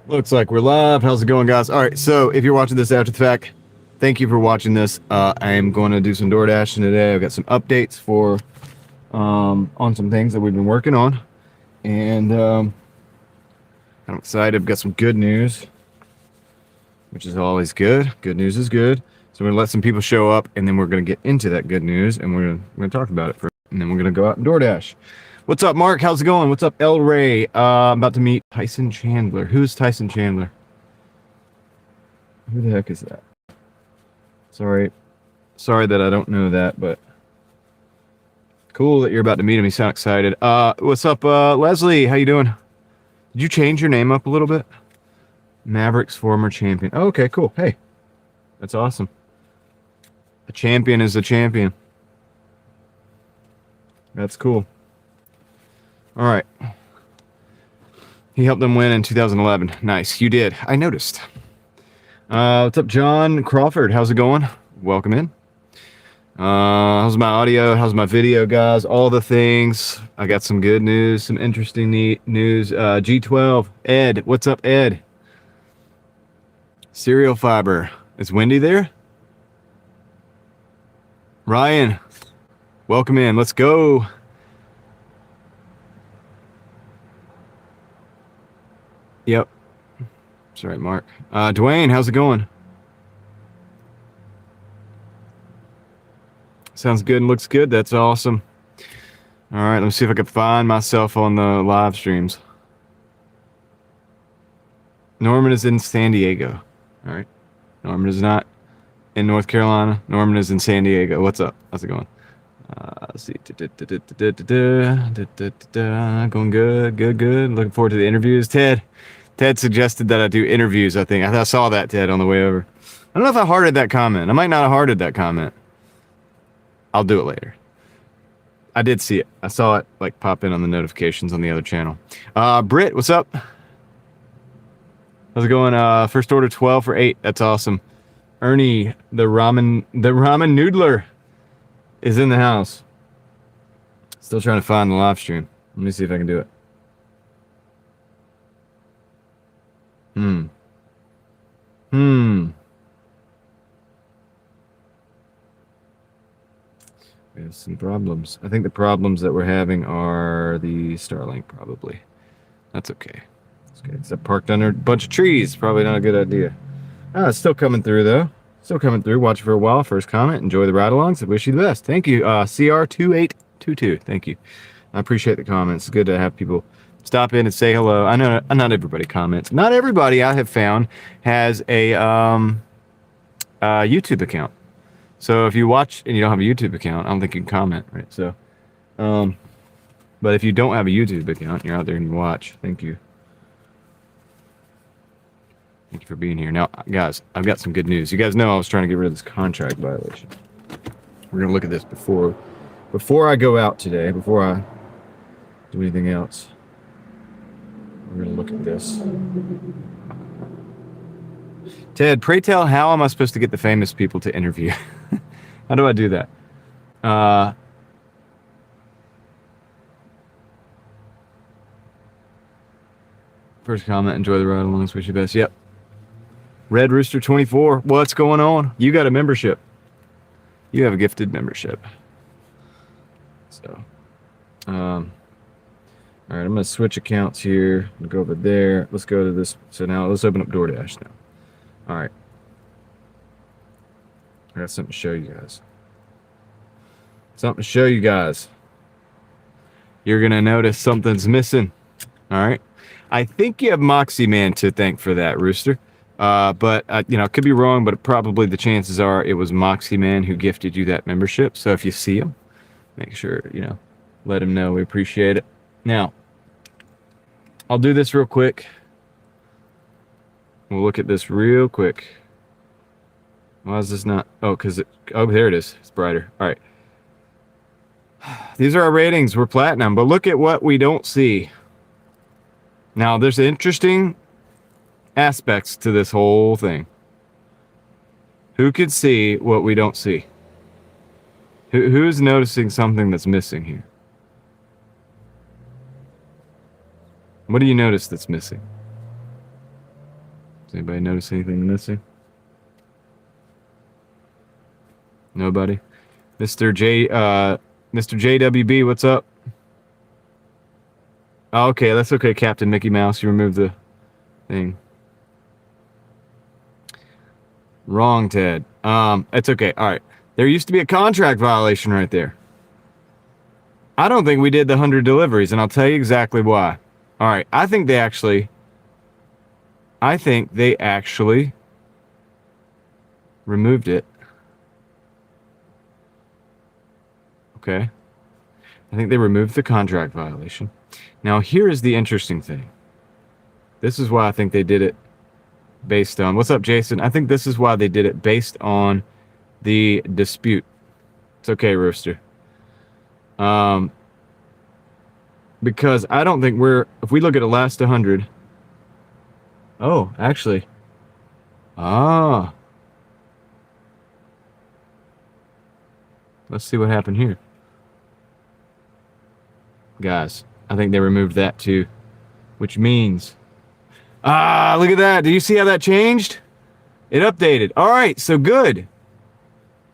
Looks like we're live. How's it going, guys? All right, so if you're watching this after the fact, thank you for watching this. I am going to do some Doordashing today. I've got some updates for on some things that we've been working on, and I'm excited. I've got some good news, which is always good. Good news is good. So we're gonna let some people show up, and then we're gonna get into that good news, and we're gonna talk about it first, and then we're gonna go out and DoorDash. What's up, Mark? How's it going? What's up, El Ray? I'm about to meet Tyson Chandler. Who's Tyson Chandler? Who the heck is that? Sorry that I don't know that, but cool that you're about to meet him. You sound excited. What's up, Leslie? How you doing? Did you change your name up a little bit? Maverick's former champion. Oh, okay, cool. Hey, that's awesome. A champion is a champion. That's cool. All right. He helped them win in 2011. Nice. You did. I noticed. What's up, John Crawford? How's it going? Welcome in. How's my audio? How's my video, guys? All the things. I got some good news, some interesting news. G12. Ed. What's up, Ed? Cereal Fiber. Is Wendy there? Ryan. Welcome in. Let's go. Yep. Sorry, Mark. Dwayne, how's it going? Sounds good and looks good. That's awesome. All right, let me see if I can find myself on the live streams. Norman is in San Diego. All right. Norman is not in North Carolina. Norman is in San Diego. What's up? How's it going? Let's see. Going good. Looking forward to the interviews. Ted suggested that I do interviews, I think. I saw that, Ted, on the way over. I don't know if I hearted that comment. I might not have hearted that comment. I'll do it later. I did see it. I saw it like pop in on the notifications on the other channel. Britt, what's up? How's it going? First order 12 for 8. That's awesome. Ernie, the ramen noodler is in the house. Still trying to find the live stream. Let me see if I can do it. We have some problems. I think the problems that we're having are the Starlink, probably. That's okay. It's okay. Except parked under a bunch of trees. Probably not a good idea. It's still coming through, though. Still coming through. Watch for a while. First comment. Enjoy the ride-alongs. I wish you the best. Thank you. CR2822. Thank you. I appreciate the comments. It's good to have people stop in and say hello. I know not everybody comments. Not everybody, I have found, has a YouTube account. So if you watch and you don't have a YouTube account, I don't think you can comment, right? So, but if you don't have a YouTube account, you're out there and you watch. Thank you. Thank you for being here. Now, guys, I've got some good news. You guys know I was trying to get rid of this contract violation. We're going to look at this before I go out today, before I do anything else. We're going to look at this. Ted, pray tell, how am I supposed to get the famous people to interview? How do I do that? First comment, enjoy the ride along. Wish you best. Yep. Red Rooster 24. What's going on? You got a membership. You have a gifted membership. So, all right, I'm going to switch accounts here. I'll go over there. Let's go to this. So now let's open up DoorDash now. All right. I got something to show you guys. You're going to notice something's missing. All right. I think you have Moxie Man to thank for that, Rooster. But, it could be wrong, but probably the chances are it was Moxie Man who gifted you that membership. So if you see him, make sure, let him know. We appreciate it. Now, I'll do this real quick. We'll look at this real quick. Why is this not? Oh, there it is. It's brighter. All right. These are our ratings. We're platinum, but look at what we don't see. Now, there's interesting aspects to this whole thing. Who could see what we don't see? Who's noticing something that's missing here? What do you notice that's missing? Does anybody notice anything missing? Nobody? Mr. JWB, what's up? Oh, okay, that's okay, Captain Mickey Mouse. You removed the thing. Wrong, Ted. It's okay. All right. There used to be a contract violation right there. I don't think we did the 100 deliveries, and I'll tell you exactly why. All right. I think they actually removed it. Okay. I think they removed the contract violation. Now, here is the interesting thing. This is why I think they did it based on... What's up, Jason? I think this is why they did it based on the dispute. It's okay, Rooster. Because I don't think we're... If we look at the last 100... Oh, actually. Ah. Let's see what happened here. Guys, I think they removed that too. Which means... Ah, look at that. Do you see how that changed? It updated. All right, so good.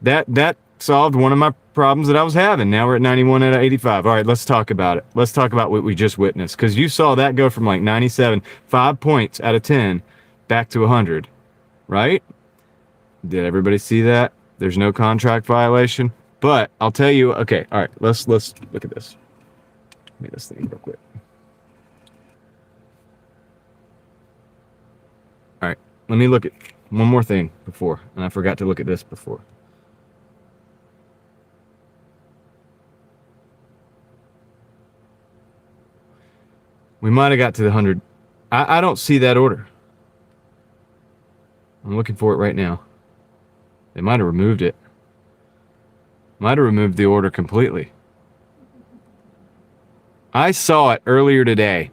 That solved one of my problems that I was having. Now we're at 91 out of 85. All right, let's talk about it. Let's talk about what we just witnessed. Because you saw that go from like 97, 5 points out of 10, back to 100. Right? Did everybody see that? There's no contract violation. But I'll tell you, okay, all right, let's look at this. Let me this thing real quick. All right, let me look at one more thing before, and I forgot to look at this before. We might have got to the 100. I don't see that order. I'm looking for it right now. They might have removed it. Might have removed the order completely. I saw it earlier today.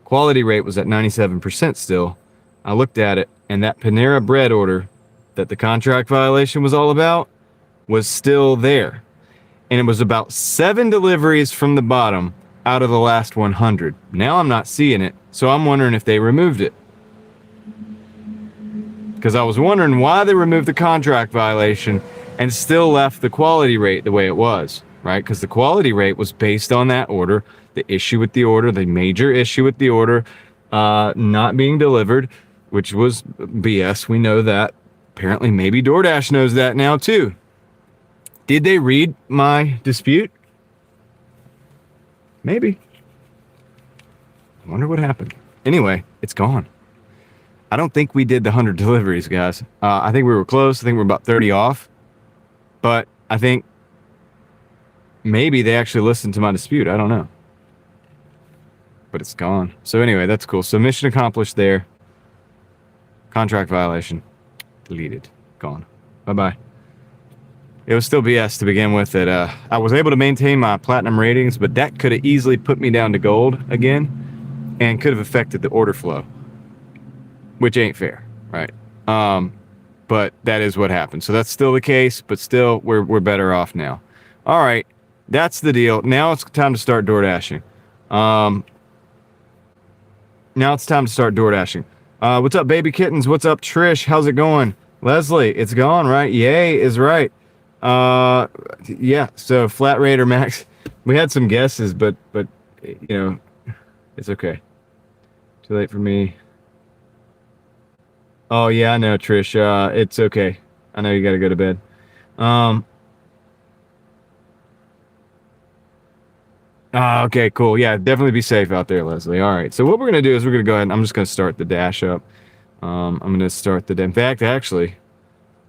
Quality rate was at 97% still. I looked at it, and that Panera Bread order that the contract violation was all about was still there. And it was about 7 deliveries from the bottom out of the last 100. Now I'm not seeing it, so I'm wondering if they removed it. Because I was wondering why they removed the contract violation and still left the quality rate the way it was, right? Because the quality rate was based on that order, the issue with the order, the major issue with the order not being delivered, which was BS. We know that. Apparently, maybe DoorDash knows that now too. Did they read my dispute? Maybe. I wonder what happened. Anyway, it's gone. I don't think we did the 100 deliveries, guys. I think we were close. I think we're about 30 off. But I think maybe they actually listened to my dispute. I don't know. But it's gone. So anyway, that's cool. So mission accomplished there. Contract violation. Deleted. Gone. Bye-bye. It was still BS to begin with. That I was able to maintain my platinum ratings, but that could have easily put me down to gold again and could have affected the order flow, which ain't fair, right? But that is what happened. So that's still the case, but still we're better off now. All right, that's the deal. Now it's time to start DoorDashing. What's up, baby kittens? What's up, Trish? How's it going? Leslie, it's gone, right? Yay is right. Yeah, so flat rate or max. We had some guesses, but you know, it's okay. Too late for me. Oh yeah, I know, Trish. It's okay. I know you gotta go to bed. Okay, cool. Yeah, definitely be safe out there, Leslie. All right. So what we're gonna do is we're gonna go ahead and I'm just gonna start the dash up. I'm gonna start the. In fact, actually,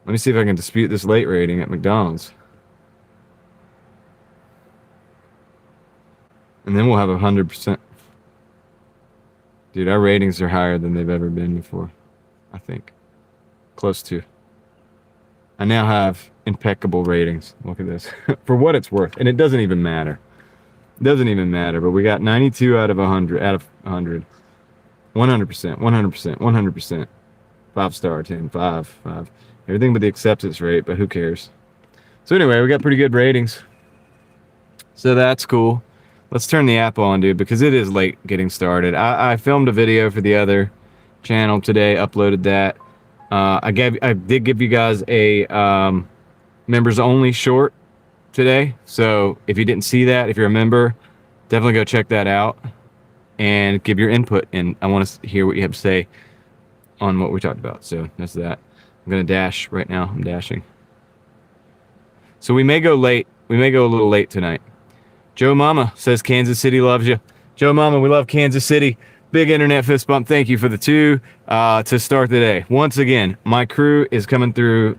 let me see if I can dispute this late rating at McDonald's, and then we'll have 100%. Dude, our ratings are higher than they've ever been before. I think. Close to. I now have impeccable ratings. Look at this. For what it's worth. And it doesn't even matter. It doesn't even matter. But we got 92 out of 100. 100%. 100%. 100%. 5-star, 10, 5. Everything but the acceptance rate, but who cares? So anyway, we got pretty good ratings. So that's cool. Let's turn the app on, dude, because it is late getting started. I filmed a video for the other channel today, uploaded that. I did give you guys a members only short today. So if you didn't see that, if you're a member, definitely go check that out and give your input. And I want to hear what you have to say on what we talked about. So that's that. I'm going to dash right now. I'm dashing. So we may go late. We may go a little late tonight. Joe Mama says Kansas City loves you. Joe Mama, we love Kansas City. Big internet fist bump. Thank you for the 2 to start the day. Once again, my crew is coming through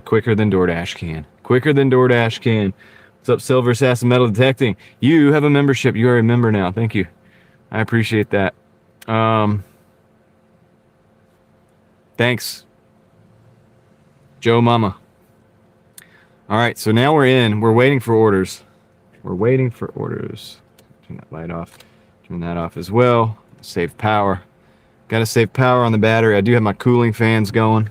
quicker than Doordash can. Quicker than Doordash can. What's up, Silver Assassin Metal Detecting? You have a membership. You are a member now. Thank you. I appreciate that. Thanks, Joe Mama. All right, so now we're in. We're waiting for orders. We're waiting for orders. Turn that light off. Turn that off as well. Save power. Got to save power on the battery. I do have my cooling fans going.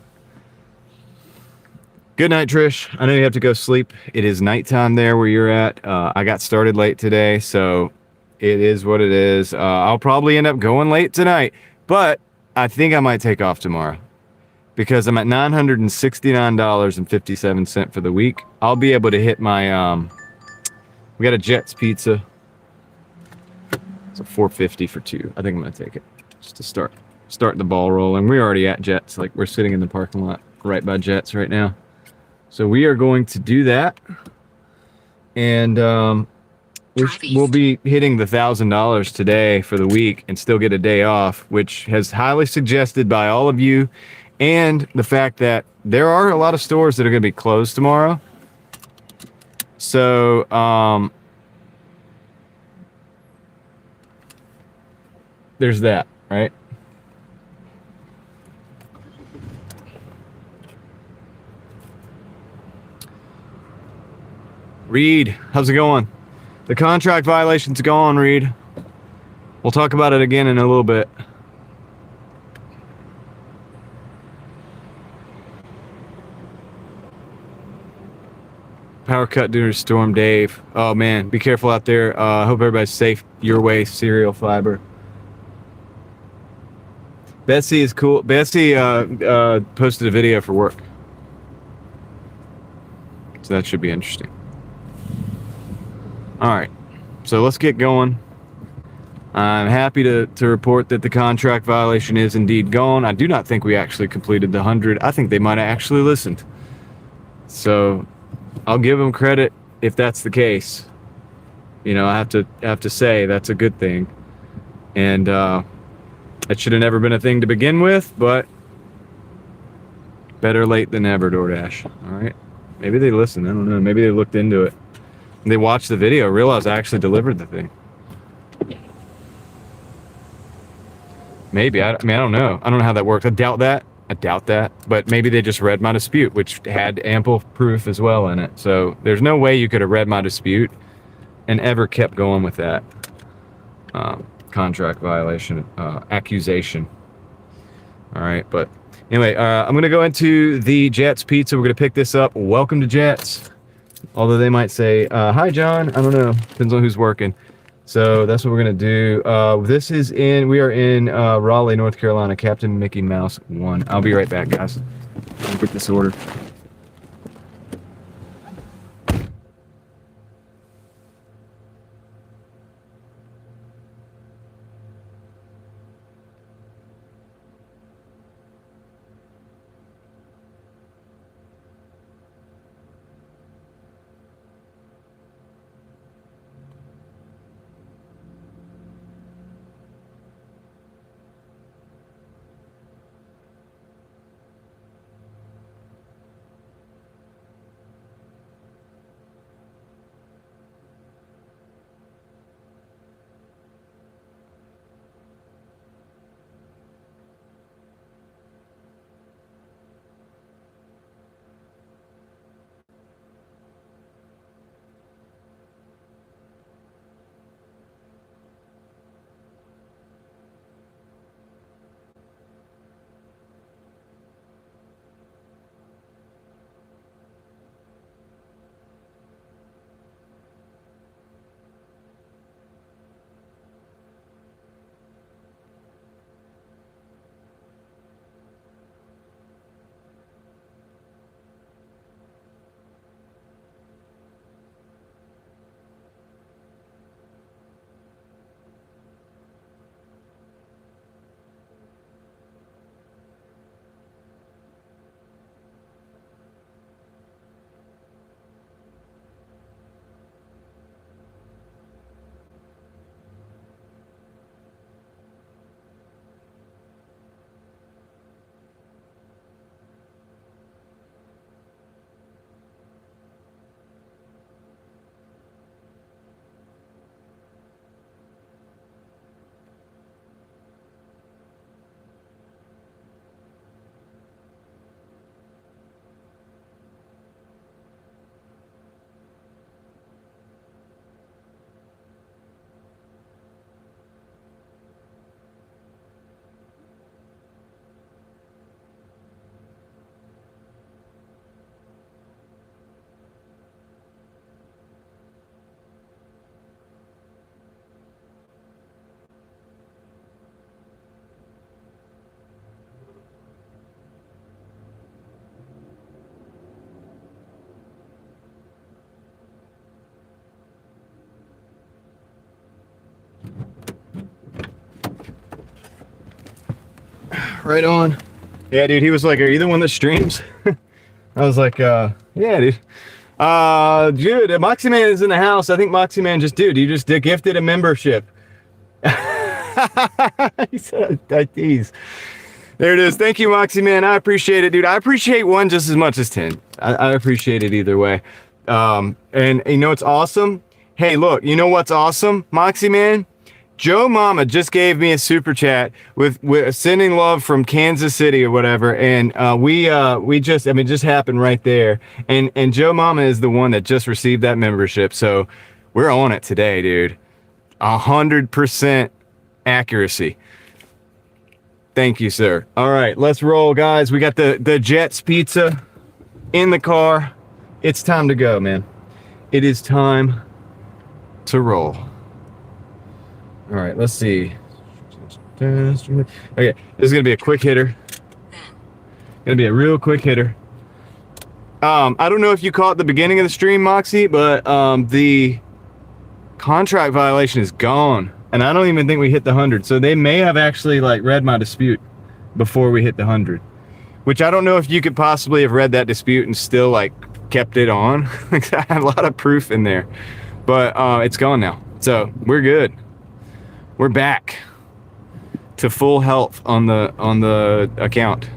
Good night, Trish. I know you have to go sleep. It is nighttime there where you're at. I got started late today, so it is what it is. I'll probably end up going late tonight, but I think I might take off tomorrow because I'm at $969.57 for the week. I'll be able to hit my, we got a Jets pizza. It's a $4.50 for 2. I think I'm going to take it just to start the ball rolling. We're already at Jets. Like, we're sitting in the parking lot right by Jets right now. So we are going to do that. And we'll be hitting the $1,000 today for the week and still get a day off, which has highly suggested by all of you. And the fact that there are a lot of stores that are going to be closed tomorrow. So, there's that, right? Reed, how's it going? The contract violation's gone, Reed. We'll talk about it again in a little bit. Power cut due to storm, Dave. Oh man, be careful out there. I hope everybody's safe. Your way, cereal fiber. Betsy is cool. Betsy posted a video for work. So that should be interesting. All right, so let's get going. I'm happy to report that the contract violation is indeed gone. I do not think we actually completed the 100. I think they might have actually listened. So I'll give them credit if that's the case. You know, I have to say that's a good thing. And it should have never been a thing to begin with, but better late than never, Doordash. All right, maybe they listened. I don't know. Maybe they looked into it. They watched the video, realized I actually delivered the thing. Maybe. I mean, I don't know. I don't know how that works. I doubt that. But maybe they just read my dispute, which had ample proof as well in it. So there's no way you could have read my dispute and ever kept going with that contract violation accusation. All right. But anyway, I'm going to go into the Jets Pizza. We're going to pick this up. Welcome to Jets. Although they might say, hi, John. I don't know. Depends on who's working. So that's what we're going to do. We are in Raleigh, North Carolina, Captain Mickey Mouse 1. I'll be right back, guys. I'll put this order. Right on. Yeah, dude, he was like, are you the one that streams? I was like, yeah, dude. Dude, Moxie Man is in the house. I think Moxie Man you just gifted a membership. He said, I tease. There it is. Thank you, Moxie Man. I appreciate it, dude. I appreciate 1 just as much as 10. I appreciate it either way. And you know, it's awesome. Hey, look, you know what's awesome, Moxie Man? Joe Mama just gave me a super chat with sending love from Kansas City or whatever, and it just happened right there. And Joe Mama is the one that just received that membership, so we're on it today, dude. 100% accuracy. Thank you, sir. All right, let's roll, guys. We got the Jets pizza in the car. It's time to go, man. It is time to roll. All right, let's see. Okay, this is gonna be a quick hitter. Gonna be a real quick hitter. I don't know if you caught the beginning of the stream, Moxie, but the contract violation is gone, and I don't even think we hit the 100. So they may have actually like read my dispute before we hit the 100, which I don't know if you could possibly have read that dispute and still like kept it on. I had a lot of proof in there, but it's gone now, so we're good. We're back to full health on the account.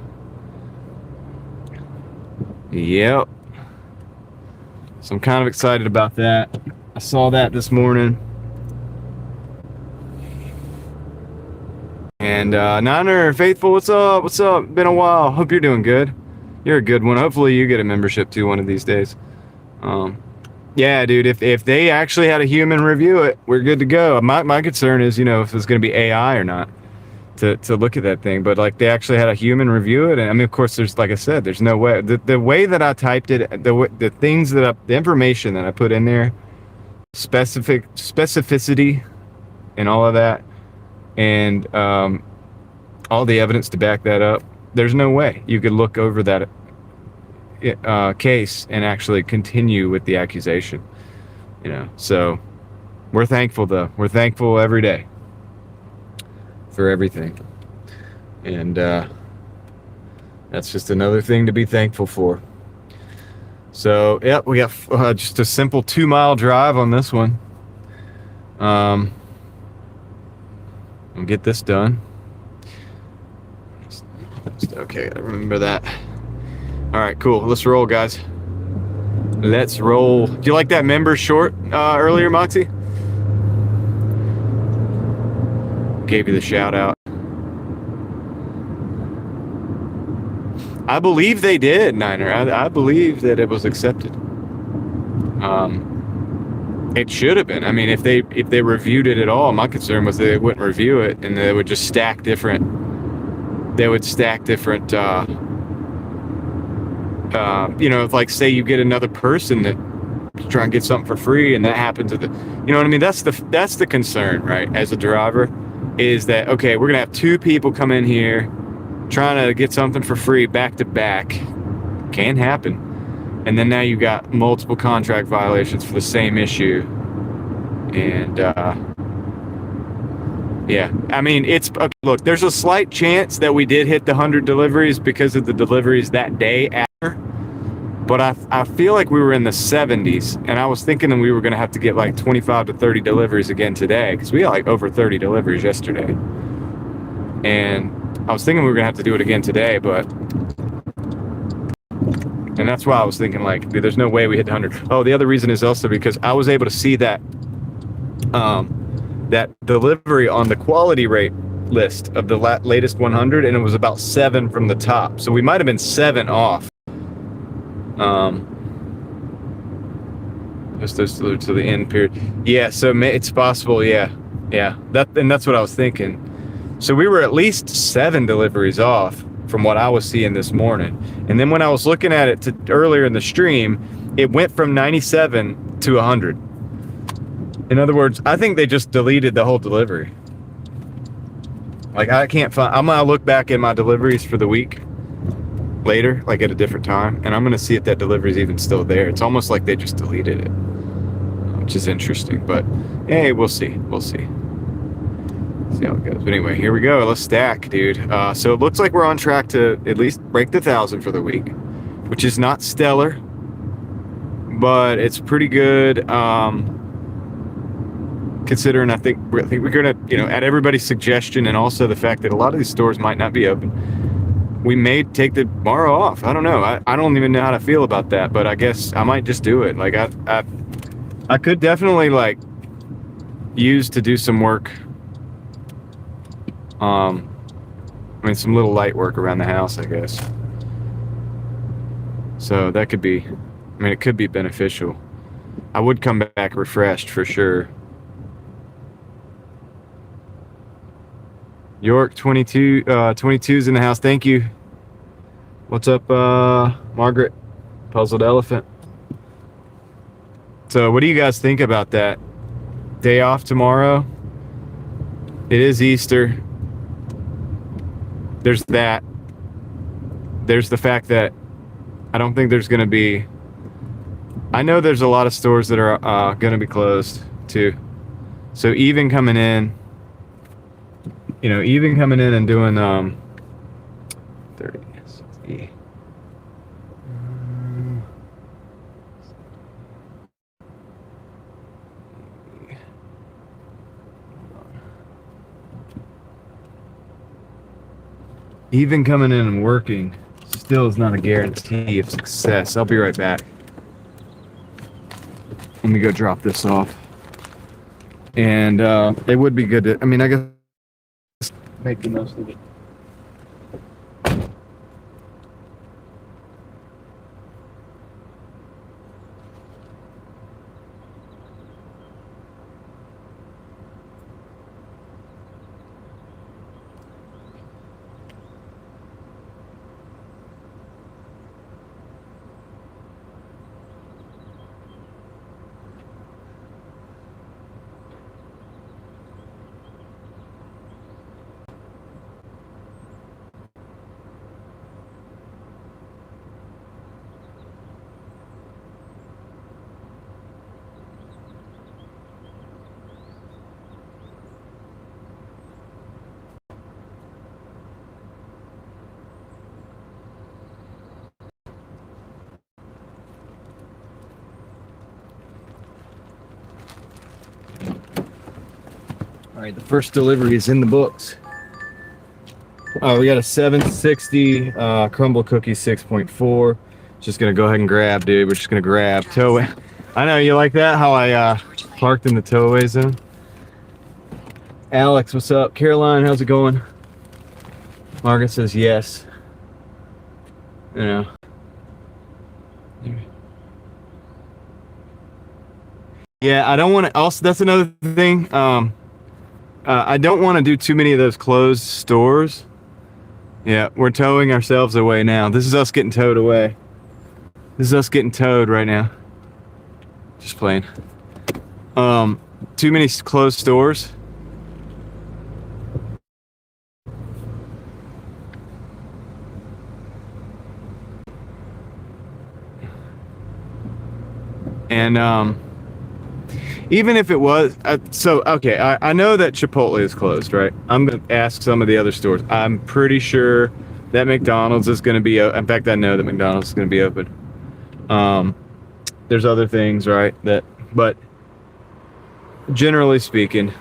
Yep. So I'm kind of excited about that. I saw that this morning. And Niner Faithful, what's up? What's up? Been a while. Hope you're doing good. You're a good one. Hopefully you get a membership too one of these days. Yeah, dude, if they actually had a human review it, we're good to go. My concern is, you know, if it's going to be AI or not to look at that thing. But, like, they actually had a human review it. And, I mean, of course, there's, like I said, there's no way. The way that I typed it, the information that I put in there, specificity and all of that, and all the evidence to back that up, there's no way you could look over that case and actually continue with the accusation, you know. So we're thankful, though. We're thankful every day for everything, and that's just another thing to be thankful for. So yep, we got just a simple 2-mile drive on this one. I'll get this done. Okay, I remember that. All right, cool. Let's roll, guys. Let's roll. Do you like that member short earlier, Moxie? Gave you the shout out. I believe they did, Niner. I believe that it was accepted. It should have been. I mean, if they reviewed it at all, my concern was they wouldn't review it and they would just stack different. They would stack different. You know, if, like, say you get another person that try and get something for free, and that happened to the, you know what I mean? That's the concern, right? As a driver, is that, okay, we're gonna have 2 people come in here trying to get something for free back to back. Can happen. And then now you got multiple contract violations for the same issue. And yeah, I mean, it's look, there's a slight chance that we did hit the 100 deliveries because of the deliveries that day after, but I feel like we were in the 70s, and I was thinking that we were going to have to get like 25 to 30 deliveries again today, because we had like over 30 deliveries yesterday, and I was thinking we were going to have to do it again today, and that's why I was thinking, like, dude, there's no way we hit 100. Oh, the other reason is also because I was able to see that that delivery on the quality rate list of the latest 100, and it was about 7 from the top. So we might have been 7 off. Just to the end period. Yeah, so it's possible. Yeah. That's what I was thinking. So we were at least 7 deliveries off from what I was seeing this morning. And then when I was looking at it earlier in the stream, it went from 97 to 100. In other words, I think they just deleted the whole delivery. Like, I can't find, I'm gonna look back at my deliveries for the week later, like at a different time, and I'm gonna see if that delivery is even still there. It's almost like they just deleted it, which is interesting, but hey, we'll see. So see how it goes. But anyway, here we go. Let's stack, dude. So it looks like we're on track to at least break the 1,000 for the week, which is not stellar, but it's pretty good. Considering I think we're gonna, at everybody's suggestion, and also the fact that a lot of these stores might not be open, we may take the tomorrow off. I don't know. I don't even know how to feel about that, but I guess I might just do it. Like I could definitely like use to do some work. I mean, some little light work around the house, I guess. So that could be, I mean, it could be beneficial. I would come back refreshed for sure. York 22's in the house. Thank you. What's up, Margaret? Puzzled Elephant. So what do you guys think about that? Day off tomorrow. It is Easter. There's that. There's the fact that I don't think there's going to be... I know there's a lot of stores that are going to be closed too. So even coming in, and doing 30, 60. Even coming in and working still is not a guarantee of success. I'll be right back. Let me go drop this off. And it would be good to, I mean, I guess make the most of it. All right, the first delivery is in the books. Oh, we got a 760 Crumbl Cookies 6.4. Just gonna go ahead and grab, dude. We're just gonna grab tow. I know you like that, how I parked in the towaway zone. Alex, what's up? Caroline, how's it going? Margaret says yes. Yeah, I don't want to. Also, that's another thing. I don't want to do too many of those closed stores. Yeah, we're towing ourselves away now. This is us getting towed away. This is us getting towed right now. Just playing. Too many closed stores. And even if it was, okay, I know that Chipotle is closed, right? I'm going to ask some of the other stores. I'm pretty sure that McDonald's is going to be, in fact, I know that McDonald's is going to be open. There's other things, right? But generally speaking,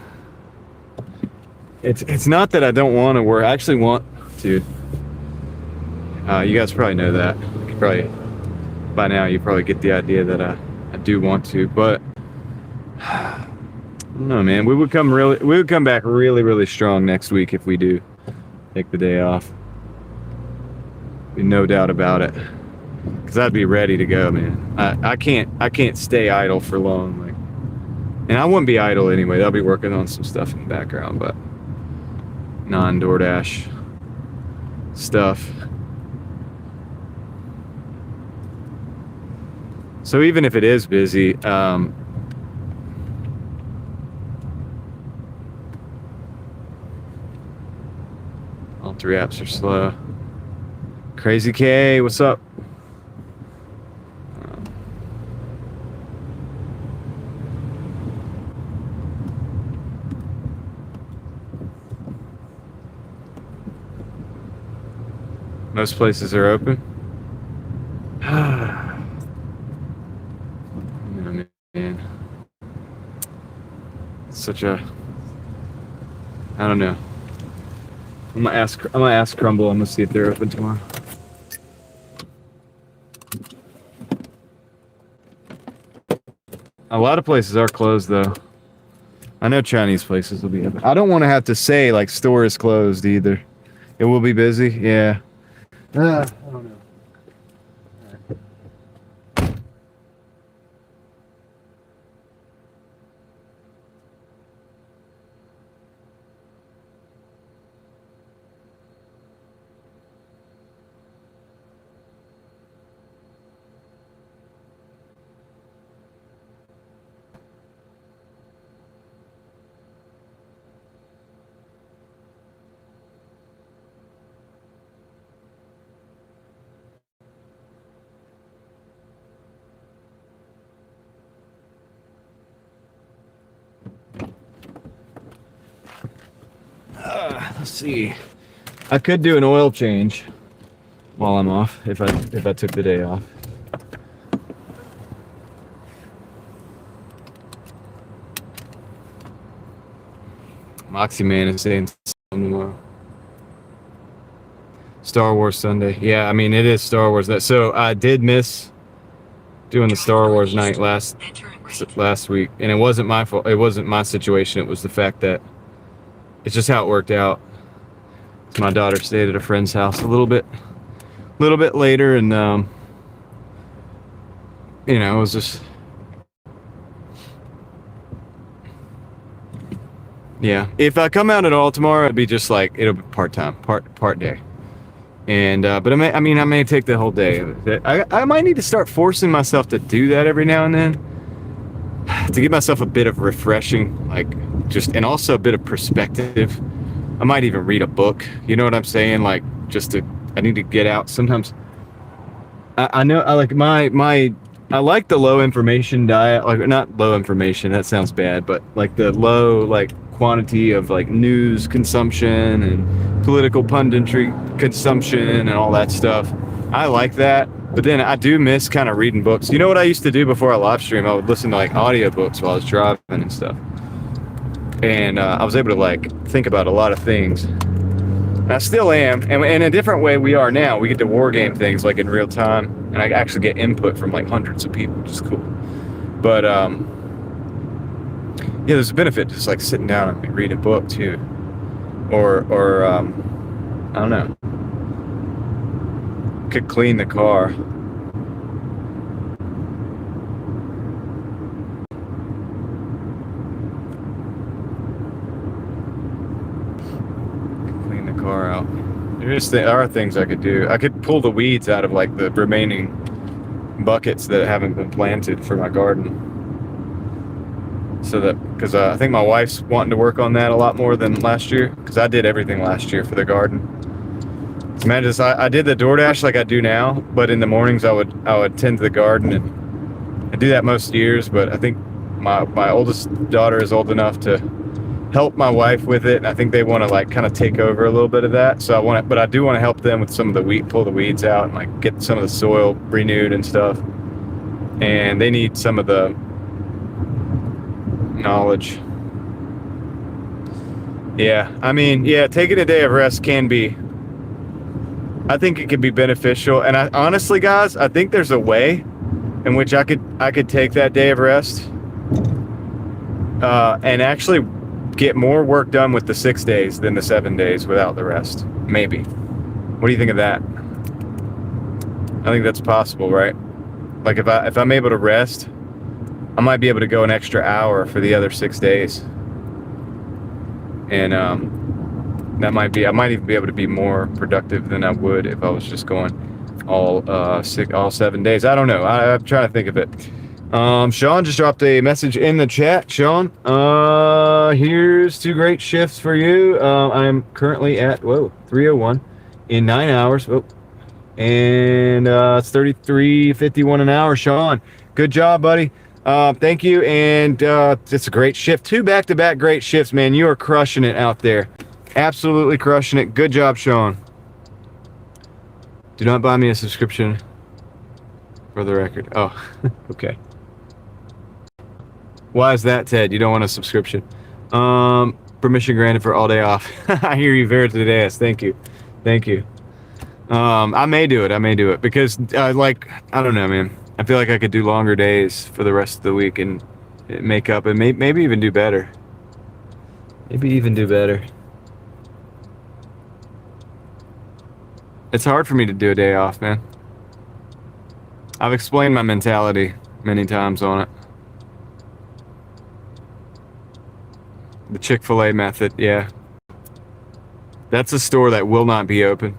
it's not that I don't want to work. I actually want to. You guys probably know that. By now, you probably get the idea that I do want to, but I don't know, man. We would come back really, really strong next week if we do take the day off. Be no doubt about it. Cause I'd be ready to go, man. I can't stay idle for long, like, and I wouldn't be idle anyway. I'll be working on some stuff in the background, but non-Doordash stuff. So even if it is busy, all 3 apps are slow. Crazy K, what's up? Most places are open. Oh, man. It's such a, I don't know. I'm gonna ask Crumbl. I'm gonna see if they're open tomorrow. A lot of places are closed though. I know Chinese places will be open. I don't want to have to say like store is closed either. It will be busy. Yeah. I don't know. Let's see. I could do an oil change while I'm off if I took the day off. Moxie Man is saying tomorrow. Star Wars Sunday. Yeah, I mean it is Star Wars. So I did miss doing the Star Wars night last week, and it wasn't my fault. It wasn't my situation. It was the fact that it's just how it worked out. My daughter stayed at a friend's house a little bit later, and you know, it was just, yeah. If I come out at all tomorrow, it'd be just like it'll be part day, and but I may take the whole day. I might need to start forcing myself to do that every now and then to give myself a bit of refreshing, like just, and also a bit of perspective. I might even read a book. You know what I'm saying? Like I need to get out. Sometimes I know I like I like the low information diet, like not low information, that sounds bad, but like the low like quantity of like news consumption and political punditry consumption and all that stuff. I like that, but then I do miss kind of reading books. You know what I used to do before I live stream? I would listen to like audiobooks while I was driving and stuff. And I was able to like think about a lot of things. And I still am, and in a different way we are now. We get to war game things like in real time, and I actually get input from like hundreds of people, which is cool. But yeah, there's a benefit to just like sitting down and reading a book too, or I don't know. Could clean the car. Car out. There are things I could do. I could pull the weeds out of like the remaining buckets that haven't been planted for my garden. So that, because I think my wife's wanting to work on that a lot more than last year, because I did everything last year for the garden. Imagine this, I did the Doordash like I do now, but in the mornings I would tend to the garden, and I do that most years, but I think my oldest daughter is old enough to help my wife with it, and I think they want to like kind of take over a little bit of that. So but I do want to help them with some of the pull the weeds out and like get some of the soil renewed and stuff. And they need some of the knowledge. Yeah, I mean, yeah, taking a day of rest can be, I think it could be beneficial. And I honestly, guys, I think there's a way in which I could take that day of rest and actually get more work done with the 6 days than the 7 days without the rest. Maybe. What do you think of that? I think that's possible, right? Like if I'm able to rest, I might be able to go an extra hour for the other 6 days. And I might even be able to be more productive than I would if I was just going all 7 days. I don't know. I'm trying to think of it. Sean just dropped a message in the chat. Sean, here's 2 great shifts for you. I'm currently at 301 in 9 hours. And it's 33.51 an hour. Sean, good job, buddy. Thank you. And it's a great shift. 2 back-to-back great shifts, man. You are crushing it out there. Absolutely crushing it. Good job, Sean. Do not buy me a subscription for the record. Oh, okay. Why is that, Ted? You don't want a subscription. Permission granted for all day off. I hear you, Veritas. Thank you. Thank you. I may do it because like, I don't know, man. I feel like I could do longer days for the rest of the week and make up and maybe even do better. Maybe even do better. It's hard for me to do a day off, man. I've explained my mentality many times on it. The Chick-fil-A method, yeah. That's a store that will not be open.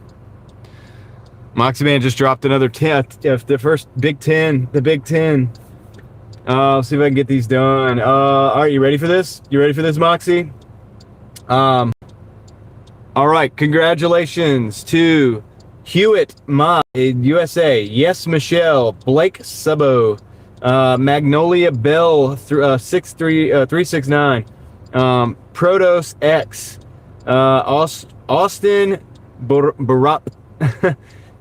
Moxie Man just dropped another 10. The first Big 10. The Big 10. I'll see if I can get these done. All right, you ready for this? You ready for this, Moxie? All right, congratulations to Hewitt Ma USA, Yes Michelle, Blake Subbo, Magnolia Bell 369, Protos X, Austin Barat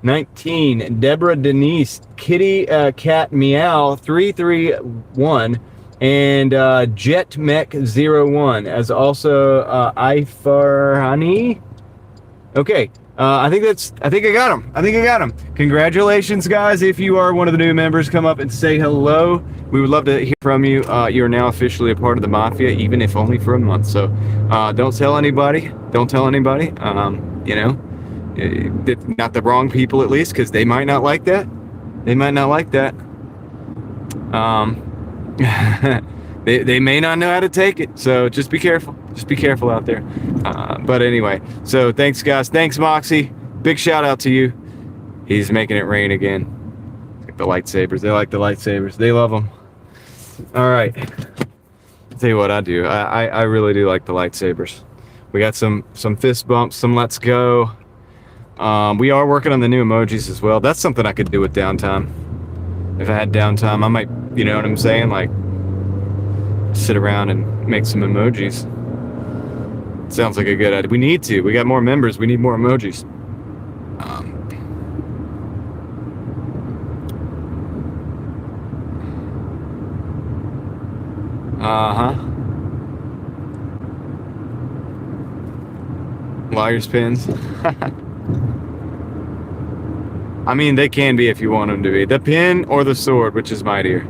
19, Deborah Denise, Kitty Cat Meow 331, and Jet Mech 01, as also Ifarhani. Okay. I think I got him. Congratulations, guys. If you are one of the new members, come up and say hello. We would love to hear from you. You are now officially a part of the Mafia, even if only for a month. So don't tell anybody. You know, not the wrong people, at least, because they might not like that. They may not know how to take it. So just be careful. Just be careful out there. But anyway, so thanks, guys. Thanks, Moxie. Big shout out to you. He's making it rain again. Like the lightsabers. They like the lightsabers. They love them. All right. I'll tell you what I do. I really do like the lightsabers. We got some fist bumps, some let's go. We are working on the new emojis as well. That's something I could do with downtime. If I had downtime, I might, you know what I'm saying? Like, sit around and make some emojis. Sounds like a good idea. We need to. We got more members. We need more emojis. Liar's pins. I mean, they can be if you want them to be. The pin or the sword, which is mightier?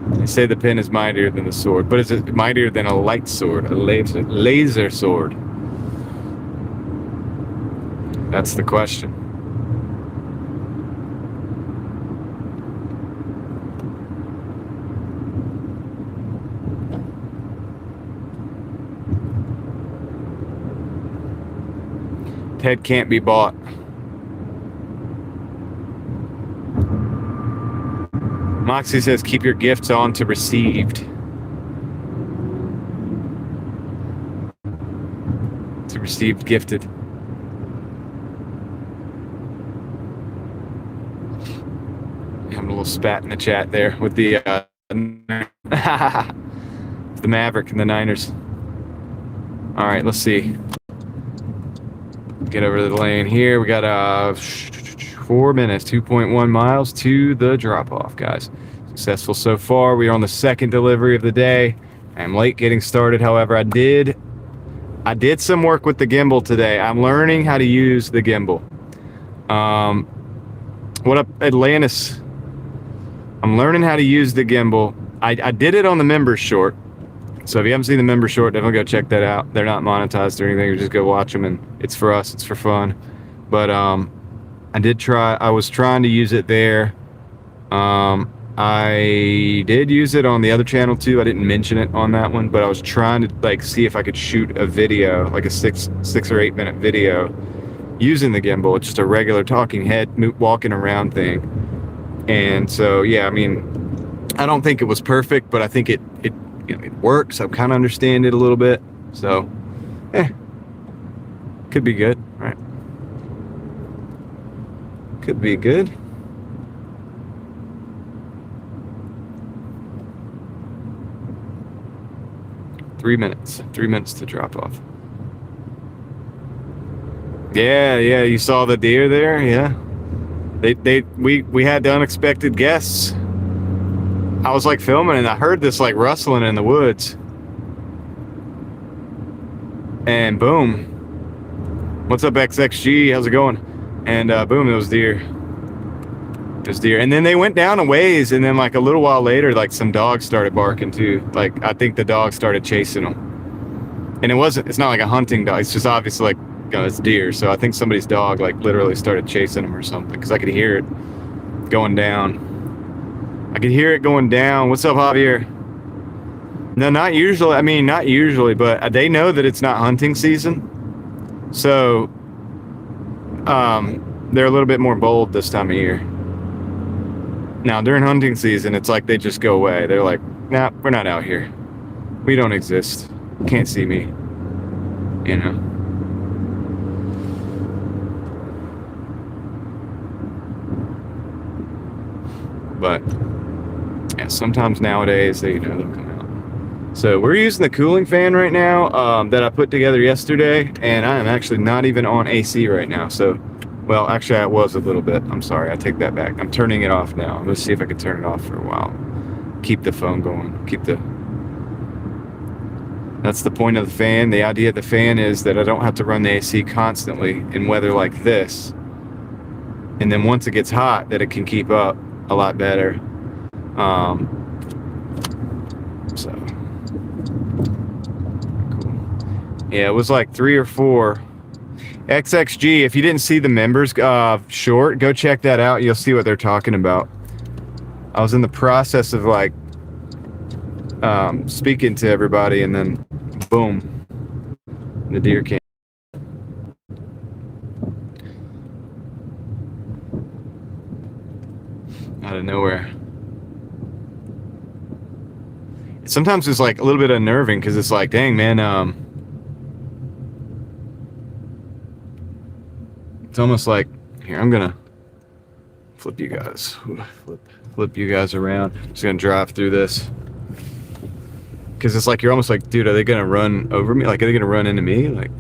They say the pin is mightier than the sword, but is it mightier than a light sword, a laser sword? That's the question. Ted can't be bought. Moxie says, keep your gifts on to received. To received gifted. Having a little spat in the chat there with the the Maverick and the Niners. All right, let's see. Get over to the lane here. We got 4 minutes, 2.1 miles to the drop-off, guys. Successful so far. We are on the second delivery of the day. I'm late getting started. However, I did some work with the gimbal today. I'm learning how to use the gimbal. What up, Atlantis? I'm learning how to use the gimbal. I did it on the members short. So if you haven't seen the member short, definitely go check that out. They're not monetized or anything. You just go watch them, and it's for us. It's for fun. But I was trying to use it there. I did use it on the other channel too. I didn't mention it on that one, but I was trying to see if I could shoot a video, like a six or 8 minute video using the gimbal. It's just a regular talking head walking around thing. And so, yeah, I mean, I don't think it was perfect, but I think it works. I kind of understand it a little bit. So, could be good. All right. Could be good. Three minutes to drop off. Yeah, you saw the deer there, yeah. We had the unexpected guests. I was like filming and I heard this like rustling in the woods. And boom. What's up, XXG? How's it going? And boom, it was deer. It was deer. And then they went down a ways, and then like a little while later, like some dogs started barking too. Like I think the dogs started chasing them. And it's not like a hunting dog. It's just obviously like, it's deer. So I think somebody's dog like literally started chasing them or something, because I could hear it going down. I could hear it going down. What's up, Javier? No, not usually. I mean, not usually, but they know that it's not hunting season. So they're a little bit more bold this time of year. Now, during hunting season, it's like they just go away. They're like, nah, we're not out here. We don't exist. Can't see me. You know? But yeah, sometimes nowadays they'll come out. So we're using the cooling fan right now that I put together yesterday, and I am actually not even on AC right now. So, well, actually I was a little bit. I'm sorry, I take that back. I'm turning it off now. I'm gonna see if I can turn it off for a while. Keep the phone going. That's the point of the fan. The idea of the fan is that I don't have to run the AC constantly in weather like this. And then once it gets hot, that it can keep up a lot better. So cool. Yeah, it was like 3 or 4. XXG, if you didn't see the members short, go check that out. You'll see what they're talking about. I was in the process of like speaking to everybody, and then boom, the deer came out of nowhere. Sometimes it's like a little bit unnerving, because it's like, dang, man, it's almost like, here, I'm gonna flip you guys around. I'm just gonna drive through this, because it's like, you're almost like, dude, are they gonna run over me? Like, are they gonna run into me? Like,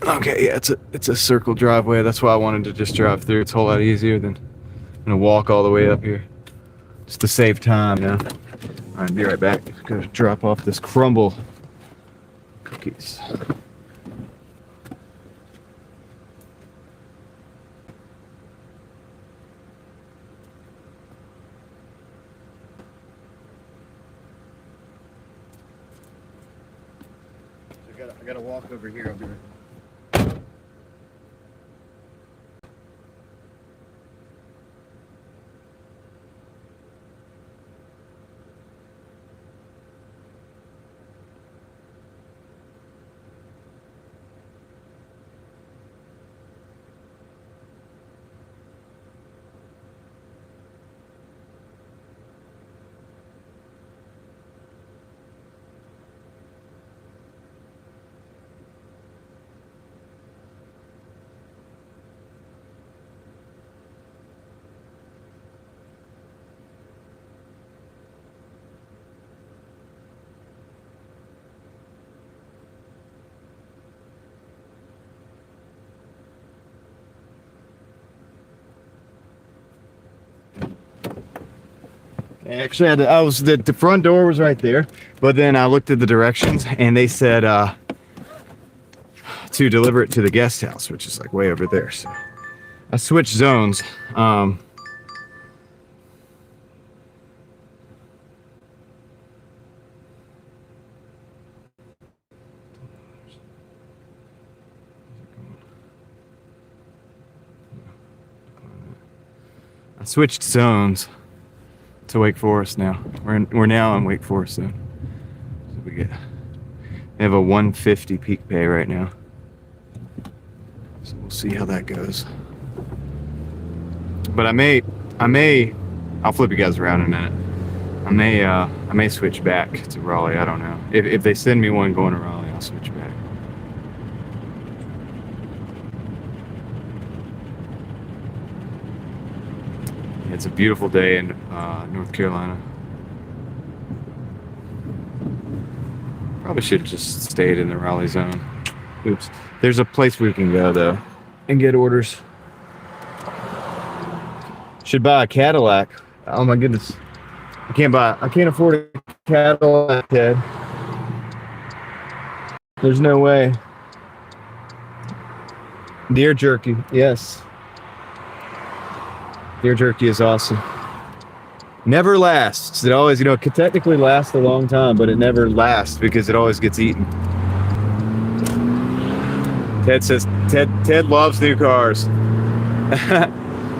okay, yeah, it's a circle driveway. That's why I wanted to just drive through. It's a whole lot easier than I'm gonna walk all the way up here, just to save time now. All right, be right back. Gonna drop off this Crumbl Cookies. I gotta walk over here. I'll be right. Actually, the front door was right there, but then I looked at the directions, and they said to deliver it to the guest house, which is like way over there. So I switched zones. I switched zones to Wake Forest now. We're now in Wake Forest zone. So we have a 150 peak pay right now. So we'll see how that goes. But I'll flip you guys around in a minute. I may switch back to Raleigh. I don't know. If they send me one going to Raleigh, I'll switch back. It's a beautiful day in North Carolina. Probably should have just stayed in the Raleigh zone. Oops. There's a place we can go though and get orders. Should buy a Cadillac. Oh my goodness. I can't afford a Cadillac, Ted. There's no way. Deer jerky, yes. Deer jerky is awesome. Never lasts. It always, it could technically last a long time, but it never lasts because it always gets eaten. Ted says Ted loves new cars.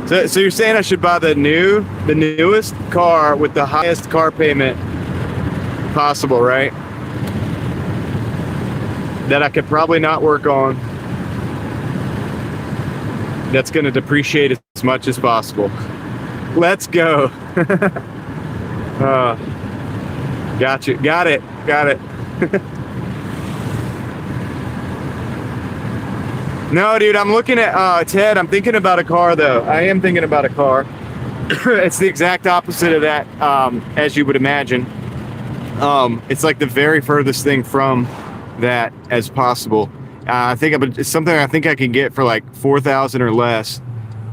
So you're saying I should buy the newest car with the highest car payment possible, right? That I could probably not work on. That's going to depreciate as much as possible. Let's go. Gotcha. Got it. No, dude, I'm looking at Ted. I'm thinking about a car, though. I am thinking about a car. It's the exact opposite of that, as you would imagine. It's like the very furthest thing from that as possible. I think it's something I think I can get for like 4,000 or less,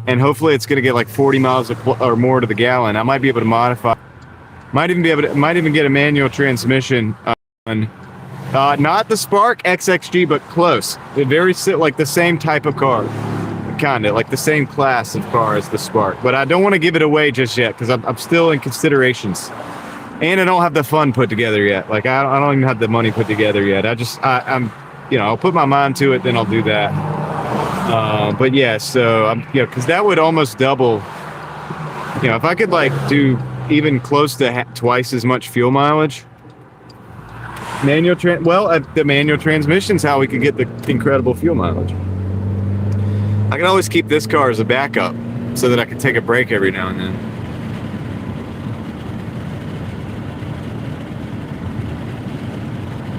and hopefully it's going to get like 40 miles or more to the gallon. I might be able to modify. Might even get a manual transmission on. Not the Spark XXG, but close. They're very like the same type of car, kind of like the same class of car as the Spark. But I don't want to give it away just yet because I'm still in considerations, and I don't have the fund put together yet. Like I don't even have the money put together yet. I'm I'll put my mind to it, then I'll do that. But yeah, so I'm because that would almost double. If I could like do even close to twice as much fuel mileage. The manual transmission's how we could get the incredible fuel mileage. I can always keep this car as a backup so that I can take a break every now and then.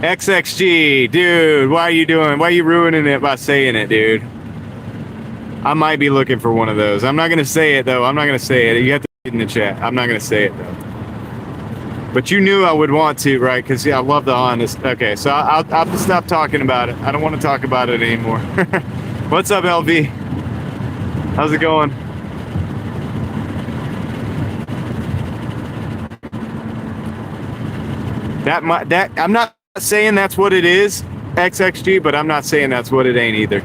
XXG, dude, why are you ruining it by saying it, dude? I might be looking for one of those. I'm not going to say it, though. I'm not going to say it. You have to get in the chat. I'm not going to say it, though. But you knew I would want to, right? Because, I love the honest. Okay, so I'll just stop talking about it. I don't want to talk about it anymore. What's up, LV? How's it going? I'm not saying that's what it is, XXG, but I'm not saying that's what it ain't either.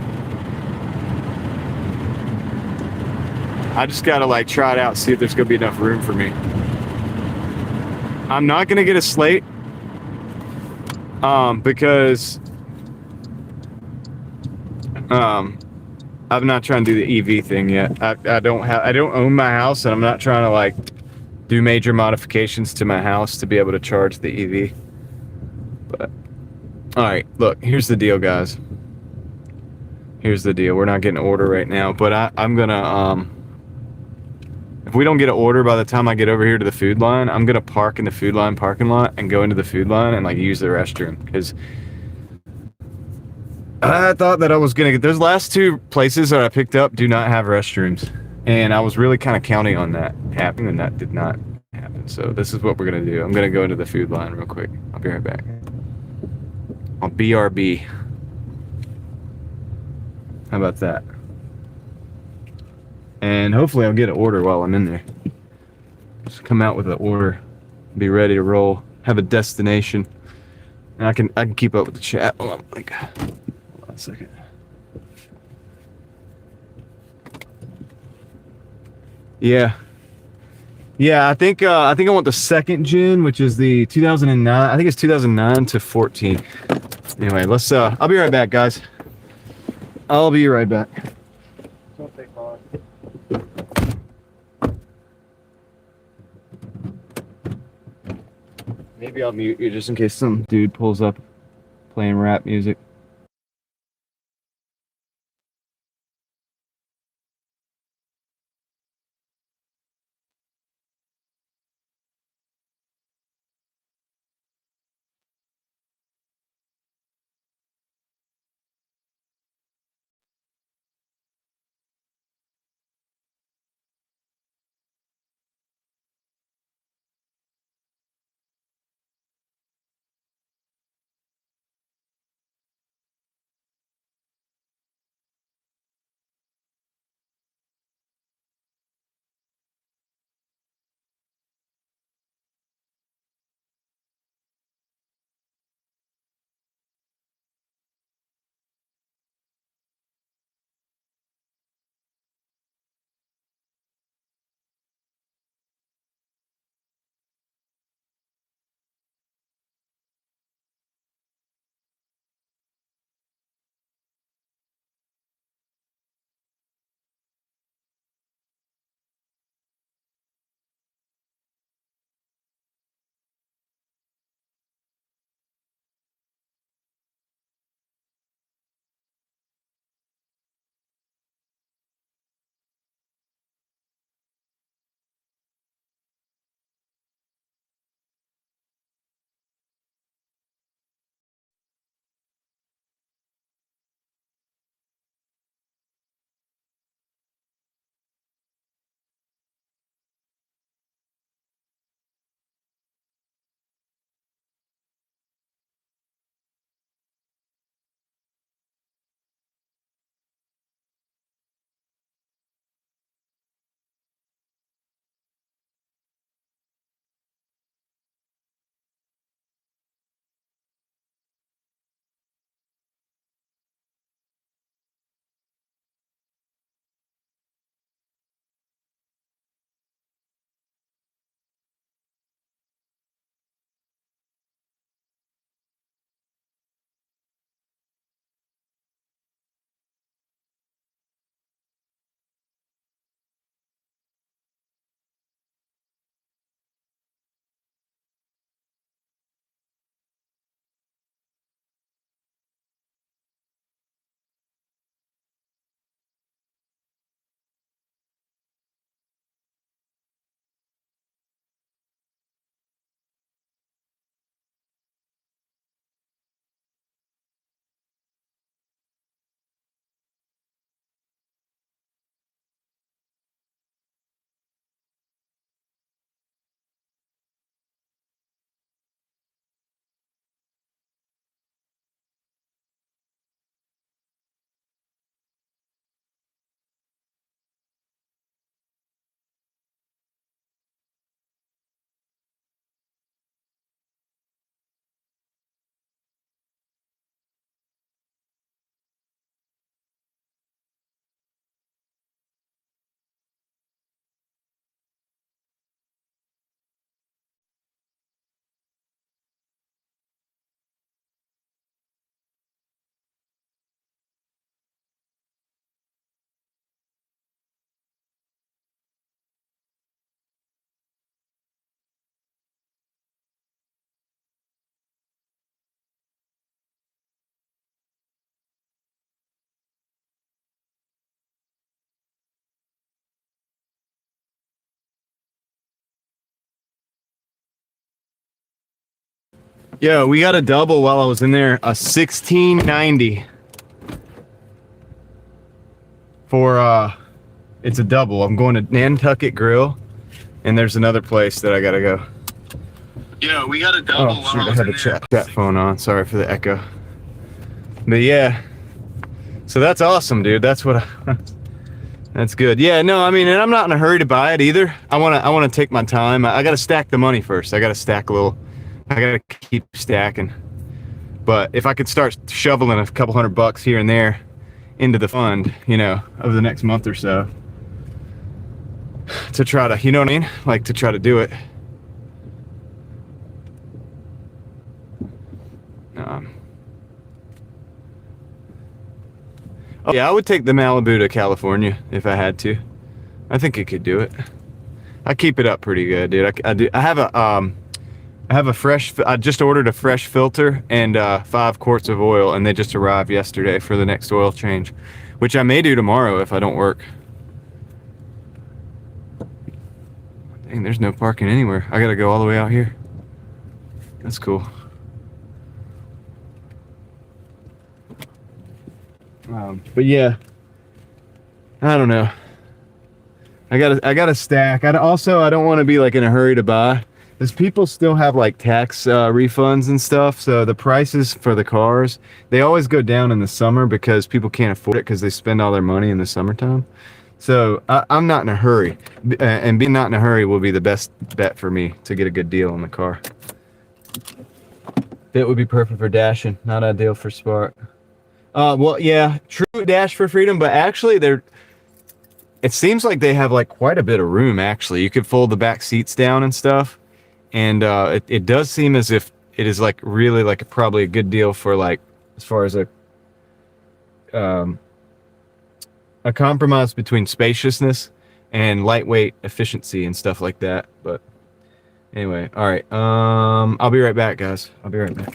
I just got to, like, try it out, see if there's going to be enough room for me. I'm not going to get a Slate because I'm not trying to do the EV thing yet. I don't own my house, and I'm not trying to like do major modifications to my house to be able to charge the EV. But all right, look, here's the deal, guys. Here's the deal. We're not getting an order right now, but I'm gonna if we don't get an order by the time I get over here to the Food Line, I'm gonna park in the Food Line parking lot and go into the Food Line and like use the restroom, because I thought that I was gonna get those last two places that I picked up do not have restrooms, and I was really kind of counting on that happening, and that did not happen. So this is what we're gonna do. I'm gonna go into the Food Line real quick. I'll be right back. I'll BRB. How about that? And hopefully I'll get an order while I'm in there. Just come out with an order, be ready to roll, have a destination, and I can keep up with the chat. Hold on a second. Yeah, I think I want the second gen, which is the 2009. I think it's 2009 to 14. Anyway, let's. I'll be right back, guys. I'll be right back. Don't take long. Maybe I'll mute you just in case some dude pulls up playing rap music. Yeah, we got a double while I was in there, a 1690 for it's a double. I'm going to Nantucket Grill, and there's another place that I gotta go. Yeah, we got a double. Oh shoot, I had the chat phone on. Sorry for the echo. But yeah, so that's awesome, dude. That's what that's good. Yeah, no, I mean, and I'm not in a hurry to buy it either. I wanna take my time. I gotta stack the money first. I gotta stack a little. I gotta keep stacking. But if I could start shoveling a couple $100 here and there into the fund, you know, over the next month or so, to try to, you know what I mean? Like, to try to do it. Oh, yeah, I would take the Malibu to California if I had to. I think it could do it. I keep it up pretty good, dude. I have a fresh. I just ordered a fresh filter and 5 quarts of oil, and they just arrived yesterday for the next oil change, which I may do tomorrow if I don't work. Dang, there's no parking anywhere. I gotta go all the way out here. That's cool. But yeah, I don't know. I gotta stack. I don't want to be like in a hurry to buy. Because people still have like tax refunds and stuff, so the prices for the cars, they always go down in the summer because people can't afford it because they spend all their money in the summertime. So I'm not in a hurry, and being not in a hurry will be the best bet for me to get a good deal on the car. That would be perfect for dashing, not ideal for Spark. Well, yeah, true dash for freedom, but actually it seems like they have like quite a bit of room. Actually, you could fold the back seats down and stuff. And it does seem as if it is like really like probably a good deal for like as far as a compromise between spaciousness and lightweight efficiency and stuff like that. But anyway, all right. I'll be right back, guys. I'll be right back.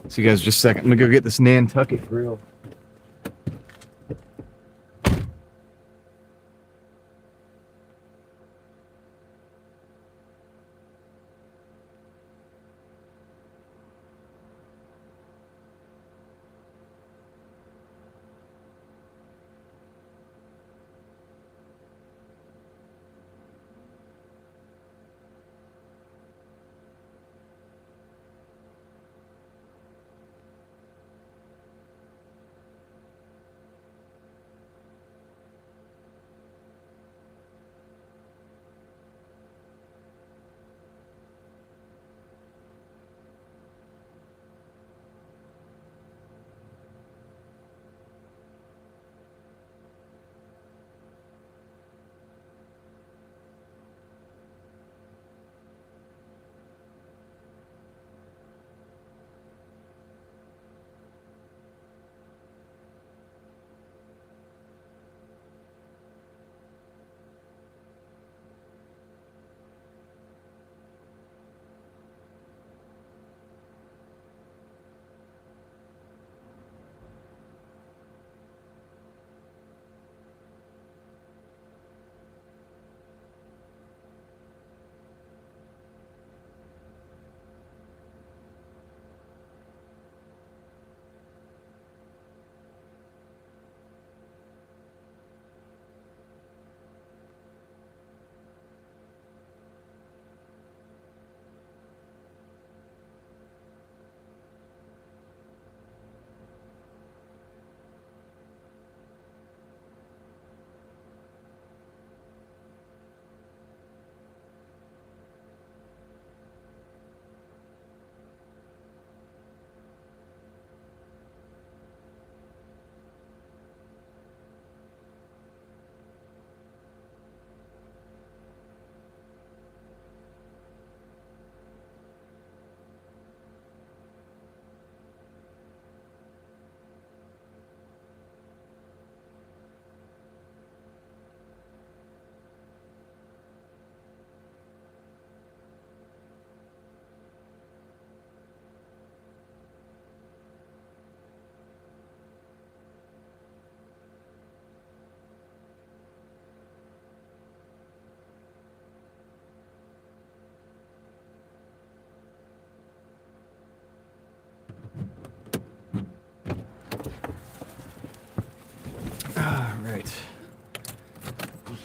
See you guys in just a second. I'm gonna go get this Nantucket grill.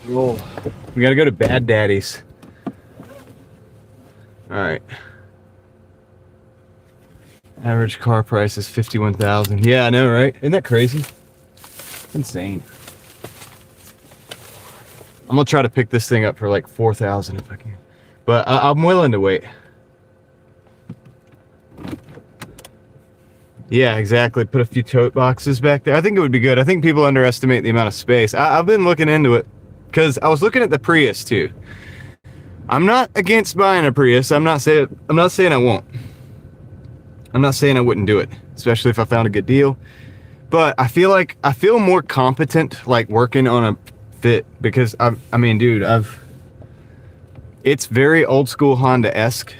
Roll. We gotta go to Bad Daddy's. All right. Average car price is $51,000. Yeah, I know, right? Isn't that crazy? Insane. I'm gonna try to pick this thing up for like $4,000 if I can, but I'm willing to wait. Yeah, exactly. Put a few tote boxes back there. I think it would be good. I think people underestimate the amount of space. I've been looking into it because I was looking at the Prius too. I'm not against buying a Prius. I'm not saying I won't. I'm not saying I wouldn't do it, especially if I found a good deal. But I feel more competent like working on a Fit because I mean, dude, it's very old school Honda-esque.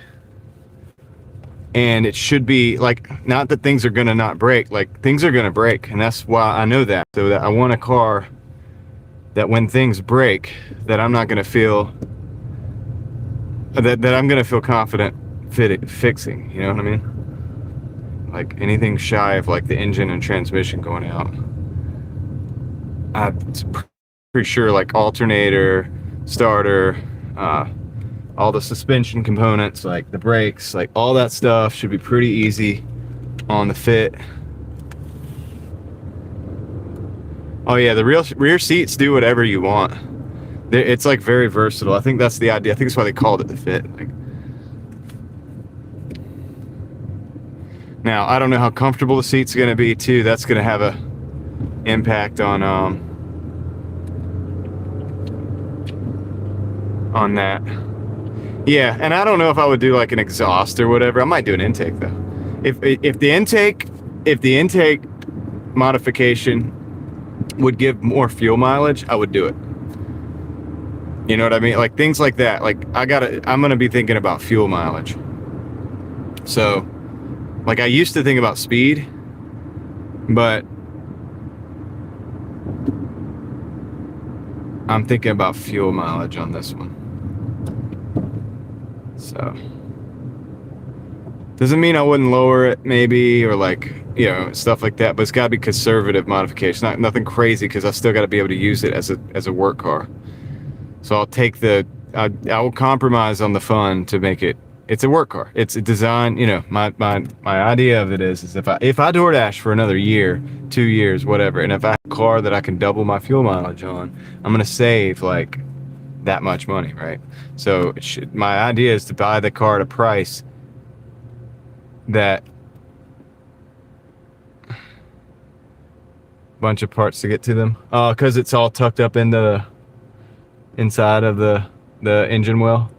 And it should be like, not that things are gonna not break, like things are gonna break, and that's why I know that. So that I want a car that when things break, that I'm not gonna feel that I'm gonna feel confident fixing. You know what I mean? Like anything shy of like the engine and transmission going out, I'm pretty sure like alternator, starter, all the suspension components, like the brakes, like all that stuff should be pretty easy on the Fit. Oh yeah, the rear seats do whatever you want. It's like very versatile. I think that's the idea. I think that's why they called it the Fit. Like, now I don't know how comfortable the seat's gonna be too. That's gonna have a impact on that. Yeah, and I don't know if I would do like an exhaust or whatever. I might do an intake though. If the intake modification would give more fuel mileage, I would do it. You know what I mean? Like things like that. Like I'm gonna be thinking about fuel mileage. So, like I used to think about speed, but I'm thinking about fuel mileage on this one. So doesn't mean I wouldn't lower it maybe, or like, you know, stuff like that, but it's got to be conservative modification, nothing crazy, because I still got to be able to use it as a work car. So I'll take I will compromise on the fun to make it's a work car. It's a design, you know, my idea of it is if I DoorDash for another year, 2 years, whatever, and if I have a car that I can double my fuel mileage on, I'm gonna save like that much money, right? So my idea is to buy the car at a price that bunch of parts to get to them, because it's all tucked up in the inside of the engine well.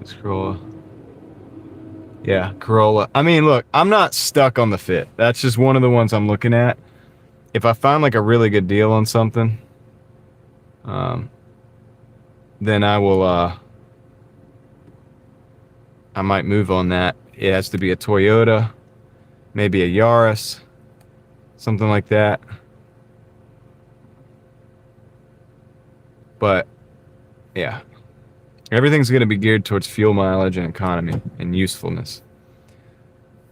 It's Corolla. Yeah, Corolla. I mean, look, I'm not stuck on the Fit. That's just one of the ones I'm looking at. If I find like a really good deal on something, then I will I might move on that. It has to be a Toyota, maybe a Yaris, something like that. But yeah, everything's going to be geared towards fuel mileage and economy and usefulness.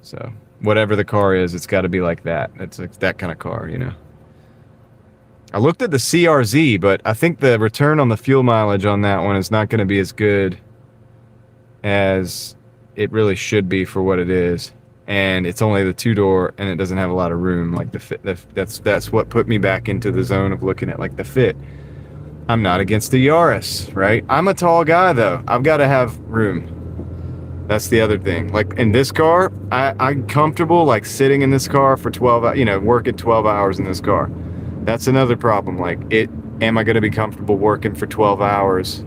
So whatever the car is, it's got to be like that. It's like that kind of car, you know. I looked at the CRZ, but I think the return on the fuel mileage on that one is not going to be as good as it really should be for what it is. And it's only the 2-door, and it doesn't have a lot of room. Like the Fit, that's what put me back into the zone of looking at like the Fit. I'm not against the Yaris, right? I'm a tall guy though. I've got to have room. That's the other thing. Like in this car, I'm comfortable like sitting in this car for 12, you know, working 12 hours in this car. That's another problem. Like am I going to be comfortable working for 12 hours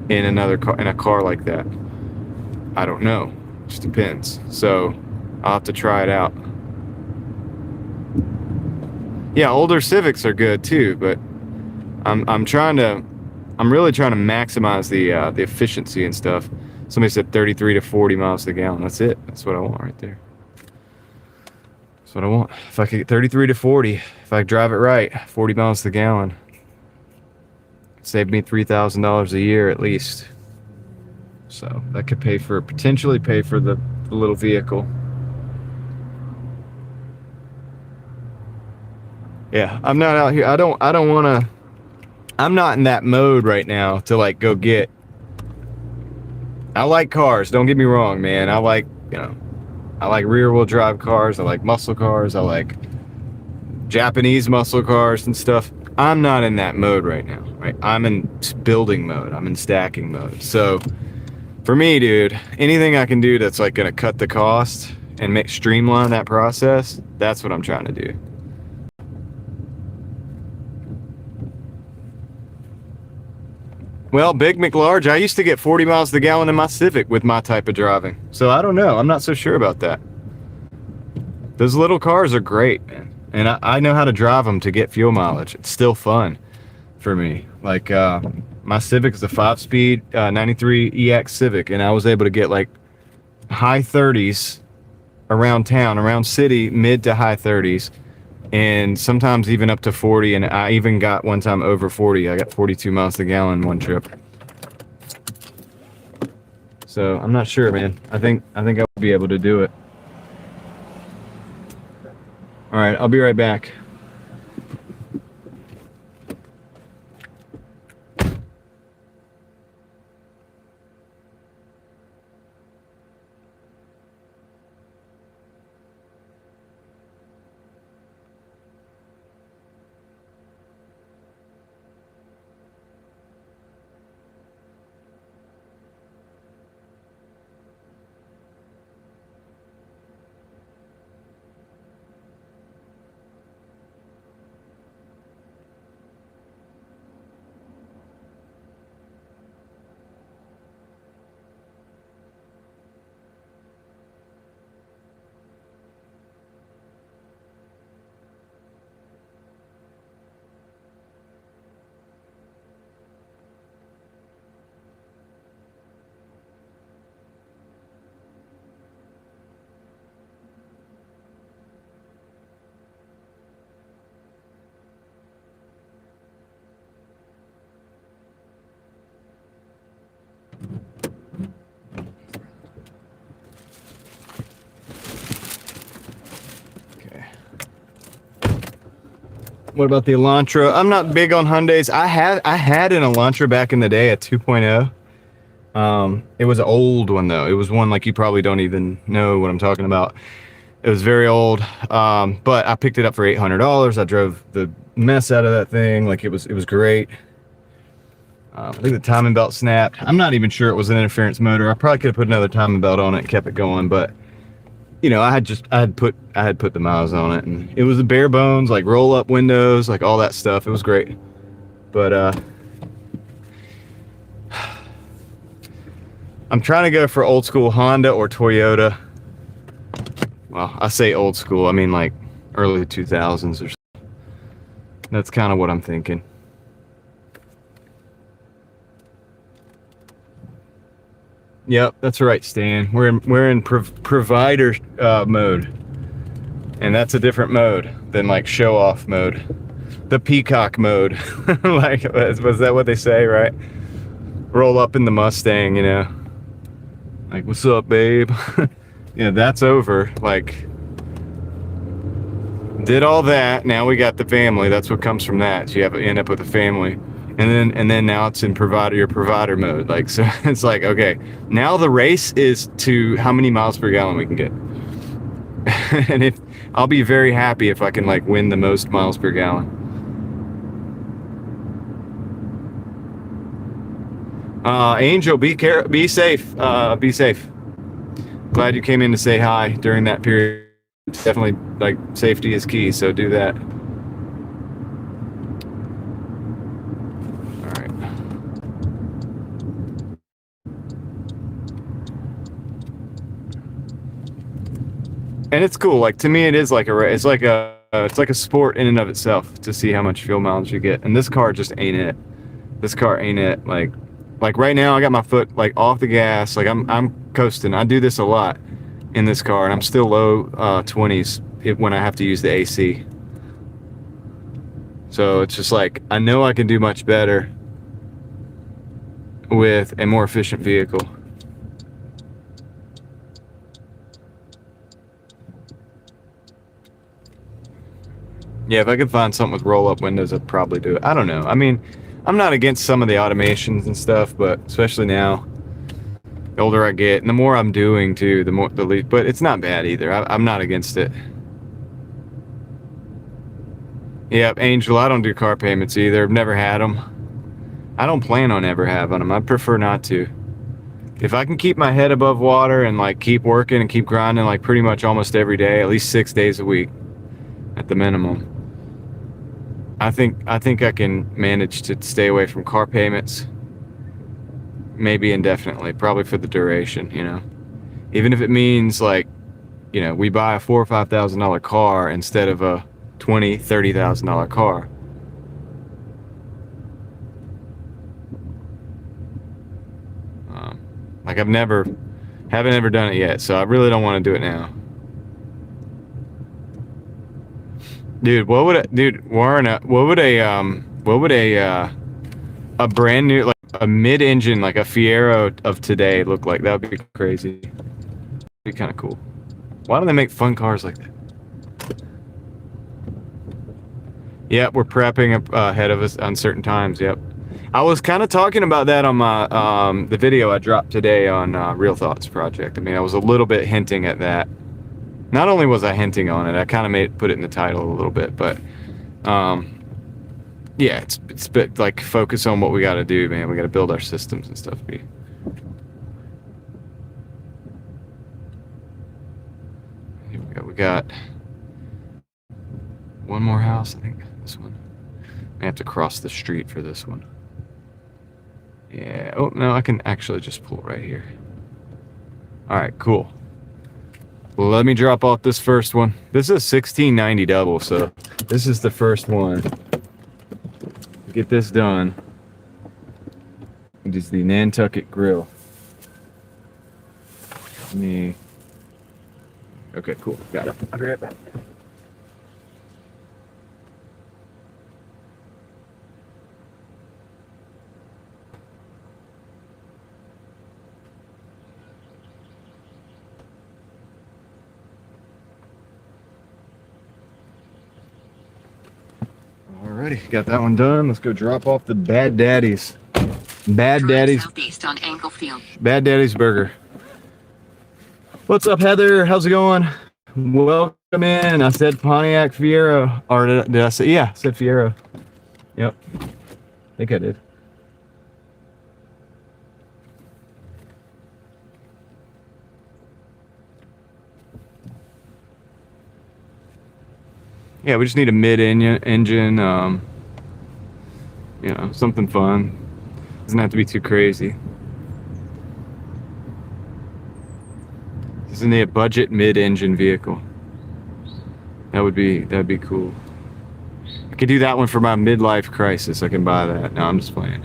in another car, in a car like that? I don't know. Just depends. So I'll have to try it out. Yeah, older Civics are good too, but I'm really trying to maximize the efficiency and stuff. Somebody said 33 to 40 miles to the gallon. That's it. That's what I want right there. That's what I want. If I could get 33 to 40, if I drive it right, 40 miles to the gallon, it'd save me $3,000 a year at least. So that could potentially pay for the little vehicle. Yeah, I'm not out here. I don't want to. I'm not in that mode right now to like go get. I like cars, don't get me wrong, man. I like, I like rear wheel drive cars. I like muscle cars. I like Japanese muscle cars and stuff. I'm not in that mode right now, right? I'm in building mode. I'm in stacking mode. So for me, dude, anything I can do that's like going to cut the cost and streamline that process, that's what I'm trying to do. Well, Big McLarge, I used to get 40 miles to the gallon in my Civic with my type of driving. So I don't know. I'm not so sure about that. Those little cars are great, man. And I know how to drive them to get fuel mileage. It's still fun for me. Like, my Civic is a 5-speed 93 EX Civic, and I was able to get like high 30s around town, around city, mid to high 30s, and sometimes even up to 40. And I even got one time over 40. I got 42 miles to the gallon one trip. So I'm not sure, man. I think I would be able to do it. All right, I'll be right back. What about the Elantra? I'm not big on Hyundais. I had an Elantra back in the day, a 2.0. It was an old one though. It was one like you probably don't even know what I'm talking about. It was very old, but I picked it up for $800. I drove the mess out of that thing. Like it was great. I think the timing belt snapped. I'm not even sure it was an interference motor. I probably could have put another timing belt on it and kept it going, but you know, I had put the miles on it, and it was the bare bones, like roll up windows, like all that stuff. It was great, but I'm trying to go for old school Honda or Toyota. Well, I say old school, I mean like early 2000s or something. That's kind of what I'm thinking. Yep, that's right, Stan. We're in provider mode, and that's a different mode than like show off mode, the peacock mode. Like, was that what they say, right? Roll up in the Mustang, you know, like what's up, babe? Yeah, that's over. Like, did all that. Now we got the family. That's what comes from that. So you end up with a family. And then now it's in provider mode. Like, so it's like, okay, now the race is to how many miles per gallon we can get. And I'll be very happy if I can like win the most miles per gallon. Angel, be safe. Be safe. Glad you came in to say hi during that period. Definitely, like, safety is key, so do that. And it's cool. Like, to me, it is like it's like a sport in and of itself to see how much fuel mileage you get. And this car just ain't it. This car ain't it. Like right now, I got my foot like off the gas. Like I'm coasting. I do this a lot in this car, and I'm still low 20s when I have to use the AC. So it's just like I know I can do much better with a more efficient vehicle. Yeah, if I could find something with roll-up windows, I'd probably do it. I don't know. I mean, I'm not against some of the automations and stuff, but especially now, the older I get, and the more I'm doing too, the more the least. But it's not bad either. I'm not against it. Yep, Angel. I don't do car payments either. I've never had them. I don't plan on ever having them. I prefer not to. If I can keep my head above water and like keep working and keep grinding like pretty much almost every day, at least 6 days a week, at the minimum, I think I can manage to stay away from car payments. Maybe indefinitely, probably for the duration, you know. Even if it means like, you know, we buy a $4,000 or $5,000 car instead of a $20,000, $30,000 car. Like haven't ever done it yet, so I really don't want to do it now. Dude, Warren, what would a brand new, like a mid-engine, like a Fiero of today look like? That would be crazy. Be kind of cool. Why don't they make fun cars like that? Yeah, we're prepping ahead of us on certain times. Yep. I was kind of talking about that on my the video I dropped today on Real Thoughts Project. I mean, I was a little bit hinting at that. Not only was I hinting on it, I kind of put it in the title a little bit, but yeah, it's bit like focus on what we got to do, man. We got to build our systems and stuff. Here we go. We got one more house, I think. This one. I have to cross the street for this one. Yeah. Oh no, I can actually just pull right here. All right, cool. Well, let me drop off this first one. This is a 1690 double, so this is the first one. Get this done. It is the Nantucket Grill. Okay, cool. Got it. I'll be right back. Alrighty, got that one done. Let's go drop off the Bad Daddy's. Bad Daddy's. Southeast on Anglefield. Bad Daddy's Burger. What's up, Heather? How's it going? Welcome in. I said Pontiac Fiero. Or did I say? Yeah, I said Fiero. Yep. I think I did. Yeah, we just need a mid-engine, you know, something fun. Doesn't have to be too crazy. Isn't it a budget mid-engine vehicle? That'd be cool. I could do that one for my midlife crisis. I can buy that. No, I'm just playing.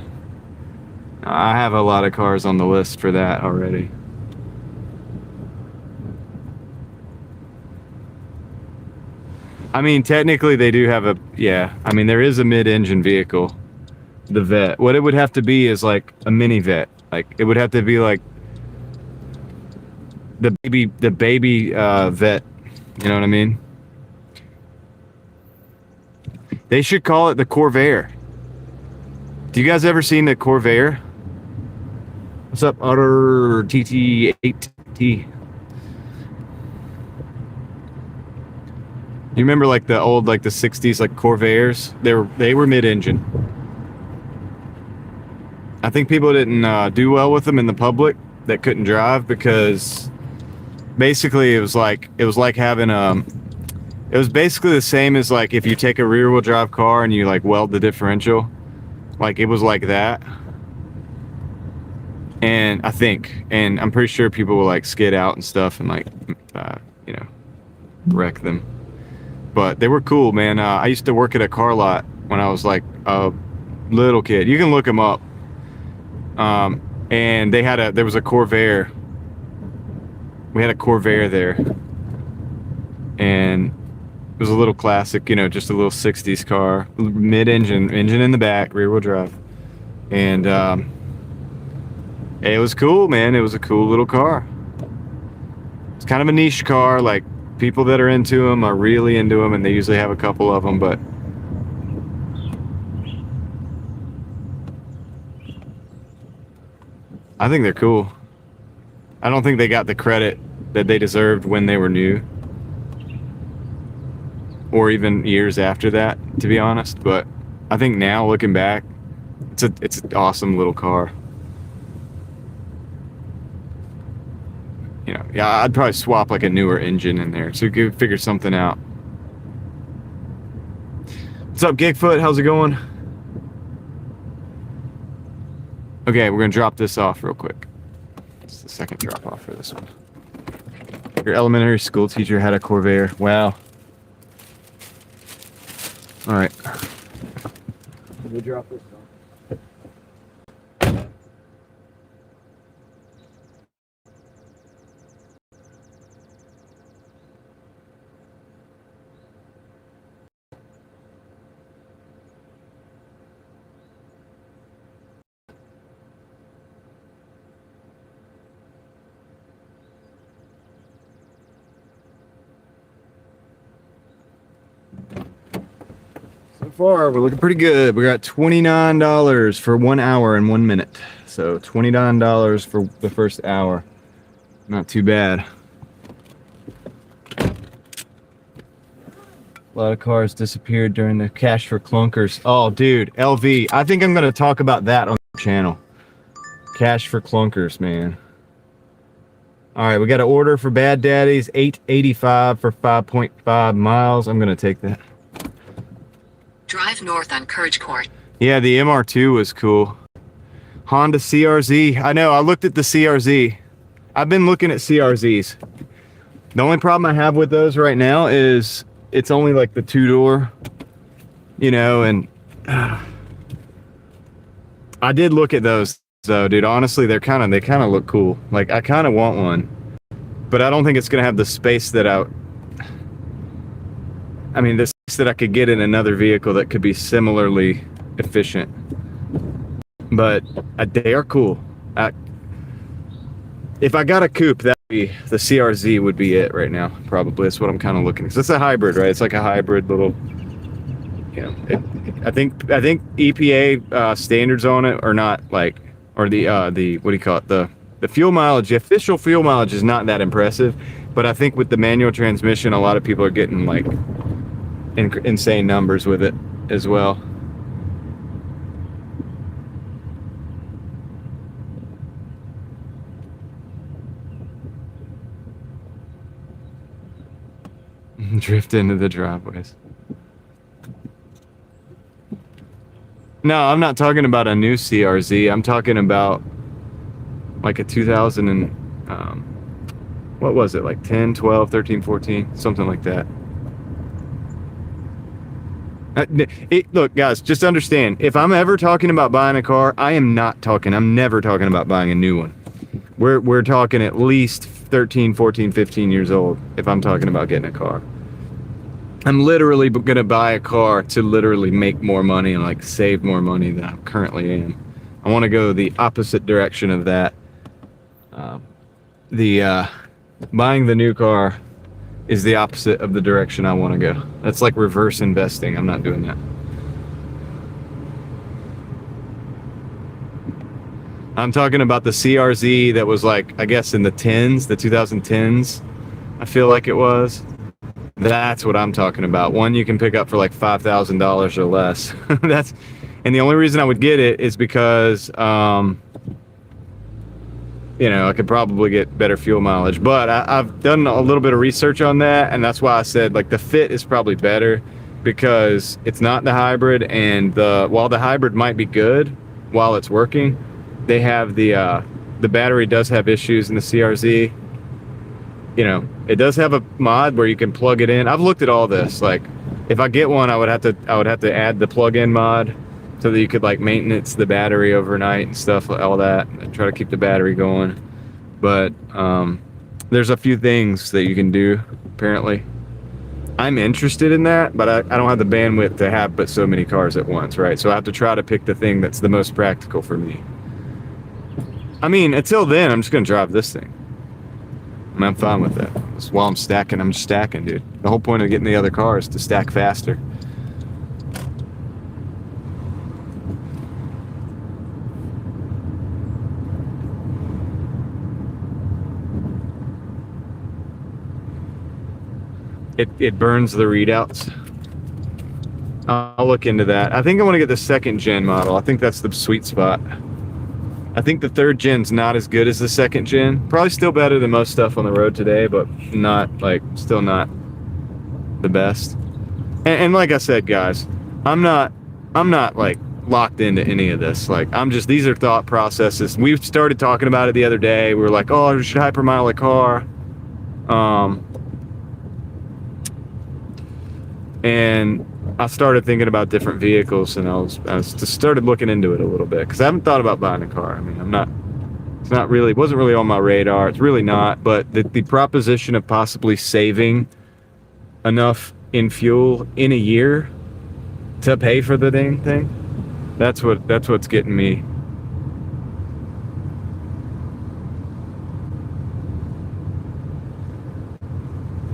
I have a lot of cars on the list for that already. I mean, technically they do have I mean, there is a mid-engine vehicle, the Vet. What it would have to be is like a mini Vet. Like it would have to be like the baby Vet. You know what I mean? They should call it the Corvair. Do you guys ever seen the Corvair? What's up, Otter TT8T? You remember like the old, like the 60s, like Corvairs? They were mid-engine. I think people didn't do well with them in the public that couldn't drive, because basically it was like having it was basically the same as like if you take a rear-wheel drive car and you like weld the differential. Like it was like that. And I'm pretty sure people will like skid out and stuff and like, you know, wreck them. But they were cool, man. I used to work at a car lot when I was like a little kid. You can look them up. And there was a Corvair. We had a Corvair there. And it was a little classic, you know, just a little 60s car. Mid-engine, engine in the back, rear-wheel drive. And it was cool, man. It was a cool little car. It's kind of a niche car, like, people that are into them are really into them, and they usually have a couple of them, but I think they're cool. I don't think they got the credit that they deserved when they were new, or even years after that, to be honest. But I think now, looking back, it's an awesome little car. You know, yeah, I'd probably swap like a newer engine in there so we could figure something out. What's up, Gigfoot? How's it going? Okay, we're gonna drop this off real quick. It's the second drop off for this one. Your elementary school teacher had a Corvair. Wow. All right. Let me drop this off. So far, we're looking pretty good. We got $29 for 1 hour and 1 minute. So $29 for the first hour. Not too bad. A lot of cars disappeared during the Cash for Clunkers. Oh, dude, LV. I think I'm going to talk about that on the channel. Cash for Clunkers, man. All right, we got an order for Bad Daddy's, $8.85 for 5.5 miles. I'm going to take that. Drive north on Courage Court. Yeah, the MR2 was cool. Honda CRZ. I know, I looked at the CRZ. I've been looking at CRZs. The only problem I have with those right now is it's only like the 2-door, you know, and I did look at those though, dude. Honestly, they kind of look cool. Like, I kind of want one, but I don't think it's gonna have the space that I mean, the space that I could get in another vehicle that could be similarly efficient. But they are cool. If I got a coupe, the CRZ would be it right now. Probably that's what I'm kind of looking. Because it's a hybrid, right? It's like a hybrid little. You know, I think EPA standards on it are not like, or the what do you call it? The fuel mileage, the official fuel mileage is not that impressive. But I think with the manual transmission, a lot of people are getting like insane numbers with it as well. Drift into the driveways. No, I'm not talking about a new CRZ. I'm talking about like a 2000 and what was it, like 10, 12, 13, 14, something like that. Look, guys, just understand, if I'm ever talking about buying a car, I'm never talking about buying a new one. We're talking at least 13, 14, 15 years old if I'm talking about getting a car. I'm literally gonna buy a car to literally make more money and like save more money than I currently am. I want to go the opposite direction of that. Buying the new car is the opposite of the direction I want to go. That's like reverse investing. I'm not doing that. I'm talking about the CRZ that was like, I guess in the 10s, the 2010s, I feel like it was. That's what I'm talking about. One you can pick up for like $5,000 or less. And the only reason I would get it is because, you know, I could probably get better fuel mileage. But I've done a little bit of research on that, and that's why I said like the fit is probably better because it's not the hybrid, and while the hybrid might be good while it's working, they have the battery does have issues in the CRZ. You know, it does have a mod where you can plug it in. I've looked at all this. Like, if I get one, I would have to add the plug-in mod so that you could like maintenance the battery overnight and stuff, all that, and try to keep the battery going. But there's a few things that you can do. Apparently, I'm interested in that, but I don't have the bandwidth to have but so many cars at once, right? So I have to try to pick the thing that's the most practical for me. I mean, until then, I'm just gonna drive this thing. I mean, I'm fine with that. Just while I'm stacking, I'm just stacking, dude. The whole point of getting the other car is to stack faster. it burns the readouts. I'll look into that. I think I want to get the 2nd gen model. I think that's the sweet spot. I think the 3rd gen's not as good as the 2nd gen. Probably still better than most stuff on the road today, but not like still not the best. And like I said, guys, I'm not like locked into any of this. Like these are thought processes. We started talking about it the other day. We were like, oh, we should hypermile a car. And I started thinking about different vehicles, and I was just started looking into it a little bit because I haven't thought about buying a car. I mean, it wasn't really on my radar. It's really not. But the proposition of possibly saving enough in fuel in a year to pay for the dang thing, that's what's getting me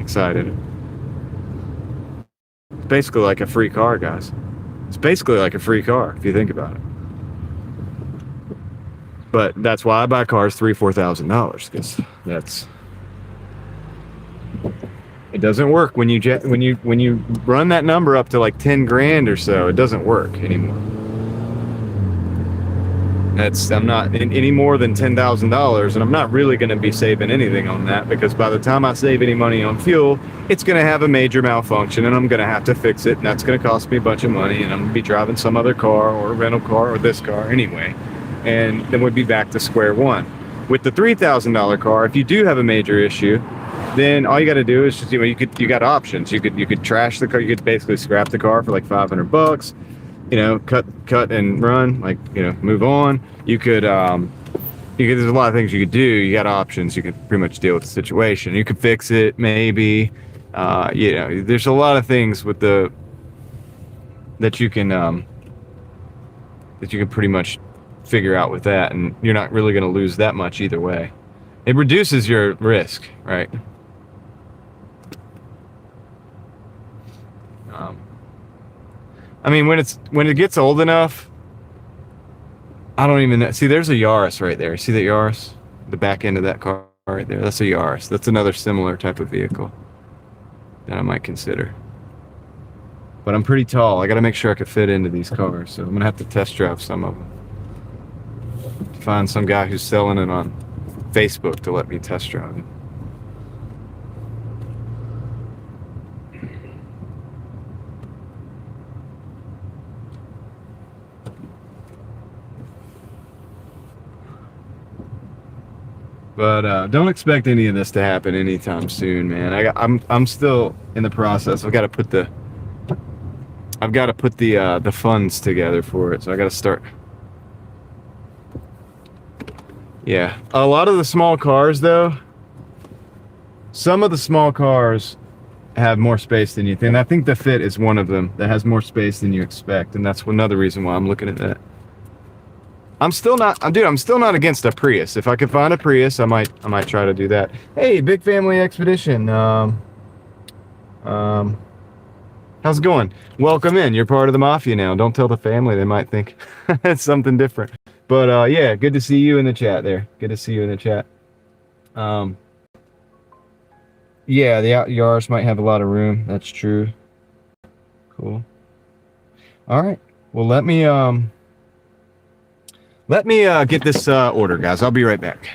excited. It's basically like a free car, guys. It's basically like a free car if you think about it. But that's why I buy cars $3,000-$4,000, because it doesn't work when you run that number up to like 10 grand or so. It doesn't work anymore. I'm not any more than $10,000, and I'm not really going to be saving anything on that, because by the time I save any money on fuel, it's going to have a major malfunction, and I'm going to have to fix it, and that's going to cost me a bunch of money, and I'm going to be driving some other car or a rental car or this car anyway, and then we'd be back to square one. With the $3,000 car, if you do have a major issue, then all you got to do is just, you got options. You could trash the car. You could basically scrap the car for like $500. Cut and run, like, move on. You could, there's a lot of things you could do. You got options. You could pretty much deal with the situation. You could fix it, maybe. There's a lot of things with that you can pretty much figure out with that, and you're not really going to lose that much either way. It reduces your risk, right? I mean, when it gets old enough, I don't even know. See, there's a Yaris right there. See that Yaris? The back end of that car right there. That's a Yaris. That's another similar type of vehicle that I might consider. But I'm pretty tall. I got to make sure I could fit into these cars, so I'm gonna have to test drive some of them. Find some guy who's selling it on Facebook to let me test drive it. But don't expect any of this to happen anytime soon, man. I'm still in the process. I've got to put the funds together for it, so I got to start. Yeah, a lot of the small cars, though. Some of the small cars have more space than you think. And I think the Fit is one of them that has more space than you expect, and that's another reason why I'm looking at that. I'm still not against a Prius. If I could find a Prius, I might try to do that. Hey, Big Family Expedition. How's it going? Welcome in. You're part of the mafia now. Don't tell the family. They might think it's something different. But yeah, good to see you in the chat there. Good to see you in the chat. Yeah, the Yaris might have a lot of room. That's true. Cool. All right. Well, let me get this order, guys. I'll be right back.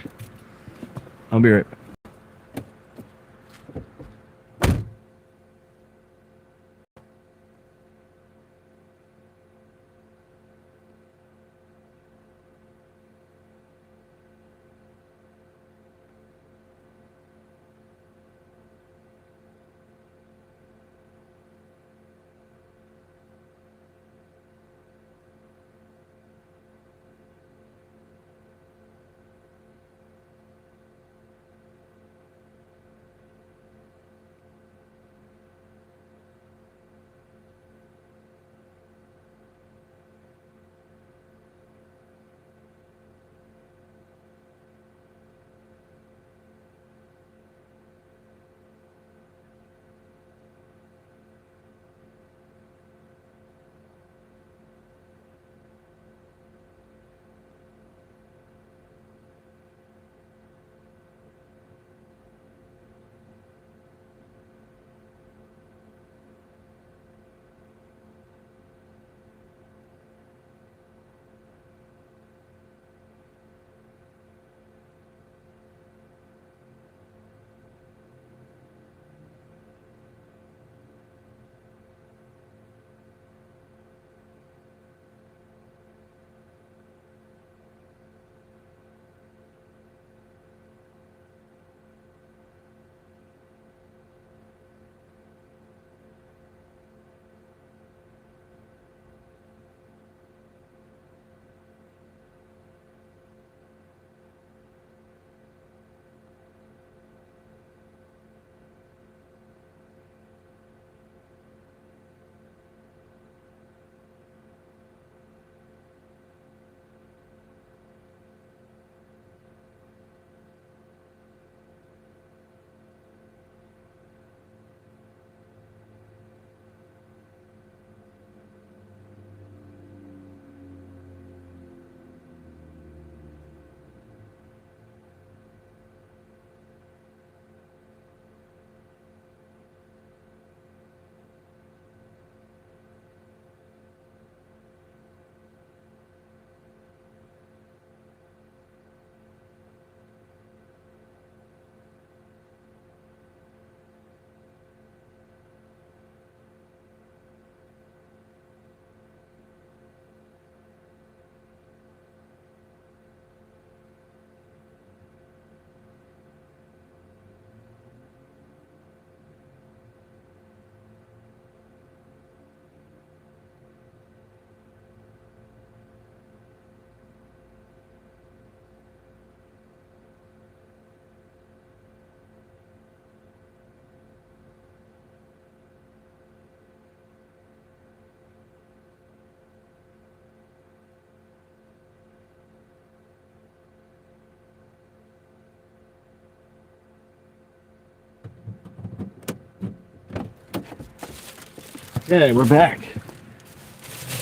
Okay, we're back.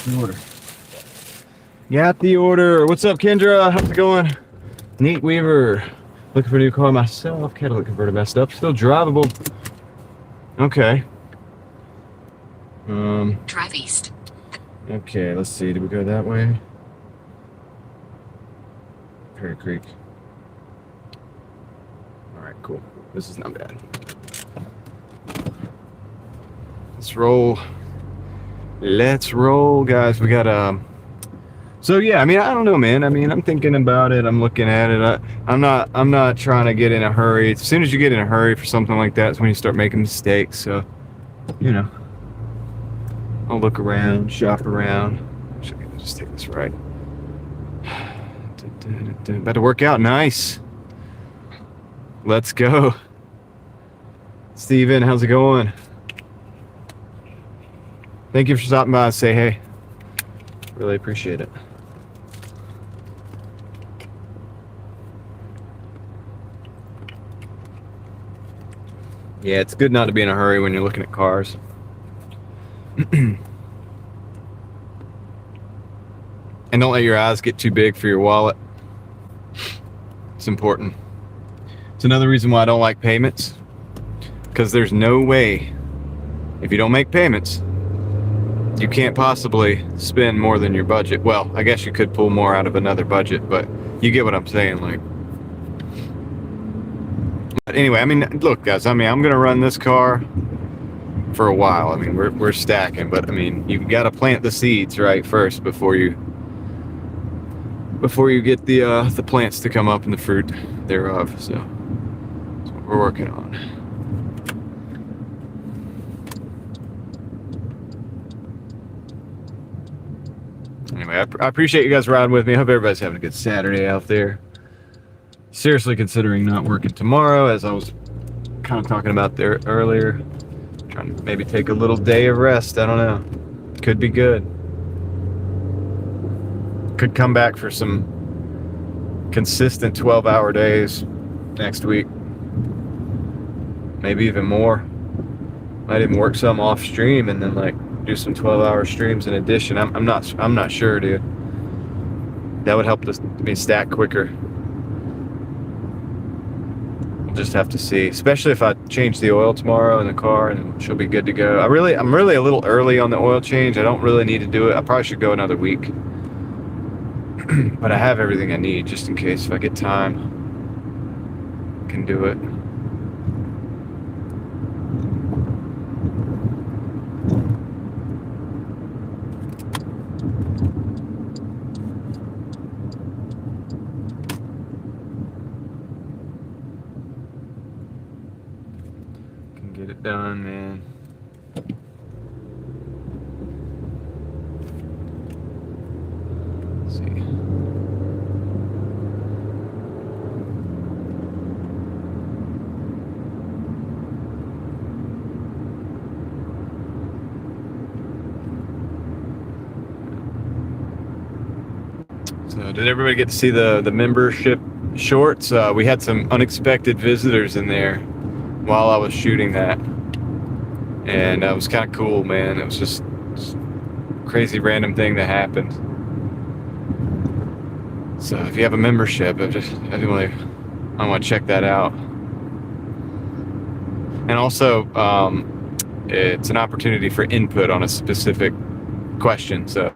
The order. Got the order. What's up, Kendra? How's it going? Nate Weaver. Looking for a new car myself. Catalytic converter messed up. Still drivable. Okay. Drive east. Okay, let's see. Did we go that way? Perry Creek. Alright, cool. This is not bad. Let's roll. Let's roll, guys. We got so yeah, I mean, I don't know, man. I mean, I'm thinking about it. I'm looking at it. I'm not trying to get in a hurry. As soon as you get in a hurry for something like that, it's when you start making mistakes. So, you know, I'll look around, shop around. Should I just take this right? About to work out. Nice. Let's go. Steven, how's it going? Thank you for stopping by and say hey. Really appreciate it. Yeah, it's good not to be in a hurry when you're looking at cars. And don't let your eyes get too big for your wallet. It's important. It's another reason why I don't like payments. Because there's no way, if you don't make payments, you can't possibly spend more than your budget. Well, I guess you could pull more out of another budget, but you get what I'm saying. Like, but anyway, I mean, look, guys. I mean, I'm gonna run this car for a while. I mean, we're stacking, but I mean, you got to plant the seeds right first before you get the plants to come up and the fruit thereof. So that's what we're working on. Anyway, I appreciate you guys riding with me. I hope everybody's having a good Saturday out there. Seriously considering not working tomorrow, as I was kind of talking about there earlier. Trying to maybe take a little day of rest. I don't know. Could be good. Could come back for some consistent 12-hour days next week. Maybe even more. Might even work some off stream and then like do some 12-hour streams in addition. I'm not sure, dude. That would help me stack quicker. We'll just have to see. Especially if I change the oil tomorrow in the car, and she'll be good to go. I'm really a little early on the oil change. I don't really need to do it. I probably should go another week. But I have everything I need just in case if I get time. I can do it. Get it done, man. Let's see. So did everybody get to see the membership shorts? We had some unexpected visitors in there while I was shooting that, and it was kind of cool, man. It was just crazy random thing that happened. So if you have a membership, I want to check that out. And also it's an opportunity for input on a specific question. So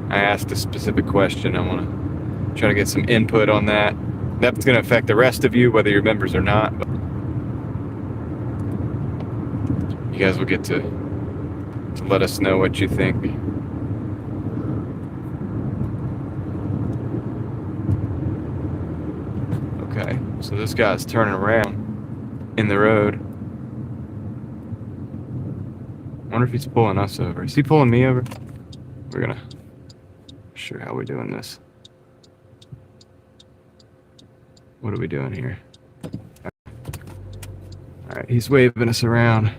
I asked a specific question. I want to try to get some input on that. That's going to affect the rest of you, whether you're members or not. But you guys will get to let us know what you think. Okay, so this guy's turning around in the road. I wonder if he's pulling us over. Is he pulling me over? We're gonna sure how we're doing this. What are we doing here? All right, he's waving us around.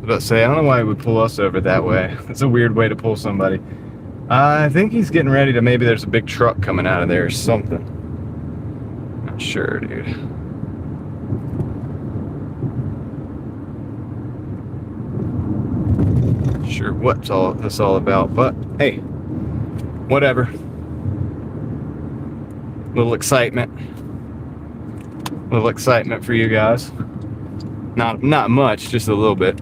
But say, I don't know why he would pull us over that way. It's a weird way to pull somebody. I think he's getting ready to, maybe there's a big truck coming out of there or something. Not sure, dude. Sure what that's all about, but hey, whatever. Little excitement for you guys. Not much, just a little bit.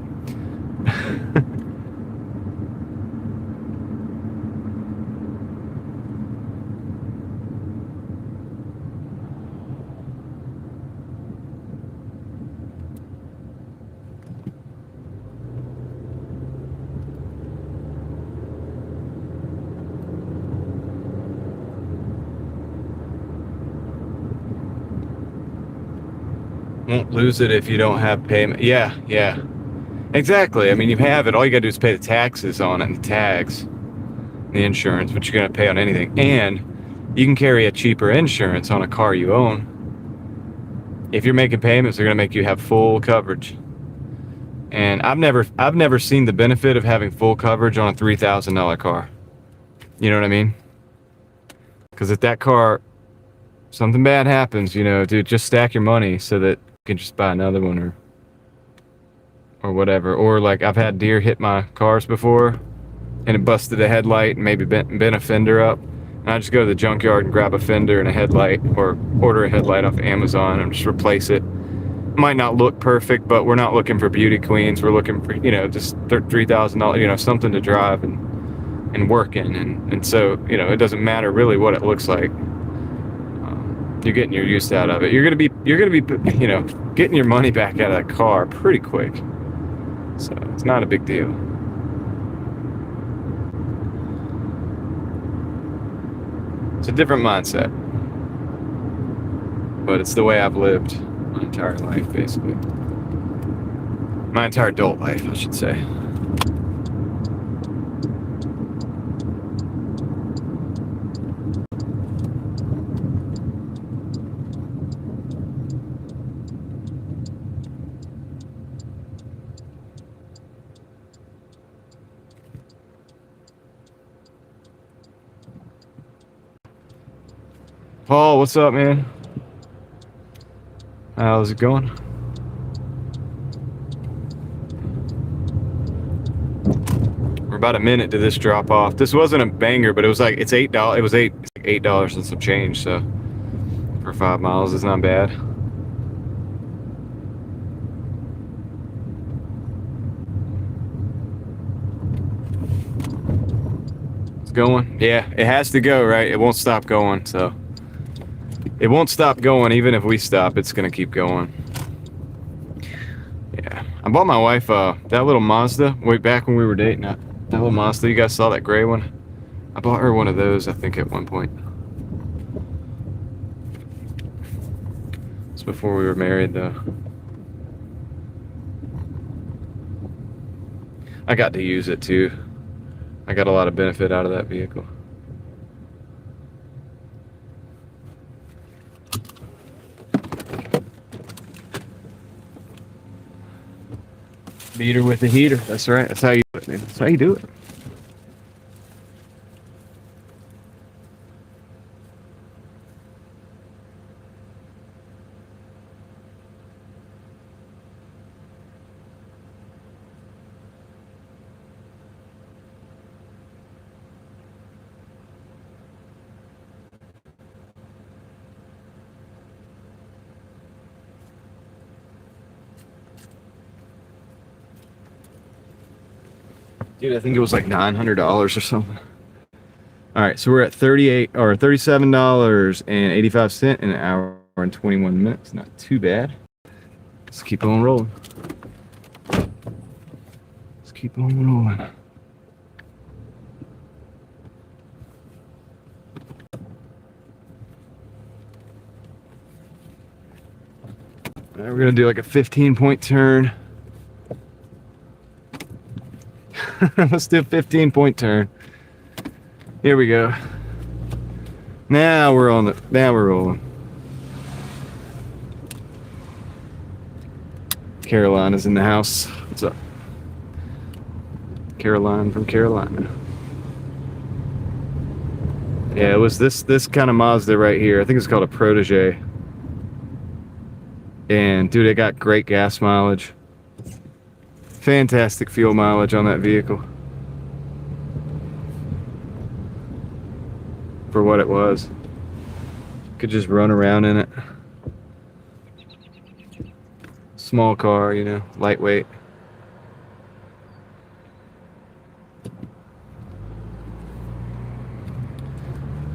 Won't lose it if you don't have payment. Yeah. Exactly. I mean, you have it. All you gotta do is pay the taxes on it and the tags, the insurance, which you're gonna pay on anything. And you can carry a cheaper insurance on a car you own. If you're making payments, they're gonna make you have full coverage. And I've never seen the benefit of having full coverage on a $3,000 car. You know what I mean? Because if that car, something bad happens, you know, dude, just stack your money so that you can just buy another one or whatever. Or like I've had deer hit my cars before and it busted a headlight and maybe bent a fender up. And I just go to the junkyard and grab a fender and a headlight, or order a headlight off Amazon and just replace it. Might not look perfect, but we're not looking for beauty queens. We're looking for, you know, just $3,000, you know, something to drive and work in. And so, you know, it doesn't matter really what it looks like. You're getting your use out of it. You're gonna be, you know, getting your money back out of that car pretty quick. So it's not a big deal. It's a different mindset, but it's the way I've lived my entire life, basically. My entire adult life, I should say. Paul, what's up, man? How's it going? We're about a minute to this drop off. This wasn't a banger, but it was like, it's $8. It was $8 and some change. So for 5 miles, it's not bad. It's going. Yeah, it has to go, right? It won't stop going. So it won't stop going. Even if we stop, it's gonna keep going. Yeah, I bought my wife that little Mazda way back when we were dating. That little Mazda, you guys saw that gray one? I bought her one of those, I think, at one point. It's before we were married, though. I got to use it too. I got a lot of benefit out of that vehicle. Beater with the heater. That's right. That's how you do it, man. That's how you do it. Dude, I think it was like $900 or something. All right, so we're at $37.85 in an hour and 21 minutes. Not too bad. Let's keep on rolling. Let's keep on rolling. All right, we're gonna do like a 15-point turn. Let's do a 15-point turn. Here we go. Now we're rolling. Carolina's in the house. What's up? Caroline from Carolina. Yeah, it was this kind of Mazda right here. I think it's called a Protege. And dude, it got great gas mileage. Fantastic fuel mileage on that vehicle. For what it was. Could just run around in it. Small car, you know, lightweight.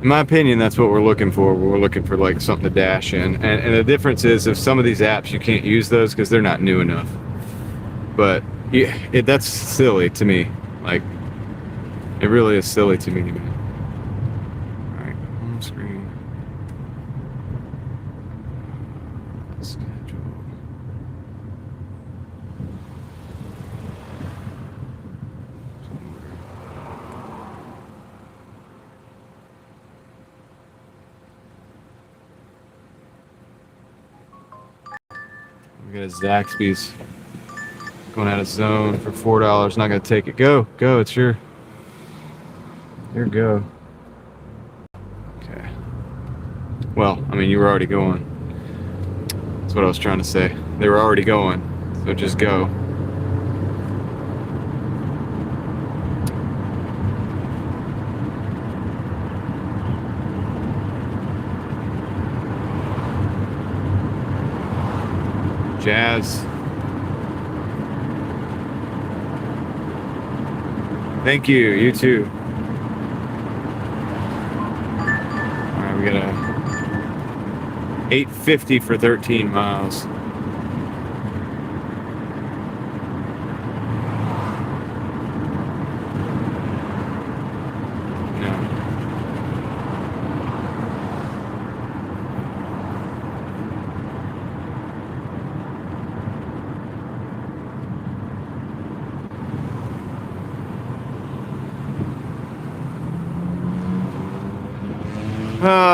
In my opinion, that's what we're looking for. We're looking for like something to dash in. And the difference is, if some of these apps, you can't use those because they're not new enough. But yeah, that's silly to me. Like, it really is silly to me, man. All right, home screen. Schedule. We got a Zaxby's going out of zone for $4. Not gonna take it. Go, it's your go. Okay. Well, I mean, you were already going. That's what I was trying to say. They were already going, so just go. Jazz. Thank you. You too. All right, we got a 850 for 13 miles.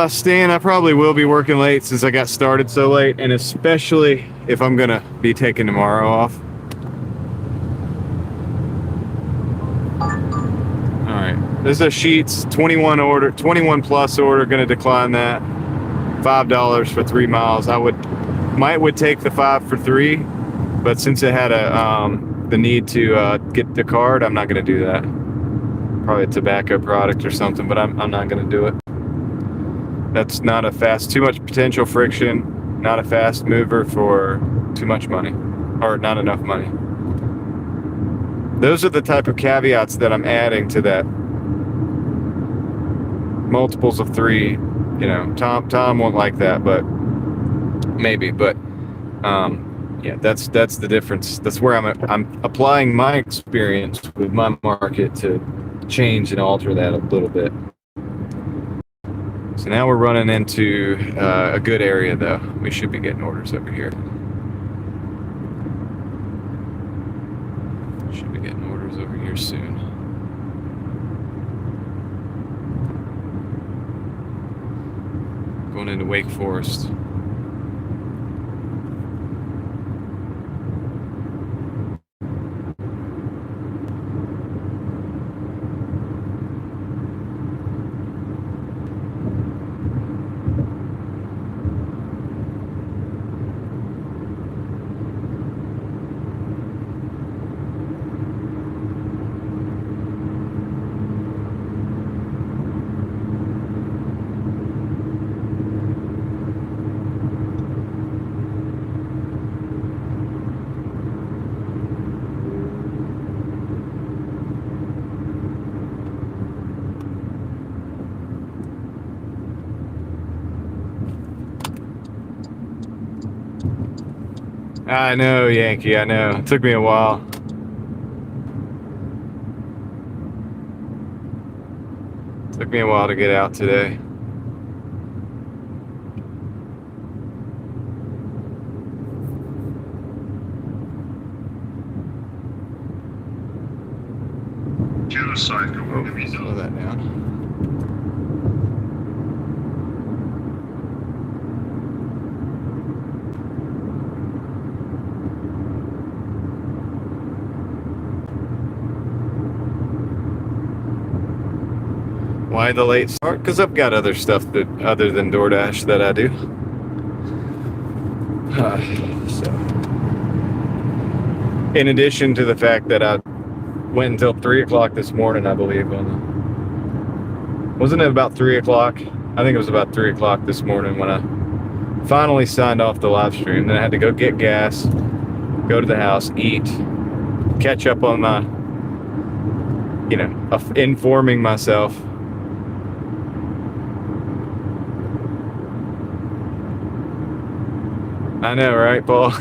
Stan, I probably will be working late since I got started so late, and especially if I'm gonna be taking tomorrow off. Alright, this is a Sheets 21 plus order, gonna decline that. $5 for 3 miles. I would take the 5 for 3, but since it had the need to get the card, I'm not gonna do that. Probably a tobacco product or something, but I'm not gonna do it. That's not a too much potential friction, not a fast mover for too much money, or not enough money. Those are the type of caveats that I'm adding to that. Multiples of 3, you know, Tom won't like that, but maybe, but yeah, that's the difference. That's where I'm applying my experience with my market to change and alter that a little bit. So now we're running into a good area, though. We should be getting orders over here. Should be getting orders over here soon. Going into Wake Forest. I know, Yankee, I know. It took me a while. Took me a while to get out today. Genocide going to be Slow done. that down. Why the late start? Because I've got other stuff that other than DoorDash that I do. So, in addition to the fact that I went until 3 o'clock this morning, I believe. Wasn't it about 3 o'clock? I think it was about 3 o'clock this morning when I finally signed off the live stream. Then I had to go get gas, go to the house, eat, catch up on my, informing myself. I know, right, Paul?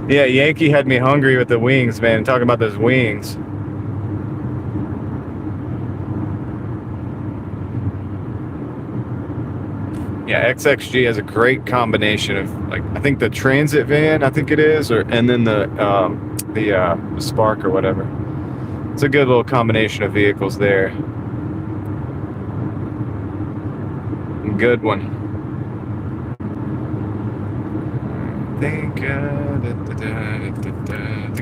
Yeah, Yankee had me hungry with the wings, man. Talking about those wings. Yeah, XXG has a great combination of, like, I think the transit van, I think it is, and then the Spark or whatever. It's a good little combination of vehicles there. Good one. I think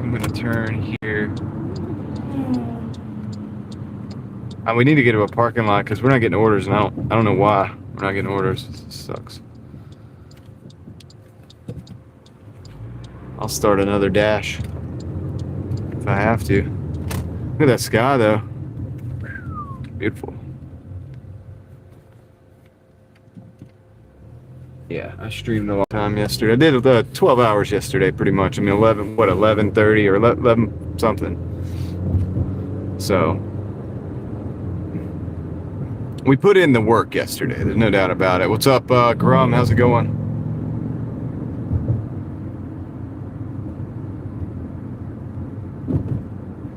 I'm gonna turn here. We need to get to a parking lot because we're not getting orders, and I don't know why we're not getting orders. It sucks. I'll start another dash if I have to. Look at that sky, though. Beautiful. Yeah, I streamed a long time yesterday. I did 12 hours yesterday, pretty much. I mean, 11:30 or 11 something. So, we put in the work yesterday. There's no doubt about it. What's up, Grum? How's it going?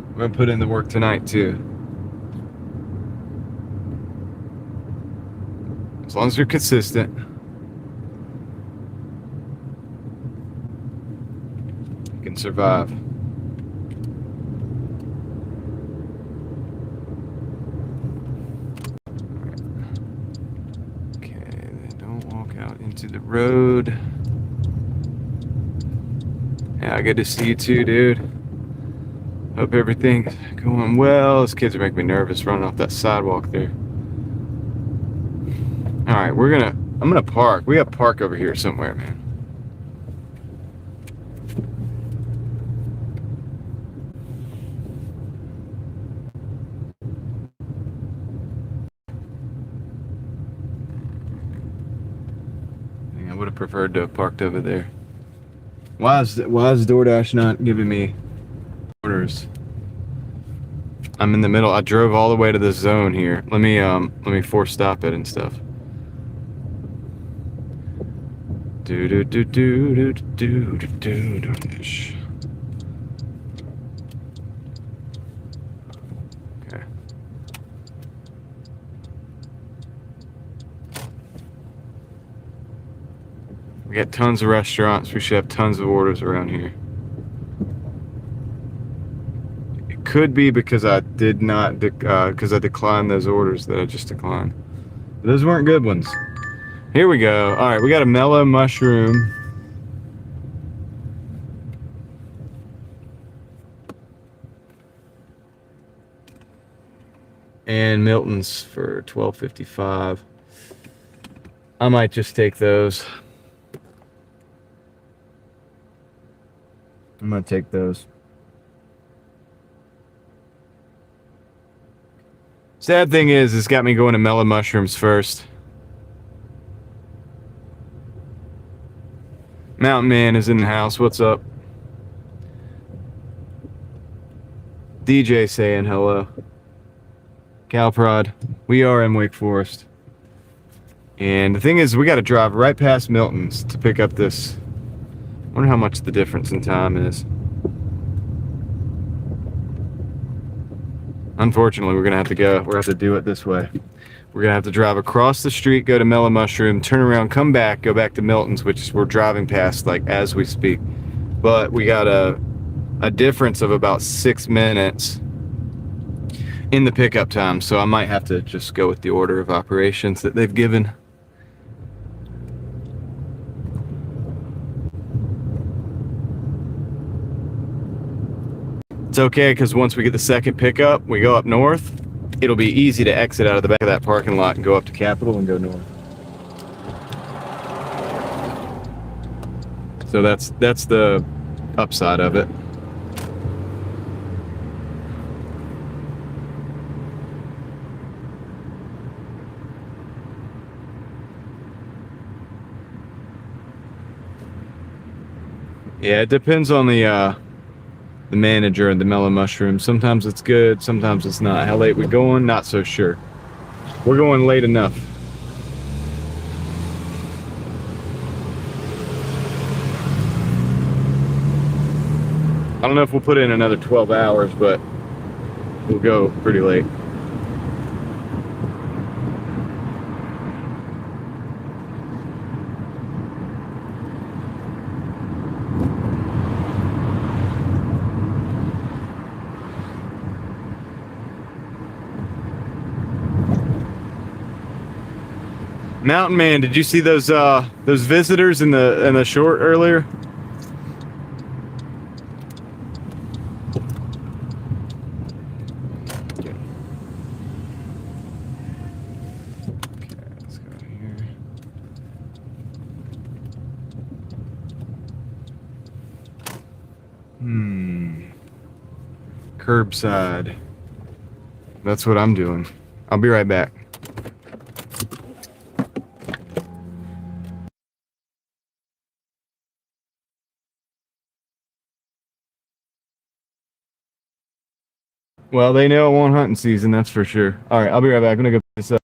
I'm going to put in the work tonight, too. As long as you're consistent. Survive. Okay, then don't walk out into the road. Yeah, good to see you too, dude. Hope everything's going well. Those kids are making me nervous running off that sidewalk there. All right, I'm gonna park. We got to park over here somewhere, man. I would have preferred to have parked over there. Why is DoorDash not giving me orders? I'm in the middle. I drove all the way to this zone here. Let me force stop it and stuff. DoorDash. Okay. We got tons of restaurants. We should have tons of orders around here. It could be because I did not, because I declined those orders that I just declined. But those weren't good ones. Here we go. All right, we got a mellow mushroom. And Milton's for $12.55. I might just take those. I'm gonna take those. Sad thing is, it's got me going to mellow mushrooms first. Mountain Man is in the house. What's up? DJ saying hello. Calprod. We are in Wake Forest. And the thing is, we got to drive right past Milton's to pick up this. I wonder how much the difference in time is. Unfortunately, we're gonna have to go. We're gonna have to do it this way. We're gonna have to drive across the street, go to Mellow Mushroom, turn around, come back, go back to Milton's, which is we're driving past like as we speak. But we got a difference of about 6 minutes in the pickup time, so I might have to just go with the order of operations that they've given. It's okay, because once we get the second pickup, we go up north, it'll be easy to exit out of the back of that parking lot and go up to Capitol and go north. So that's the upside of it. Yeah, it depends on the manager and the mellow mushroom. Sometimes it's good, sometimes it's not. How late we going? Not so sure. We're going late enough. I don't know if we'll put in another 12 hours, but we'll go pretty late. Mountain Man, did you see those visitors in the short earlier? Okay, let's go here. Curbside. That's what I'm doing. I'll be right back. Well, they know it won't hunting season, that's for sure. All right, I'll be right back. I'm gonna go pick this up.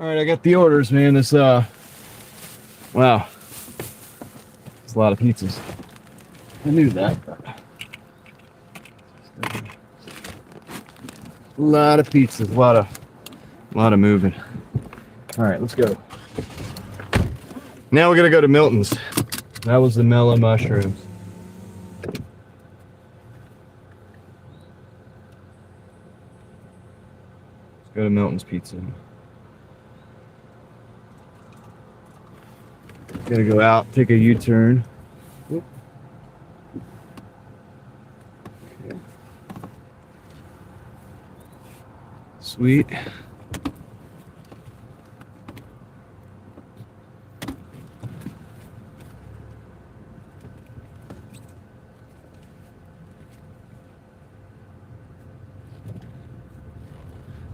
All right, I got the orders, man. This wow, it's a lot of pizzas. I knew that. A lot of pizzas, a lot of moving. All right, let's go. Now we're gonna go to Milton's. That was the mellow mushrooms. Let's go to Milton's Pizza. Gotta go out, take a U-turn. Okay. Sweet.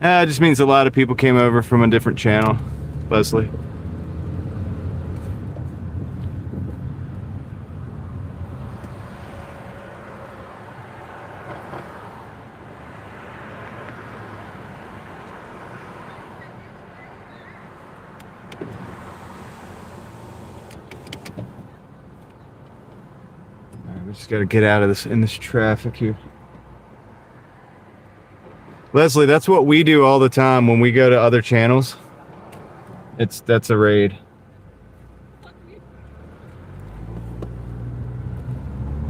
It just means a lot of people came over from a different channel, Leslie. We just got to get out of this traffic here. Leslie, that's what we do all the time when we go to other channels. That's a raid.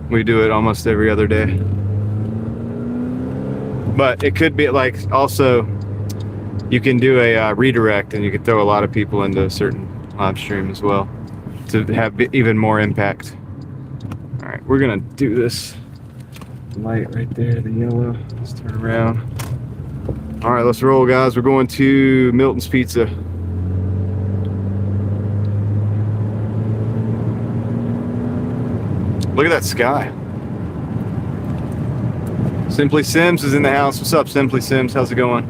We do it almost every other day. But it could be like also you can do a redirect and you can throw a lot of people into a certain live stream as well to have even more impact. All right, we're gonna do this light right there, the yellow. Let's turn around. All right, let's roll, guys. We're going to Milton's Pizza. Look at that sky. Simply Sims is in the house. What's up, Simply Sims? How's it going?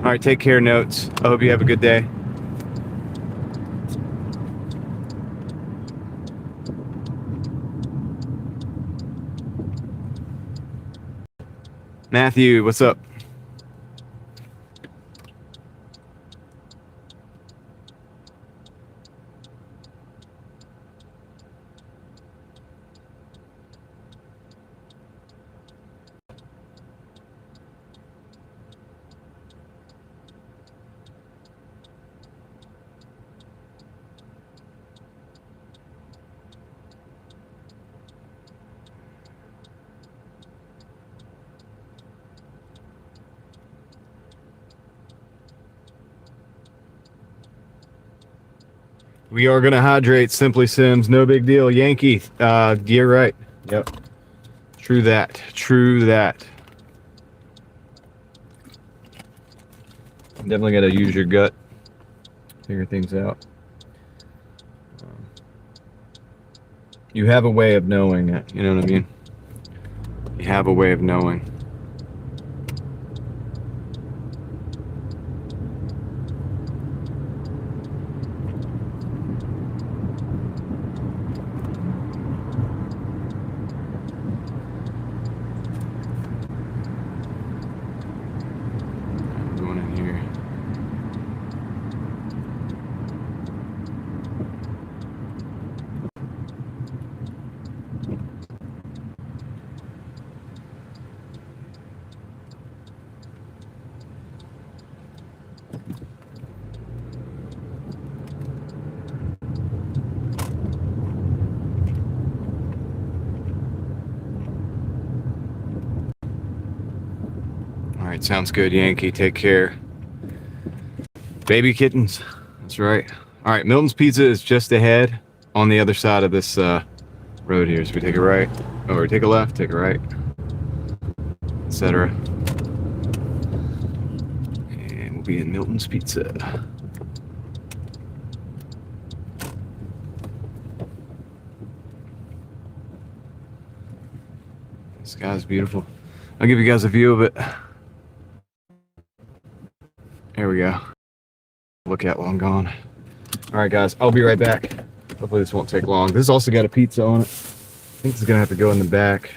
All right, take care, Notes. I hope you have a good day. Matthew, what's up? We are going to hydrate, Simply Sims. No big deal. Yankee, you're right. Yep. True that. True that. Definitely got to use your gut. Figure things out. You have a way of knowing it. You know what I mean? You have a way of knowing. All right, sounds good, Yankee. Take care. Baby kittens. That's right. All right, Milton's Pizza is just ahead on the other side of this road here. So we take a right, or take a left, take a right, etc. And we'll be in Milton's Pizza. The sky's beautiful. I'll give you guys a view of it. There we go. Look at while I'm gone. All right, guys, I'll be right back. Hopefully this won't take long. This has also got a pizza on it. I think this is gonna have to go in the back.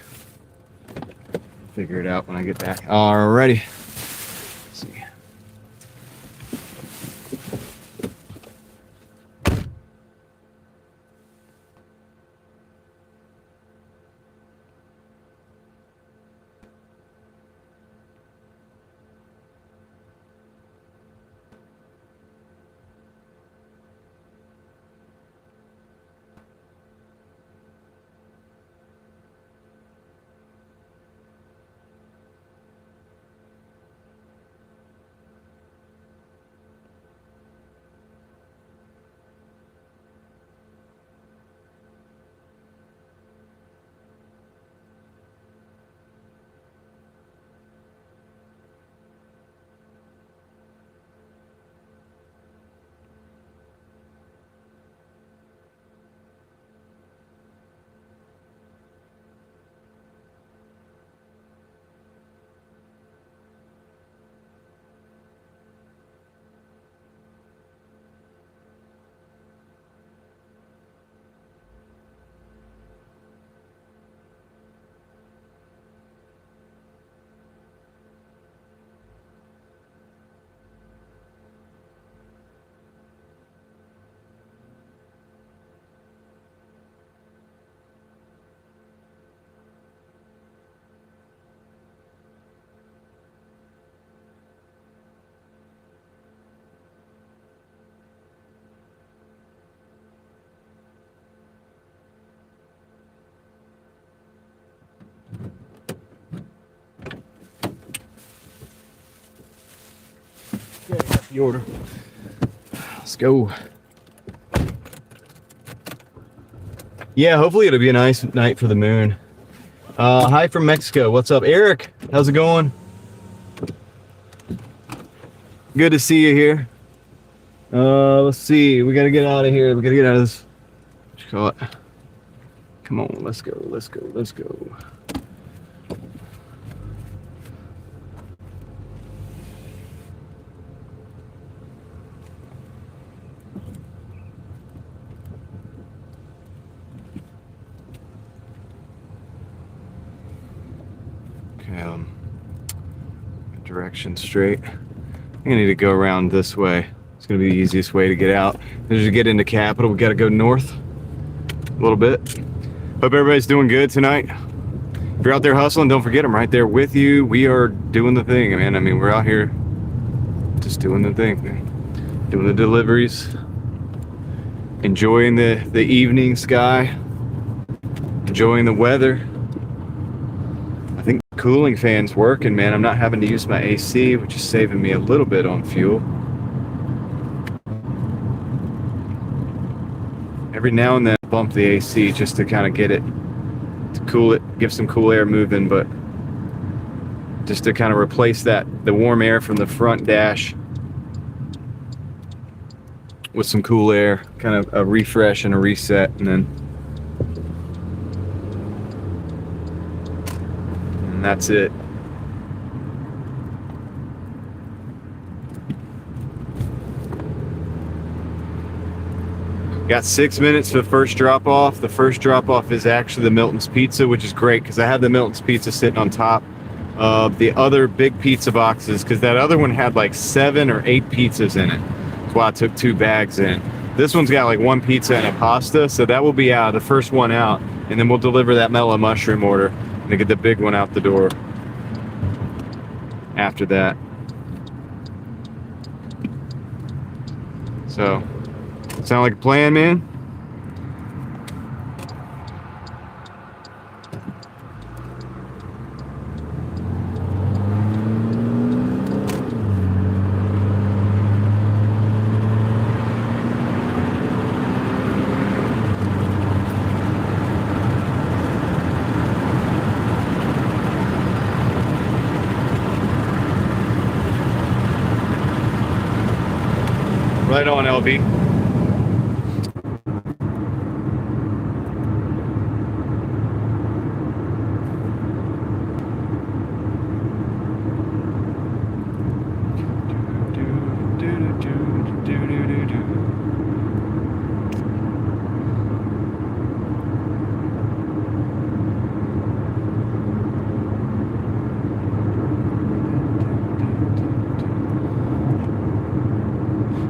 Figure it out when I get back. Alrighty. Let's see. the order. Let's go. Yeah, hopefully it'll be a nice night for the moon. Hi from Mexico. What's up, Eric? How's it going? Good to see you here. Let's see. We gotta get out of here. We gotta get out of this. What you call it? Come on, let's go. Let's go. Let's go. Okay, direction straight. I'm gonna need to go around this way. It's gonna be the easiest way to get out. As you get into Capitol, we gotta go north a little bit. Hope everybody's doing good tonight. If you're out there hustling, don't forget I'm right there with you. We are doing the thing, man. I mean, we're out here just doing the thing, man. Doing the deliveries, enjoying the evening sky, enjoying the weather. I think the cooling fan's working, man. I'm not having to use my AC, which is saving me a little bit on fuel. Every now and then I bump the AC just to kind of get it, to cool it, give some cool air moving, but just to kind of replace the warm air from the front dash with some cool air, kind of a refresh and a reset, and that's it. Got 6 minutes for the first drop off. The first drop off is actually the Milton's Pizza, which is great because I have the Milton's Pizza sitting on top of the other big pizza boxes because that other one had like 7 or 8 pizzas in it. That's why I took 2 bags in. This one's got like 1 pizza and a pasta, so that will be the first one out, and then we'll deliver that mellow mushroom order and get the big one out the door after that. So, sound like a plan, man? Right on, LB.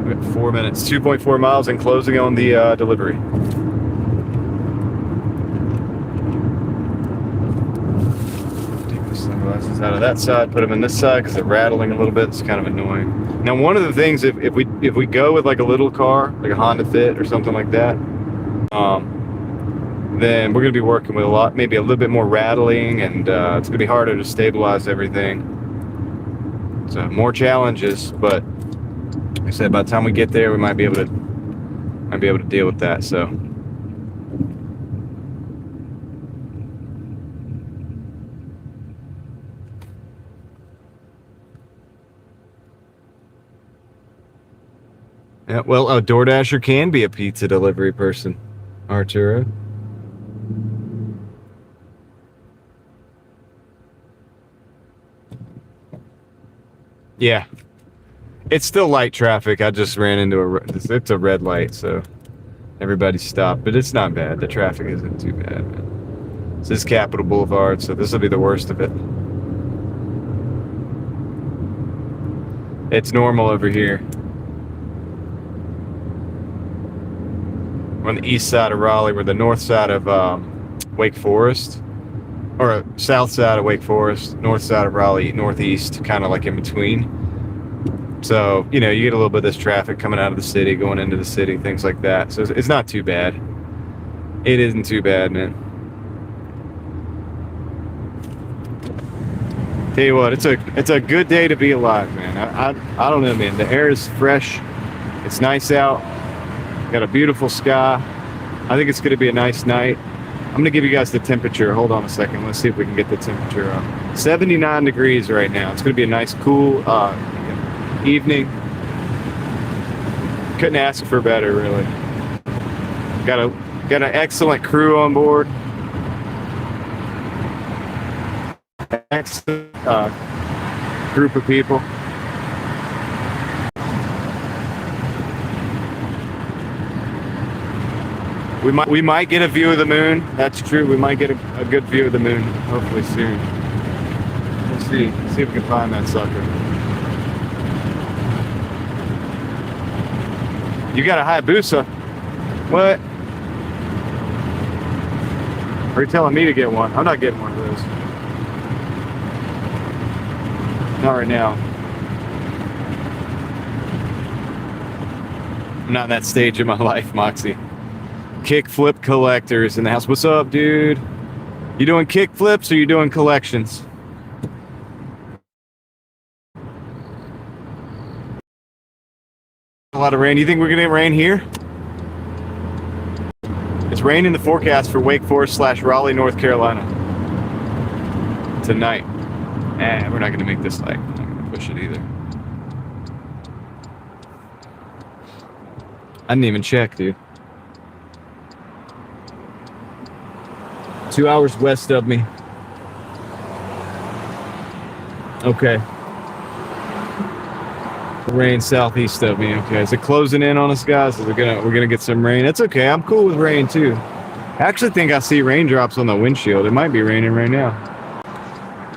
We got 4 minutes, 2.4 miles, and closing on the delivery. Take the sunglasses out of that side, put them in this side because they're rattling a little bit. It's kind of annoying. Now, one of the things, if we go with like a little car, like a Honda Fit or something like that, then we're going to be working with maybe a little bit more rattling, and it's going to be harder to stabilize everything. So more challenges, but like I said, by the time we get there, we might be able to deal with that. So. Yeah, well, a DoorDasher can be a pizza delivery person, Arturo. Yeah. It's still light traffic. I just ran into it's a red light, so everybody stopped. But it's not bad. The traffic isn't too bad, man. This is Capitol Boulevard, so this will be the worst of it. It's normal over here. We're on the east side of Raleigh. We're the north side of Wake Forest. Or south side of Wake Forest, north side of Raleigh, northeast, kind of like in between. So, you know, you get a little bit of this traffic coming out of the city, going into the city, things like that. So it's not too bad. It isn't too bad, man. Tell you what, it's a good day to be alive, man. I don't know, man. The air is fresh. It's nice out. Got a beautiful sky. I think it's going to be a nice night. I'm going to give you guys the temperature. Hold on a second. Let's see if we can get the temperature up. 79 degrees right now. It's going to be a nice, cool evening. Couldn't ask for better, really. Got an excellent crew on board. Excellent group of people. We might get a view of the moon. That's true. We might get a good view of the moon hopefully soon. Let's see if we can find that sucker. You got a Hayabusa? What? Are you telling me to get one? I'm not getting one of those. Not right now. I'm not in that stage of my life, Moxie. Kickflip collectors in the house. What's up, dude? You doing kickflips or you doing collections? A lot of rain. You think we're gonna get rain here? It's rain in the forecast for Wake Forest / Raleigh, North Carolina tonight. We're not gonna make this light. I'm not gonna push it either. I didn't even check, dude. 2 hours west of me. Okay. Rain southeast of me. Okay, is it closing in on us, guys? We're gonna get some rain. It's okay. I'm cool with rain too. I actually think I see raindrops on the windshield. It might be raining right now.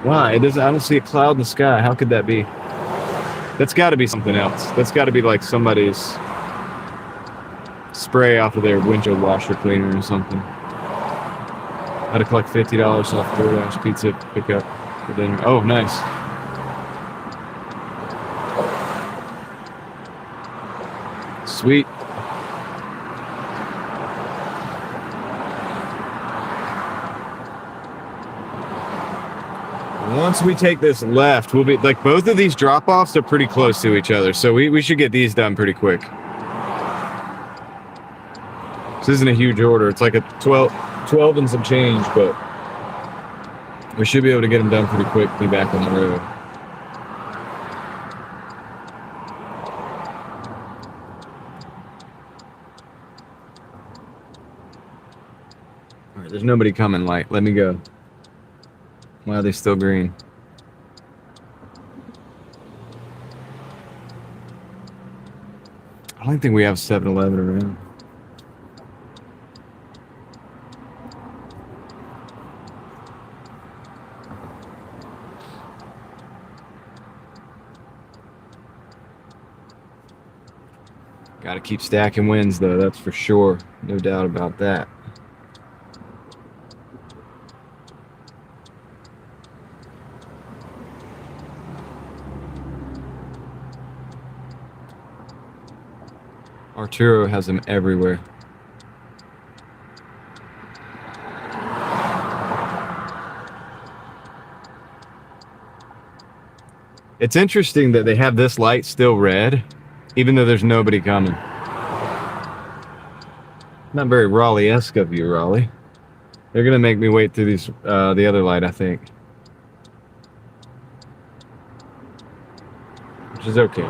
Why? It doesn't. I don't see a cloud in the sky. How could that be? That's got to be something else. That's got to be like somebody's spray off of their windshield washer cleaner or something. Had to collect $50 off Doordash pizza pickup for dinner. Oh, nice. Sweet. Once we take this left, we'll be like, both of these drop-offs are pretty close to each other, so we should get these done pretty quick. This isn't a huge order. It's like a 12 and some change, but we should be able to get them done pretty quick. Be back on the road. All right, there's nobody coming, light. Let me go. Why are they still green? I don't think we have 7-Eleven around. Got to keep stacking wins, though, that's for sure. No doubt about that. Arturo has them everywhere. It's interesting that they have this light still red, even though there's nobody coming. Not very Raleigh-esque of you, Raleigh. They're gonna make me wait through these the other light, I think. Which is okay.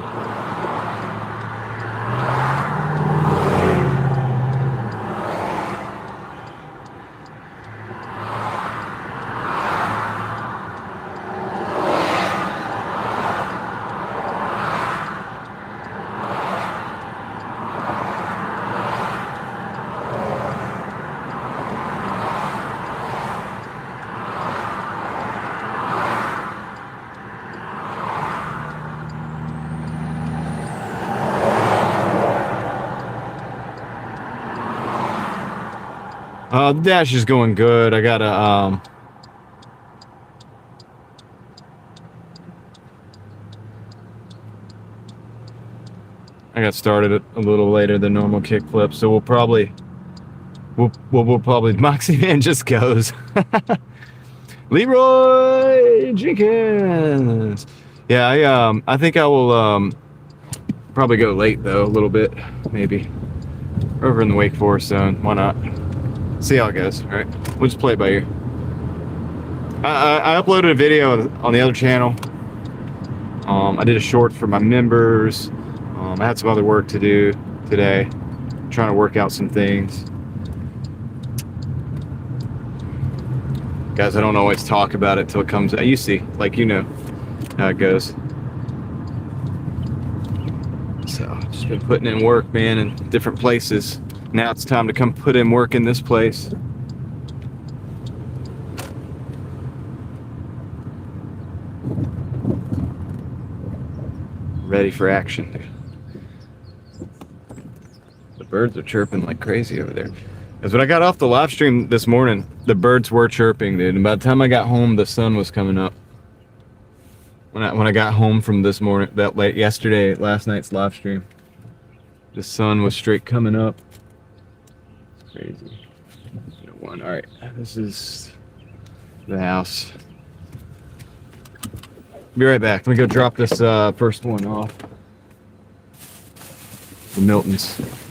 The dash is going good. I got started a little later than normal kickflip, so we'll probably Moxie Man just goes. Leroy Jenkins. Yeah, I think I will probably go late though, a little bit, maybe. Over in the Wake Forest zone. Why not? See how it goes. All right, we'll just play it by ear. I uploaded a video on the other channel. I did a short for my members. I had some other work to do today, trying to work out some things. Guys, I don't always talk about it till it comes out. You see, like, you know how it goes. So, just been putting in work, man, in different places. Now it's time to come put in work in this place. Ready for action. The birds are chirping like crazy over there. Because when I got off the live stream this morning, the birds were chirping, dude. And by the time I got home, the sun was coming up. When I got home from this morning, last night's live stream, the sun was straight coming up. It's crazy. All right, this is the house. Be right back. Let me go drop this first one off. The Miltons.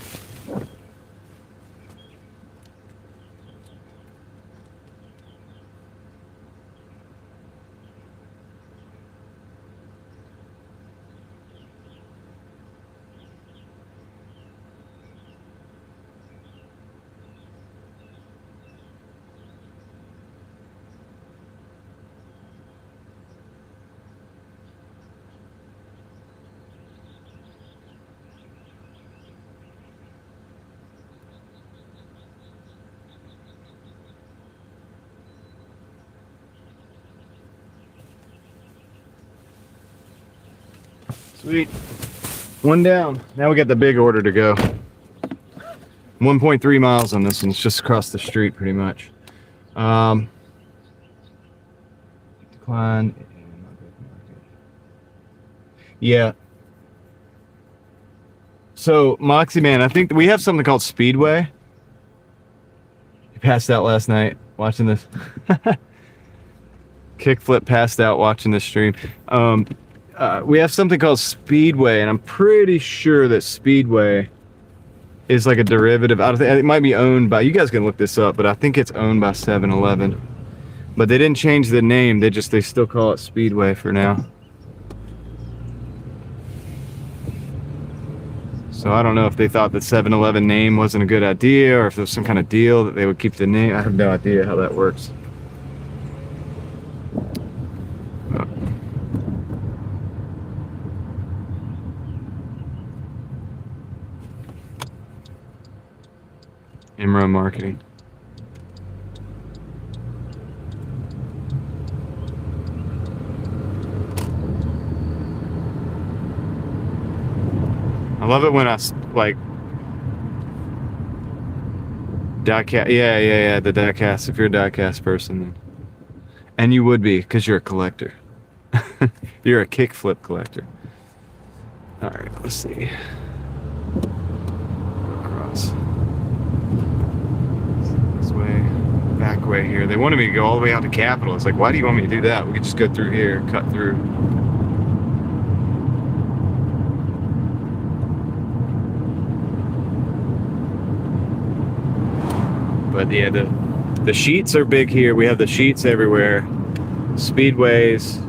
Sweet. One down. Now we got the big order to go. 1.3 miles on this one. It's just across the street pretty much. Decline. Yeah. So, Moxie Man, I think we have something called Speedway. You passed out last night watching this. Kickflip passed out watching this stream. We have something called Speedway, and I'm pretty sure that Speedway is like a derivative. I don't think it might be owned by, you guys can look this up, but I think it's owned by 7-Eleven. But they didn't change the name. They still call it Speedway for now. So I don't know if they thought the 7-Eleven name wasn't a good idea, or if there was some kind of deal that they would keep the name. I have no idea how that works. Imro marketing. I love it when I like diecast. Yeah, the diecast. If you're a diecast person, then. And you would be, because you're a collector. You're a kickflip collector. All right, let's see. Across. Back way here. They wanted me to go all the way out to Capitol. It's like, why do you want me to do that? We could just go through here, cut through. But yeah, the sheets are big here. We have the sheets everywhere. Speedways.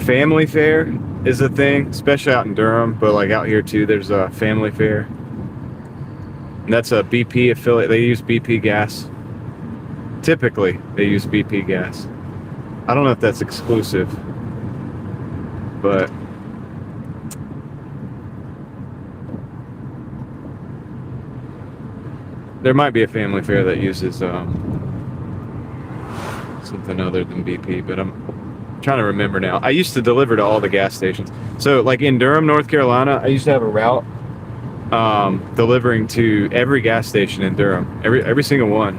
Family Fair is a thing, especially out in Durham, but like out here too, there's a Family Fair. And that's a BP affiliate. They use BP gas. Typically, they use BP gas. I don't know if that's exclusive, but there might be a Family Fair that uses something other than BP, but I'm trying to remember now. I used to deliver to all the gas stations. So like in Durham, North Carolina, I used to have a route delivering to every gas station in Durham, every single one.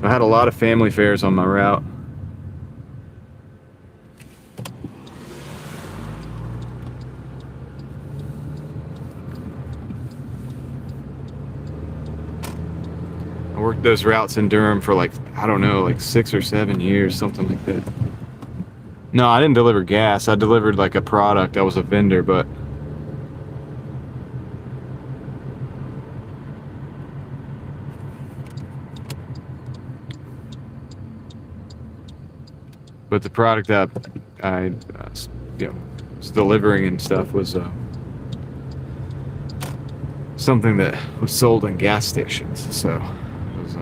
So I had a lot of Family Fairs on my route. worked those routes in Durham for like, I don't know, like 6 or 7 years, something like that. No, I didn't deliver gas. I delivered like a product. I was a vendor, but the product that I you know, was delivering and stuff was something that was sold in gas stations. So it was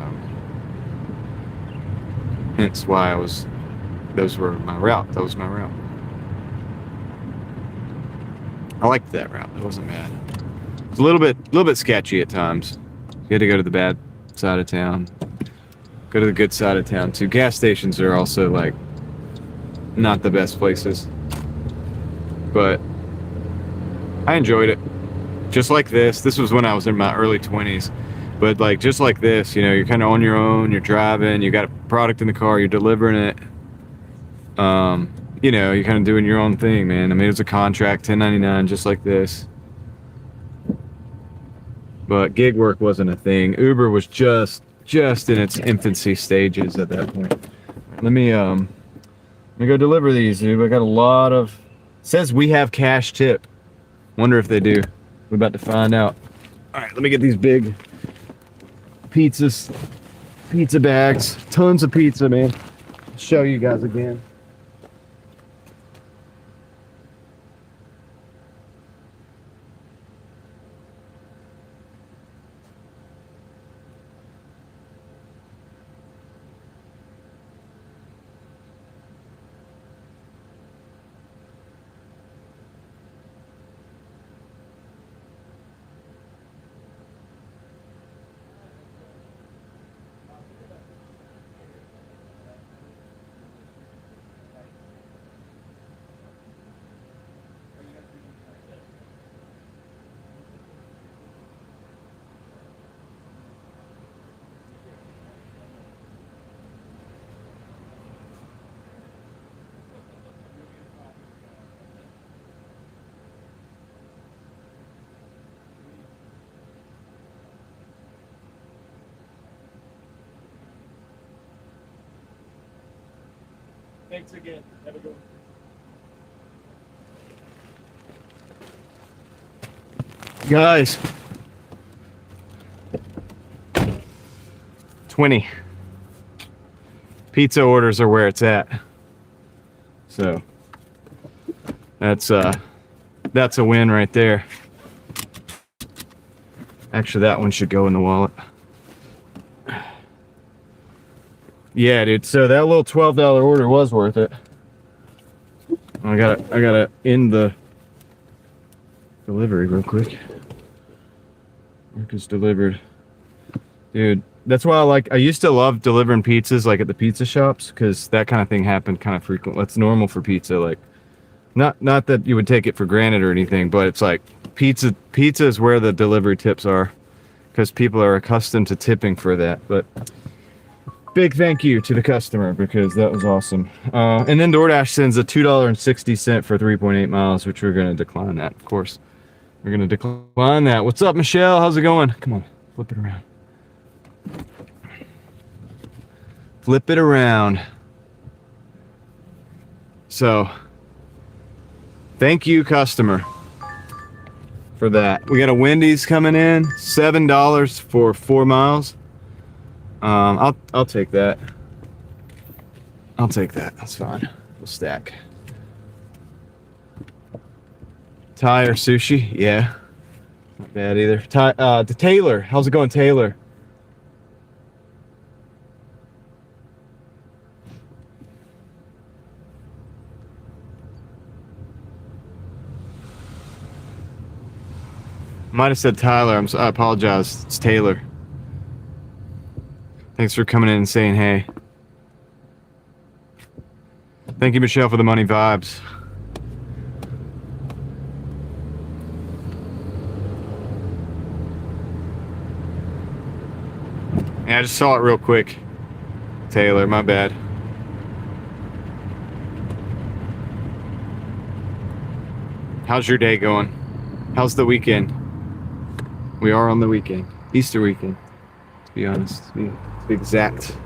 hence why I was. Those were my route. That was my route. I liked that route. It wasn't bad. It was a little bit sketchy at times. You had to go to the bad side of town, go to the good side of town too. Gas stations are also like not the best places, but I enjoyed it. Just like this was when I was in my early 20s, but like just like this, you know, you're kind of on your own, you're driving, you got a product in the car, you're delivering it, you know, you're kind of doing your own thing, man. I mean, it was a contract, 1099, just like this, but gig work wasn't a thing. Uber was just in its infancy stages at that point. Let me go deliver these, dude. I got a lot of, says we have cash tip. Wonder if they do. We're about to find out. All right, let me get these big pizza bags. Tons of pizza, man. I'll show you guys again. Thanks again. Have a good one. Guys, 20 pizza orders are where it's at. So that's a win right there. Actually, that one should go in the wallet. Yeah, dude. So that little $12 order was worth it. I gotta end the delivery real quick. Work is delivered, dude. That's why I used to love delivering pizzas like at the pizza shops, because that kind of thing happened kind of frequently. That's normal for pizza. Like, not that you would take it for granted or anything, but it's like pizza is where the delivery tips are, because people are accustomed to tipping for that. But big thank you to the customer, because that was awesome. And then DoorDash sends a $2.60 for 3.8 miles, which we're going to decline that, of course. We're going to decline that. What's up, Michelle? How's it going? Come on, flip it around. Flip it around. So, thank you, customer, for that. We got a Wendy's coming in, $7 for 4 miles. I'll take that. I'll take that. That's fine. We'll stack. Thai or sushi? Yeah. Not bad either. To Taylor. How's it going, Taylor? Might have said Tyler. I apologize. It's Taylor. Thanks for coming in and saying hey. Thank you, Michelle, for the money vibes. Yeah, I just saw it real quick. Taylor, my bad. How's your day going? How's the weekend? We are on the weekend. Easter weekend. To be honest, to be exact.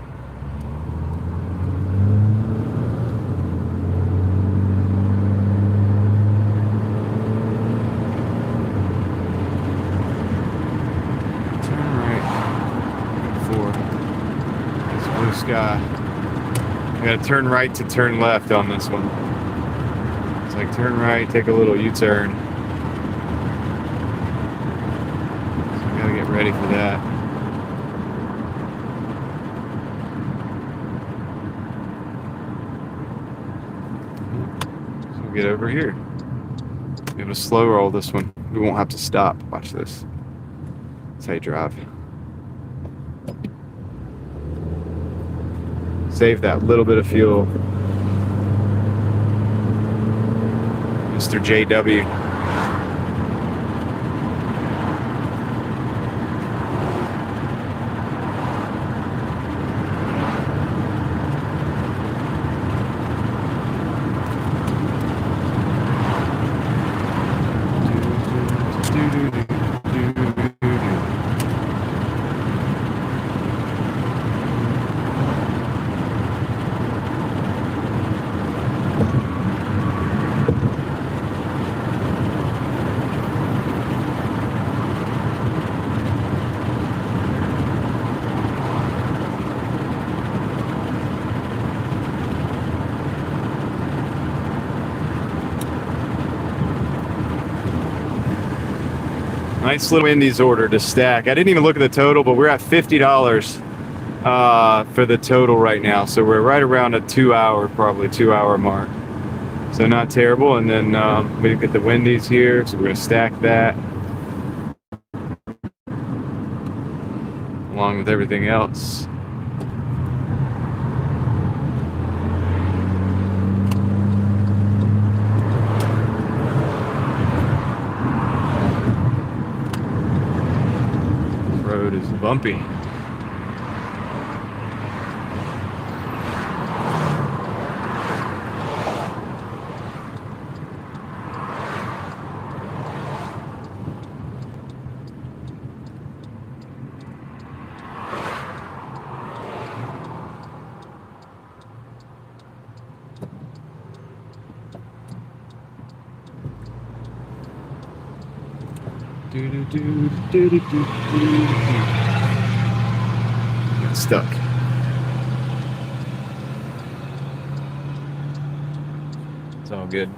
Turn right. 4. It's blue sky. I gotta turn right to turn left on this one. It's like turn right, take a little U-turn. So I gotta get ready for that. So we'll get over here. Be able to slow roll this one. We won't have to stop. Watch this. That's how you drive. Save that little bit of fuel. Mr. JW. Nice little Wendy's order to stack. I didn't even look at the total, but we're at $50 for the total right now. So we're right around a 2-hour mark. So not terrible. And then we get the Wendy's here. So we're going to stack that along with everything else. Road is bumpy. Got stuck. It's all good.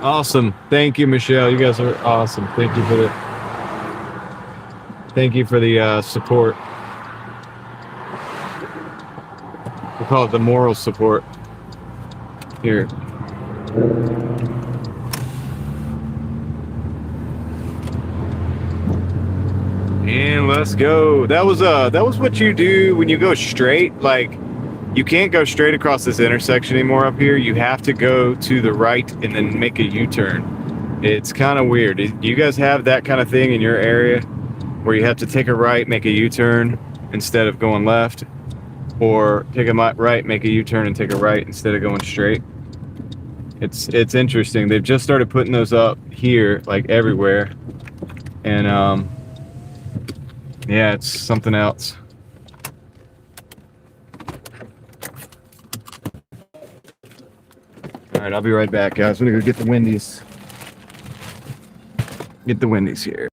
Awesome. Thank you, Michelle. You guys are awesome. Thank you for the support. We call it the moral support here. And let's go. That was what you do when you go straight. Like, you can't go straight across this intersection anymore up here. You have to go to the right and then make a U-turn. It's kind of weird. You guys have that kind of thing in your area where you have to take a right, make a U-turn instead of going left, or take a right, make a U-turn and take a right instead of going straight? It's interesting. They've just started putting those up here, like everywhere, and yeah, it's something else. All right, I'll be right back, guys. I'm gonna go get the Wendy's. Get the Wendy's here.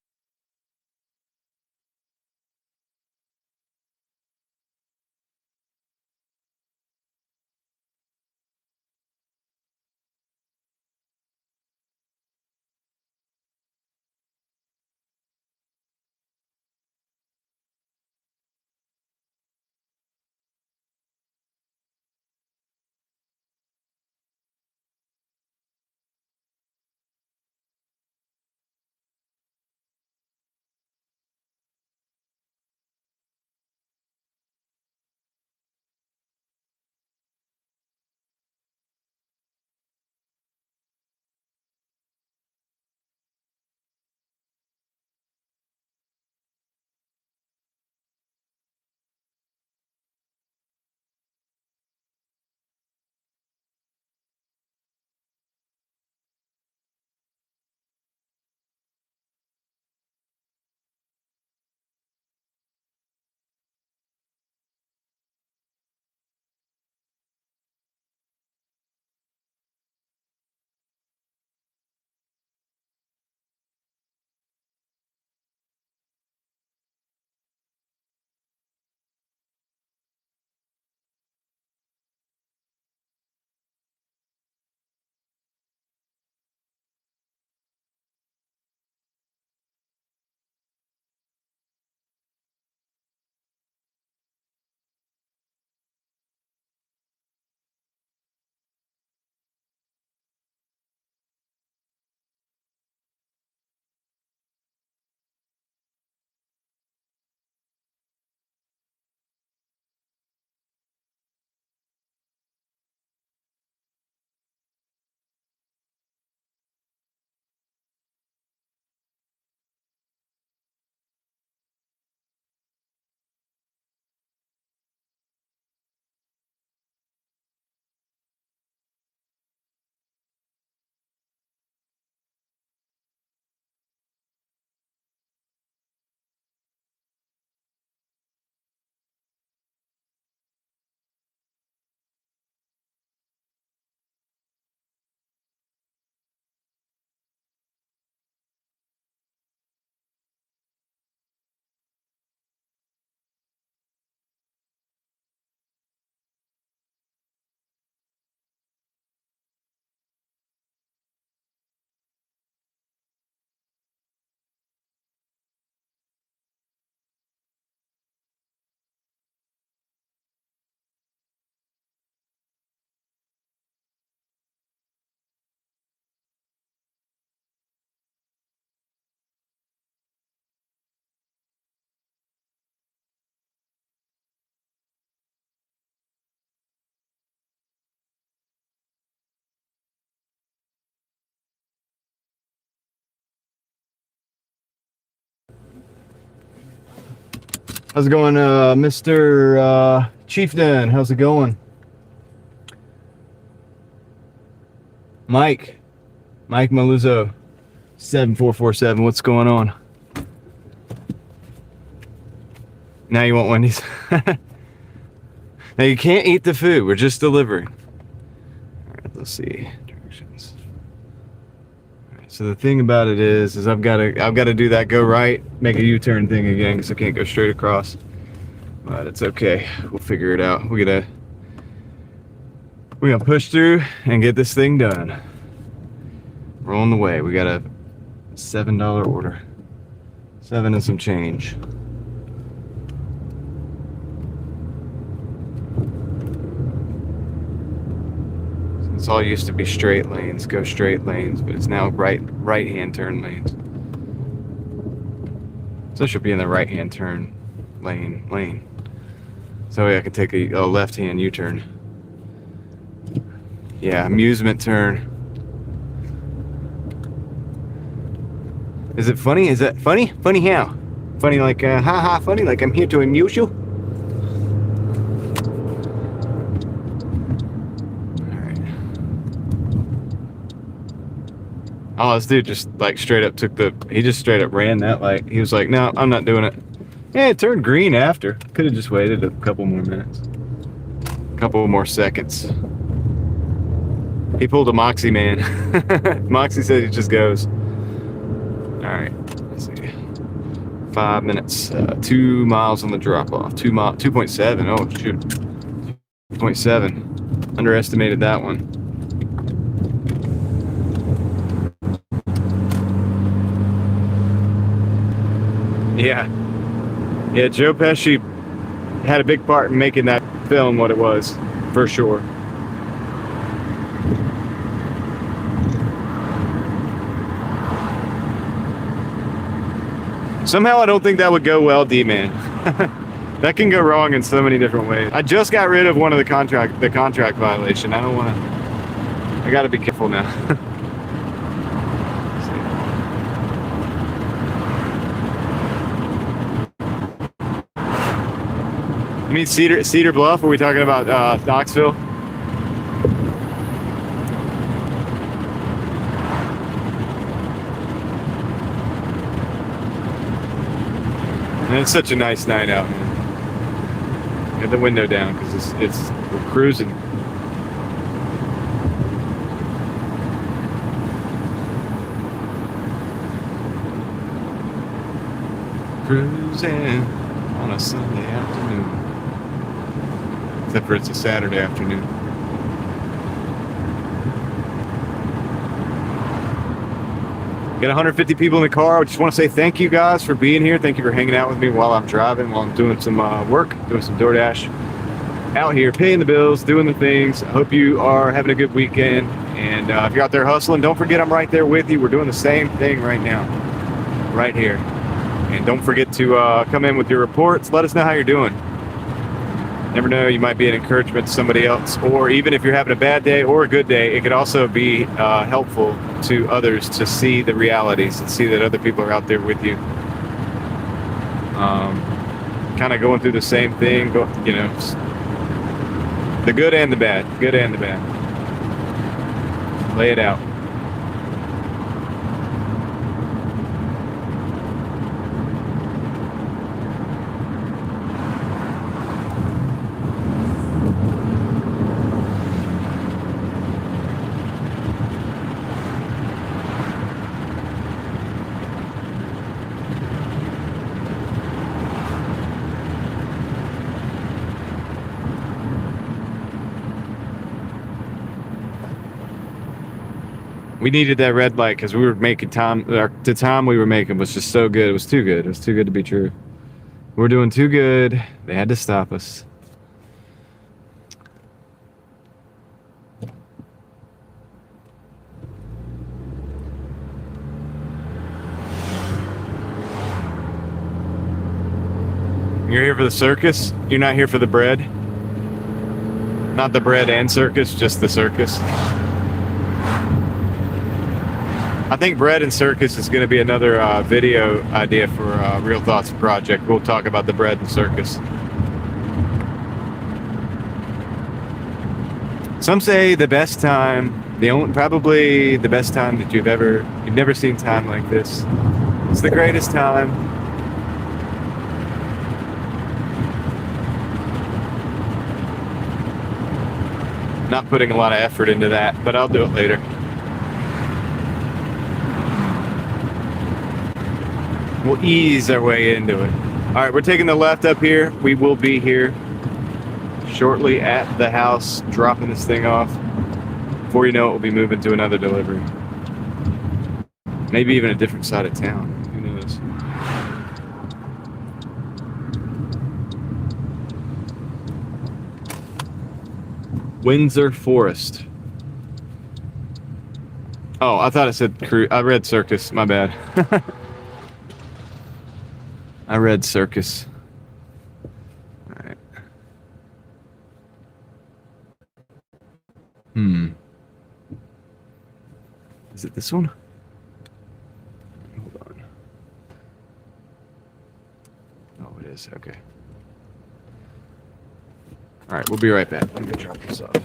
How's it going, Mr. Chieftain? How's it going? Mike Maluzzo, 7447. What's going on? Now you want Wendy's? Now you can't eat the food. We're just delivering. All right, let's see directions. All right, so the thing about it is I've got to do that go right, make a U-turn thing again because I can't go straight across. But it's okay. We'll figure it out. We're gonna push through and get this thing done. We're on the way. We got a $7 order. 7 and some change. It's all used to be straight lanes, go straight lanes, but it's now right-hand turn lanes. So it should be in the right-hand turn lane. So I can take a left-hand U-turn. Yeah, amusement turn. Is it funny? Is that funny? Funny how? Funny like, haha, funny like I'm here to amuse you? Alright. Oh, this dude just like straight up he just straight up ran that light. He was like, no, I'm not doing it. Yeah, it turned green after. Could have just waited a couple more minutes. A couple more seconds. He pulled a Moxie man. Moxie said he just goes. Alright, let's see. 5 minutes. 2 miles on the drop off. 2.7. Oh, shoot. 2.7. Underestimated that one. Yeah. Yeah, Joe Pesci had a big part in making that film what it was, for sure. Somehow I don't think that would go well, D-Man. That can go wrong in so many different ways. I just got rid of one of the contract violation. I don't want to. I got to be careful now. You mean Cedar Bluff? Are we talking about Knoxville? And it's such a nice night out, man. Get the window down because we're cruising. Cruising on a Sunday afternoon. Except for it's a Saturday afternoon. Got 150 people in the car. I just want to say thank you guys for being here. Thank you for hanging out with me while I'm driving, while I'm doing some work, doing some Doordash. Out here, paying the bills, doing the things. I hope you are having a good weekend. And if you're out there hustling, don't forget I'm right there with you. We're doing the same thing right now, right here. And don't forget to come in with your reports. Let us know how you're doing. Never know, you might be an encouragement to somebody else, or even if you're having a bad day or a good day, it could also be helpful to others to see the realities and see that other people are out there with you, kind of going through the same thing, the good and the bad, lay it out. We needed that red light because we were making time. The time we were making was just so good. It was too good. It was too good to be true. We're doing too good. They had to stop us. You're here for the circus? You're not here for the bread? Not the bread and circus, just the circus? I think bread and circus is going to be another video idea for Real Thoughts project. We'll talk about the bread and circus. Some say the best time, probably the best time that you've never seen time like this. It's the greatest time. Not putting a lot of effort into that, but I'll do it later. We'll ease our way into it. All right, we're taking the left up here. We will be here shortly at the house, dropping this thing off. Before you know it, we'll be moving to another delivery. Maybe even a different side of town. Who knows? Windsor Forest. Oh, I thought it said I read circus. My bad. I read circus. All right. Is it this one? Hold on. Oh, it is. Okay. All right, we'll be right back. Let me drop this off.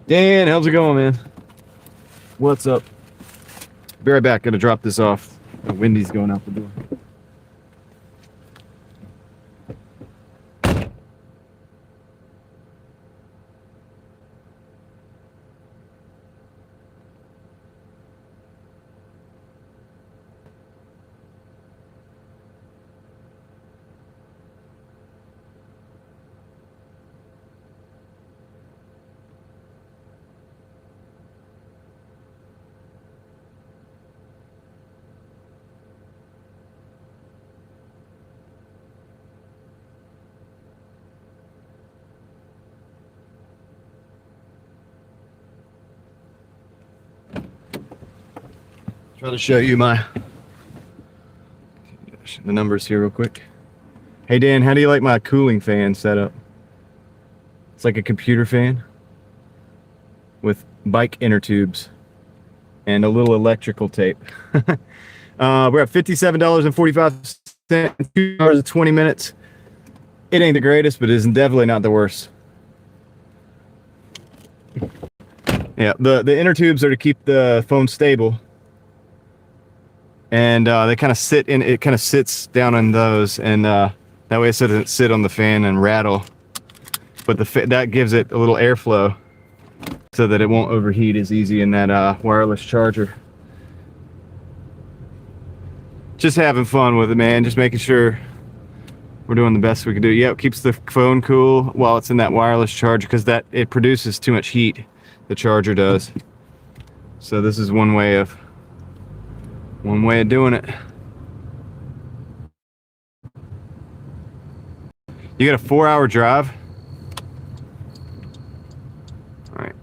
Dan, how's it going, man? What's up? Be right back. Gonna drop this off. The Wendy's going out the door. Try to show you the numbers here real quick. Hey Dan, how do you like my cooling fan setup? It's like a computer fan with bike inner tubes and a little electrical tape. We're at $57.45, 2 hours and 20 minutes. It ain't the greatest, but it isn't definitely not the worst. Yeah, the inner tubes are to keep the phone stable. And they kind of it kind of sits down on those, and that way it doesn't sit on the fan and rattle. But that gives it a little airflow so that it won't overheat as easy in that wireless charger. Just having fun with it, man. Just making sure we're doing the best we can do. Yeah, it keeps the phone cool while it's in that wireless charger, because it produces too much heat. The charger does. So this is one way of doing it. You got a 4-hour drive? All right.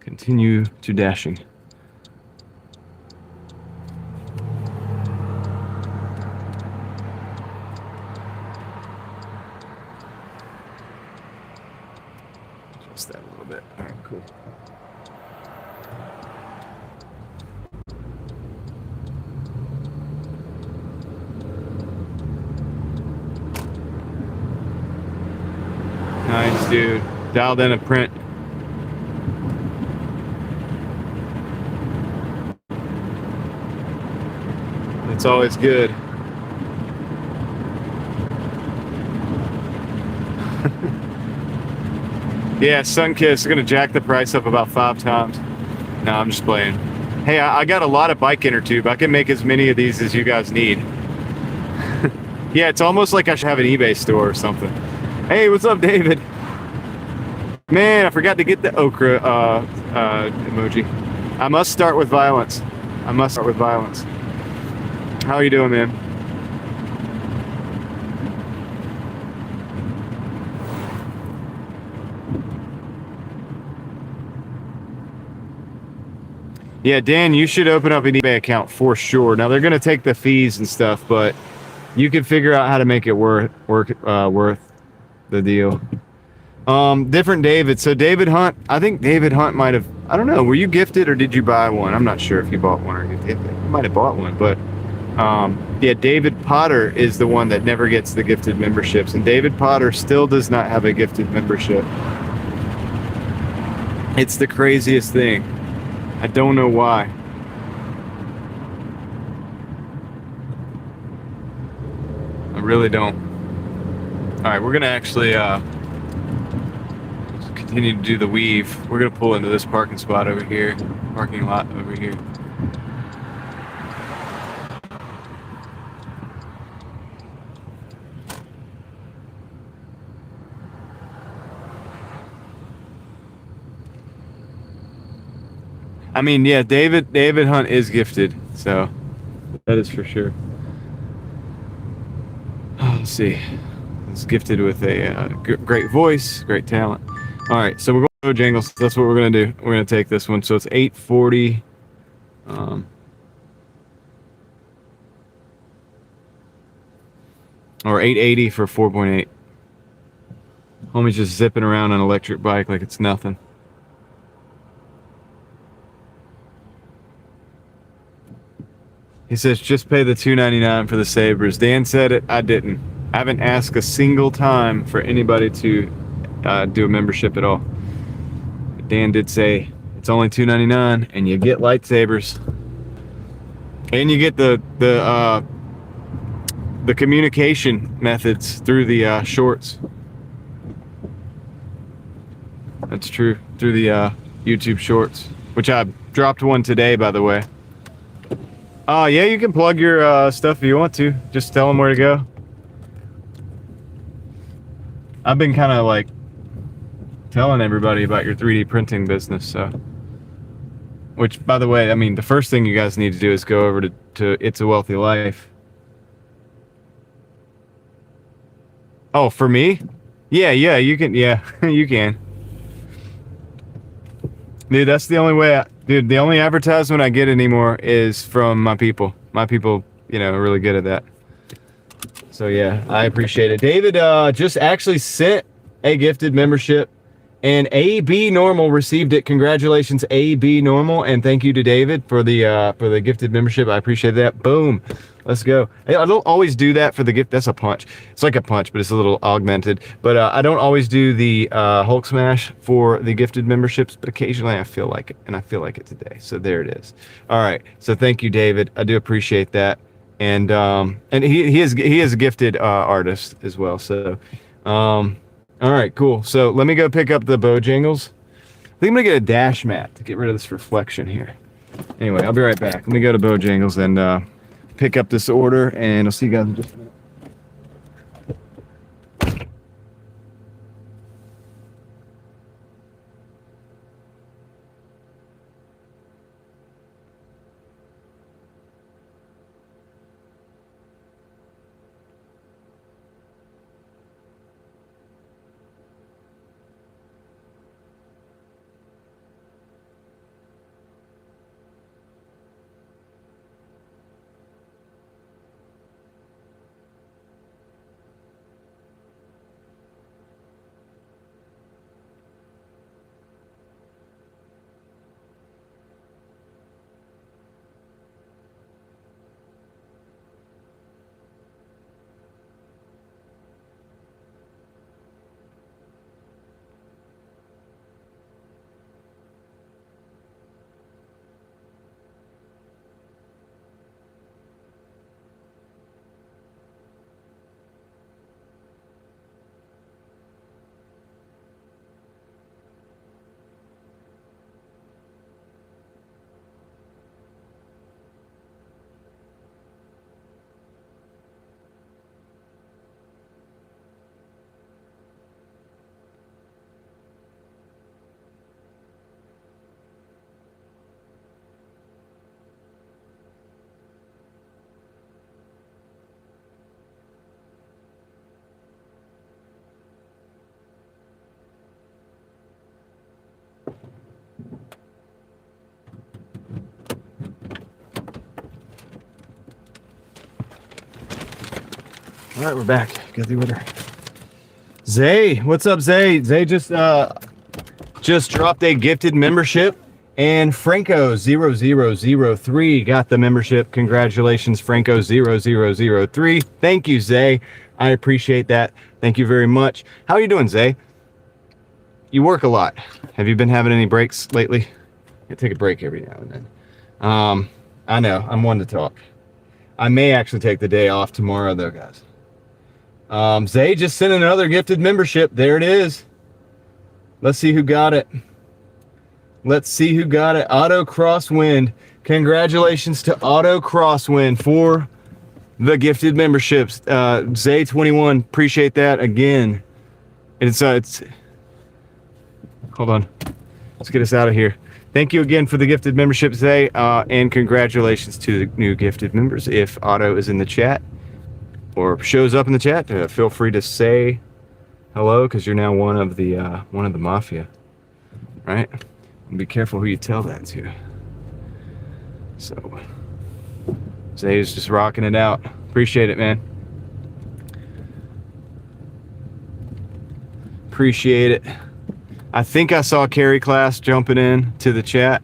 Continue to dashing. Just that a little bit. All right, cool. Nice, dude. Dialed in a print. It's always good. Yeah, Sunkiss is going to jack the price up about 5 times. No, I'm just playing. Hey, I got a lot of bike inner tube. I can make as many of these as you guys need. Yeah, it's almost like I should have an eBay store or something. Hey, what's up, David? Man, I forgot to get the okra emoji. I must start with violence. How are you doing, man? Yeah, Dan, you should open up an eBay account for sure. Now they're going to take the fees and stuff, but you can figure out how to make it worth the deal. Different David. So David Hunt, I think David Hunt might have I don't know. Were you gifted or did you buy one? I'm not sure if you bought one or you might have bought one, but yeah, David Potter is the one that never gets the gifted memberships, and David Potter still does not have a gifted membership. It's the craziest thing. I don't know why. I really don't. All right, we're gonna actually continue to do the weave. We're gonna pull into this parking spot over here, parking lot over here. I mean, yeah, David Hunt is gifted, so that is for sure. Let's see. He's gifted with a great voice, great talent. All right, so we're going to Bojangles. That's what we're going to do. We're going to take this one. So it's $8.40. Or $8.80 for 4.8. Homie's just zipping around on an electric bike like it's nothing. He says, just pay the $2.99 for the Sabres. Dan said it. I didn't. I haven't asked a single time for anybody to do a membership at all. Dan did say it's only $2.99 and you get lightsabers. And you get the communication methods through the shorts. That's true. Through the YouTube shorts. Which I dropped one today, by the way. Yeah, you can plug your stuff if you want to. Just tell them where to go. I've been kind of like telling everybody about your 3D printing business, so. Which, by the way, I mean, the first thing you guys need to do is go over to It's a Wealthy Life. Oh, for me? Yeah, you can, yeah, you can. Dude, that's the only way, dude, the only advertisement I get anymore is from my people. My people, you know, are really good at that. So, yeah, I appreciate it. David just actually sent a gifted membership, and AB Normal received it. Congratulations, AB Normal, and thank you to David for the gifted membership. I appreciate that. Boom. Let's go. I don't always do that for the gift. That's a punch. It's like a punch, but it's a little augmented. But I don't always do the Hulk Smash for the gifted memberships, but occasionally I feel like it, and I feel like it today. So there it is. All right. So thank you, David. I do appreciate that. And he is a gifted artist as well. So, all right, cool. So let me go pick up the Bojangles. I think I'm gonna get a dash mat to get rid of this reflection here. Anyway, I'll be right back. Let me go to Bojangles and pick up this order, and I'll see you guys in just a minute. All right, we're back. Got the order. Zay, what's up, Zay? Zay just dropped a gifted membership And Franco0003 got the membership. Congratulations, Franco0003. Thank you, Zay. I appreciate that. Thank you very much. How are you doing, Zay? You work a lot. Have you been having any breaks lately? I take a break every now and then. I know, I'm one to talk. I may actually take the day off tomorrow, though, guys. Zay just sent another gifted membership. There it is. Let's see who got it. Let's see who got it. Auto Crosswind. Congratulations to Auto Crosswind for the gifted memberships. Zay21, appreciate that again. It's hold on. Let's get us out of here. Thank you again for the gifted membership, Zay, and congratulations to the new gifted members. If Otto is in the chat or shows up in the chat, feel free to say hello, because you're now one of the mafia, right? And be careful who you tell that to. So Zay is just rocking it out. Appreciate it, man. Appreciate it. I think I saw Carrie Class jumping in to the chat.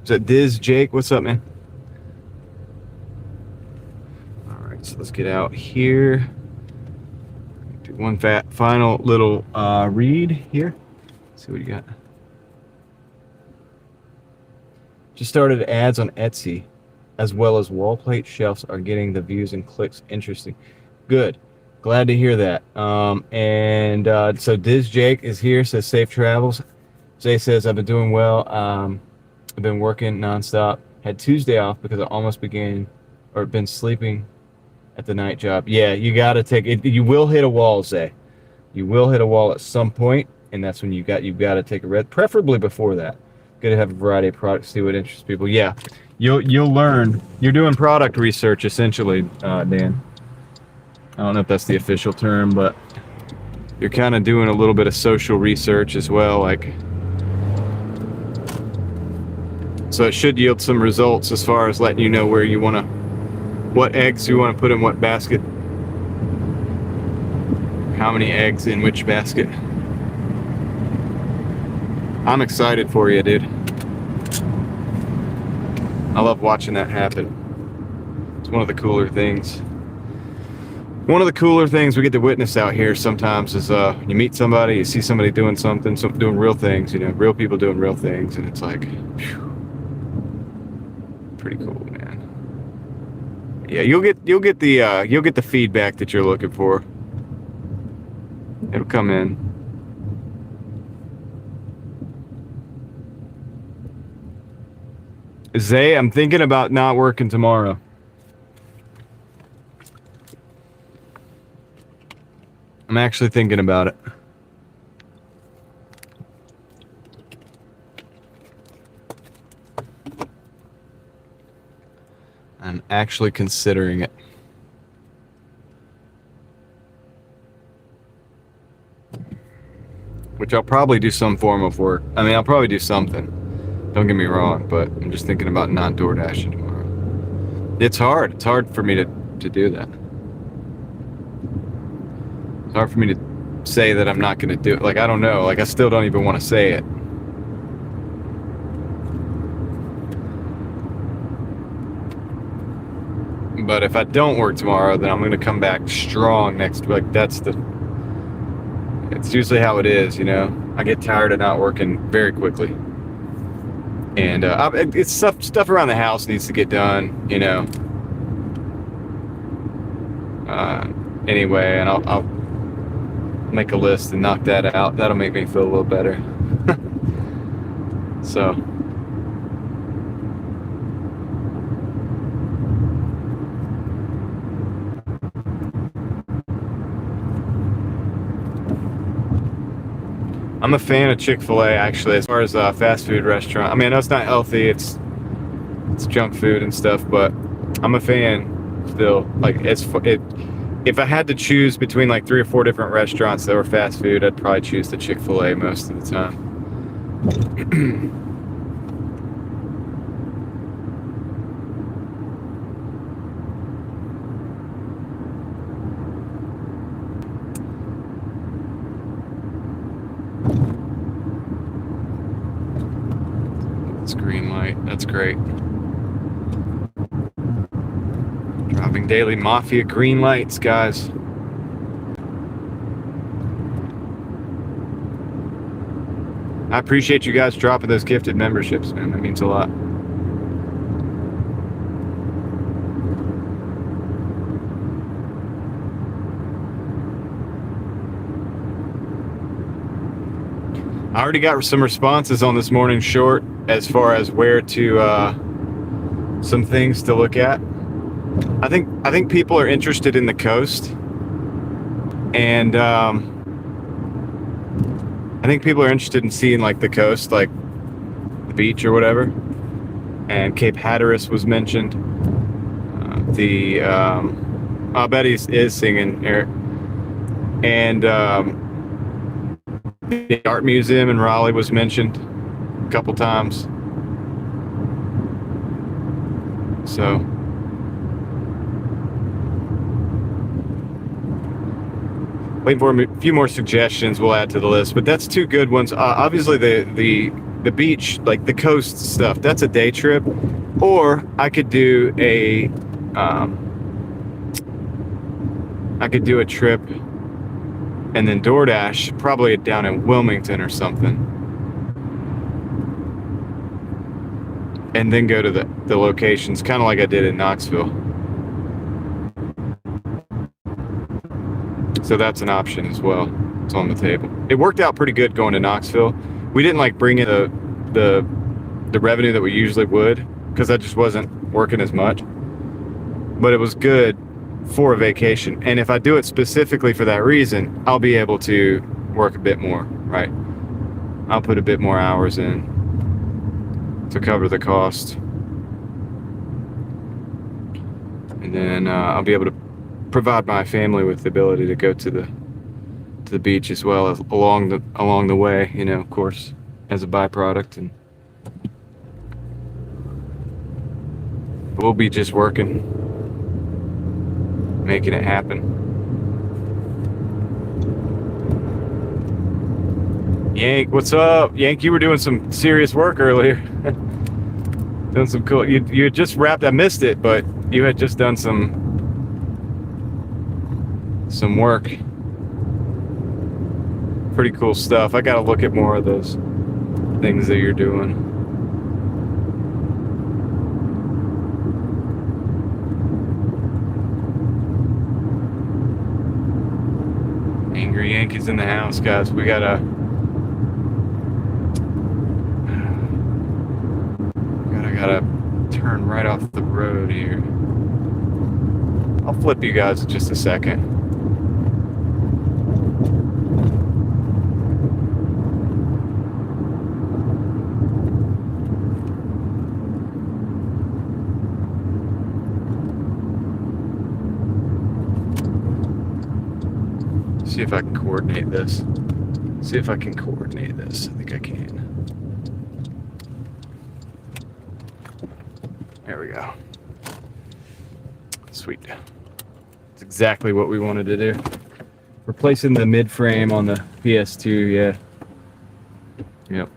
Is that Diz Jake? What's up, man? All right, so let's get out here. Do one final little read here. Let's see what you got. Just started ads on Etsy, as well as wall plate shelves are getting the views and clicks. Interesting. Good. Glad to hear that. So Diz Jake is here, says safe travels. Zay says, I've been doing well. I've been working nonstop. Had Tuesday off because I almost been sleeping at the night job. Yeah, you got to take it. You will hit a wall, Zay. You will hit a wall at some point, and that's when you've got to take a rest, preferably before that. Good to have a variety of products, see what interests people. Yeah, you'll learn. You're doing product research, essentially, Dan. I don't know if that's the official term, but you're kind of doing a little bit of social research as well, so it should yield some results as far as letting you know where you want to, what eggs you want to put in what basket, how many eggs in which basket. I'm excited for you, dude. I love watching that happen. It's one of the cooler things. One of the cooler things we get to witness out here sometimes is you meet somebody, you see somebody doing something, doing real things, real people doing real things, and it's like, phew, pretty cool, man. Yeah, you'll get the feedback that you're looking for. It'll come in. Zay, I'm thinking about not working tomorrow. I'm actually thinking about it. I'm actually considering it. Which I'll probably do some form of work. I mean, I'll probably do something. Don't get me wrong, but I'm just thinking about not Doordashing tomorrow. It's hard. It's hard for me to do that. It's hard for me to say that I'm not going to do it. Like, I don't know. Like, I still don't even want to say it. But if I don't work tomorrow, then I'm going to come back strong next week. It's usually how it is, I get tired of not working very quickly. And it's stuff around the house needs to get done, Anyway, and I'll make a list and knock that out. That'll make me feel a little better. So I'm a fan of Chick-fil-A, actually, as far as a fast food restaurant. I mean, I know it's not healthy, it's junk food and stuff, but I'm a fan still. Like, if I had to choose between like 3 or 4 different restaurants that were fast food, I'd probably choose the Chick-fil-A most of the time. It's green light. That's great. Driving Daily Mafia green lights, guys. I appreciate you guys dropping those gifted memberships, man. That means a lot. I already got some responses on this morning's short as far as where to some things to look at. I think people are interested in the coast, and I think people are interested in seeing like the coast, like the beach or whatever. And Cape Hatteras was mentioned. I bet he is singing, Eric. And the art museum in Raleigh was mentioned a couple times. So waiting for a few more suggestions we'll add to the list, but that's two good ones. Obviously the beach, like the coast stuff, that's a day trip. Or I could do a trip and then Doordash, probably down in Wilmington or something, and then go to the locations, kind of like I did in Knoxville. So that's an option as well. It's on the table. It worked out pretty good going to Knoxville. We didn't like bring in the revenue that we usually would, because that just wasn't working as much. But it was good for a vacation. And if I do it specifically for that reason, I'll be able to work a bit more, right? I'll put a bit more hours in to cover the cost. And then I'll be able to provide my family with the ability to go to the beach as well as along the way, you know, of course, as a byproduct. And we'll be just working, making it happen. Yank, what's up? Yank, you were doing some serious work earlier. Doing some cool, you had just wrapped, I missed it, but you had just done some work. Pretty cool stuff. I gotta look at more of those things that you're doing. Angry Yankees in the house, guys. We gotta turn right off the road here. I'll flip you guys in just a second. See if I can coordinate this. I think I can. There we go. Sweet. That's exactly what we wanted to do. Replacing the mid frame on the PS2, yeah. Yep.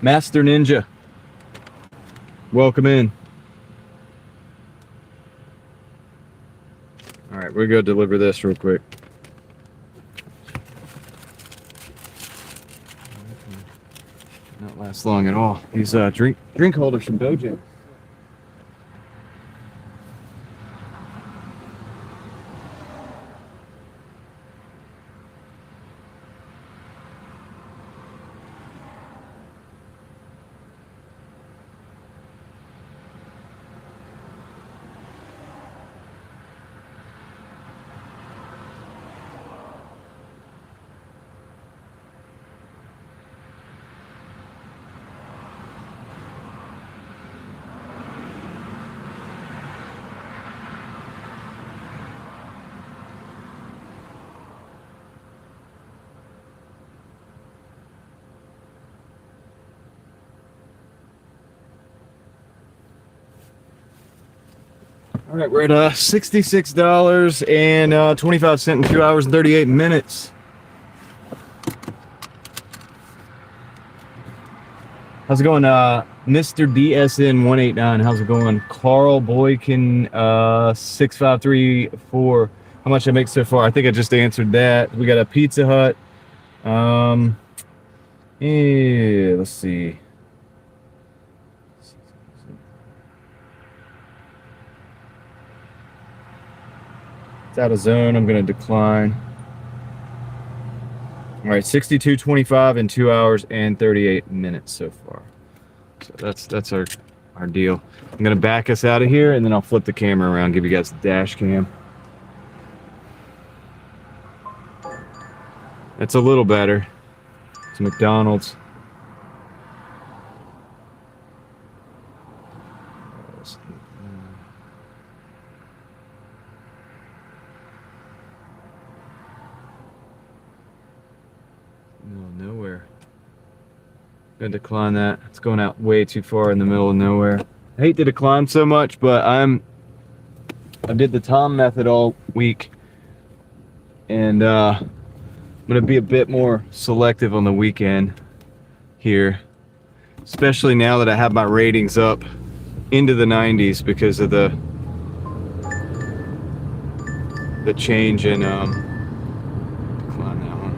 Master Ninja. Welcome in. All right, we'll go deliver this real quick. Not last long at all. These drink holders from Bojangles. All right, we're at $66 and 25 cents in 2 hours and 38 minutes. How's it going, Mr. DSN189? How's it going? Carl Boykin 6534. How much I make so far? I think I just answered that. We got a Pizza Hut. Yeah, let's see. It's out of zone. I'm going to decline. All right, 62.25 in 2 hours and 38 minutes so far. So that's our deal. I'm gonna back us out of here, and then I'll flip the camera around, give you guys the dash cam. That's a little better. It's McDonald's. Nowhere. Gonna decline that. It's going out way too far in the middle of nowhere. I hate to decline so much, but I did the Tom method all week, and I'm gonna be a bit more selective on the weekend here, especially now that I have my ratings up into the 90s because of the change in decline that one.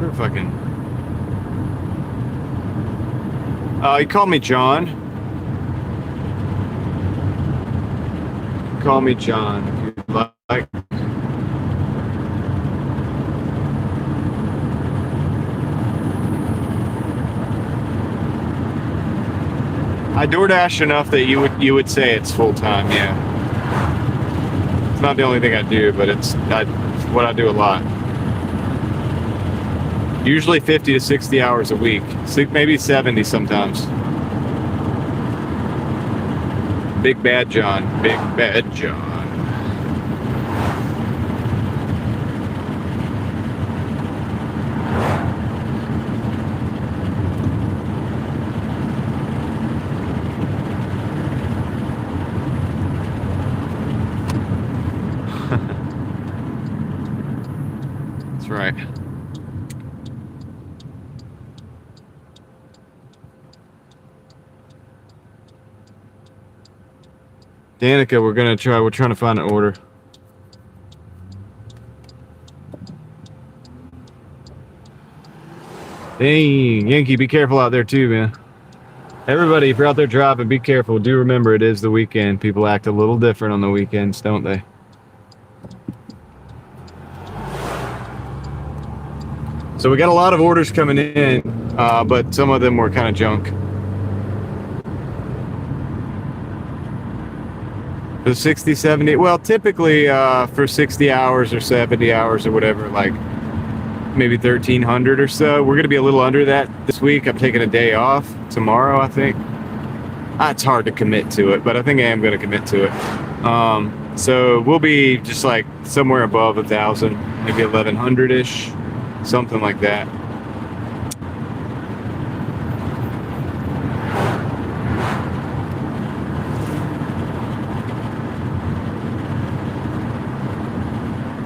If I can. You call me John. Call me John if you'd like. I DoorDash enough that you would say it's full time. Yeah. It's not the only thing I do, but it's what I do a lot. Usually 50 to 60 hours a week, maybe 70 sometimes. Big Bad John, Big Bad John. That's right. Danica, we're trying to find an order. Dang, Yankee, be careful out there too, man. Everybody, if you're out there driving, be careful. Do remember it is the weekend. People act a little different on the weekends, don't they? So we got a lot of orders coming in, but some of them were kind of junk. For 60, 70, well, typically for 60 hours or 70 hours or whatever, like maybe 1,300 or so. We're going to be a little under that this week. I'm taking a day off tomorrow, I think. It's hard to commit to it, but I think I am going to commit to it. So we'll be just like somewhere above 1,000, maybe 1,100-ish, something like that.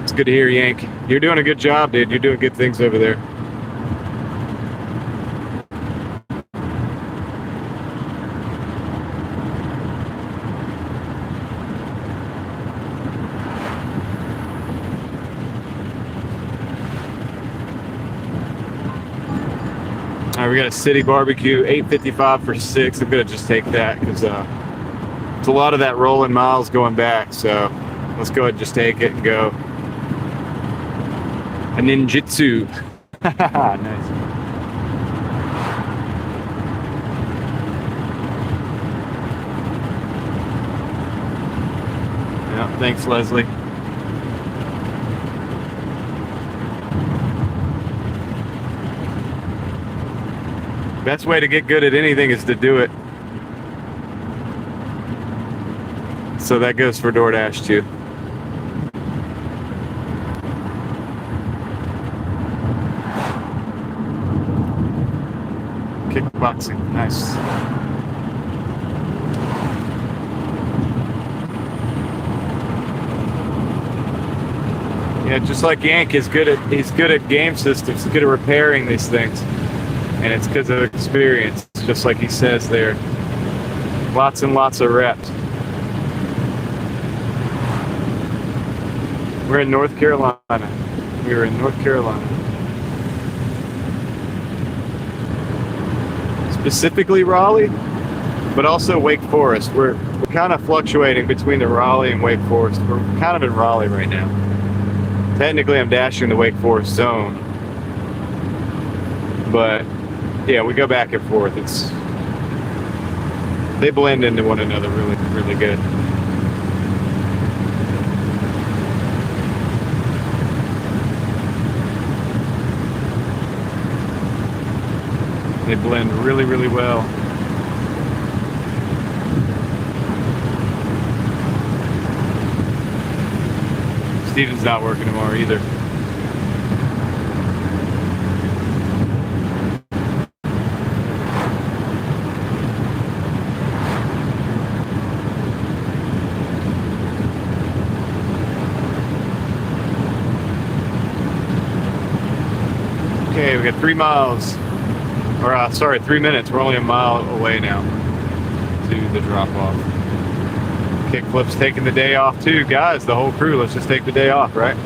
It's good to hear, Yank. You're doing a good job, dude. You're doing good things over there. All right, we got a city barbecue, $8.55 for 6. I'm gonna just take that because it's a lot of that rolling miles going back. So let's go ahead and just take it and go. A ninjutsu. Nice. Yeah, thanks, Leslie. Best way to get good at anything is to do it. So that goes for DoorDash too. Kickboxing, nice. Yeah, just like Yank is he's good at game systems, he's good at repairing these things. And it's because of experience, just like he says there. Lots and lots of reps. We're in North Carolina. We were in North Carolina. Specifically Raleigh, but also Wake Forest. We're kind of fluctuating between the Raleigh and Wake Forest. We're kind of in Raleigh right now. Technically, I'm dashing the Wake Forest zone, but yeah, we go back and forth. They blend into one another really, really good. They blend really, really well. Steven's not working tomorrow either. Okay, we got 3 miles. Or, sorry, 3 minutes. We're only a mile away now to the drop-off. Kickflip's taking the day off too. Guys, the whole crew, let's just take the day off, right?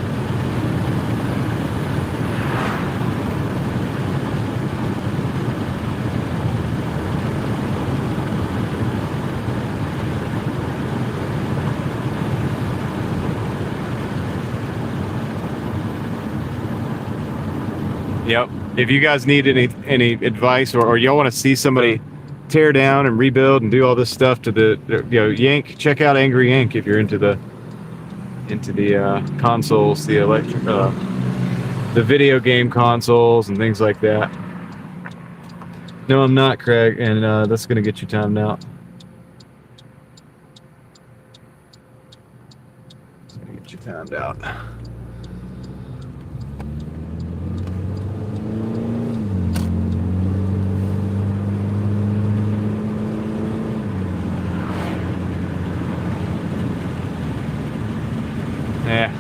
Yep. If you guys need any advice or y'all want to see somebody tear down and rebuild and do all this stuff to Yank, check out Angry Yank if you're into the consoles, the electric, the video game consoles and things like that. No, I'm not, Craig, and that's gonna get you timed out. It's gonna get you timed out. Yeah.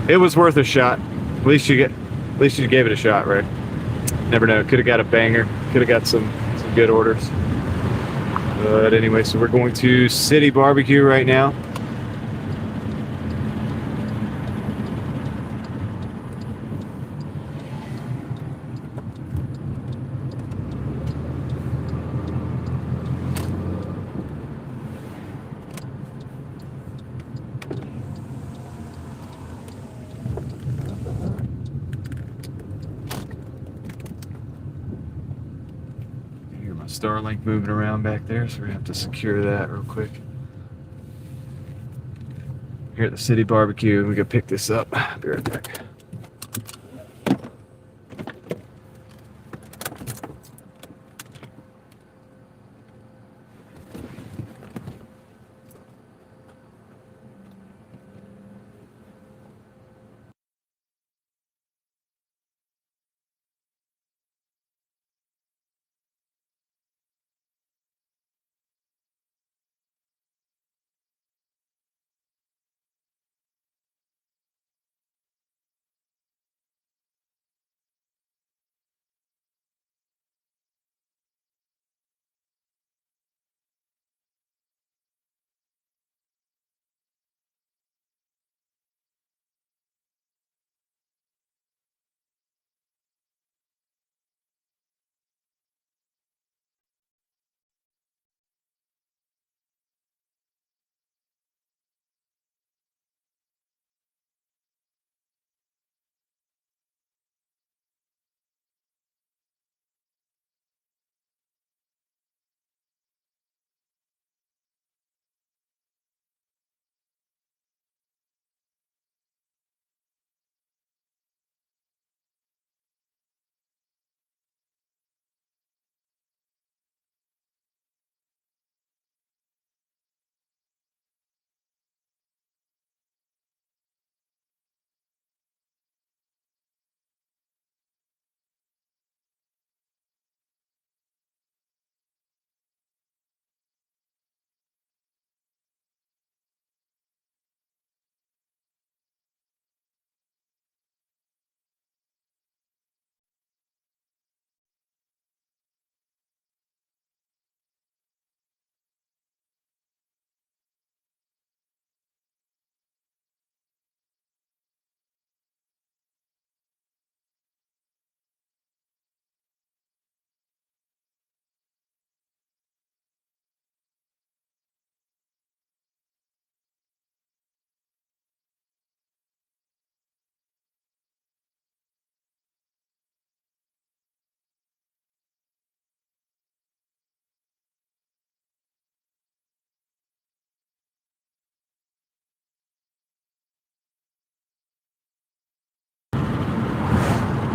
It was worth a shot. At least you gave it a shot, right? Never know. Could have got a banger. Could have got some good orders. But anyway, so we're going to City Barbecue right now. Starlink moving around back there, so we're gonna have to secure that real quick. Here at the City Barbecue, we can pick this up. Be right back.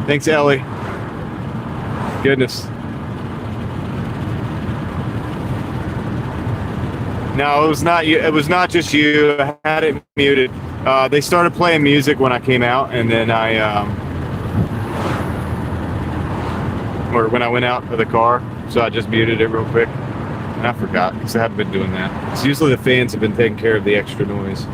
Thanks, Ellie. Goodness. No, it was not you. It was not just you. I had it muted. They started playing music when I came out, and then or when I went out of the car, so I just muted it real quick. And I forgot because I haven't been doing that. It's usually the fans have been taking care of the extra noise.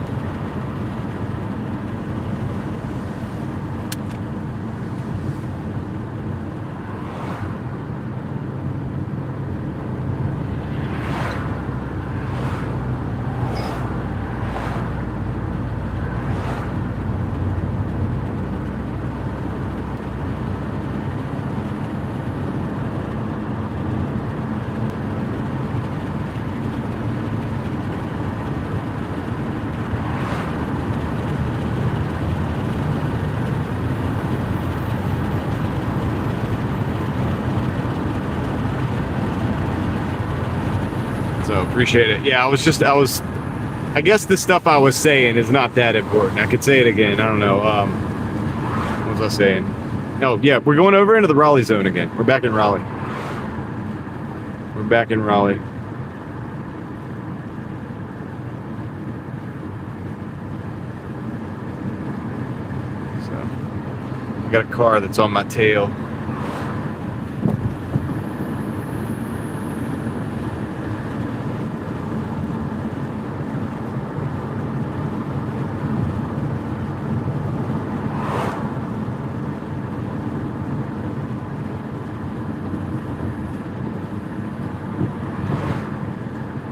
So appreciate it. Yeah, I guess the stuff I was saying is not that important. I could say it again. I don't know. What was I saying? Oh, yeah, we're going over into the Raleigh zone again. We're back in Raleigh. We're back in Raleigh. So, I got a car that's on my tail.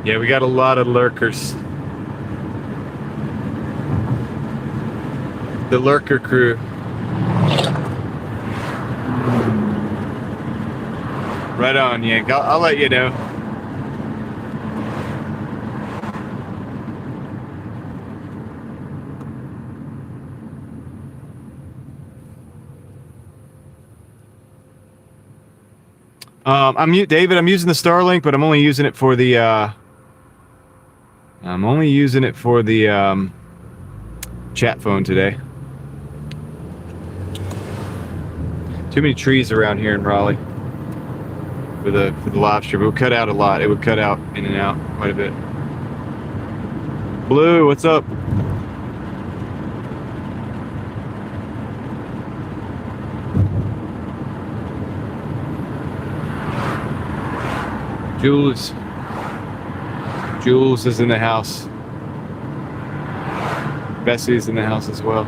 Yeah, we got a lot of lurkers. The lurker crew. Right on, Yank. I'll let you know. David, I'm using the Starlink, but I'm only using it for the chat phone today. Too many trees around here in Raleigh for the live stream. It would cut out a lot. It would cut out in and out quite a bit. Blue, what's up? Jules is in the house. Bessie's in the house as well.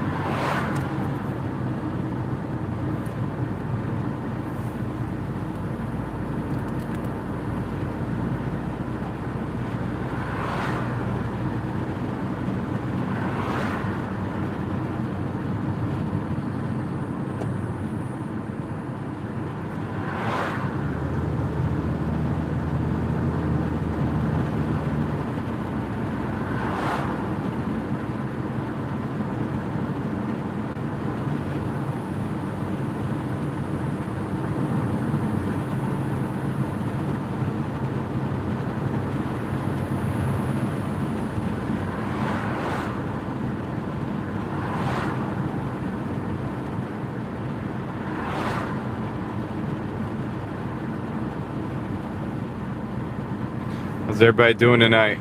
How's everybody doing tonight?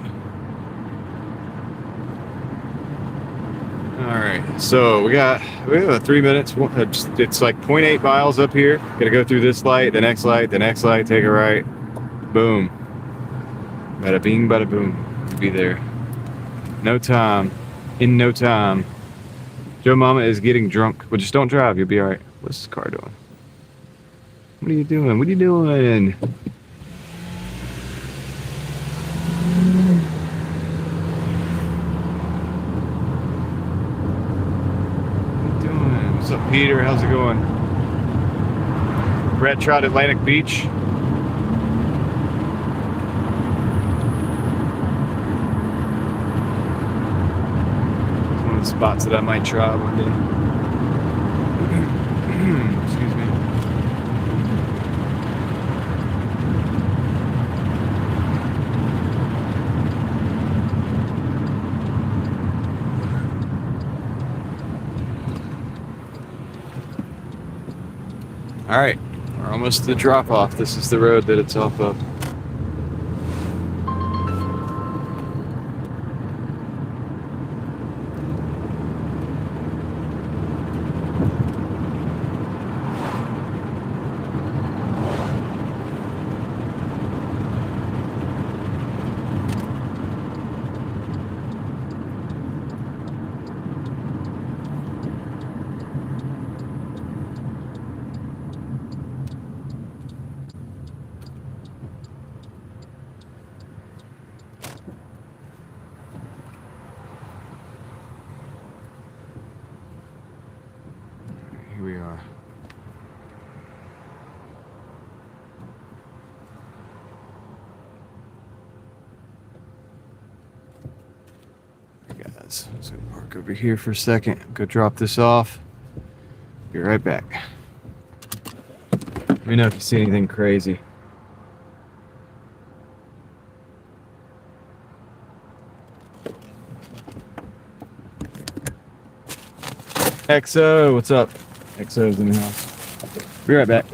All right, so we have 3 minutes. It's like 0.8 miles up here. Gotta go through this light, the next light, the next light, take a right. Boom. Bada bing, bada boom. Be there. No time. In no time. Joe Mama is getting drunk. Well, just don't drive. You'll be all right. What's this car doing? What are you doing? What are you doing? What's up, Peter? How's it going? Brett Trot, Atlantic Beach. It's one of the spots that I might try one day. Excuse me. All right, we're almost to the drop off. This is the road that it's off of. Here we are. Guys, let's go park over here for a second. Go drop this off. Be right back. Let me know if you see anything crazy. XO, what's up? XO's in the house. Be right back.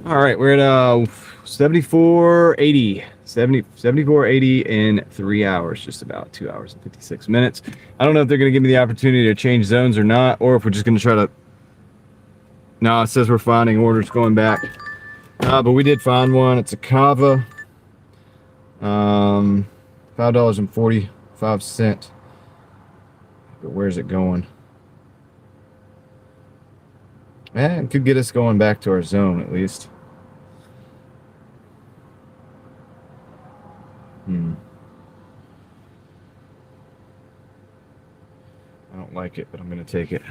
All right, we're at 7480. 7480 in 3 hours, just about 2 hours and 56 minutes. I don't know if they're going to give me the opportunity to change zones or not, or if we're just going to try to... No, it says we're finding orders going back. But we did find one. It's a Cava. $5.45. But where's it going? It could get us going back to our zone at least. I don't like it, but I'm going to take it.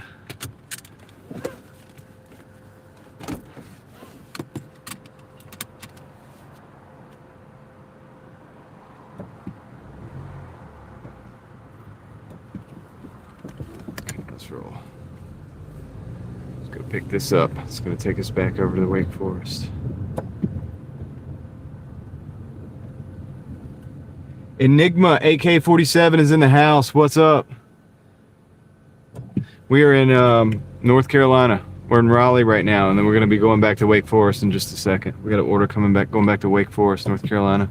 Okay, let's roll. Let's go pick this up. It's going to take us back over to the Wake Forest. Enigma AK-47 is in the house. What's up? We are in North Carolina. We're in Raleigh right now, and then we're going to be going back to Wake Forest in just a second. We got an order going back to Wake Forest, North Carolina.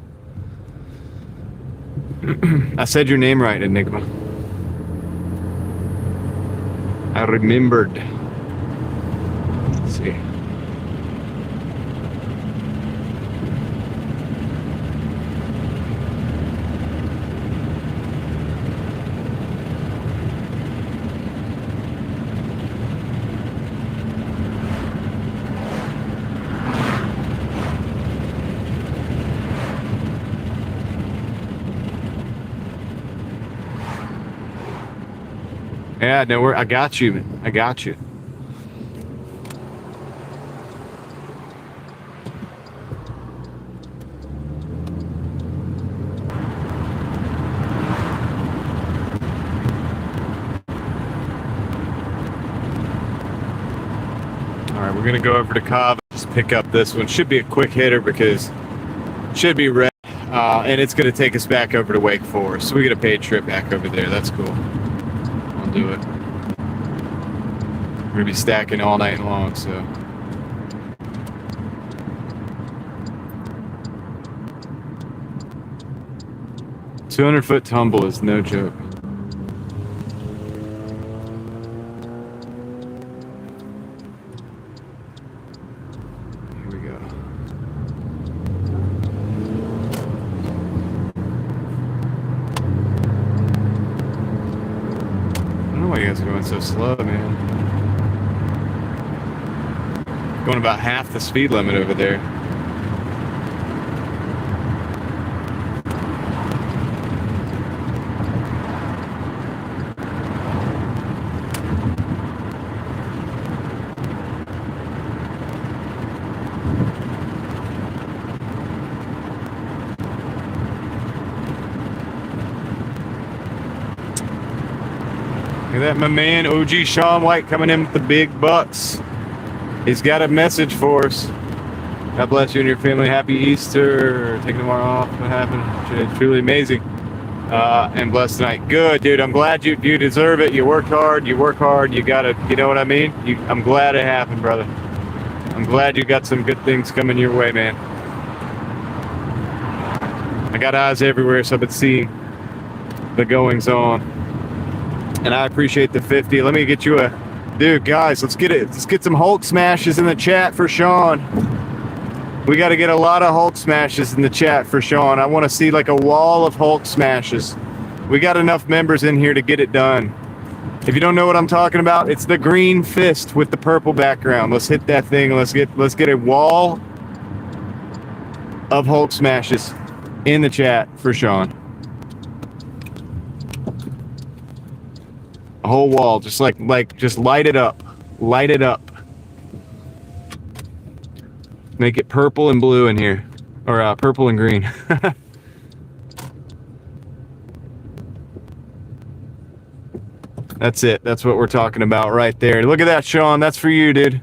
I said your name right, Enigma. I remembered. Let's see. Yeah, no, I got you, man. I got you. All right, we're gonna go over to Cava, just pick up this one. Should be a quick hitter because it should be red, and it's gonna take us back over to Wake Forest. So we get a paid trip back over there. That's cool. Do it. We're gonna be stacking all night long, so. $200-foot tumble is no joke. Here we go. Why you guys are going so slow, man? Going about half the speed limit over there. Look at that, my man, OG Sean White coming in with the big bucks. He's got a message for us. God bless you and your family. Happy Easter. Taking tomorrow off. What happened? It's truly amazing. And blessed tonight. Good, dude. I'm glad you deserve it. You worked hard. You work hard. You gotta, you know what I mean? I'm glad it happened, brother. I'm glad you got some good things coming your way, man. I got eyes everywhere, so I've been seeing the goings on. And I appreciate the 50. Let me get you a... Dude, guys, let's get it. Let's get some Hulk smashes in the chat for Sean. We got to get a lot of Hulk smashes in the chat for Sean. I want to see like a wall of Hulk smashes. We got enough members in here to get it done. If you don't know what I'm talking about, it's the green fist with the purple background. Let's hit that thing. Let's get a wall of Hulk smashes in the chat for Sean. A whole wall, just just light it up. Light it up. Make it purple and blue in here. Or purple and green. That's it. That's what we're talking about right there. Look at that, Sean. That's for you, dude.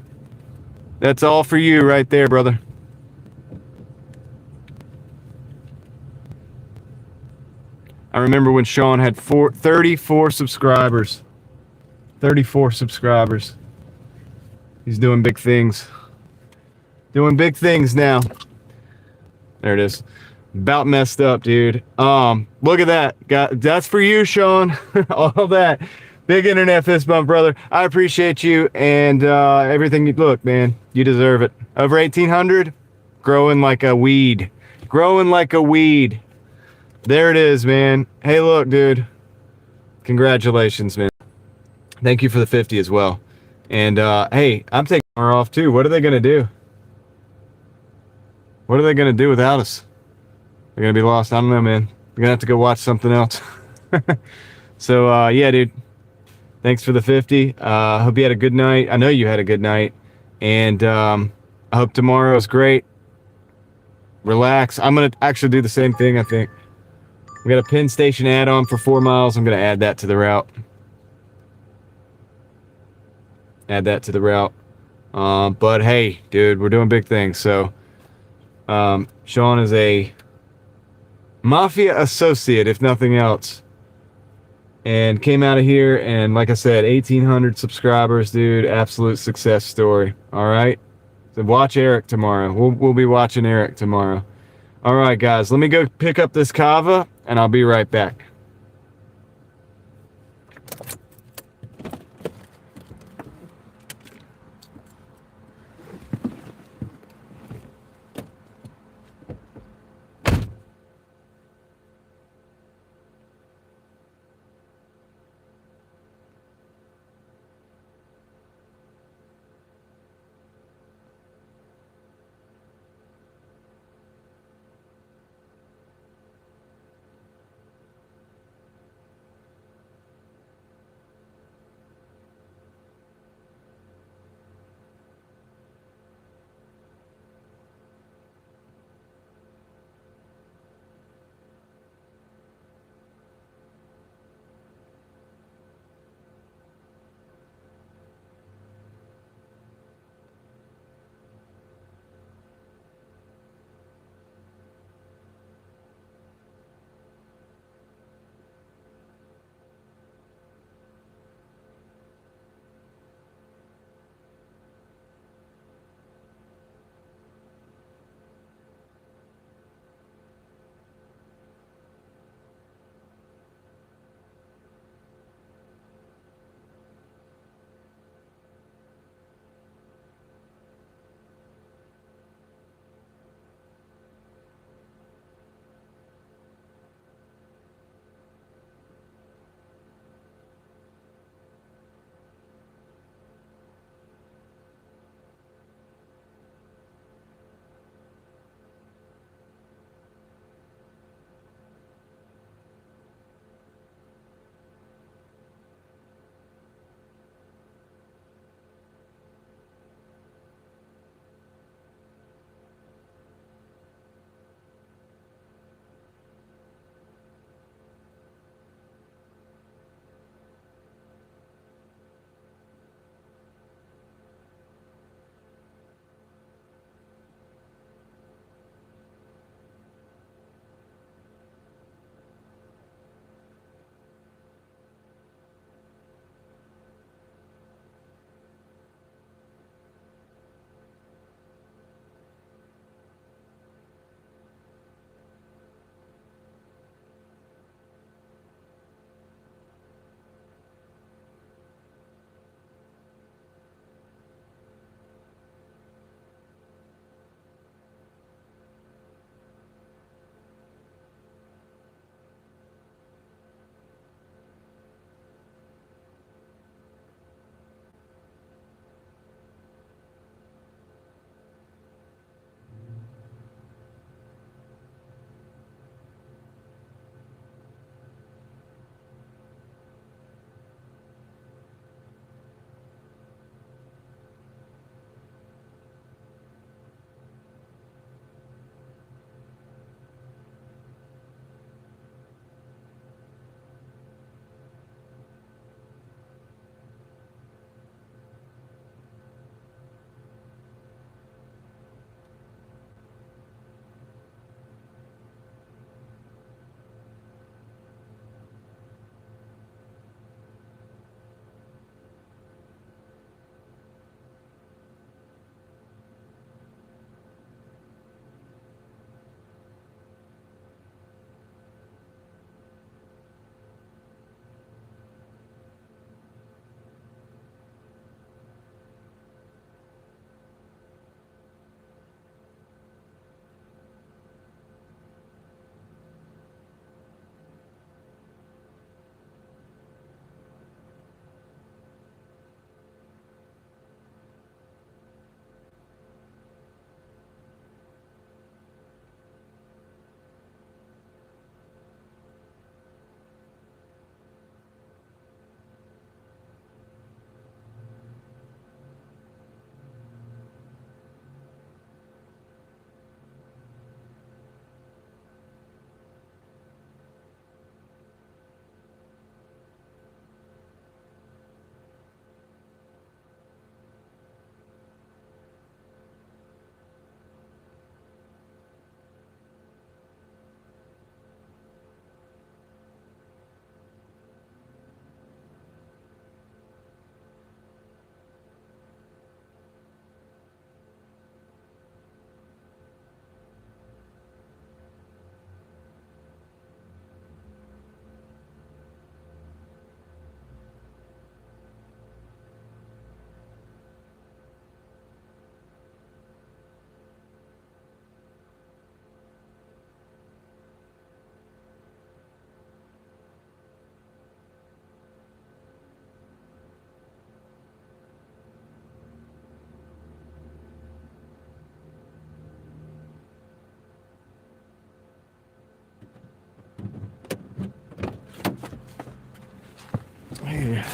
That's all for you right there, brother. I remember when Sean had 34 subscribers. 34 subscribers. He's doing big things. Doing big things now. There it is. About messed up, dude. Look at that. That's for you, Sean. All that. Big internet fist bump, brother. I appreciate you and everything. Look, man, you deserve it. Over 1,800, growing like a weed. Growing like a weed. There it is, man. Hey, look, dude. Congratulations, man. Thank you for the 50 as well. And hey, I'm taking tomorrow off too. What are they gonna do? What are they gonna do without us? They're gonna be lost. I don't know, man. We're gonna have to go watch something else. So yeah, dude. Thanks for the 50. Hope you had a good night. I know you had a good night. And I hope tomorrow is great. Relax. I'm gonna actually do the same thing, I think. We got a Penn Station add-on for 4 miles. I'm gonna add that to the route. Add that to the route. But hey, dude, we're doing big things. So Sean is a mafia associate, if nothing else. And came out of here, and like I said, 1,800 subscribers, dude. Absolute success story. All right. So watch Eric tomorrow. We'll be watching Eric tomorrow. All right, guys. Let me go pick up this Cava, and I'll be right back.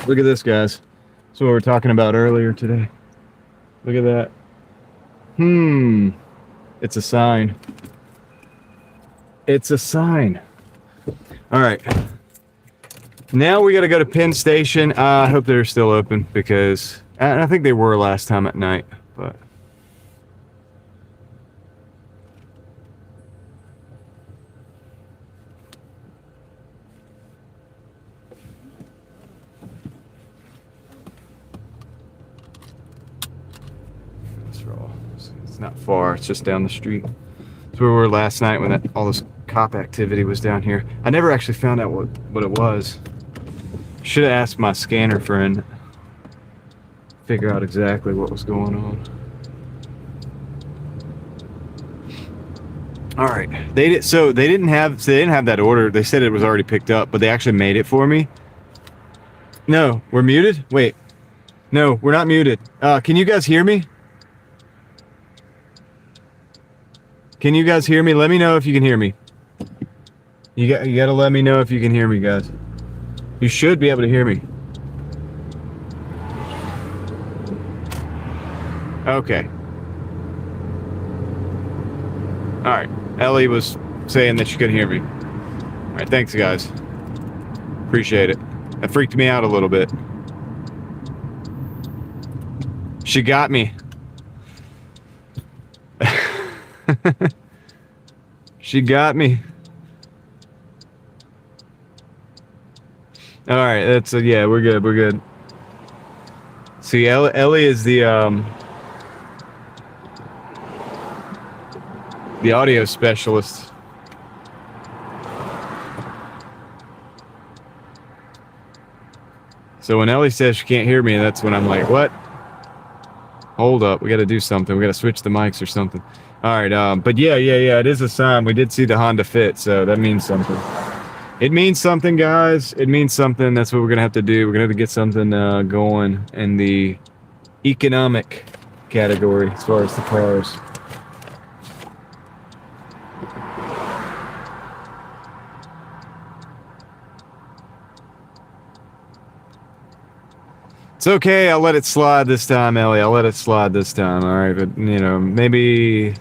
Look at this, guys. That's what we were talking about earlier today. Look at that. It's a sign. It's a sign. All right. Now we got to go to Penn Station. I hope they're still open because I think they were last time at night, but. It's not far. It's just down the street. That's where we were last night when all this cop activity was down here. I never actually found out what it was. Should have asked my scanner friend. Figure out exactly what was going on. All right. They didn't have that order. They said it was already picked up, but they actually made it for me. No, we're muted. Wait. No, we're not muted. Can you guys hear me? Can you guys hear me? Let me know if you can hear me. You got to let me know if you can hear me, guys. You should be able to hear me. Okay. All right. Ellie was saying that she couldn't hear me. All right. Thanks, guys. Appreciate it. That freaked me out a little bit. She got me. She got me. All right, that's yeah, we're good. We're good. See, Ellie is the audio specialist. So when Ellie says she can't hear me, that's when I'm like, what? Hold up, we got to do something. We got to switch the mics or something. All right, but yeah, it is a sign. We did see the Honda Fit, so that means something. It means something, guys. It means something. That's what we're gonna have to do. We're gonna have to get something going in the economic category as far as the cars. It's okay. I'll let it slide this time, Ellie. I'll let it slide this time. All right, but you know, maybe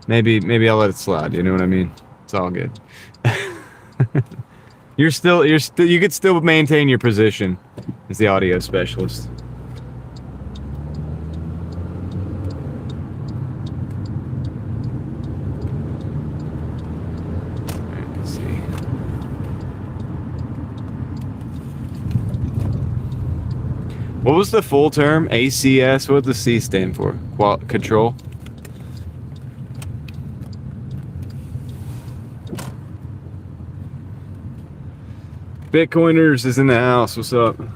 I'll let it slide. You know what I mean? It's all good. you could still maintain your position as the audio specialist. Let's see. What was the full term? ACS? What does the C stand for? Control? Bitcoiners is in the house. What's up? All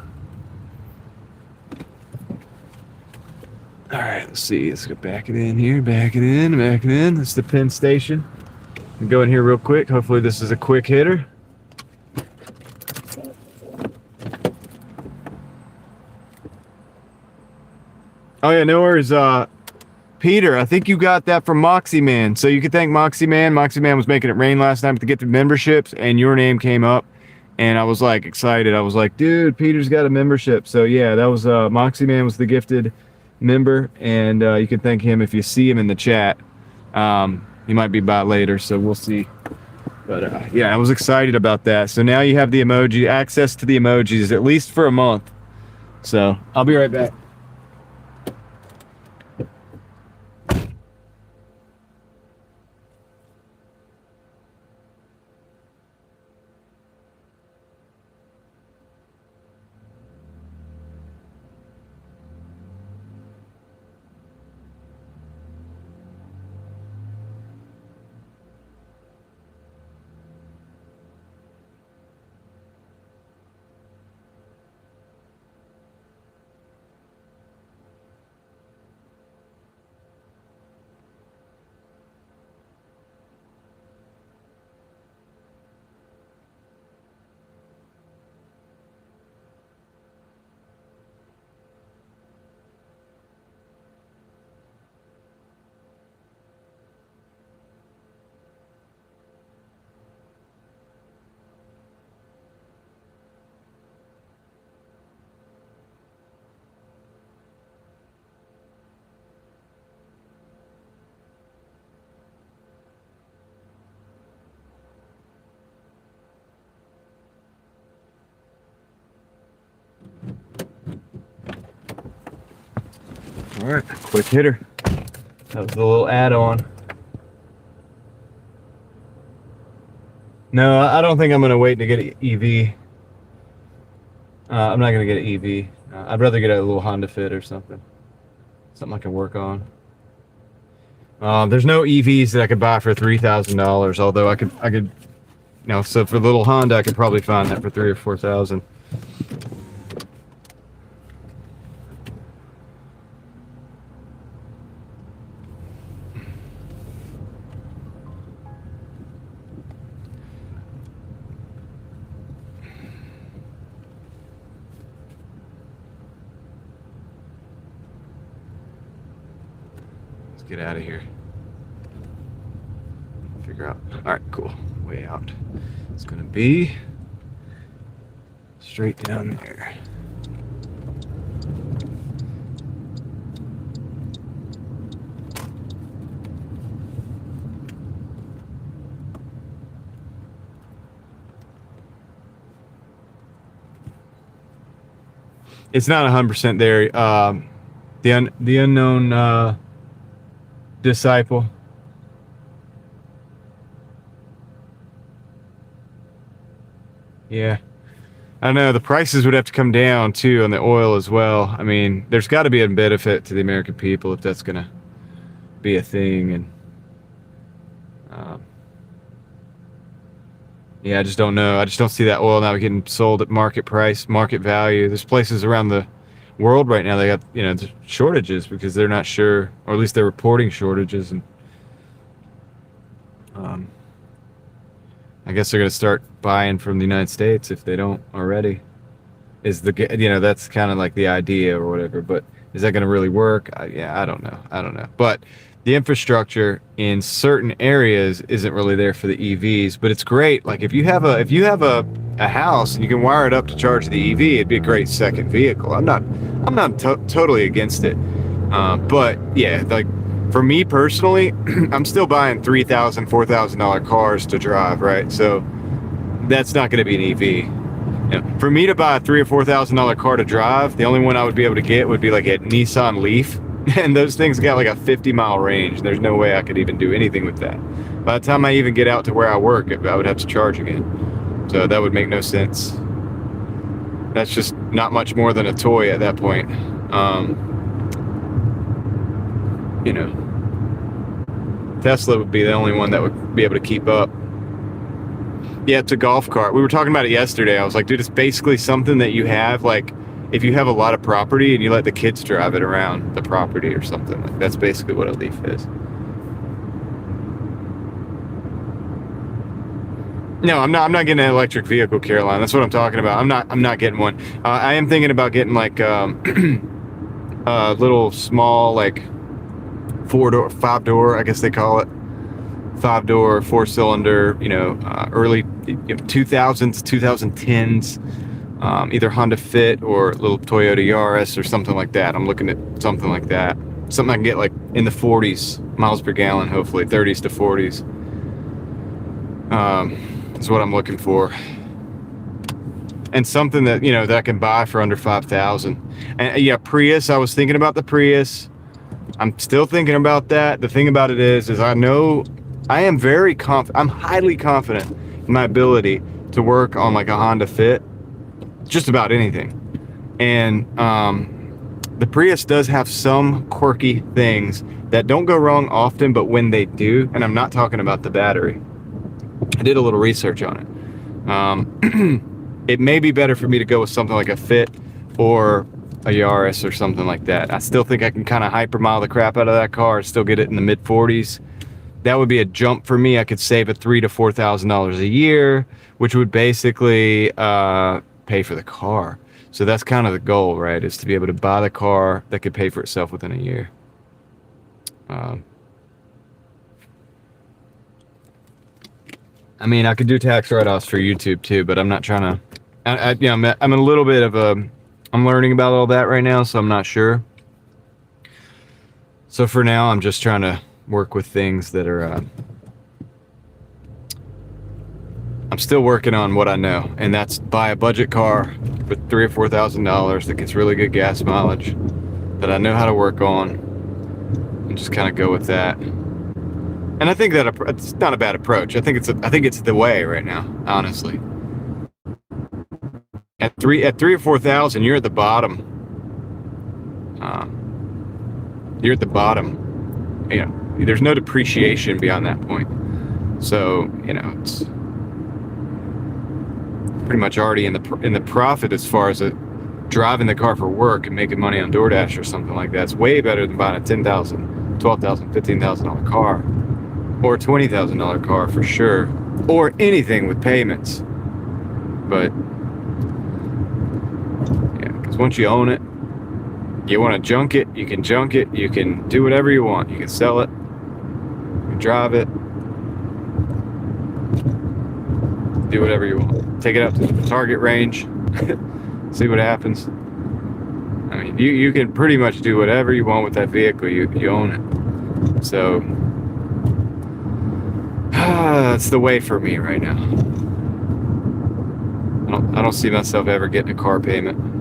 right, let's see. Let's go back it in here. Back it in. This is the Penn Station. I'll go in here real quick. Hopefully this is a quick hitter. Oh yeah, no worries. Peter, I think you got that from Moxie Man. So you can thank Moxie Man. Moxie Man was making it rain last night to get the memberships, and your name came up. And I was like excited. I was like, dude, Peter's got a membership. So yeah, that was Moxie Man was the gifted member, and you can thank him if you see him in the chat. He might be by later, so we'll see. But yeah, I was excited about that. So now you have the emoji access to the emojis at least for a month. So I'll be right back. All right, quick hitter. That was a little add-on. No, I don't think I'm gonna wait to get an EV. I'm not gonna get an EV. I'd rather get a little Honda Fit or something. Something I can work on. There's no EVs that I could buy for $3,000. Although I could, you know, so for the little Honda, I could probably find that for $3,000 or $4,000. Get out of here. Figure out. All right, cool. Way out. It's gonna be straight down there. It's not 100% there. The unknown disciple. Yeah, I know the prices would have to come down too on the oil as well. I mean, there's got to be a benefit to the American people if that's gonna be a thing. And yeah, I just don't know. I just don't see that oil now getting sold at market price, market value. There's places around the world right now they got, you know, shortages because they're not sure, or at least they're reporting shortages. And I guess they're going to start buying from the United States if they don't already. Is the, you know, that's kind of like the idea or whatever. But is that going to really work? Yeah, I don't know. But the infrastructure in certain areas isn't really there for the EVs. But it's great. Like if you have a house and you can wire it up to charge the EV, it'd be a great second vehicle. I'm not totally against it. But yeah, like for me personally, I'm still buying $3,000, $4,000 cars to drive, right? So that's not going to be an EV. You know, for me to buy a $3,000 or $4,000 car to drive, the only one I would be able to get would be like a Nissan Leaf, and those things got like a 50-mile range. There's no way I could even do anything with that. By the time I even get out to where I work, I would have to charge again. So that would make no sense. That's just not much more than a toy at that point. You know, Tesla would be the only one that would be able to keep up. Yeah, it's a golf cart. We were talking about it yesterday. I was like, dude, it's basically something that you have, like, if you have a lot of property and you let the kids drive it around the property or something. Like, that's basically what a Leaf is. No, I'm not getting an electric vehicle, Caroline. That's what I'm talking about. I'm not getting one. I am thinking about getting like a little small, like 5-door, I guess they call it, 5-door, 4-cylinder, you know, early 2000s, 2010s, either Honda Fit or a little Toyota Yaris or something like that. I'm looking at something like that. Something I can get like in the 40s miles per gallon, hopefully 30s to 40s. Is what I'm looking for. And something that, you know, that I can buy for under $5,000. And yeah, Prius, I was thinking about the Prius. I'm still thinking about that. The thing about it is I know I am very confident. I'm highly confident in my ability to work on like a Honda Fit, just about anything. And the Prius does have some quirky things that don't go wrong often, but when they do, and I'm not talking about the battery, I did a little research on it. It may be better for me to go with something like a Fit or a Yaris or something like that. I still think I can kind of hypermile the crap out of that car, still get it in the mid 40s. That would be a jump for me. I could save a $3,000 to $4,000 a year, which would basically pay for the car. So that's kind of the goal, right? Is to be able to buy the car that could pay for itself within a year. I mean, I could do tax write-offs for YouTube too, but I'm not trying to. You know, I'm a little bit of a. I'm learning about all that right now, so I'm not sure. So for now, I'm just trying to work with things that are. I'm still working on what I know, and that's buy a budget car with $3,000 or $4,000 that gets really good gas mileage, that I know how to work on, and just kind of go with that. And I think that it's not a bad approach. I think it's the way right now, honestly. At 3 or 4,000, you're at the bottom. You're at the bottom. You know, there's no depreciation beyond that point. So, you know, it's pretty much already in the profit as far as driving the car for work and making money on Doordash or something like that. It's way better than buying a $10,000, $12,000, $15,000 car, or a $20,000 car for sure, or anything with payments. But yeah, because once you own it, you want to junk it, you can junk it, you can do whatever you want. You can sell it, you can drive it, do whatever you want. Take it out to the target range, see what happens. I mean, you can pretty much do whatever you want with that vehicle. You own it. So that's the way for me right now. I don't see myself ever getting a car payment.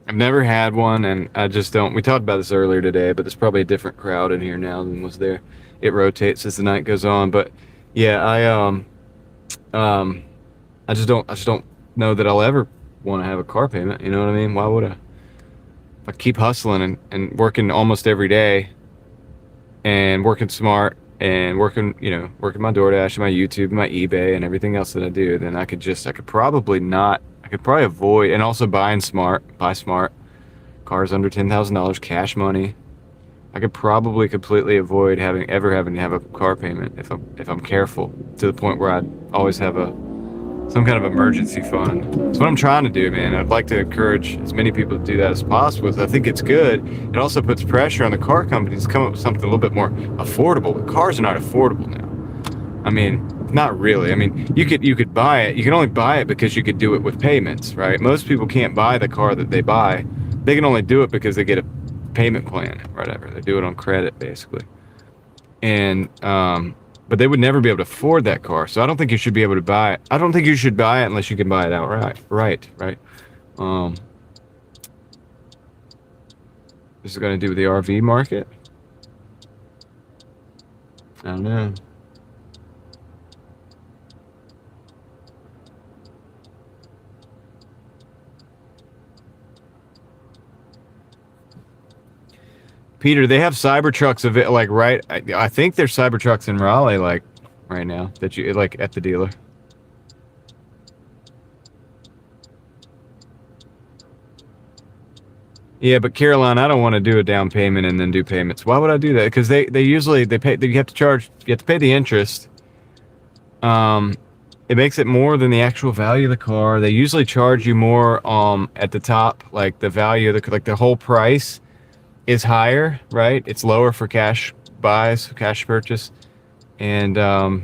I've never had one, and I just don't. We talked about this earlier today, but there's probably a different crowd in here now than was there. It rotates as the night goes on, but yeah, I just don't know that I'll ever want to have a car payment. You know what I mean? Why would I? If I keep hustling and working almost every day, and working smart, and working my Doordash, my YouTube, my eBay, and everything else that I do, then I could probably avoid, and also buy smart, cars under $10,000, cash money. I could probably completely avoid having to have a car payment if I'm careful, to the point where I'd always have some kind of emergency fund. That's what I'm trying to do, man. I'd like to encourage as many people to do that as possible. I think it's good. It also puts pressure on the car companies to come up with something a little bit more affordable. But cars are not affordable now. I mean, not really. I mean, you could buy it. You can only buy it because you could do it with payments, right? Most people can't buy the car that they buy. They can only do it because they get a payment plan or whatever. They do it on credit, basically. And but they would never be able to afford that car. So I don't think you should be able to buy it. I don't think you should buy it unless you can buy it outright. Right. This is going to do with the RV market? I don't know. Peter, they have Cybertrucks of it, like, right? I think there's Cybertrucks in Raleigh, like, right now, that you, like, at the dealer. Yeah, but Caroline, I don't want to do a down payment and then do payments. Why would I do that? Because they usually pay. You have to pay the interest. It makes it more than the actual value of the car. They usually charge you more at the top, like the value of the whole price is higher, right? It's lower for cash buys, cash purchase, and yeah,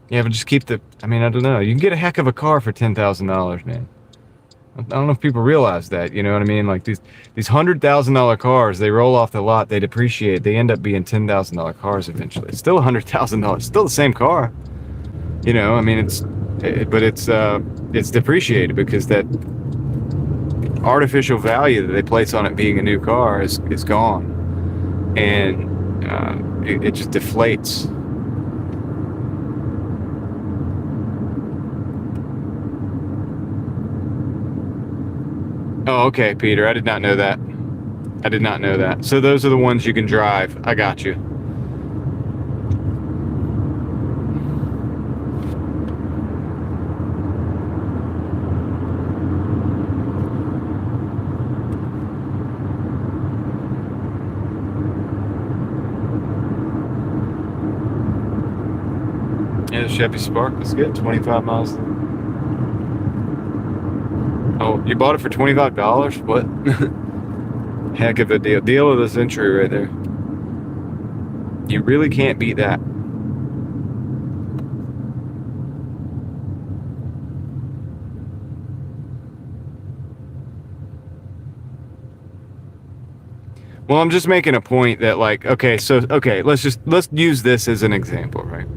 but just keep I mean, I don't know. You can get a heck of a car for $10,000, man. I don't know if people realize that. You know what I mean? Like these $100,000 cars, they roll off the lot, they depreciate, they end up being $10,000 cars eventually. It's still $100,000, still the same car. You know, I mean, it's depreciated because that artificial value that they place on it being a new car is gone, and it just deflates. Oh, okay, Peter. I did not know that. So those are the ones you can drive. I got you. Yeah, the Chevy Spark was good. 25 miles. Oh, you bought it for $25? What? Heck of a deal. Deal of the century right there. You really can't beat that. Well, I'm just making a point that like, okay, let's use this as an example, right?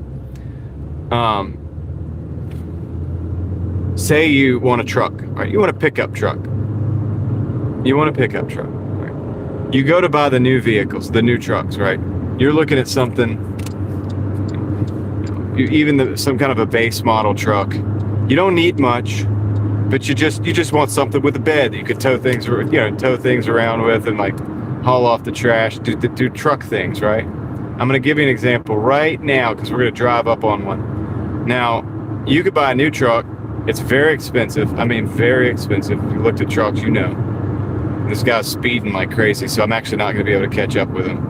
Say you want a truck, right? You want a pickup truck. You want a pickup truck, right? You go to buy the new vehicles, the new trucks, right? You're looking at something, some kind of a base model truck. You don't need much, but you just want something with a bed that you could tow things around with and like haul off the trash, do truck things, right? I'm gonna give you an example right now because we're gonna drive up on one. Now, you could buy a new truck. It's very expensive. I mean, very expensive. If you looked at trucks, you know. This guy's speeding like crazy, so I'm actually not gonna be able to catch up with him.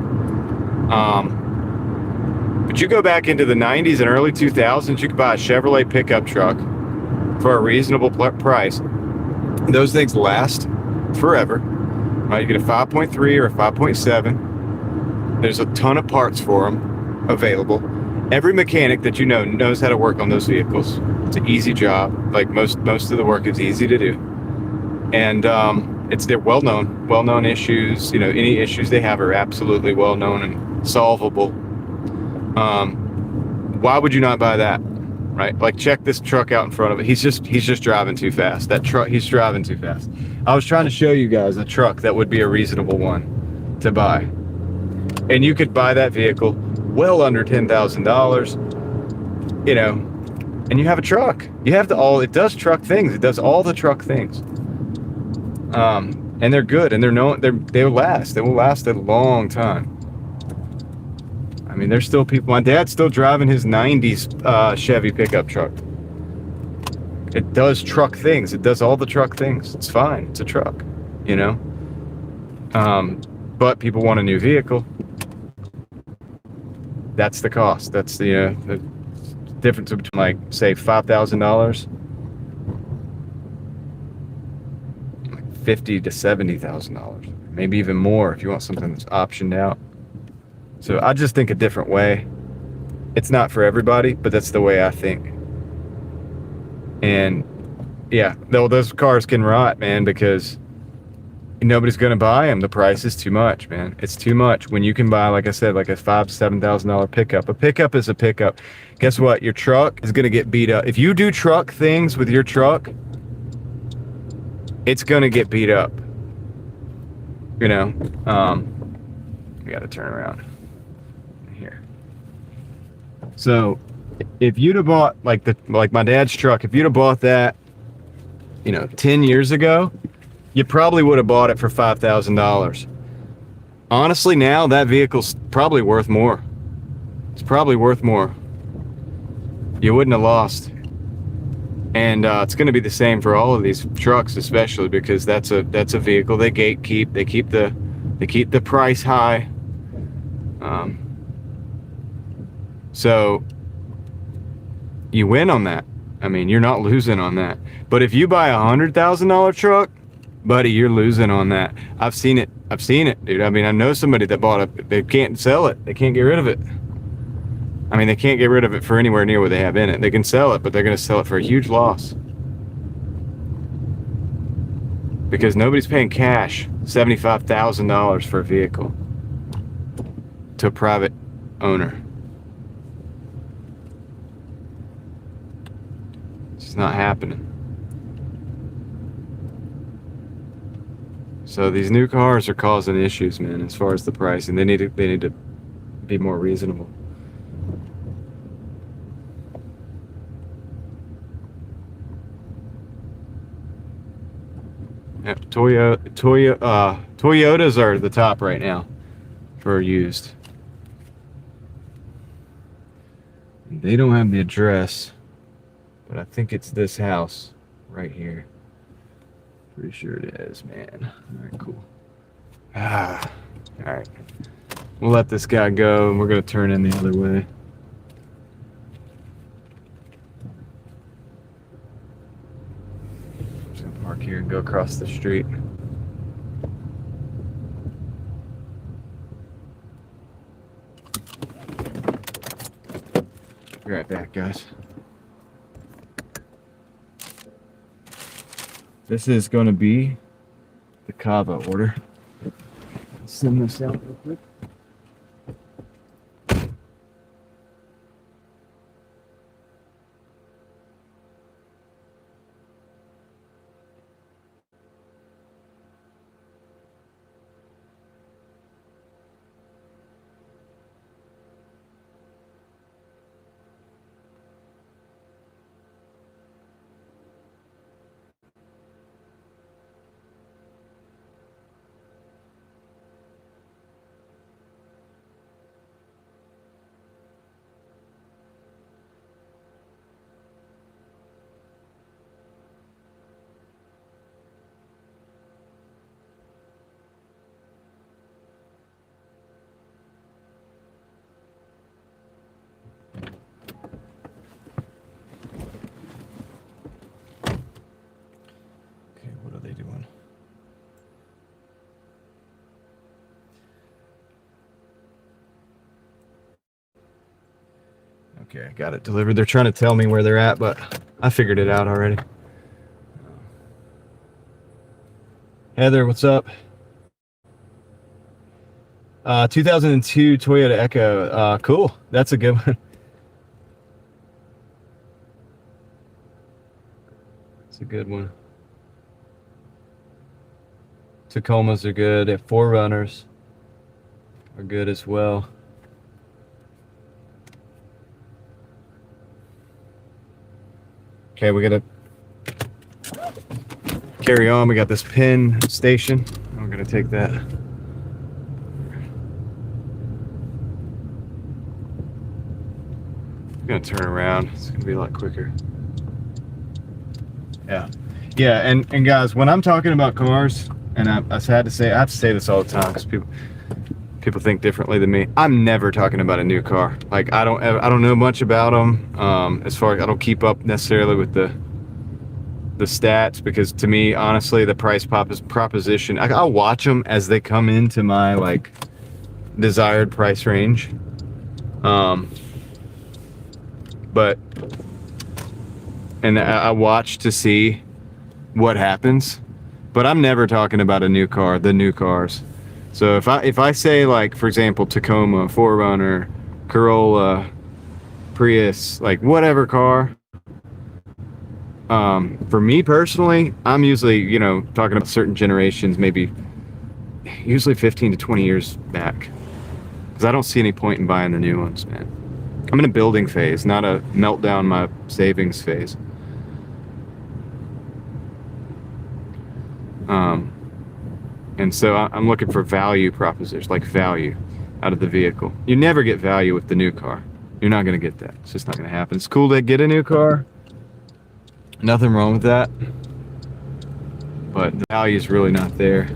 But you go back into the 90s and early 2000s, you could buy a Chevrolet pickup truck for a reasonable price. Those things last forever, right? You get a 5.3 or a 5.7. There's a ton of parts for them available. Every mechanic that you know knows how to work on those vehicles. It's an easy job. Like most of the work is easy to do, and they're well known issues. You know, any issues they have are absolutely well known and solvable. Why would you not buy that, right? Like, check this truck out in front of it. He's just driving too fast. That truck, he's driving too fast. I was trying to show you guys a truck that would be a reasonable one to buy, and you could buy that vehicle well under $10,000. You know, and you have a truck. You have it does truck things. It does all the truck things. And they're good, and they will last. They will last a long time. I mean, there's still people. My dad's still driving his 90s Chevy pickup truck. It does truck things. It does all the truck things. It's fine. It's a truck, you know. But people want a new vehicle. That's the cost. That's the difference between, like, say, $5,000, like $50,000 to $70,000, maybe even more if you want something that's optioned out. So I just think a different way. It's not for everybody, but that's the way I think. And yeah, those cars can rot, man, because nobody's gonna buy them. The price is too much, man. It's too much when you can buy, like I said, like a $5,000 to $7,000 pickup. A pickup is a pickup. Guess what? Your truck is gonna get beat up. If you do truck things with your truck, it's gonna get beat up. You know, we gotta turn around here. So if you'd have bought like my dad's truck, if you'd have bought that, 10 years ago, you probably would have bought it for $5,000. Honestly, now that vehicle's probably worth more. It's probably worth more. You wouldn't have lost. And it's going to be the same for all of these trucks, especially because that's a vehicle they gatekeep. They keep the price high. So you win on that. I mean, you're not losing on that. But if you buy a $100,000 truck, buddy, you're losing on that. I've seen it, dude. I mean, I know somebody that bought it. They can't sell it. They can't get rid of it. I mean, they can't get rid of it for anywhere near what they have in it. They can sell it, but they're going to sell it for a huge loss. Because nobody's paying cash $75,000 for a vehicle to a private owner. It's not happening. So these new cars are causing issues, man, as far as the pricing. They need to be more reasonable. Yeah, Toyotas are the top right now for used. They don't have the address, but I think it's this house right here. Pretty sure it is, man. All right, cool. All right. We'll let this guy go, and we're going to turn in the other way. I'm just going to park here and go across the street. Be right back, guys. This is going to be the Cava order. send this out real quick. Okay, what are they doing? Okay, I got it delivered. They're trying to tell me where they're at, but I figured it out already. Heather, what's up? 2002 Toyota Echo. Cool. That's a good one. It's a good one. Tacomas are good. 4Runners are good as well. Okay, we gotta carry on. We got this pin station. We're gonna take that. I'm gonna turn around. It's gonna be a lot quicker. Yeah, and guys, when I'm talking about cars, and I have to say this all the time because people think differently than me. I'm never talking about a new car. Like I don't know much about them. As far as I don't keep up necessarily with the stats, because to me, honestly, the price proposition, I'll watch them as they come into my like desired price range. But I watch to see what happens. But I'm never talking about a new car, the new cars. So if I say, like, for example, Tacoma, 4Runner, Corolla, Prius, like whatever car, for me personally, I'm usually, talking about certain generations, maybe usually 15 to 20 years back, because I don't see any point in buying the new ones, man. I'm in a building phase, not a melt down my savings phase. And so I'm looking for value propositions, like value out of the vehicle. You never get value with the new car. You're not going to get that. It's just not going to happen. It's cool to get a new car. Nothing wrong with that. But the value is really not there.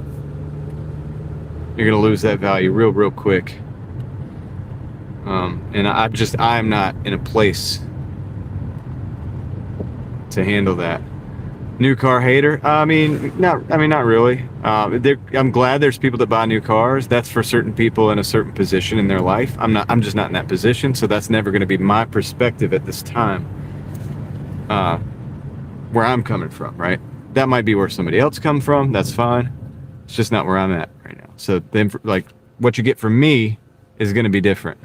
You're going to lose that value real quick. And I'm not in a place to handle that. New car hater? Not really. I'm glad there's people that buy new cars. That's for certain people in a certain position in their life. I'm just not in that position, so that's never going to be my perspective at this time. Where I'm coming from, right? That might be where somebody else come from. That's fine. It's just not where I'm at right now. So then, like, what you get from me is going to be different.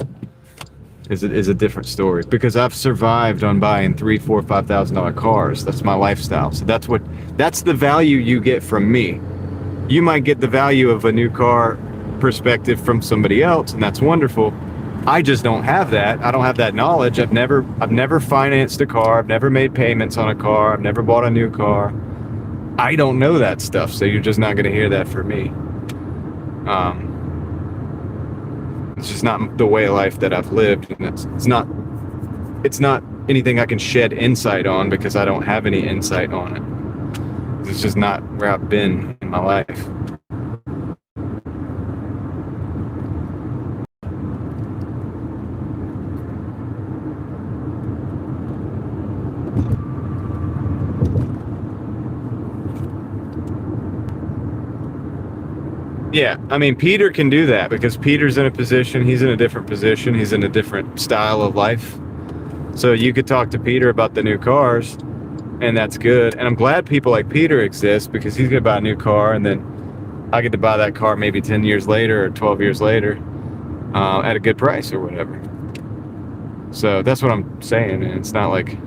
Is a different story, because I've survived on buying $3,000, $4,000, $5,000 cars. That's my lifestyle. So that's the value you get from me. You might get the value of a new car perspective from somebody else, and that's wonderful. I just don't have that. I don't have that knowledge. I've never financed a car. I've never made payments on a car. I've never bought a new car. I don't know that stuff, so you're just not going to hear that from me. It's just not the way of life that I've lived, and it's not anything I can shed insight on, because I don't have any insight on it. It's just not where I've been in my life. Yeah, Peter can do that, because Peter's in a position, he's in a different position, he's in a different style of life. So you could talk to Peter about the new cars, and that's good. And I'm glad people like Peter exist, because he's gonna buy a new car and then I get to buy that car maybe 10 years later or 12 years later at a good price or whatever. So that's what I'm saying, and it's not like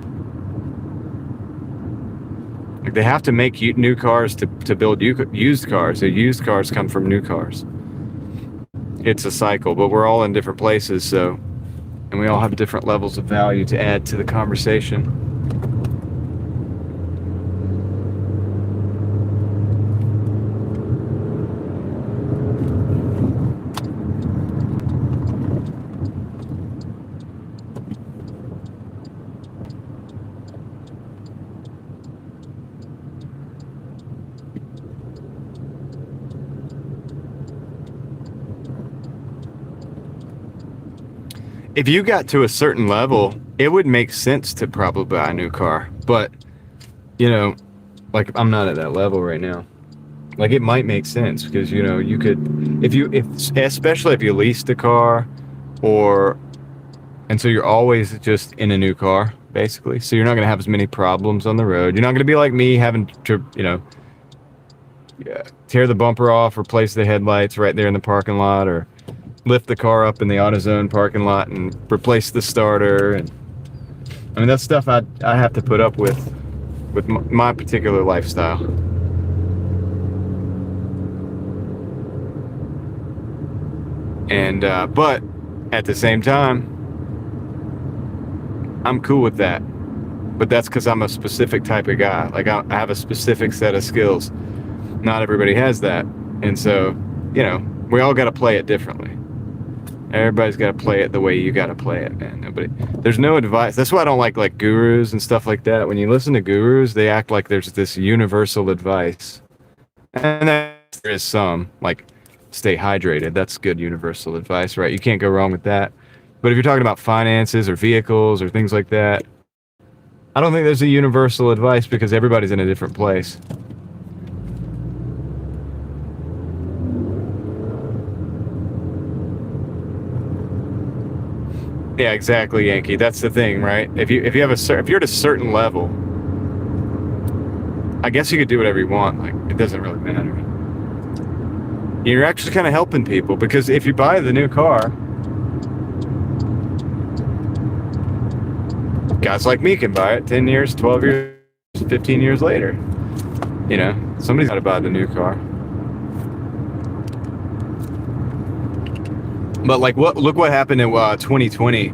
they have to make new cars to build used cars. So used cars come from new cars. It's a cycle, but we're all in different places, so, and we all have different levels of value to add to the conversation. If you got to a certain level, it would make sense to probably buy a new car. But, you know, like I'm not at that level right now. Like it might make sense because, you know, you could, especially if you leased a car and so you're always just in a new car, basically. So you're not going to have as many problems on the road. You're not going to be like me having to, you know, tear the bumper off, replace the headlights right there in the parking lot, or lift the car up in the AutoZone parking lot and replace the starter. And I mean, that's stuff I have to put up with my particular lifestyle. And but at the same time, I'm cool with that. But that's because I'm a specific type of guy. Like I have a specific set of skills. Not everybody has that. And so, you know, we all got to play it differently. Everybody's got to play it the way you got to play it, man. There's no advice. That's why I don't like gurus and stuff like that. When you listen to gurus, they act like there's this universal advice. And there is some, like stay hydrated. That's good universal advice, right? You can't go wrong with that. But if you're talking about finances or vehicles or things like that, I don't think there's a universal advice because everybody's in a different place. Yeah, exactly, Yankee. That's the thing, right? If you're at a certain level, I guess you could do whatever you want. Like it doesn't really matter. You're actually kind of helping people because if you buy the new car, guys like me can buy it 10 years, 12 years, 15 years later. You know, somebody's got to buy the new car. But like, look what happened in 2020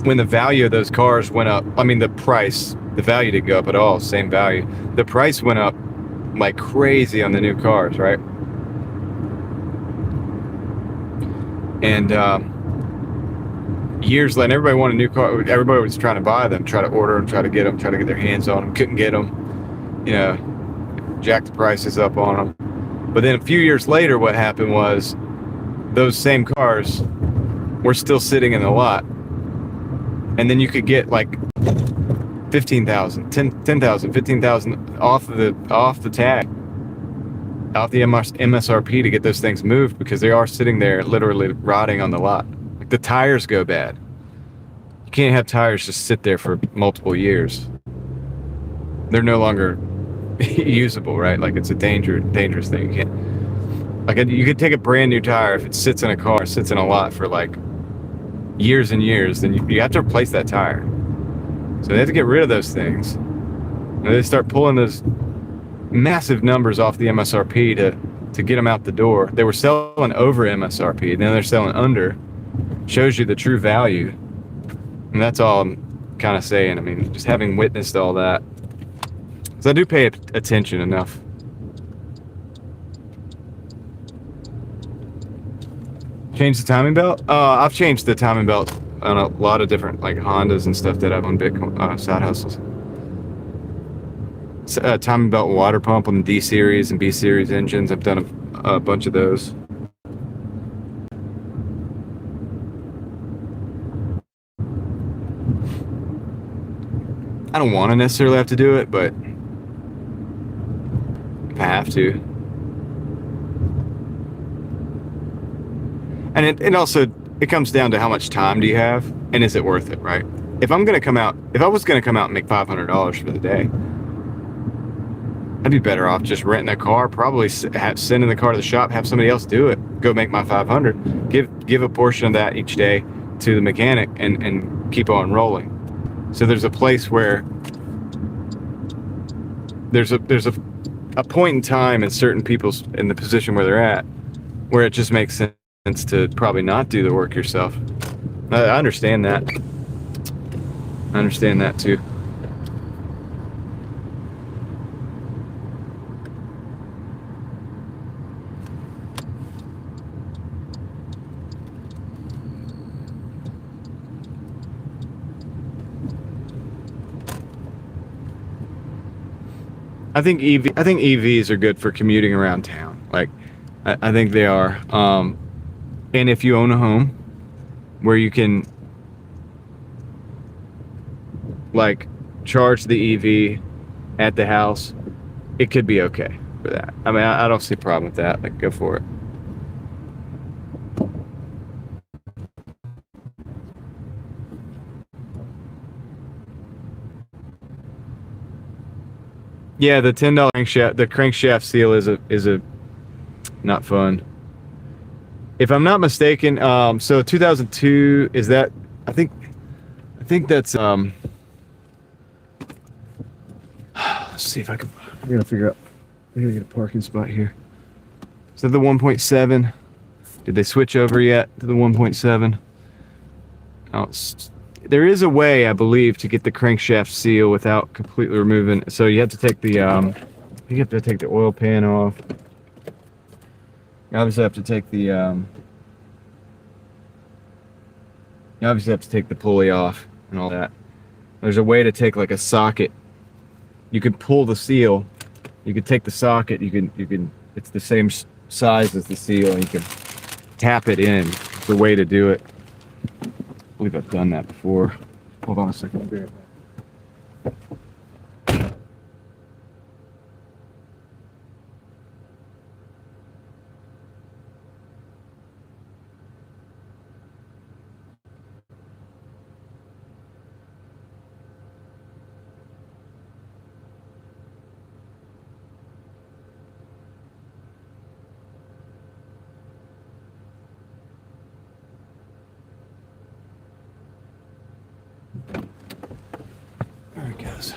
when the value of those cars went up. I mean, the value didn't go up at all, same value. The price went up like crazy on the new cars, right? And years later, everybody wanted a new car. Everybody was trying to buy them, try to order them, try to get their hands on them. Couldn't get them, you know, jack the prices up on them. But then a few years later, what happened was those same cars were still sitting in the lot. And then you could get like 15,000, 10,000, 15,000 off the tag, off the MSRP to get those things moved because they are sitting there literally rotting on the lot. Like the tires go bad. You can't have tires just sit there for multiple years. They're no longer usable, right? Like it's a dangerous thing. You can't. Like you could take a brand new tire if it sits in a car, sits in a lot for like years and years, then you have to replace that tire. So they have to get rid of those things. And they start pulling those massive numbers off the MSRP to get them out the door. They were selling over MSRP, and then they're selling under. Shows you the true value. And that's all I'm kind of saying. I mean, just having witnessed all that. So I do pay attention enough. Change the timing belt? I've changed the timing belt on a lot of different like Hondas and stuff that I've on Bitcoin side hustles. Timing belt and water pump on the D series and B series engines. I've done a bunch of those. I don't want to necessarily have to do it, but if I have to. And it also comes down to how much time do you have, and is it worth it, right? If I was gonna come out and make $500 for the day, I'd be better off just renting a car, probably sending the car to the shop, have somebody else do it, go make my 500, give a portion of that each day to the mechanic, and keep on rolling. So there's a place where there's a point in time in certain people's in the position where they're at where it just makes sense to probably not do the work yourself. I understand that. I understand that too. I think EVs are good for commuting around town. Like, I think they are. And if you own a home where you can like charge the EV at the house, it could be okay for that. I mean, I don't see a problem with that. Like, go for it. Yeah, the $10 crankshaft seal is a not fun. If I'm not mistaken, so 2002 is that? I think that's let's see if I can. I gotta figure out. I gotta get a parking spot here. Is that the 1.7? Did they switch over yet to the 1.7? Oh, there is a way, I believe, to get the crankshaft seal without completely removing. So you have to take the oil pan off. You obviously have to take the pulley off and all that. There's a way to take like a socket. You can pull the seal. You can take the socket. You can. It's the same size as the seal, and you can tap it in. It's a way to do it. I believe I've done that before. Hold on a second. I'll be right back. There it goes.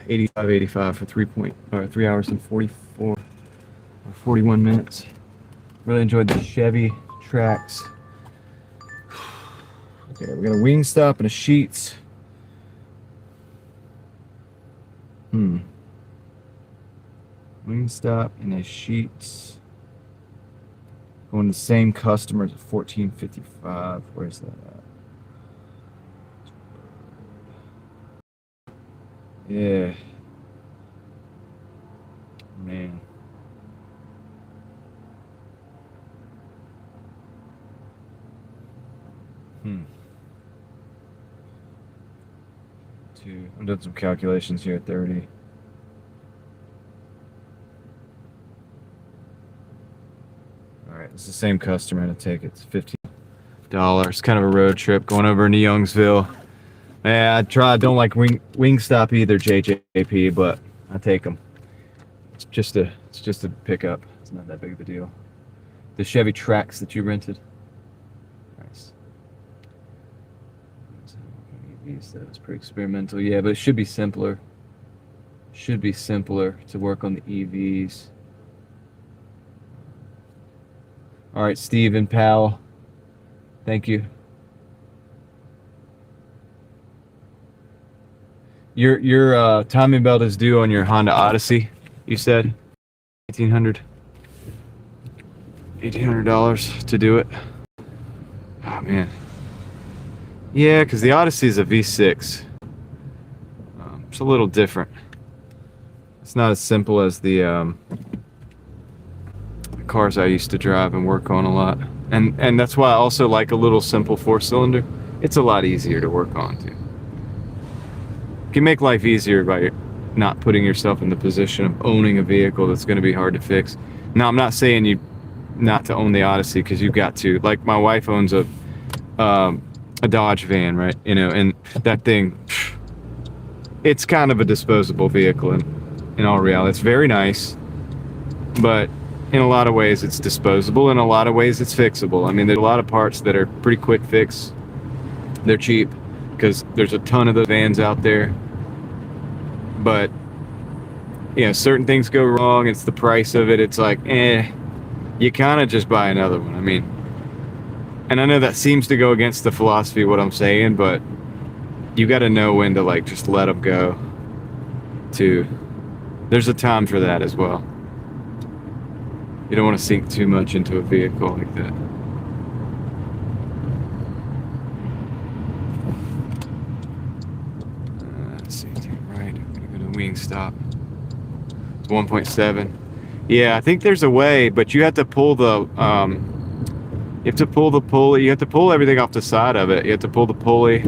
85 for 3 hours and 41 minutes. Really enjoyed the Chevy tracks. Okay, we got a Wingstop and a Sheets. Wingstop and a Sheets. Going to the same customers at $14.55. Where's that at? Yeah. Man. I'm doing some calculations here at 30. Alright, it's the same customer. I'm gonna take it. It's $15. Kind of a road trip going over into Youngsville. Yeah, I don't like Wingstop either, JJP, but I take them. It's just a pickup. It's not that big of a deal. The Chevy Trax that you rented. Nice. That was pretty experimental. Yeah, but it should be simpler. Should be simpler to work on the EVs. All right, Steve and Powell. Thank you. Your timing belt is due on your Honda Odyssey, you said? $1,800 to do it. Oh man. Yeah, because the Odyssey is a V6. It's a little different. It's not as simple as the cars I used to drive and work on a lot. And that's why I also like a little simple 4-cylinder. It's a lot easier to work on too. You can make life easier by not putting yourself in the position of owning a vehicle that's going to be hard to fix. Now, I'm not saying you not to own the Odyssey, because you've got to. Like, my wife owns a Dodge van, right? You know, and that thing, it's kind of a disposable vehicle in all reality. It's very nice, but in a lot of ways it's disposable. In a lot of ways it's fixable. I mean, there's a lot of parts that are pretty quick fix. They're cheap because there's a ton of the vans out there. But you know, certain things go wrong. It's the price of it. It's like, you kind of just buy another one. I mean, and I know that seems to go against the philosophy of what I'm saying, but you got to know when to like just let them go. There's a time for that as well. You don't want to sink too much into a vehicle like that. Let's see, right. I'm gonna go to Wingstop. It's 1.7. Yeah, I think there's a way, but you have to pull the you have to pull the pulley. You have to pull everything off the side of it. You have to pull the pulley.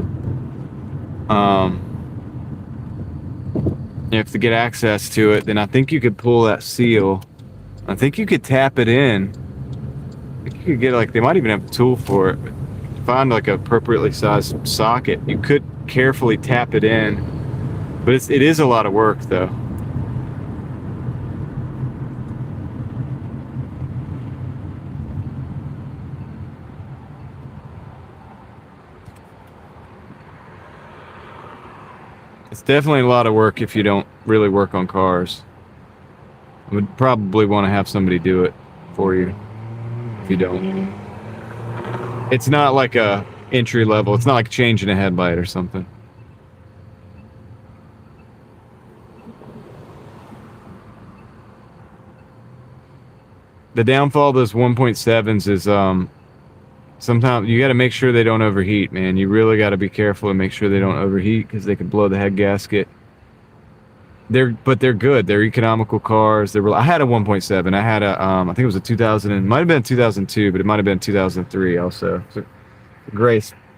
You have to get access to it. Then I think you could pull that seal. I think you could tap it in. I think you could get like, they might even have a tool for it. Find like a appropriately sized socket. You could carefully tap it in, but it is a lot of work though. It's definitely a lot of work if you don't really work on cars. I would probably want to have somebody do it for you if you don't. It's not like a entry level. It's not like changing a headlight or something. The downfall of those 1.7s is sometimes you got to make sure they don't overheat, man. You really got to be careful and make sure they don't overheat because they could blow the head gasket. But they're good. They're economical cars. I had a 1.7. I had a I think it was a 2000, and might have been 2002, but it might have been 2003 also. It's a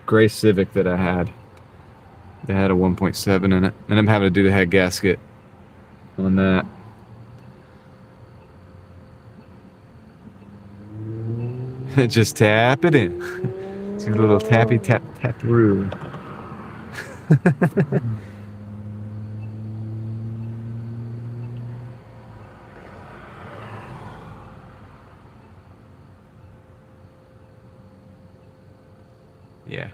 gray Civic that I had. They had a 1.7 in it, and I'm having to do the head gasket on that. Just tap it in. It's a little tappy tap roo. Yeah.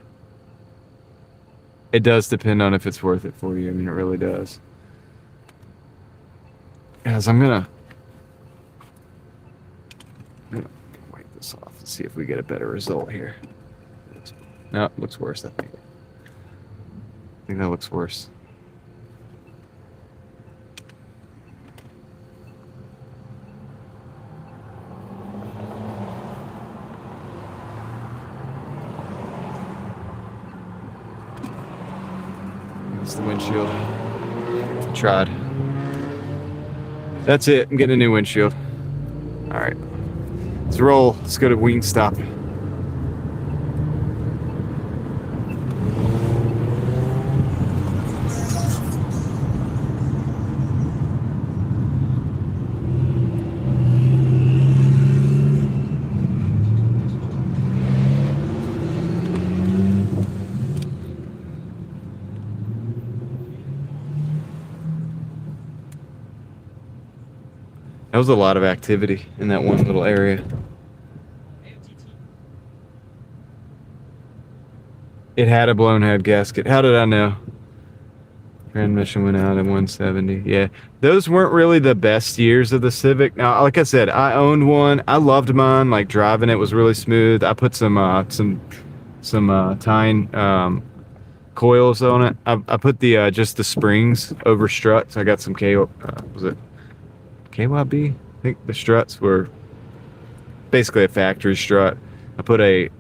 It does depend on if it's worth it for you. I mean, it really does. Guys, I'm gonna wipe this off and see if we get a better result here. No, it looks worse, I think. I think that looks worse. That's the windshield. Tried. That's it. I'm getting a new windshield. All right. Let's roll. Let's go to Wingstop. That was a lot of activity in that one little area. It had a blown head gasket. How did I know? Transmission went out at 170. Yeah, those weren't really the best years of the Civic. Now, like I said, I owned one. I loved mine. Like driving it was really smooth. I put some tying coils on it. I put the just the springs over struts. I got some was it KYB? I think the struts were basically a factory strut. I put a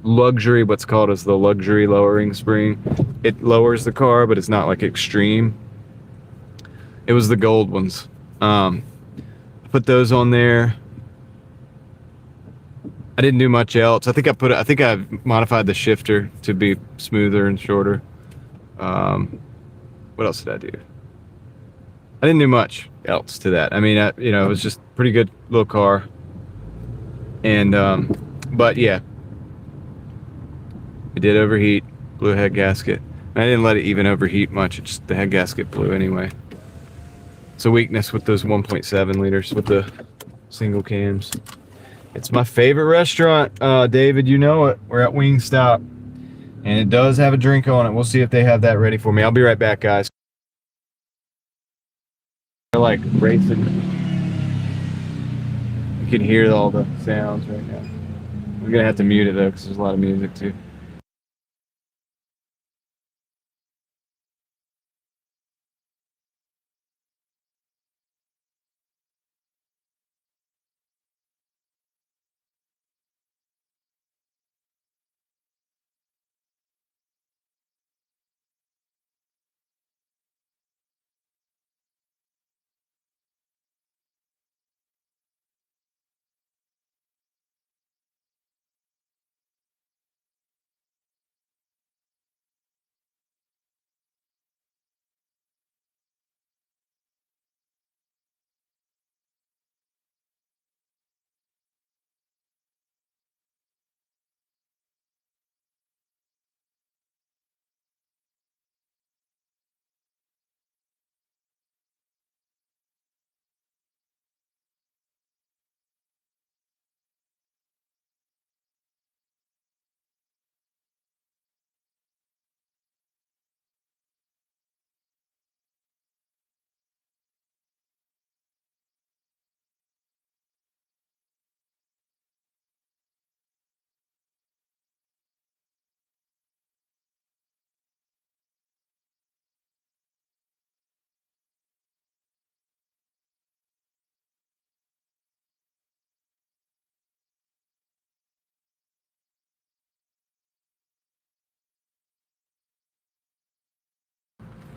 luxury, what's called as the luxury lowering spring. It lowers the car, but it's not like extreme. It was the gold ones. I put those on there. I didn't do much else. I think I modified the shifter to be smoother and shorter. What else did I do? I didn't do much else to that. I mean, it was just a pretty good little car. And but yeah, it did overheat, blew a head gasket. I didn't let it even overheat much. It just, the head gasket blew anyway. It's a weakness with those 1.7 liters with the single cams. It's my favorite restaurant, David. You know it. We're at Wingstop, and it does have a drink on it. We'll see if they have that ready for me. I'll be right back, guys. They're like racing. You can hear all the sounds right now. We're gonna have to mute it though, because there's a lot of music too.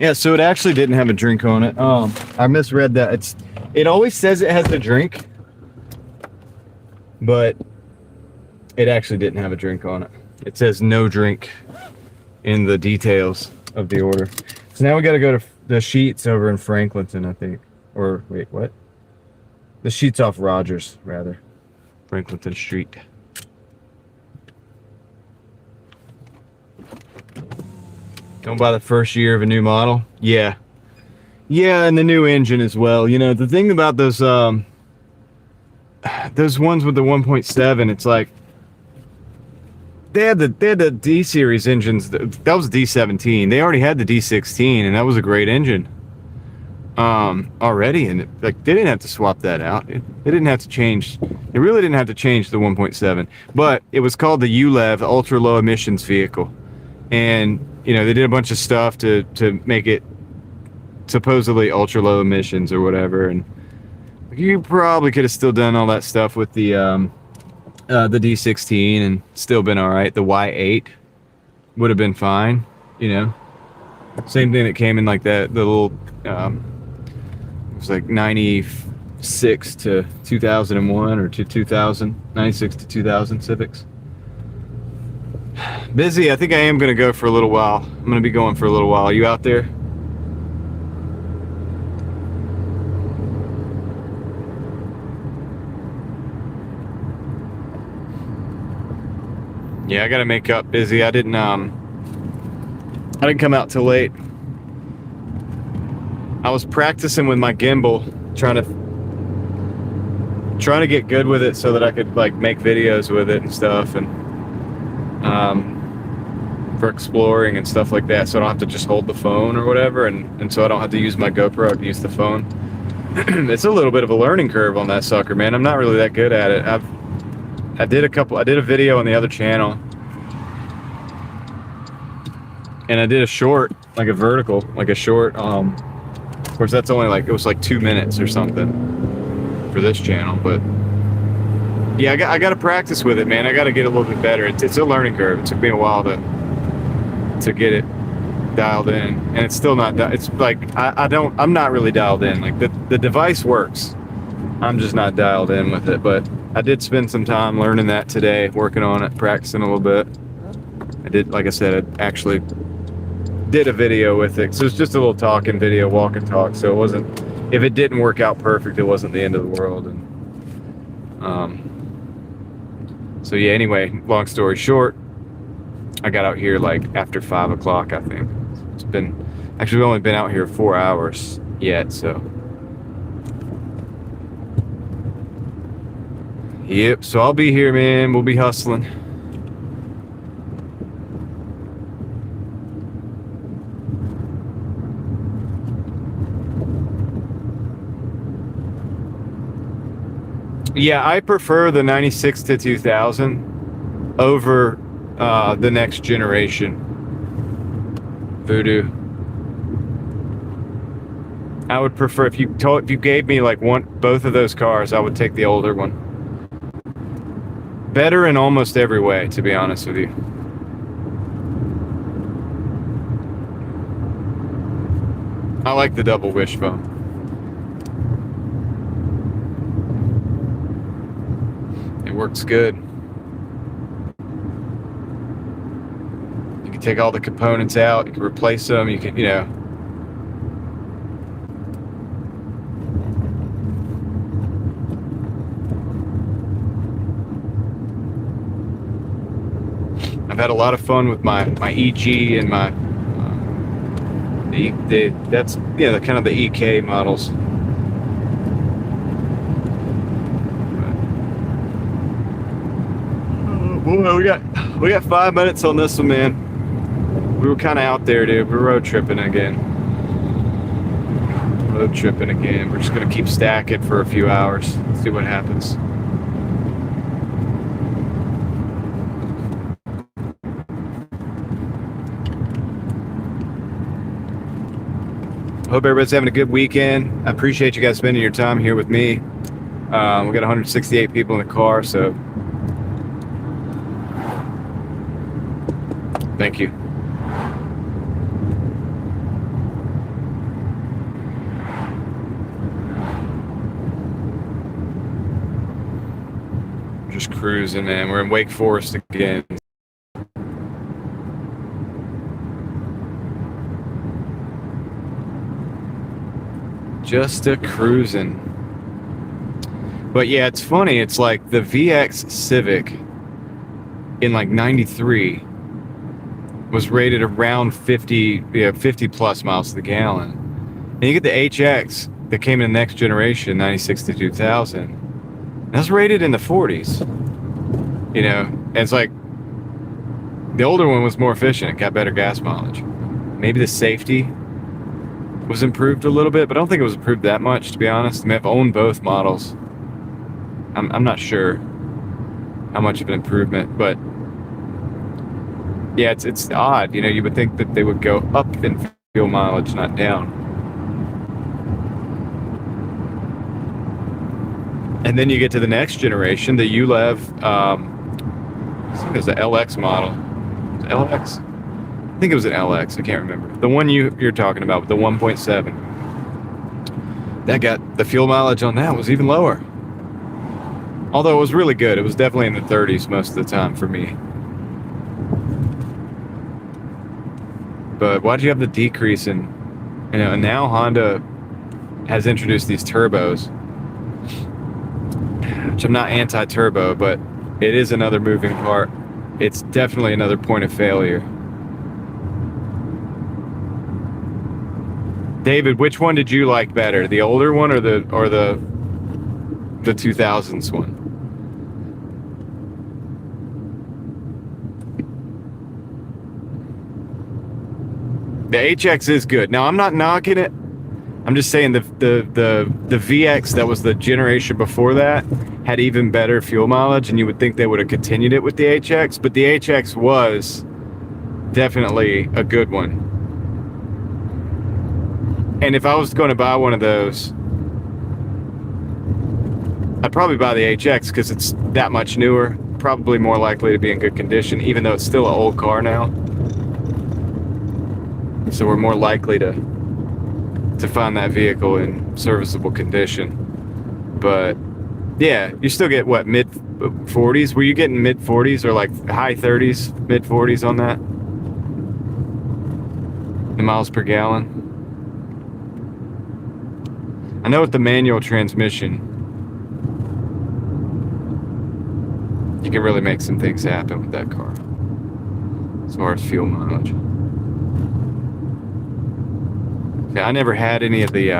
Yeah, so it actually didn't have a drink on it. I misread that. It always says it has a drink, but it actually didn't have a drink on it. It says no drink in the details of the order. So now we got to go to the Sheets over in Franklinton, I think. Or wait, what? The Sheets off Rogers, rather. Franklinton Street. Don't buy the first year of a new model. Yeah, and the new engine as well. You know, the thing about those ones with the 1.7, it's like they had the D series engines. That was D17. They already had the D16, and that was a great engine already. And like they didn't have to swap that out. They didn't have to change. They really didn't have to change the 1.7. But it was called the ULEV, Ultra Low Emissions Vehicle, and you know, they did a bunch of stuff to make it supposedly ultra low emissions or whatever, and you probably could have still done all that stuff with the D16 and still been all right. The Y8 would have been fine, you know. Same thing that came in like that, the little, it was like 96 to 2001 or to 2000, 96 to 2000 Civics. Busy. I think I am going to go for a little while. I'm going to be going for a little while. Are you out there? Yeah, I got to make up. Busy. I didn't come out till late. I was practicing with my gimbal, trying to get good with it so that I could like make videos with it and stuff, and for exploring and stuff like that, so I don't have to just hold the phone or whatever, and so I don't have to use my GoPro, I can use the phone. It's a little bit of a learning curve on that sucker, man. I'm not really that good at it. I did a video on the other channel, and I did a short, like a vertical, like a short, of course that's only like, it was like 2 minutes or something for this channel, but yeah, I got to practice with it, man. I got to get a little bit better. It's a learning curve. It took me a while to get it dialed in, and it's still not. It's like I'm not really dialed in. Like the device works. I'm just not dialed in with it. But I did spend some time learning that today, working on it, practicing a little bit. I did, like I said, I actually did a video with it. So it's just a little talking video, walk and talk. So it wasn't. If it didn't work out perfect, it wasn't the end of the world. And so yeah, anyway, long story short, I got out here like after 5 o'clock, I think. Actually, we've only been out here 4 hours yet, so. Yep, so I'll be here, man. We'll be hustling. Yeah, I prefer the 96 to 2000 over the next generation. Voodoo. I would prefer, if you gave me like both of those cars, I would take the older one. Better in almost every way, to be honest with you. I like the double wishbone. It works good. You can take all the components out, you can replace them, you can, I've had a lot of fun with my EG and my that's the kind of the EK models. Boy, we got 5 minutes on this one, man. We were kind of out there, dude. We're road tripping again. We're just gonna keep stacking for a few hours. See what happens. Hope everybody's having a good weekend. I appreciate you guys spending your time here with me. We got 168 people in the car, so thank you. Just cruising, man. We're in Wake Forest again. Just a cruising. But yeah, it's funny. It's like the VX Civic in like 93 was rated around 50 plus miles to the gallon. And you get the HX that came in the next generation, 96 to 2000. That's rated in the 40s. And it's like the older one was more efficient. It got better gas mileage. Maybe the safety was improved a little bit, but I don't think it was improved that much, to be honest. I mean, I've owned both models. I'm not sure how much of an improvement, but yeah, it's odd. You would think that they would go up in fuel mileage, not down. And then you get to the next generation, the ULEV. I think it was the LX model. LX? I think it was an LX. I can't remember. The one you're talking about, with the 1.7. That got the fuel mileage on that was even lower. Although it was really good. It was definitely in the 30s most of the time for me. But why'd you have the decrease in, and now Honda has introduced these turbos, which I'm not anti-turbo, but it is another moving part. It's definitely another point of failure. David, which one did you like better, the older one or the 2000s one? The HX is good. Now, I'm not knocking it. I'm just saying the VX that was the generation before that had even better fuel mileage, and you would think they would have continued it with the HX, but the HX was definitely a good one. And if I was going to buy one of those, I'd probably buy the HX because it's that much newer, probably more likely to be in good condition, even though it's still an old car now. So we're more likely to find that vehicle in serviceable condition. But yeah, you still get what, mid 40s? Were you getting mid 40s or like high 30s, mid 40s on that? The miles per gallon. I know with the manual transmission, you can really make some things happen with that car as far as fuel mileage. Yeah, I never had any of the,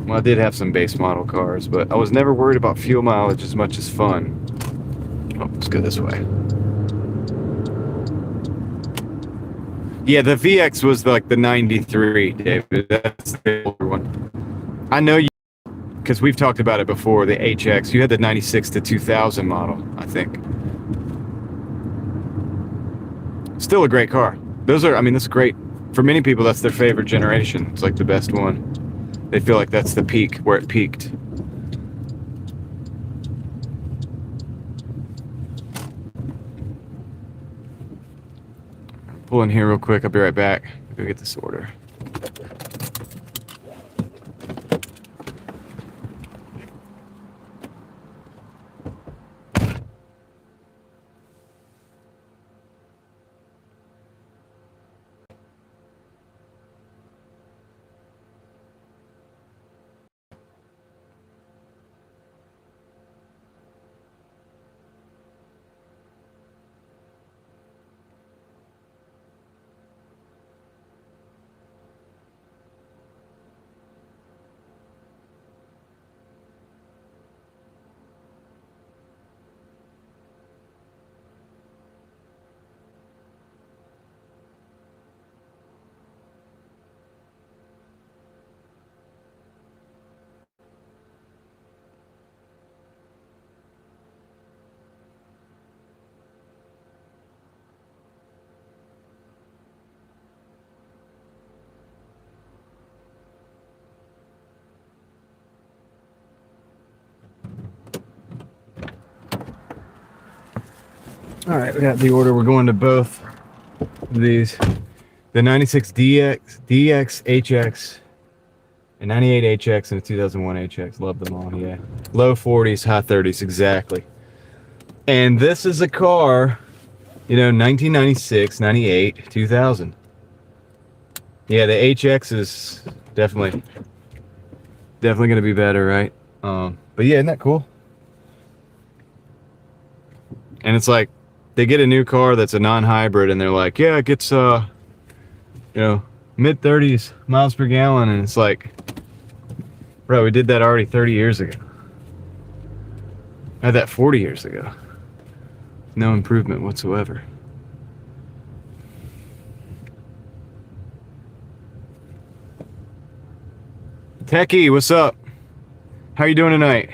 well, I did have some base model cars, but I was never worried about fuel mileage as much as fun. Oh, let's go this way. Yeah, the VX was like the 93, David. That's the older one. I know you, because we've talked about it before, the HX. You had the 96 to 2000 model, I think. Still a great car. Those are, I mean, that's great. For many people, that's their favorite generation. It's like the best one. They feel like that's the peak, where it peaked. Pull in here real quick. I'll be right back. Go get this order. All right, we got the order. We're going to both of these. The 96 DX, HX, and 98 HX, and a 2001 HX. Love them all, yeah. Low 40s, high 30s, exactly. And this is a car, you know, 1996, 98, 2000. Yeah, the HX is definitely going to be better, right? But yeah, isn't that cool? And it's like, they get a new car that's a non-hybrid, and they're like, yeah, it gets, you know, mid-30s miles per gallon, and it's like, bro, we did that already 30 years ago. I had that 40 years ago. No improvement whatsoever. Techie, what's up? How you doing tonight?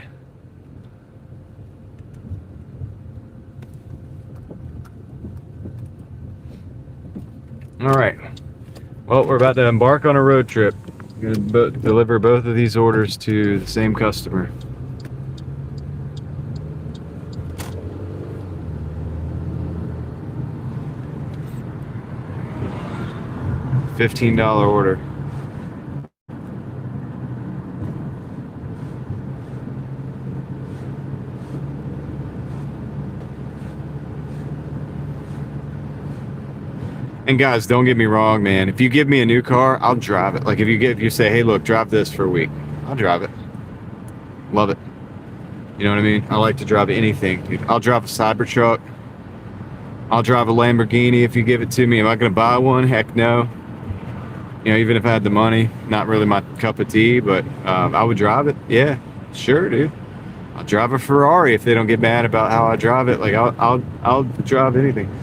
All right. Well, we're about to embark on a road trip. We're going to deliver both of these orders to the same customer. $15 order. And guys, don't get me wrong, man. If you give me a new car, I'll drive it. Like if you say, hey, look, drive this for a week, I'll drive it. Love it. You know what I mean? I like to drive anything, dude. I'll drive a Cybertruck. I'll drive a Lamborghini if you give it to me. Am I gonna buy one? Heck no. You know, even if I had the money, not really my cup of tea, but I would drive it. Yeah, sure, dude. I'll drive a Ferrari if they don't get mad about how I drive it. Like I'll drive anything.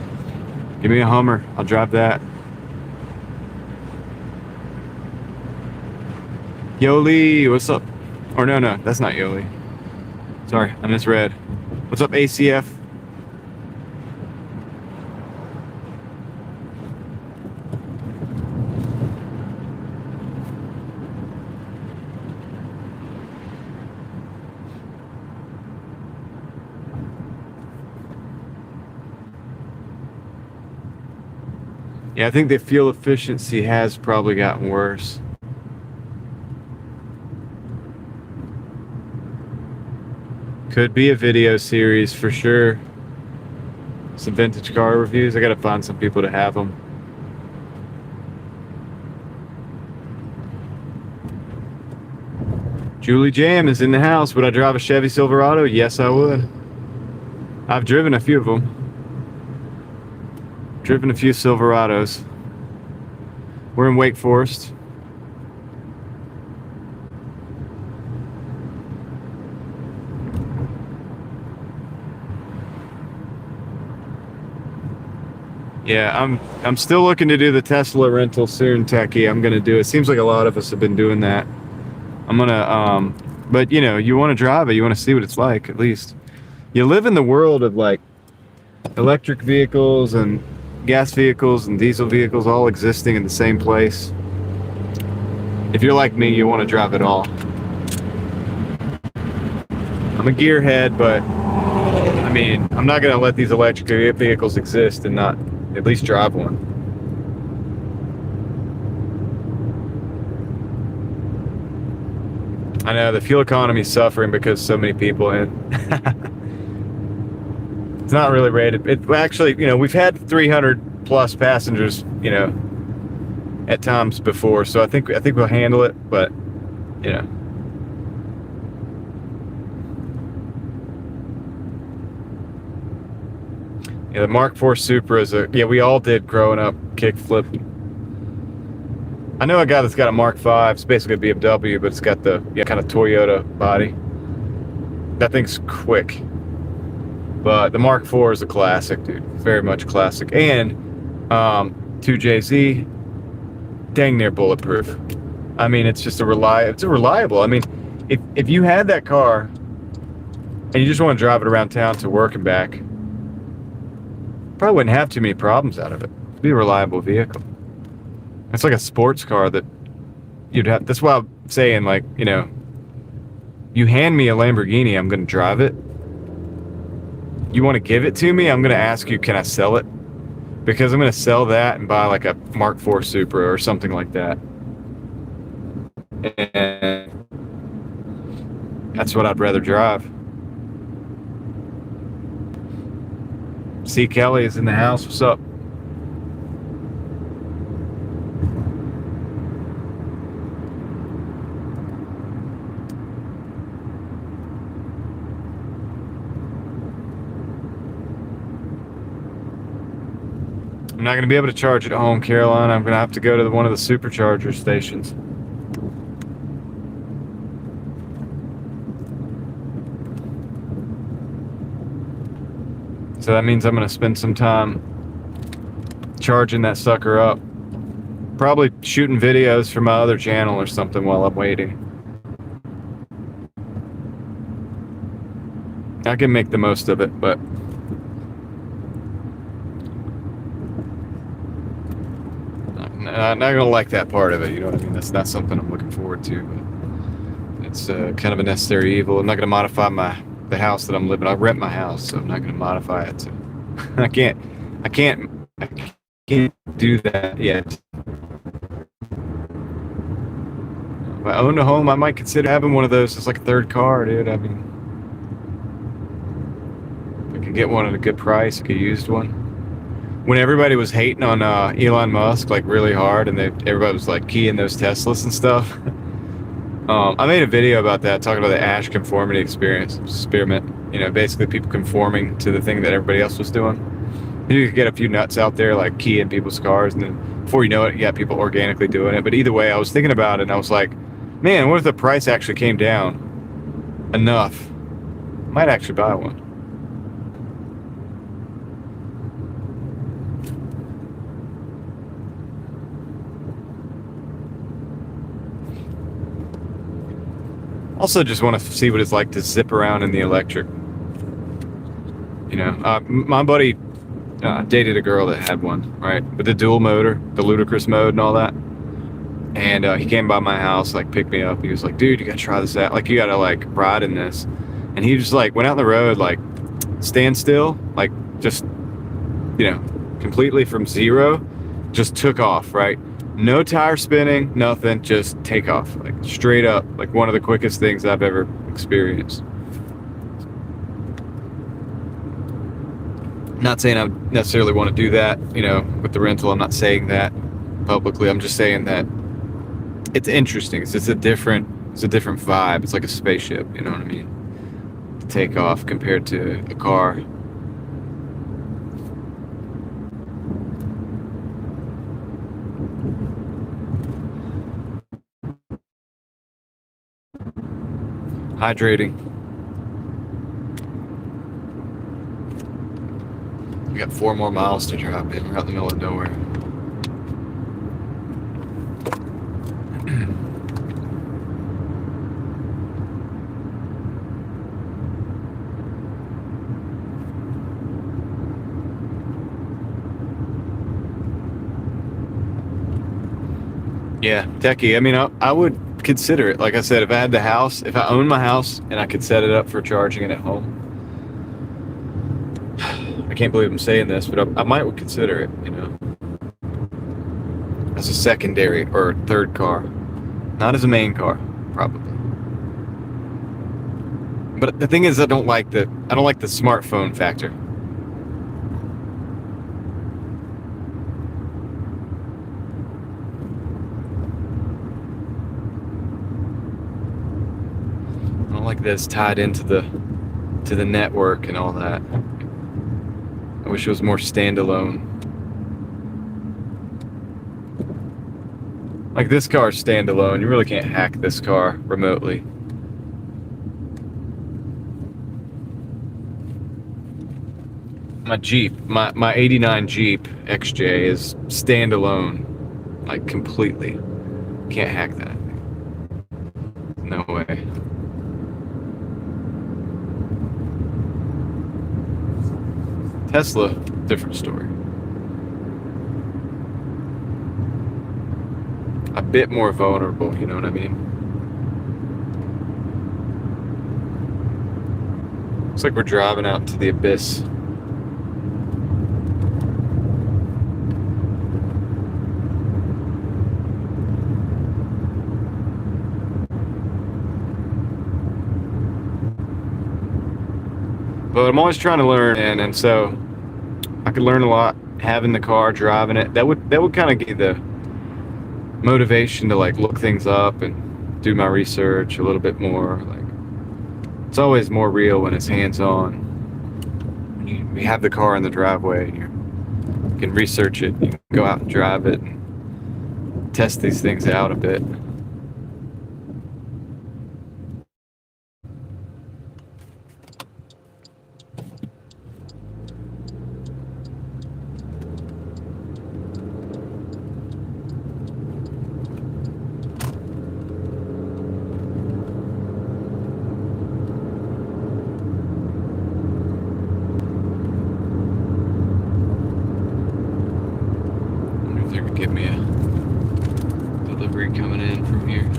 Give me a Hummer. I'll drive that. Yoli, what's up? Or no, that's not Yoli. Sorry, I misread. What's up, ACF? Yeah, I think the fuel efficiency has probably gotten worse. Could be a video series for sure. Some vintage car reviews. I gotta find some people to have them. Julie Jam is in the house. Would I drive a Chevy Silverado? Yes, I would. I've driven a few of them. Driven a few Silverados. We're in Wake Forest. Yeah, I'm still looking to do the Tesla rental soon, Techie. I'm gonna do it. Seems like a lot of us have been doing that. I'm gonna but you know, you want to drive it, you want to see what it's like at least. You live in the world of like electric vehicles and gas vehicles and diesel vehicles all existing in the same place. If you're like me, you want to drive it all. I'm a gearhead, but I mean, I'm not gonna let these electric vehicles exist and not at least drive one. I know the fuel economy is suffering because so many people in. It's not really rated. It actually, you know, we've had 300 plus passengers, you know, at times before, so I think we'll handle it. But you know, yeah, the Mark IV Supra is we all did growing up kickflip. I know a guy that's got a Mark V. It's basically a BMW, but it's got the kind of Toyota body. That thing's quick. But the Mark IV is a classic, dude. Very much classic. And 2JZ, dang near bulletproof. I mean, it's just reliable. I mean, if you had that car and you just want to drive it around town to work and back, probably wouldn't have too many problems out of it. It'd be a reliable vehicle. It's like a sports car that you'd have. That's why I'm saying, like, you know, you hand me a Lamborghini, I'm going to drive it. You want to give it to me, I'm going to ask you, can I sell it? Because I'm going to sell that and buy like a Mark IV Supra or something like that. And that's what I'd rather drive. C. Kelly is in the house. What's up? I'm not going to be able to charge at home, Caroline. I'm going to have to go to one of the supercharger stations. So that means I'm going to spend some time charging that sucker up. Probably shooting videos for my other channel or something while I'm waiting. I can make the most of it, but I'm not gonna like that part of it, you know what I mean? That's not something I'm looking forward to, but it's kind of a necessary evil. I'm not gonna modify the house that I'm living. I rent my house, so I'm not gonna modify it. So I can't do that yet. If I owned a home, I might consider having one of those as like a third car, dude. I mean, I could get one at a good price, like a used one. When everybody was hating on Elon Musk like really hard, and everybody was like keying those Teslas and stuff, I made a video about that, talking about the Ash conformity experiment. You know, basically people conforming to the thing that everybody else was doing. You could get a few nuts out there like keying people's cars, and then before you know it, you got people organically doing it. But either way, I was thinking about it, and I was like, man, what if the price actually came down enough? I might actually buy one. Also just want to see what it's like to zip around in the electric. You know, my buddy dated a girl that had one, right? With the dual motor, the ludicrous mode and all that. And he came by my house, like picked me up. He was like, dude, you gotta try this out. Like, you gotta like ride in this. And he just like went out on the road, like stand still, like just, you know, completely from zero, just took off, right? No tire spinning, nothing, just take off, like straight up, like one of the quickest things I've ever experienced. Not saying I necessarily want to do that, you know, with the rental. I'm not saying that publicly. I'm just saying that it's interesting. It's a different vibe. It's like a spaceship, you know what I mean? To take off compared to a car. hydrating. We got 4 more miles to drop in. We're out in the middle of nowhere. Yeah, techie. I mean, I would consider it. Like I said, if I had the house, if I owned my house and I could set it up for charging it at home, I can't believe I'm saying this, but I might would consider it, you know, as a secondary or third car, not as a main car, probably. But the thing is, I don't like the smartphone factor. I don't like that it's tied into the network and all that. I wish it was more standalone. Like this car is standalone. You really can't hack this car remotely. My Jeep, my 89 Jeep XJ is standalone, like completely. Can't hack that. No way. Tesla, different story. A bit more vulnerable, you know what I mean? Looks like we're driving out to the abyss. But I'm always trying to learn, and so I could learn a lot having the car, driving it. That would kind of give the motivation to like look things up and do my research a little bit more. Like it's always more real when it's hands-on. You have the car in the driveway, and you can research it. You can go out and drive it and test these things out a bit. Give me a delivery coming in from here.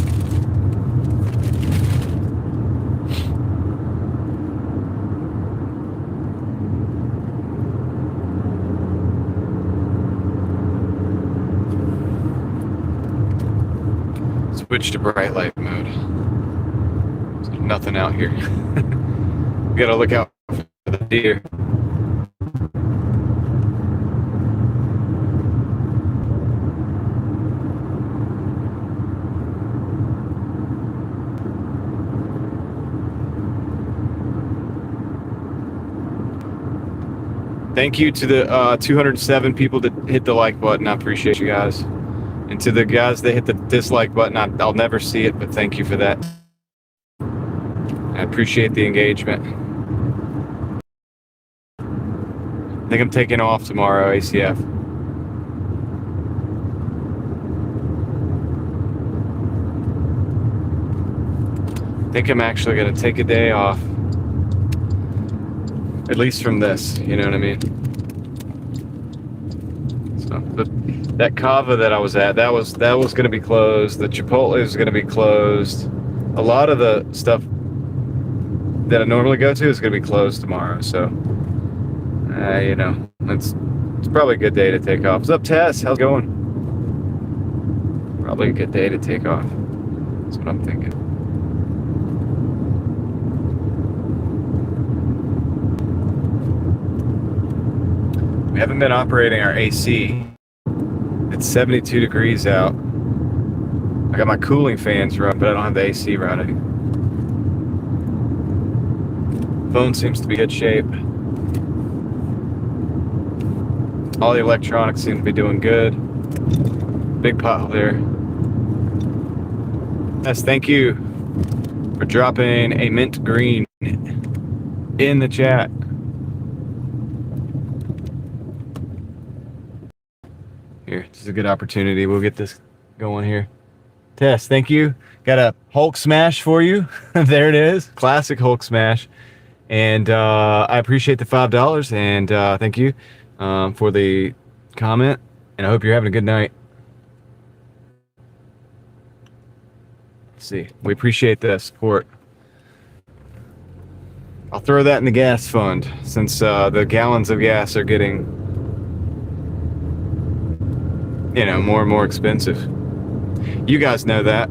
Switch to bright light mode. There's nothing out here. We gotta look out for the deer. Thank you to the 207 people that hit the like button. I appreciate you guys. And to the guys that hit the dislike button, I'll never see it, but thank you for that. I appreciate the engagement. I think I'm taking off tomorrow, ACF. I think I'm actually going to take a day off. At least from this, you know what I mean? So, but that Cava that I was at, that was going to be closed. The Chipotle is going to be closed. A lot of the stuff that I normally go to is going to be closed tomorrow. So, you know, it's probably a good day to take off. What's up, Tess? How's it going? Probably a good day to take off. That's what I'm thinking. We haven't been operating our AC. It's 72 degrees out. I got my cooling fans running, but I don't have the AC running. Phone seems to be in good shape. All the electronics seem to be doing good. Big pothole there. Yes, thank you. for dropping a mint green in the chat. Here, this is a good opportunity. We'll get this going here. Tess, thank you. Got a Hulk smash for you. There it is. Classic Hulk smash. And I appreciate the $5. And thank you for the comment. And I hope you're having a good night. Let's see. We appreciate the support. I'll throw that in the gas fund since the gallons of gas are getting, you know, more and more expensive. You guys know that.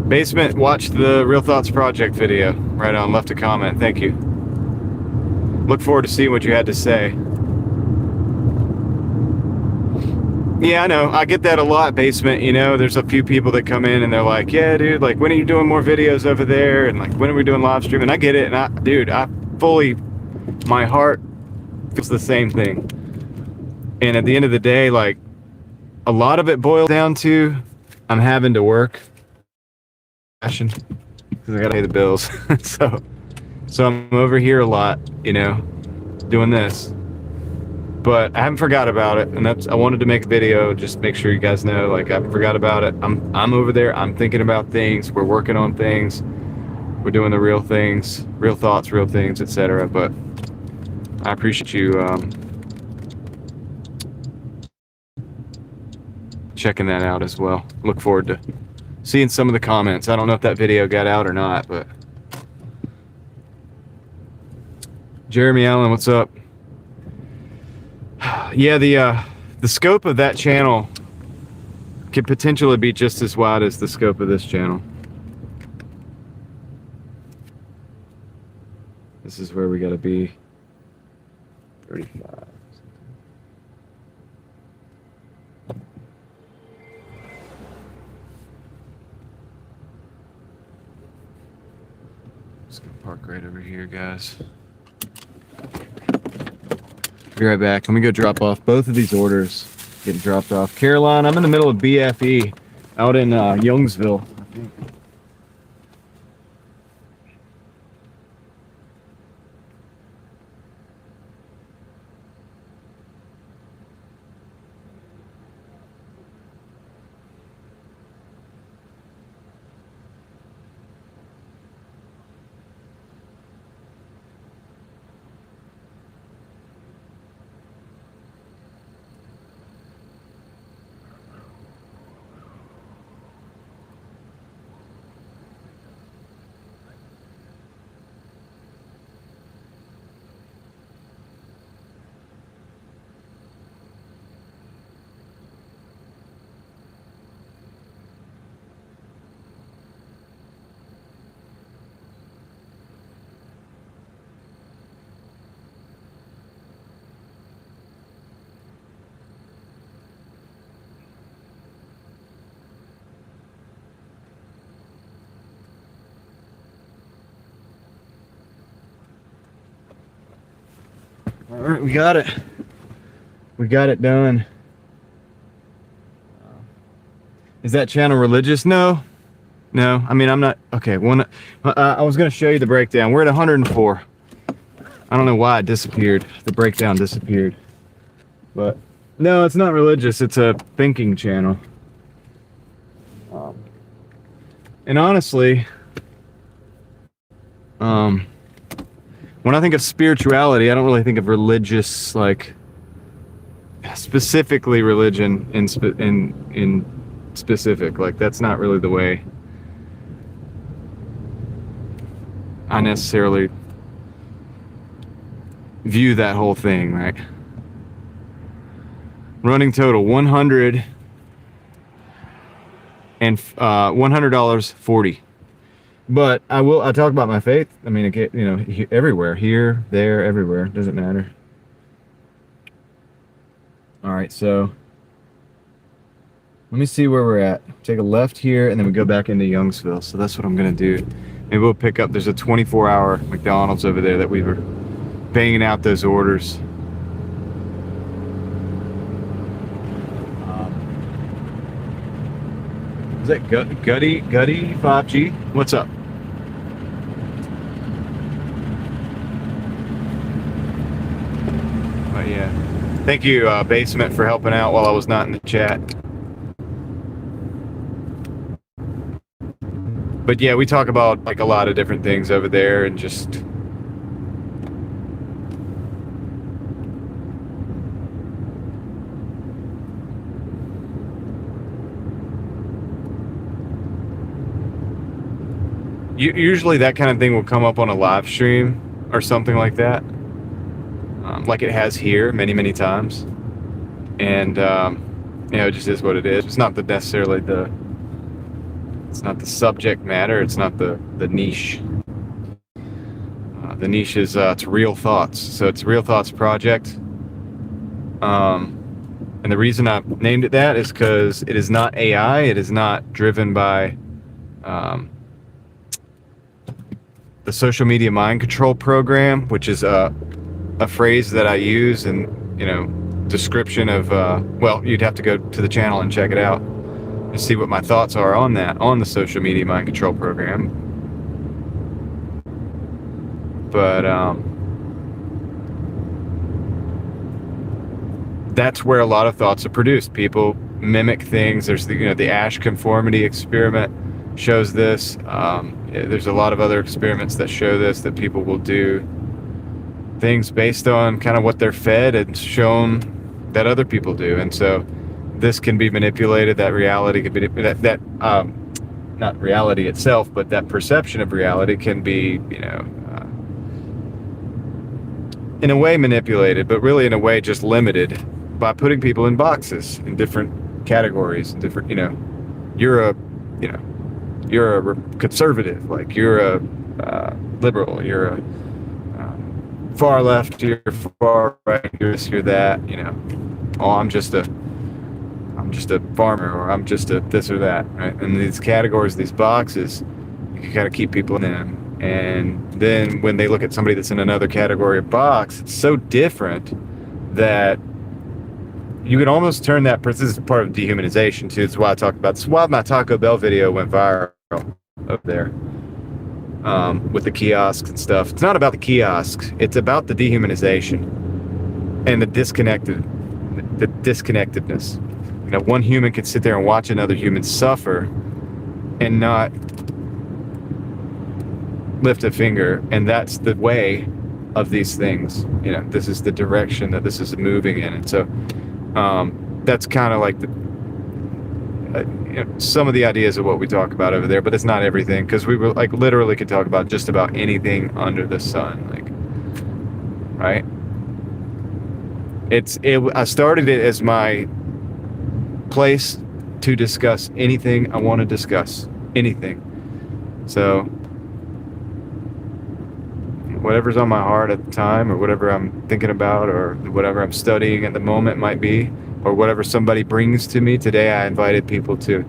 Basement watched the Real Thoughts Project video. Right on, left a comment. Thank you. Look forward to seeing what you had to say. Yeah, I know. I get that a lot, Basement. You know, there's a few people that come in and they're like, yeah, dude, like, when are you doing more videos over there? And like, when are we doing live stream? And I get it. And dude, my heart feels the same thing. And at the end of the day, like, a lot of it boils down to I'm having to work because I gotta pay the bills. so I'm over here a lot, you know, doing this. But I haven't forgot about it, and I wanted to make a video, just make sure you guys know, like, I haven't forgot about it. I'm over there, I'm thinking about things, we're working on things, we're doing the real things, real thoughts, real things, etc. But I appreciate you checking that out as well. Look forward to seeing some of the comments. I don't know if that video got out or not, but Jeremy Allen, what's up? Yeah, the scope of that channel could potentially be just as wide as the scope of this channel. This is where we gotta be. 35. Just gonna park right over here, guys. Be right back. Let me go drop off both of these orders. Getting dropped off. Caroline, I'm in the middle of BFE out in Youngsville. I think. All right, we got it. We got it done. Is that channel religious? No. No, I mean, I'm not. Okay, I was going to show you the breakdown. We're at 104. I don't know why it disappeared. The breakdown disappeared. But no, it's not religious. It's a thinking channel. And honestly, when I think of spirituality, I don't really think of religious, like specifically religion in specific. Like, that's not really the way I necessarily view that whole thing, right? Running total $100 and $100.40. But I talk about my faith. I mean, you know, everywhere, here, there, everywhere, doesn't matter. All right, so let me see where we're at. Take a left here, and then we go back into Youngsville. So that's what I'm gonna do. Maybe we'll pick up. There's a 24-hour McDonald's over there that we were banging out those orders. that Gutty 5G? What's up? But yeah, thank you, Basement, for helping out while I was not in the chat. But yeah, we talk about like a lot of different things over there, and just usually that kind of thing will come up on a live stream or something like that, like it has here many times. And it just is what it is. It's not necessarily it's not the subject matter. It's not the niche. The niche is it's Real Thoughts. So it's Real Thoughts Project. And the reason I named it that is because it is not AI. It is not driven by the social media mind control program, which is a phrase that I use in description of well, you'd have to go to the channel and check it out and see what my thoughts are on the social media mind control program. But that's where a lot of thoughts are produced. People mimic things. There's the Ash conformity experiment shows this. There's a lot of other experiments that show this, that people will do things based on kind of what they're fed and shown that other people do. And so this can be manipulated. That reality could be not reality itself, but that perception of reality can be in a way manipulated, but really in a way just limited by putting people in boxes, in different categories, in different, you're a conservative, like you're a liberal, you're a far left, you're far right, you're this, you're that, oh, I'm just a farmer, or I'm just a this or that, right? And these categories, these boxes, you can kind of keep people in them. And then when they look at somebody that's in another category or box, it's so different that you can almost turn that. This is part of dehumanization too. It's why I talked about this. Why my Taco Bell video went viral up there with the kiosks and stuff. It's not about the kiosks. It's about the dehumanization and the disconnectedness. One human can sit there and watch another human suffer and not lift a finger, and that's the way of these things. This is the direction that this is moving in. And so that's kind of like some of the ideas of what we talk about over there, but it's not everything, because we were like literally could talk about just about anything under the sun, right? I started it as my place to discuss anything I want to discuss, anything. So whatever's on my heart at the time, or whatever I'm thinking about, or whatever I'm studying at the moment might be, or whatever somebody brings to me. Today I invited people to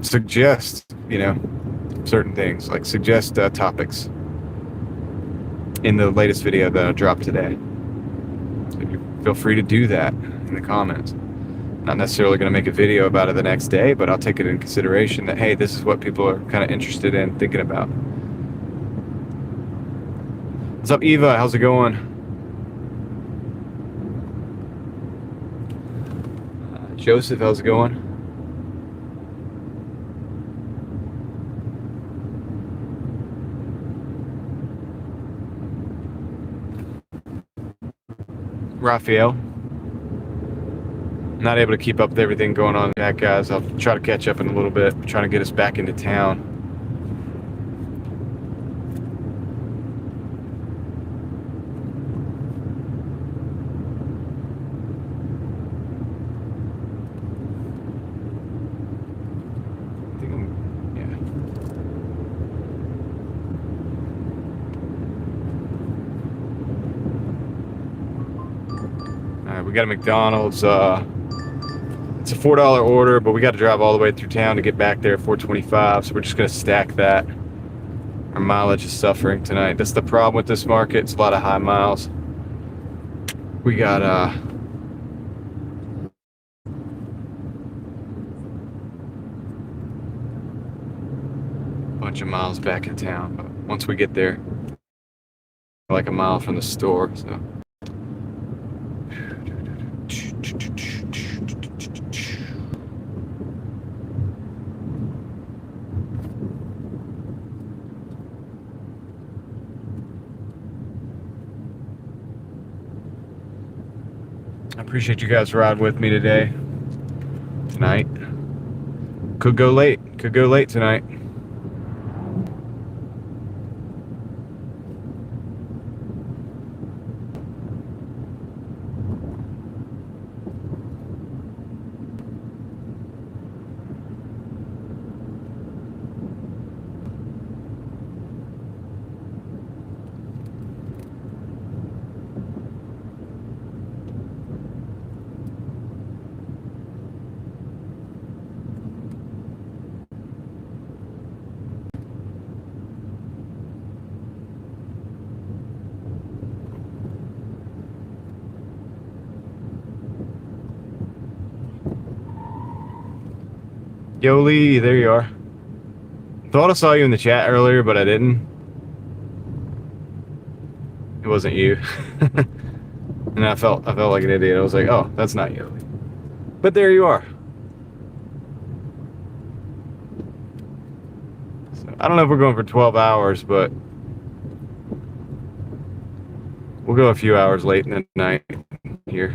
suggest certain things, like suggest topics in the latest video that I dropped today. So you feel free to do that in the comments. Not necessarily going to make a video about it the next day, but I'll take it in consideration that, hey, this is what people are kind of interested in thinking about. What's up, Eva? How's it going? Joseph, how's it going? Raphael. Not able to keep up with everything going on with that, guys. I'll try to catch up in a little bit. I'm trying to get us back into town. We got a McDonald's. It's a $4 order, but we got to drive all the way through town to get back there at 425. So we're just going to stack that. Our mileage is suffering tonight. That's the problem with this market. It's a lot of high miles. We got bunch of miles back in town. But once we get there, we're like a mile from the store, so. I appreciate you guys riding with me tonight. Could go late tonight. Yoli, there you are. Thought I saw you in the chat earlier, but I didn't. It wasn't you. And I felt like an idiot. I was like, oh, that's not Yoli. But there you are. So, I don't know if we're going for 12 hours, but we'll go a few hours late in the night here.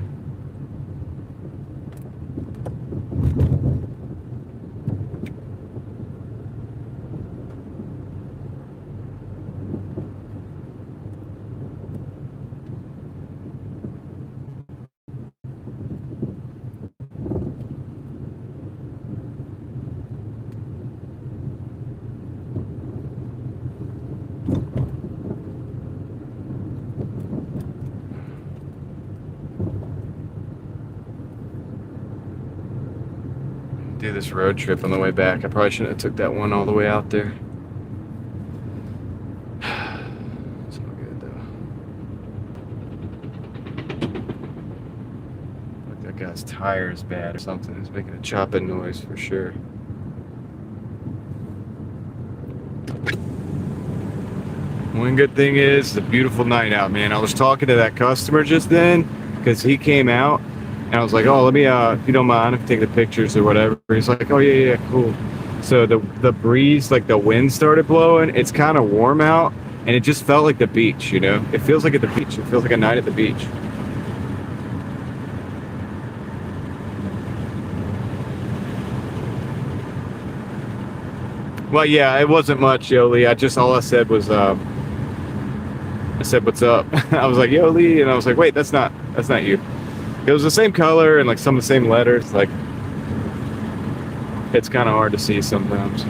Do this road trip on the way back. I probably shouldn't have took that one all the way out there. It's not good though. Like that guy's tire is bad or something. It's making a chopping noise for sure. One good thing is it's a beautiful night out, man. I was talking to that customer just then because he came out. And I was like, oh, let me, if you don't mind, I can take the pictures or whatever. He's like, oh, yeah, cool. So the breeze, like the wind started blowing. It's kind of warm out, and it just felt like the beach, you know? It feels like at the beach. It feels like a night at the beach. Well, yeah, it wasn't much, Yoli. All I said was, I said, what's up? I was like, Yoli, and I was like, wait, that's not you. It was the same color and like some of the same letters. Like, it's kind of hard to see sometimes.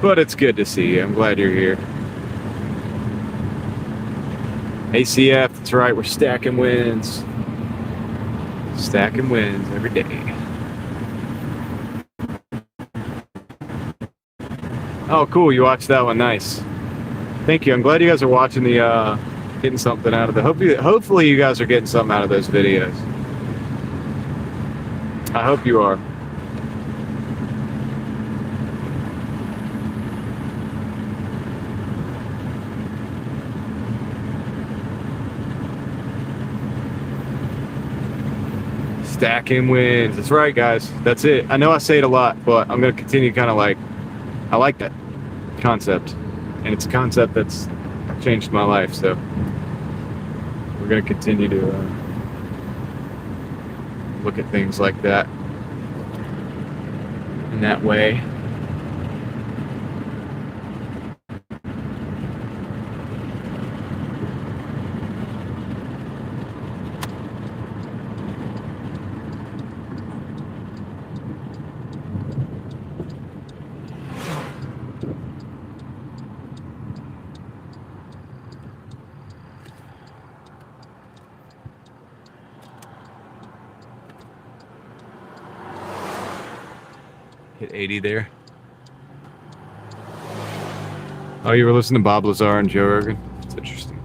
But it's good to see you. I'm glad you're here. ACF, that's right. We're stacking wins. Stacking wins every day. Oh, cool. You watched that one. Nice. Thank you. I'm glad you guys are watching the, getting something out of it. Hopefully you guys are getting something out of those videos. I hope you are. Stacking wins. That's right, guys. That's it. I know I say it a lot, but I'm going to continue kind of like, I like that concept, and it's a concept that's changed my life, so we're going to continue to look at things like that in that way. Hit 80 there. Oh, you were listening to Bob Lazar and Joe Rogan? That's interesting.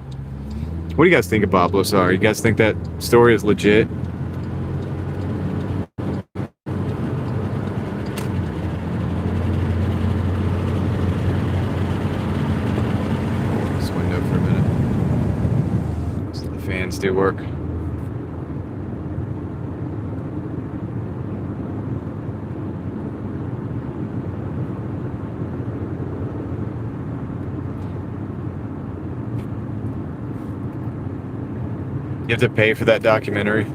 What do you guys think of Bob Lazar? You guys think that story is legit? This window for a minute. So the fans do work. You have to pay for that documentary,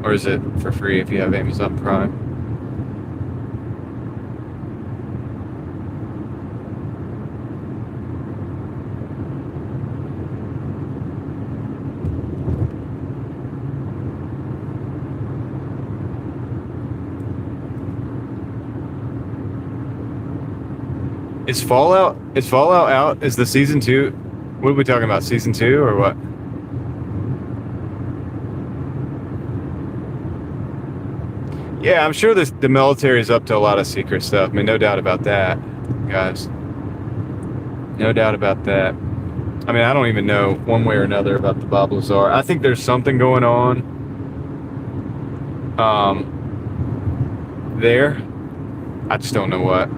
or is it for free if you have Amazon Prime? Is Fallout out? Is the season 2? What are we talking about? Season 2 or what? Yeah, I'm sure the military is up to a lot of secret stuff. I mean, no doubt about that, guys. No doubt about that. I mean, I don't even know one way or another about the Bob Lazar. I think there's something going on there. I just don't know what.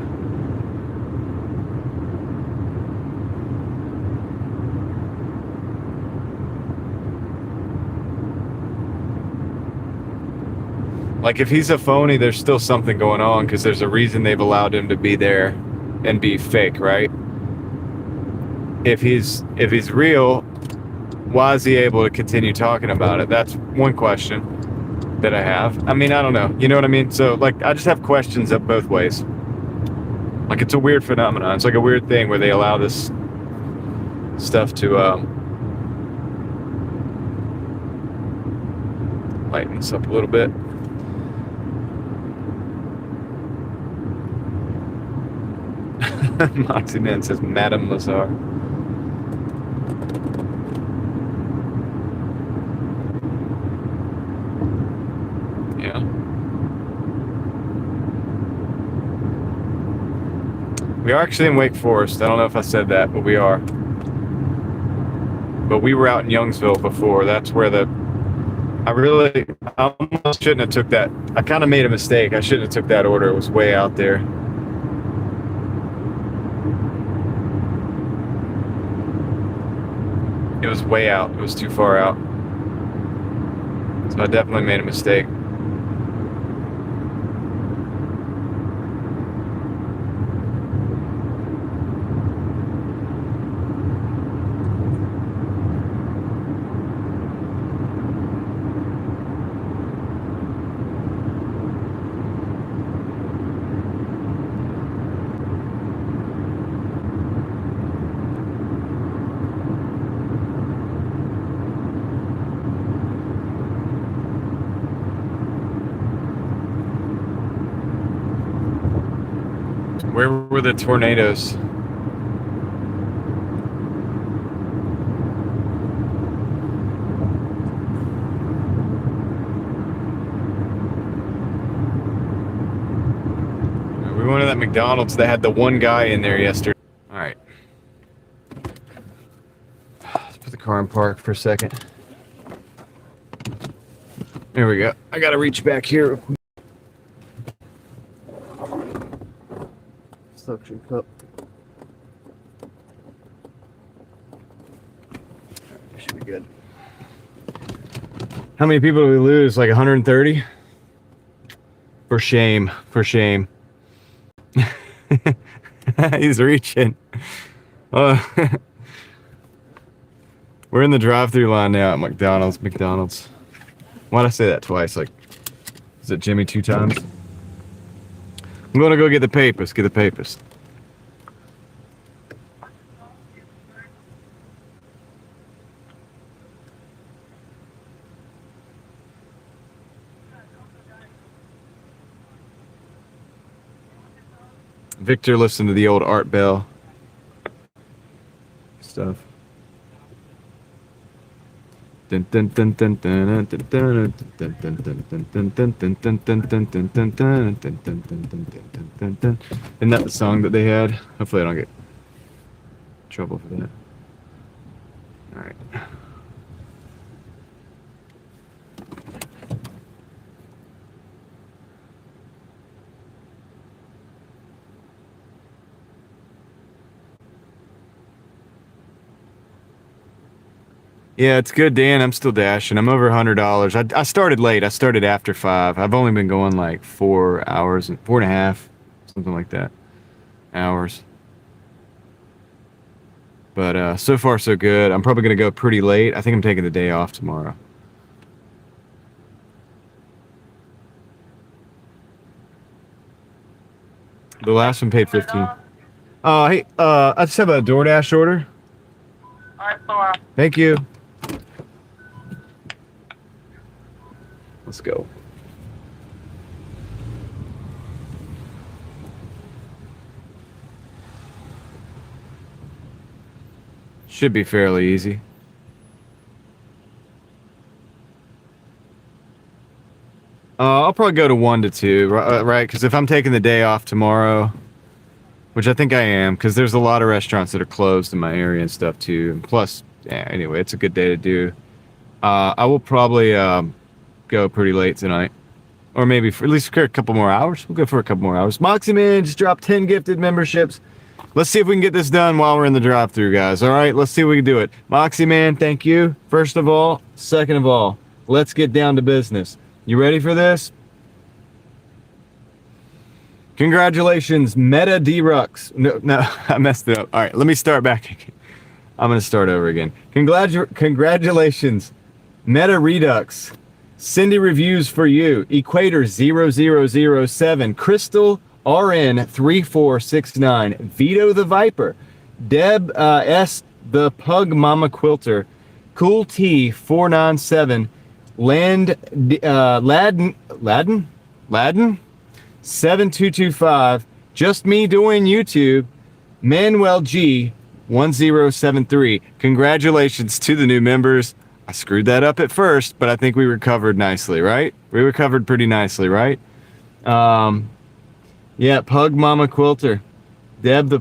Like, if he's a phony, there's still something going on, because there's a reason they've allowed him to be there and be fake, right? If he's real, why is he able to continue talking about it? That's one question that I have. I mean, I don't know. You know what I mean? So, like, I just have questions up both ways. Like, it's a weird phenomenon. It's like a weird thing where they allow this stuff to lighten this up a little bit. Moxie Man says Madame Lazar. Yeah. We are actually in Wake Forest. I don't know if I said that, but we are. But we were out in Youngsville before. That's where I almost shouldn't have took that. I kind of made a mistake. I shouldn't have took that order. It was way out there. It was way out. It was too far out. So I definitely made a mistake. Where were the tornadoes? We went to that McDonald's that had the one guy in there yesterday. All right. Let's put the car in park for a second. There we go. I gotta reach back here. Suction cup. Should be good. How many people did we lose? Like 130? For shame. For shame. He's reaching. We're in the drive-through line now at McDonald's. Why'd I say that twice? Like, is it Jimmy 2 times? I'm gonna go get the papers. Get the papers. Victor listened to the old Art Bell stuff. Isn't that the song that they had? Hopefully I don't get in trouble for that. All right. Yeah, it's good, Dan. I'm still dashing. I'm over $100. I started late. I started after 5. I've only been going like 4 hours and 4.5, something like that, hours. But so far so good. I'm probably gonna go pretty late. I think I'm taking the day off tomorrow. The last one paid 15. Hey, I just have a DoorDash order. Thank you. Let's go. Should be fairly easy. I'll probably go to 1 to 2, right? Because if I'm taking the day off tomorrow, which I think I am, because there's a lot of restaurants that are closed in my area and stuff too. And plus, yeah, anyway, it's a good day to do. I will probably go pretty late tonight. Or maybe for at least a couple more hours. We'll go for a couple more hours. Moxie Man just dropped 10 gifted memberships. Let's see if we can get this done while we're in the drive-thru, guys. All right, let's see if we can do it. Moxie Man, thank you. First of all. Second of all, let's get down to business. You ready for this? Congratulations, Meta D-Rux. No, I messed it up. All right, let me start back again. I'm going to start over again. Congratulations, Meta Redux. Cindy Reviews for You. Equator 0007. Crystal RN 3469. Vito the Viper. Deb S. The Pug Mama Quilter. Cool T 497. Ladden 7225. Just Me Doing YouTube. Manuel G 1073. Congratulations to the new members. I screwed that up at first, but I think we recovered nicely, right? We recovered pretty nicely, right? Yeah, Pug Mama Quilter. Deb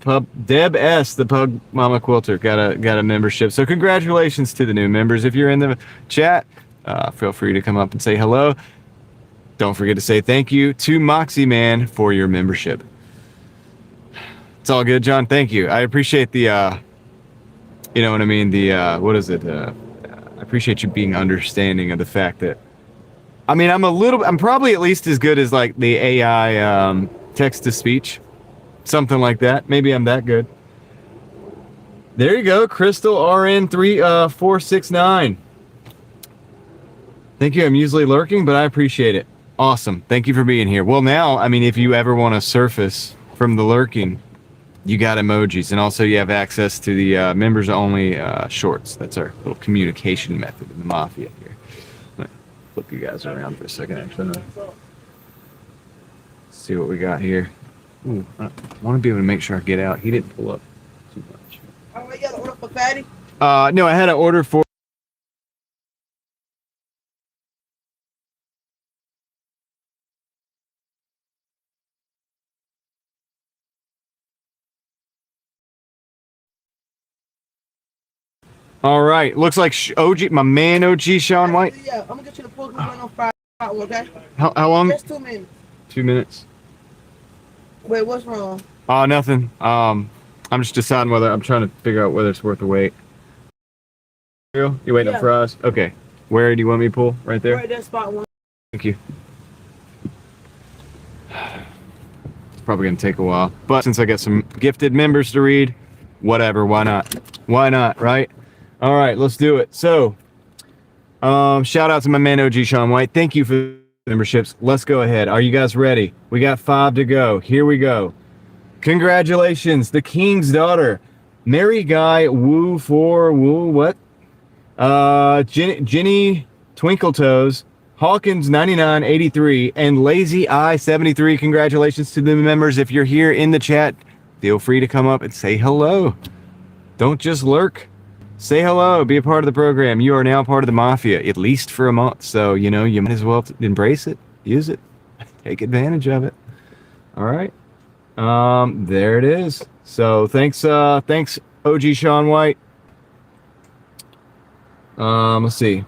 S, the Pug Mama Quilter got a membership. So congratulations to the new members. If you're in the chat, feel free to come up and say hello. Don't forget to say thank you to Moxie Man for your membership. It's all good, John. Thank you. I appreciate the, you know what I mean? The, what is it? I appreciate you being understanding of the fact that, I mean, I'm probably at least as good as like the AI text to speech, something like that. Maybe I'm that good. There you go. Crystal RN 3469. Thank you. I'm usually lurking, but I appreciate it. Awesome. Thank you for being here. Well, now, I mean, if you ever want to surface from the lurking, you got emojis, and also you have access to the members only shorts. That's our little communication method in the Mafia here. Let me flip you guys around for a second, actually. Let's see what we got here. Ooh, I want to be able to make sure I get out. He didn't pull up too much. Oh, you got an order for Patty? No, I had an order for. All right, looks like OG, my man OG Sean White. Yeah, I'm gonna get you the pork on Friday, okay? How long? Just 2 minutes. 2 minutes. Wait, what's wrong? Nothing. I'm just deciding whether I'm trying to figure out whether it's worth the wait. You waiting up for us? Okay. Where do you want me to pull? Right there? Right there, spot 1. Thank you. It's probably gonna take a while, but since I got some gifted members to read, whatever. Why not? Why not? Right? All right, let's do it. So, shout out to my man OG Sean White. Thank you for the memberships. Let's go ahead. Are you guys ready? We got 5 to go. Here we go. Congratulations, the King's Daughter, Mary Guy Woo for Woo what? Ginny Twinkle Toes, Hawkins 9983, and Lazy Eye 73. Congratulations to the members. If you're here in the chat, feel free to come up and say hello. Don't just lurk. Say hello, be a part of the program. You are now part of the Mafia, at least for a month. So, you know, you might as well embrace it, use it, take advantage of it. All right. There it is. So thanks OG Sean White. Let's see.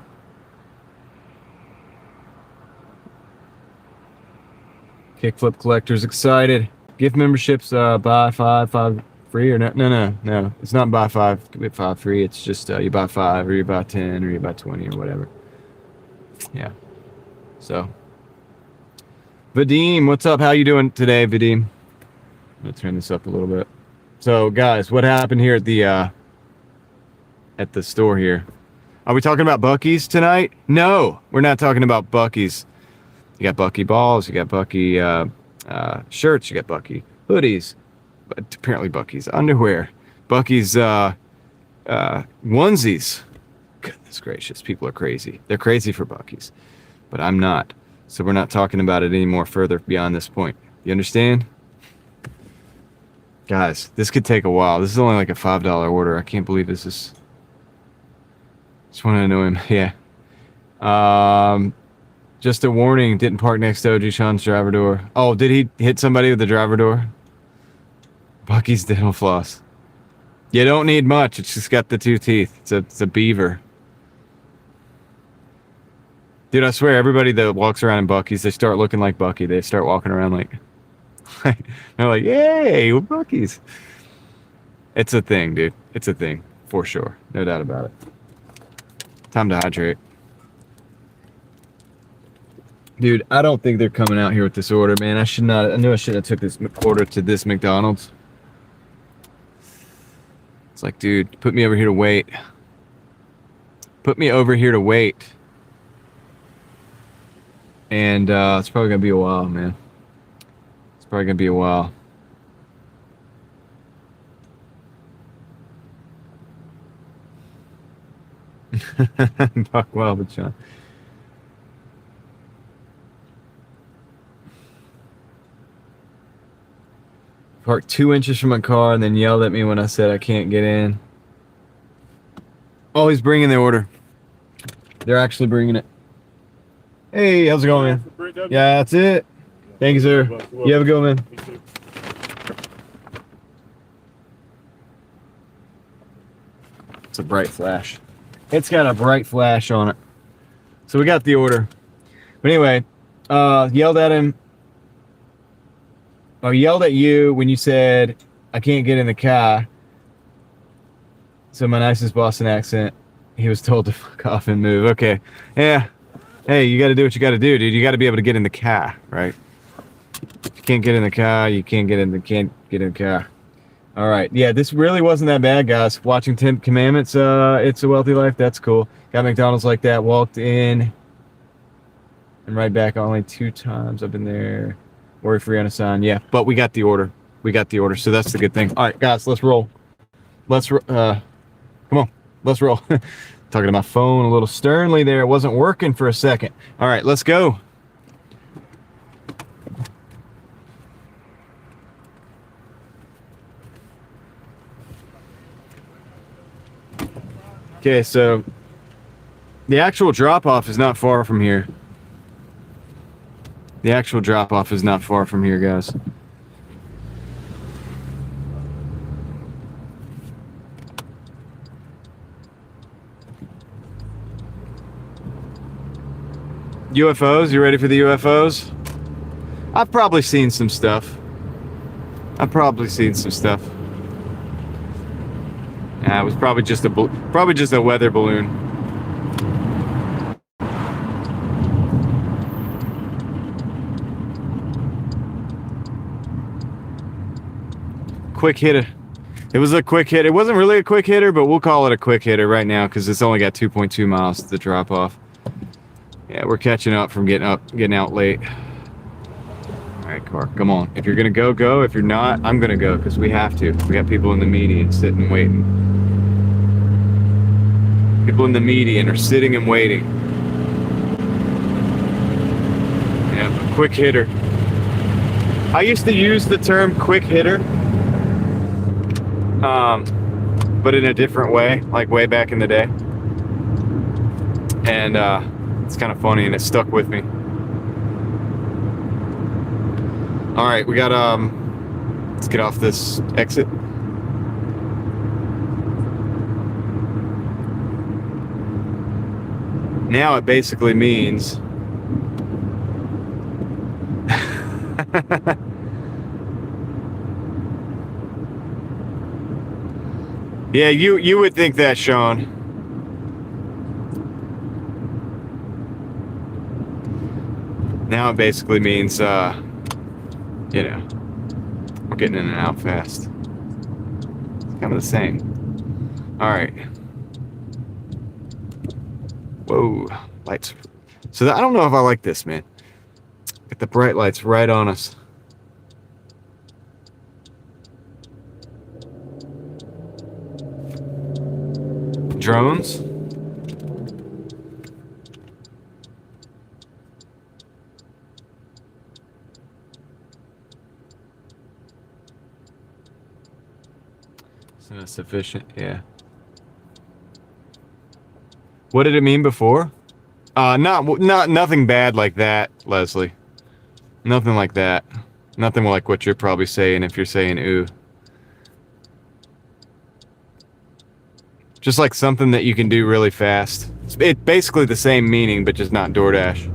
Kickflip collectors excited. Gift memberships, buy 5 free or no? No. It's not buy 5, get 5 free. It's just you buy 5 or you buy 10 or you buy 20 or whatever. Yeah. So, Vadim, what's up? How you doing today, Vadim? I'm gonna turn this up a little bit. So, guys, what happened here at the store here? Are we talking about Buc-ee's tonight? No, we're not talking about Buc-ee's. You got Buc-ee balls, you got Buc-ee shirts, you got Buc-ee hoodies, but apparently Buc-ee's underwear, Buc-ee's onesies. Goodness gracious, people are crazy. They're crazy for Buc-ee's, but I'm not. So we're not talking about it anymore further beyond this point. You understand? Guys, this could take a while. This is only like a $5 order. I can't believe this is... Just want to know him. Yeah. Just a warning. Didn't park next to OG Sean's driver door. Oh, did he hit somebody with the driver door? Buc-ee's dental floss. You don't need much. It's just got the 2 teeth. It's a beaver. Dude, I swear, everybody that walks around in Buc-ee's, they start looking like Buc-ee. They start walking around like... they're like, yay, we're Buc-ee's. It's a thing, dude. It's a thing. For sure. No doubt about it. Time to hydrate. Dude, I don't think they're coming out here with this order, man. I knew I should have took this order to this McDonald's. It's like, dude, put me over here to wait. Put me over here to wait. And it's probably going to be a while, man. It's probably going to be a while. Buck well, but John. Parked 2 inches from my car and then yelled at me when I said I can't get in. Oh, he's bringing the order. They're actually bringing it. Hey, how's it going, man? Yeah, that's it. Thank you, sir. You have a good one, man. It's a bright flash. It's got a bright flash on it. So we got the order. But anyway, yelled at him. I yelled at you when you said, I can't get in the car. So my nicest Boston accent, he was told to fuck off and move. Okay. Yeah. Hey, you got to do what you got to do, dude. You got to be able to get in the car, right? If you can't get in the car, you can't get in the car. All right. Yeah, this really wasn't that bad, guys. Watching 10 Commandments, It's a Wealthy Life. That's cool. Got McDonald's like that. Walked in and right back only 2 times. I've been there. Worry free on a sign. Yeah, but we got the order. So that's the good thing. All right, guys, let's roll. Come on. Let's roll. Talking to my phone a little sternly there. It wasn't working for a second. All right, let's go. Okay, so the actual drop-off is not far from here. The actual drop-off is not far from here, guys. UFOs, you ready for the UFOs? I've probably seen some stuff. It was probably just a weather balloon. Quick hitter. It was a quick hit. It wasn't really a quick hitter, but we'll call it a quick hitter right now because it's only got 2.2 miles to the drop off. Yeah, we're catching up from getting out late. All right, car, come on. If you're gonna go, go. If you're not, I'm gonna go because we have to. We got people in the median sitting and waiting. People in the median are sitting and waiting. Yeah, a quick hitter. I used to use the term quick hitter. But in a different way, like way back in the day. And it's kind of funny and it stuck with me. All right, we got let's get off this exit. Now it basically means Yeah, you would think that, Sean. Now it basically means, you know, we're getting in and out fast. It's kind of the same. All right. Whoa, lights. So I don't know if I like this, man. Get the bright lights right on us. Drones. It's not sufficient, yeah. What did it mean before? Nothing bad like that, Leslie. Nothing like that. Nothing like what you're probably saying if you're saying ooh. Just like something that you can do really fast. It's basically the same meaning, but just not DoorDash.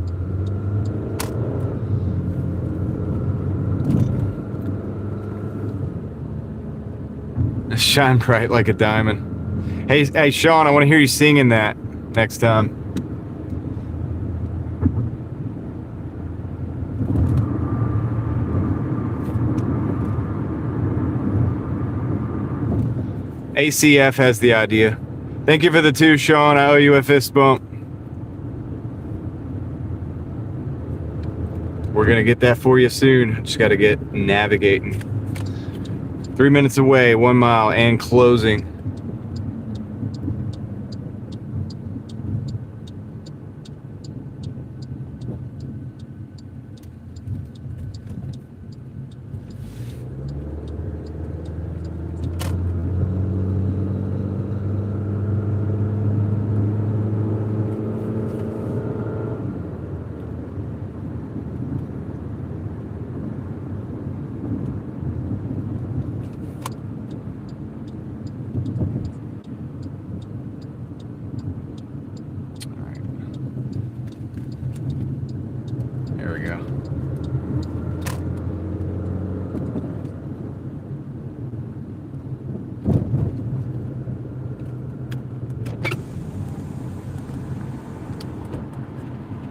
Shine bright like a diamond. Hey, Sean, I want to hear you singing that next time. ACF has the idea. Thank you for the 2, Sean. I owe you a fist bump. We're going to get that for you soon. Just got to get navigating. 3 minutes away, 1 mile, and closing.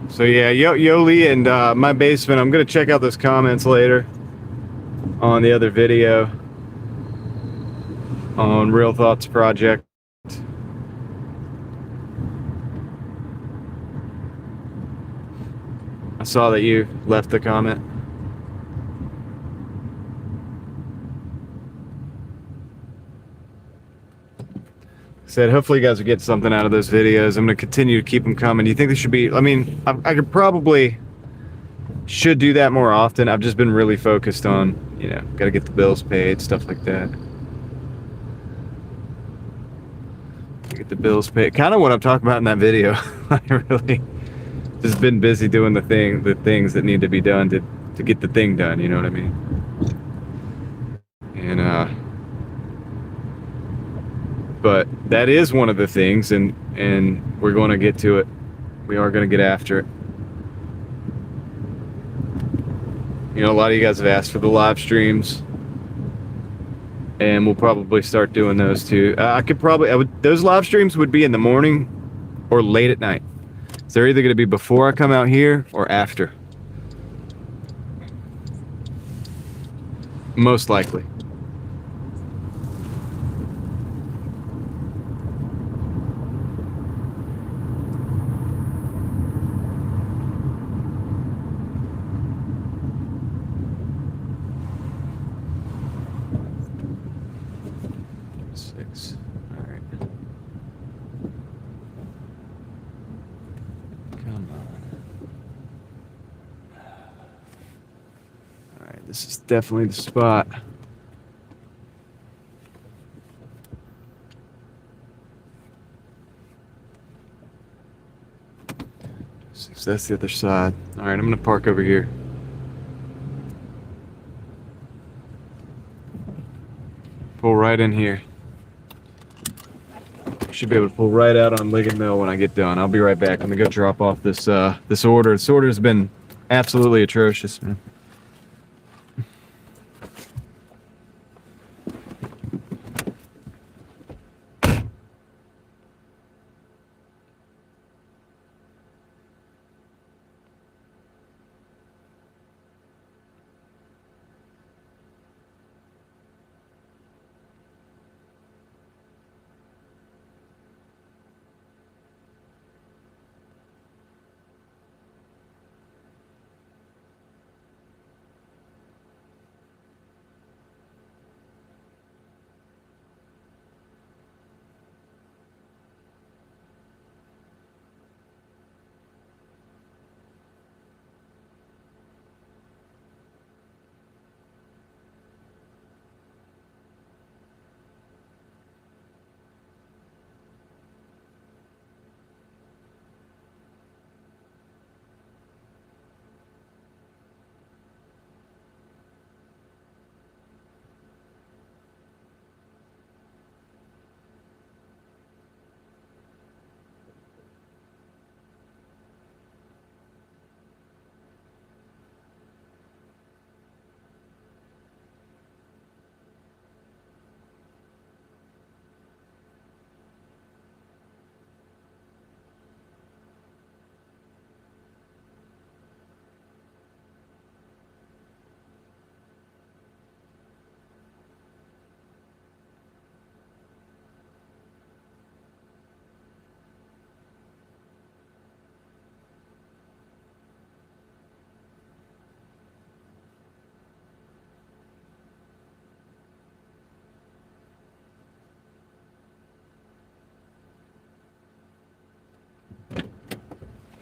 So yeah, Yoli and my basement. I'm gonna check out those comments later on the other video on Real Thoughts Project. I saw that you left the comment. Said hopefully you guys will get something out of those videos. I'm going to continue to keep them coming. Do you think they should be, I mean, I could probably should do that more often. I've just been really focused on, you know, got to get the bills paid, stuff like that. Get the bills paid. Kind of what I'm talking about in that video. I really just been busy doing the things that need to be done to get the thing done, you know what I mean? And but that is one of the things, and we're going to get to it. We are going to get after it. You know, a lot of you guys have asked for the live streams, and we'll probably start doing those too. Those live streams would be in the morning or late at night. So they're either going to be before I come out here or after. Most likely. This is definitely the spot. So that's the other side. All right, I'm gonna park over here. Pull right in here. Should be able to pull right out on Ligon Mill when I get done. I'll be right back. I'm gonna go drop off this this order. This order's been absolutely atrocious, man.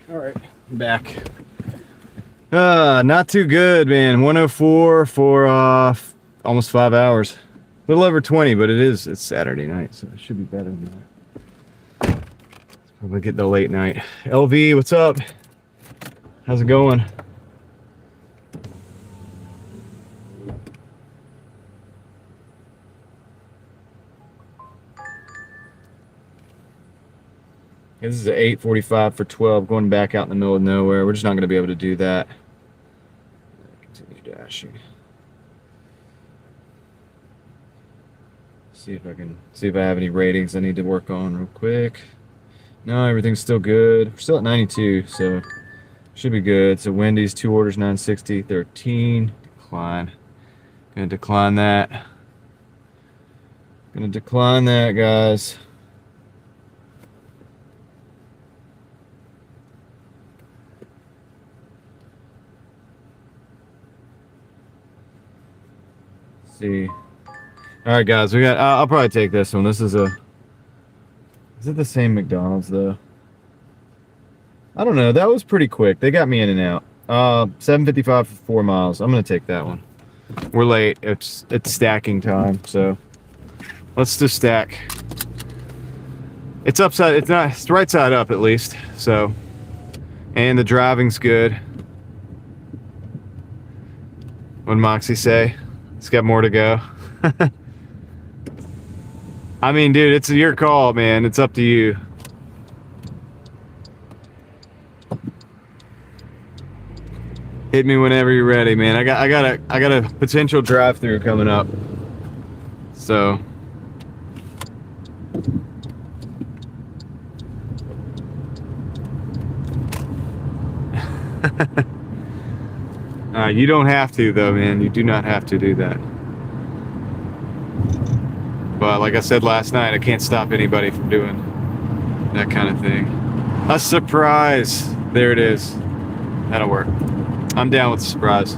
All right, I'm back. Not too good, man. 104 for almost 5 hours. A little over 20, but it's Saturday night, so it should be better than that. Probably get the late night. LV, what's up? How's it going? This is at 8:45 for 12, going back out in the middle of nowhere. We're just not going to be able to do that. Continue dashing. See if I have any ratings I need to work on real quick. No, everything's still good. We're still at 92, so should be good. So Wendy's 2 orders, 960, 13. Decline. Gonna decline that. Gonna decline that, guys. See. All right, guys, we got. I'll probably take this one. This is a. Is it the same McDonald's though? I don't know. That was pretty quick. They got me in and out. 7:55 for 4 miles. I'm gonna take that one. We're late. It's stacking time, so let's just stack. It's upside. It's not. It's right side up at least. So, and the driving's good. What'd Moxie say? It's got more to go. I mean, dude, it's your call, man. It's up to you. Hit me whenever you're ready, man. I got a potential drive-through coming up. So you don't have to, though, man. You do not have to do that. But like I said last night, I can't stop anybody from doing that kind of thing. A surprise. There it is. That'll work. I'm down with the surprise.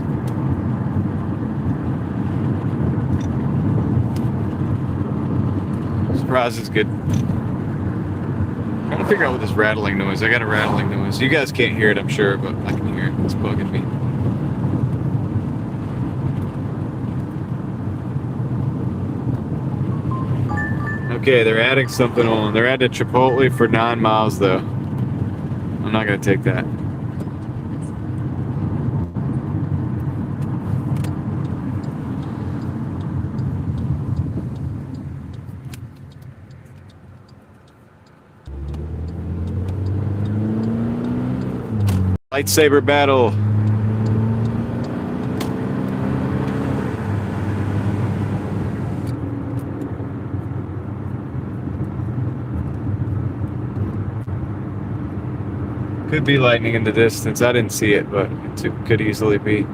Surprise is good. I'm trying to figure out what this rattling noise. I got a rattling noise. You guys can't hear it, I'm sure, but I can hear it. It's bugging me. Okay, they're adding something on. They're adding Chipotle for 9 miles, though. I'm not going to take that. Lightsaber battle. Could be lightning in the distance. I didn't see it, but it could easily be.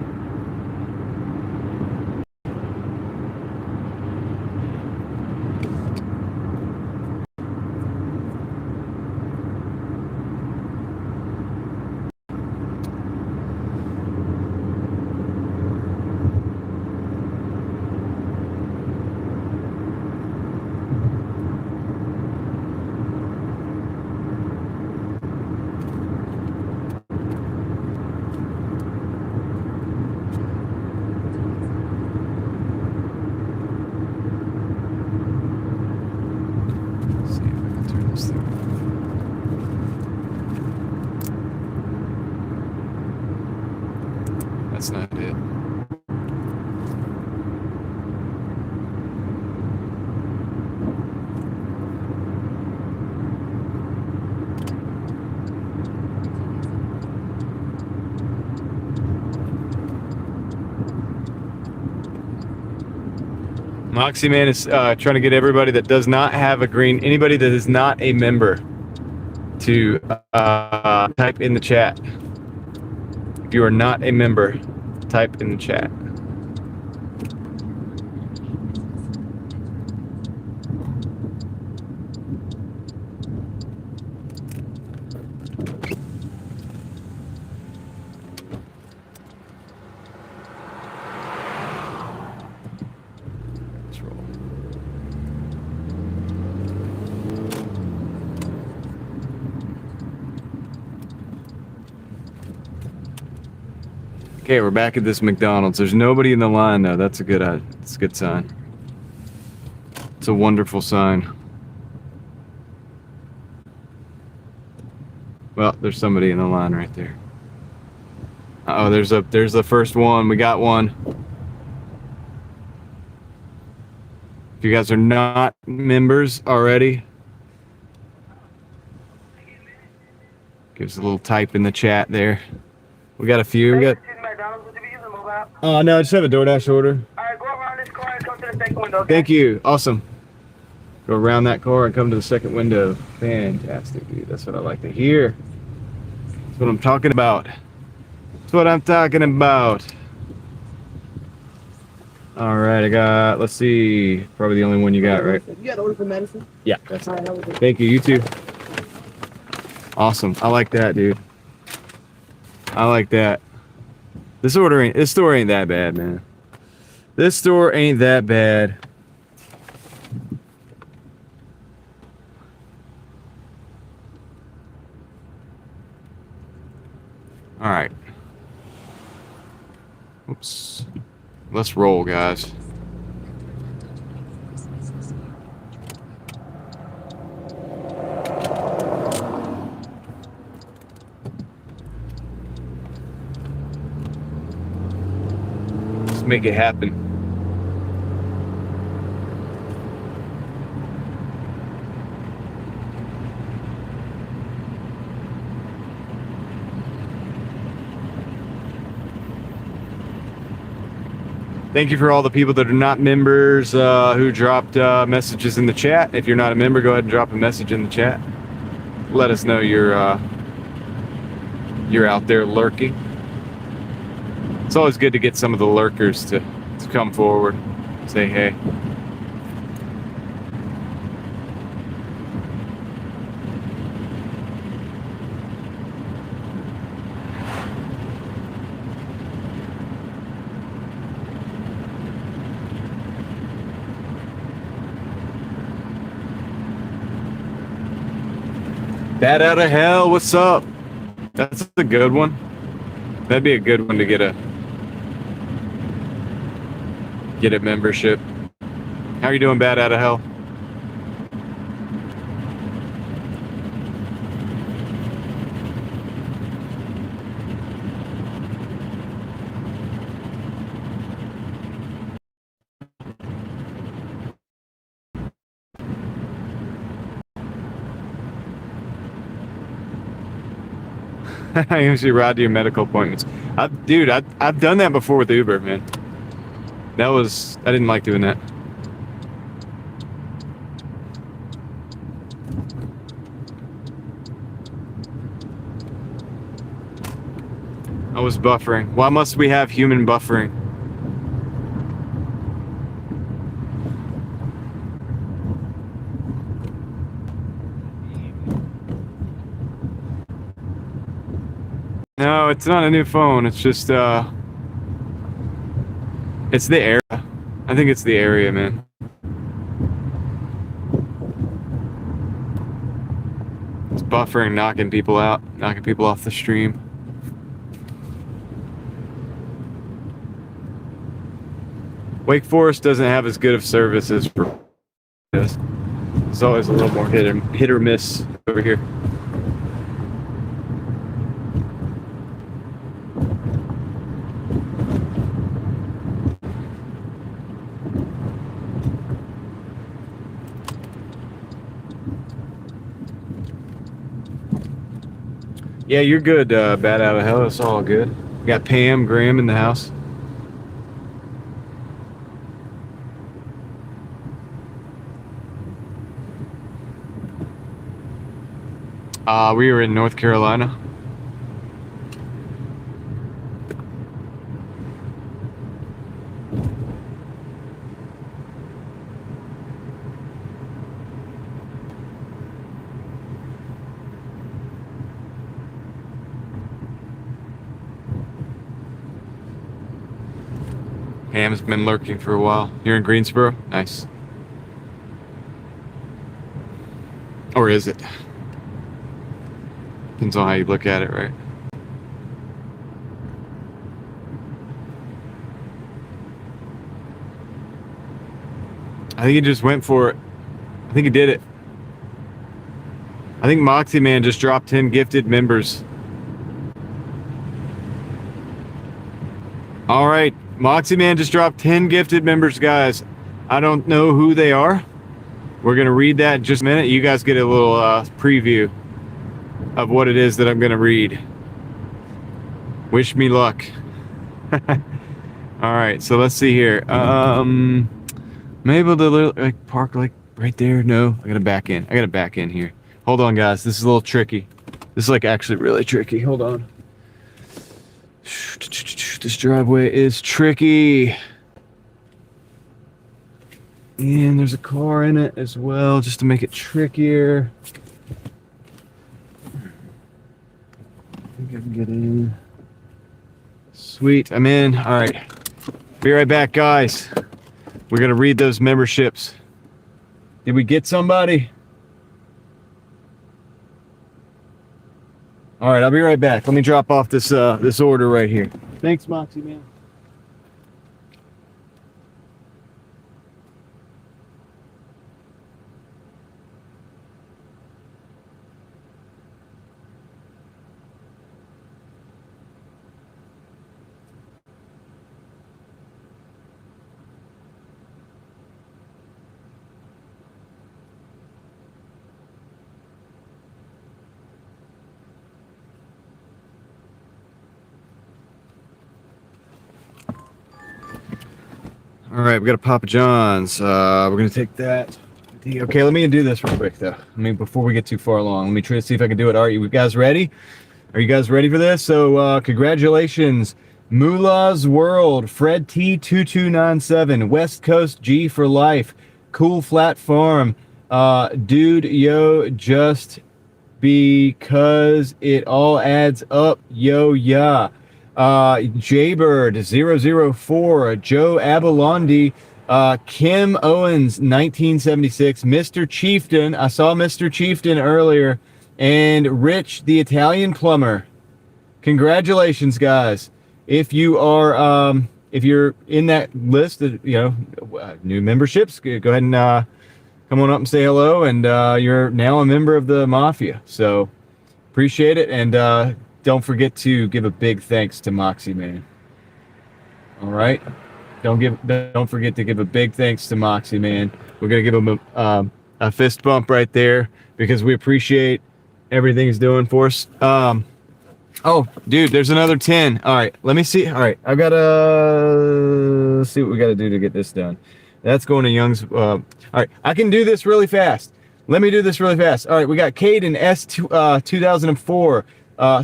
That's not it. Moxie Man is trying to get everybody that does not have a green, anybody that is not a member, to type in the chat. If you are not a member, type in the chat. Let's roll. Okay, we're back at this McDonald's. There's nobody in the line though. That's a good sign. It's a wonderful sign. Well, there's somebody in the line right there. Oh, there's the first one. We got one. If you guys are not members already, give us a little type in the chat there. We got a few. We got. Oh no, I just have a Doordash order. Alright, go around this car and come to the second window. Okay? Thank you. Awesome. Go around that car and come to the second window. Fantastic, dude. That's what I like to hear. That's what I'm talking about. That's what I'm talking about. All right, I got, let's see, probably the only one you got, right? You got to order for medicine? Yeah, that's All right, that was it. Thank you. You too. Awesome. I like that, dude. I like that. This store ain't that bad, man. This store ain't that bad. All right. Oops. Let's roll, guys. Let's make it happen. Thank you for all the people that are not members who dropped messages in the chat. If you're not a member, go ahead and drop a message in the chat. Let us know you're out there lurking. It's always good to get some of the lurkers to come forward, say hey. Bat out of hell, what's up? That's a good one. That'd be a good one to get a membership. How are you doing, Bat out of hell? I usually ride to your medical appointments. I've done that before with Uber, man. I didn't like doing that. I was buffering. Why must we have human buffering? No, it's not a new phone. It's just, it's the area. I think it's the area, man. It's buffering, knocking people out, knocking people off the stream. Wake Forest doesn't have as good of service as this. There's always a little more hit or miss over here. Yeah, you're good, Bat out of hell. It's all good. We got Pam, Graham in the house. We were in North Carolina. Pam's been lurking for a while. You're in Greensboro? Nice. Or is it? Depends on how you look at it, right? I think he just went for it. I think he did it. I think Moxie Man just dropped 10 gifted members. All right, Moxie Man just dropped 10 gifted members, guys. I don't know who they are. We're going to read that in just a minute. You guys get a little preview of what it is that I'm going to read. Wish me luck. All right, so let's see here. Maybe the park like right there. No, I got to back in. I got to back in here. Hold on, guys. This is a little tricky. This is like actually really tricky. Hold on. This driveway is tricky. And there's a car in it as well, just to make it trickier. I think I can get in. Sweet, I'm in. All right. Be right back, guys. We're going to read those memberships. Did we get somebody? All right, I'll be right back. Let me drop off this this order right here. Thanks, Moxie Man. All right, we got a Papa John's. We're gonna take that. Okay, let me do this real quick though. Before we get too far along, let me try to see if I can do it. All right, you guys ready? Are you guys ready for this? So, congratulations, Moolah's World, Fred T2297, West Coast G for Life, Cool Flat Farm, Dude Yo, just because it all adds up, yo yeah. Jaybird004, Joe Abelondi, Kim Owens 1976, Mr. Chieftain, I saw Mr. Chieftain earlier, and Rich the Italian Plumber. Congratulations, guys. If you are if you're in that list of new memberships, go ahead and come on up and say hello, and you're now a member of the Mafia, so appreciate it. And don't forget to give a big thanks to Moxie Man. All right, don't forget to give a big thanks to Moxie Man. We're gonna give him a fist bump right there because we appreciate everything he's doing for us. Oh, dude, there's another 10. All right, let me see. All right, I gotta see what we gotta do to get this done. That's going to Young's. All right, I can do this really fast. Let me do this really fast. All right, we got Caden S 2004.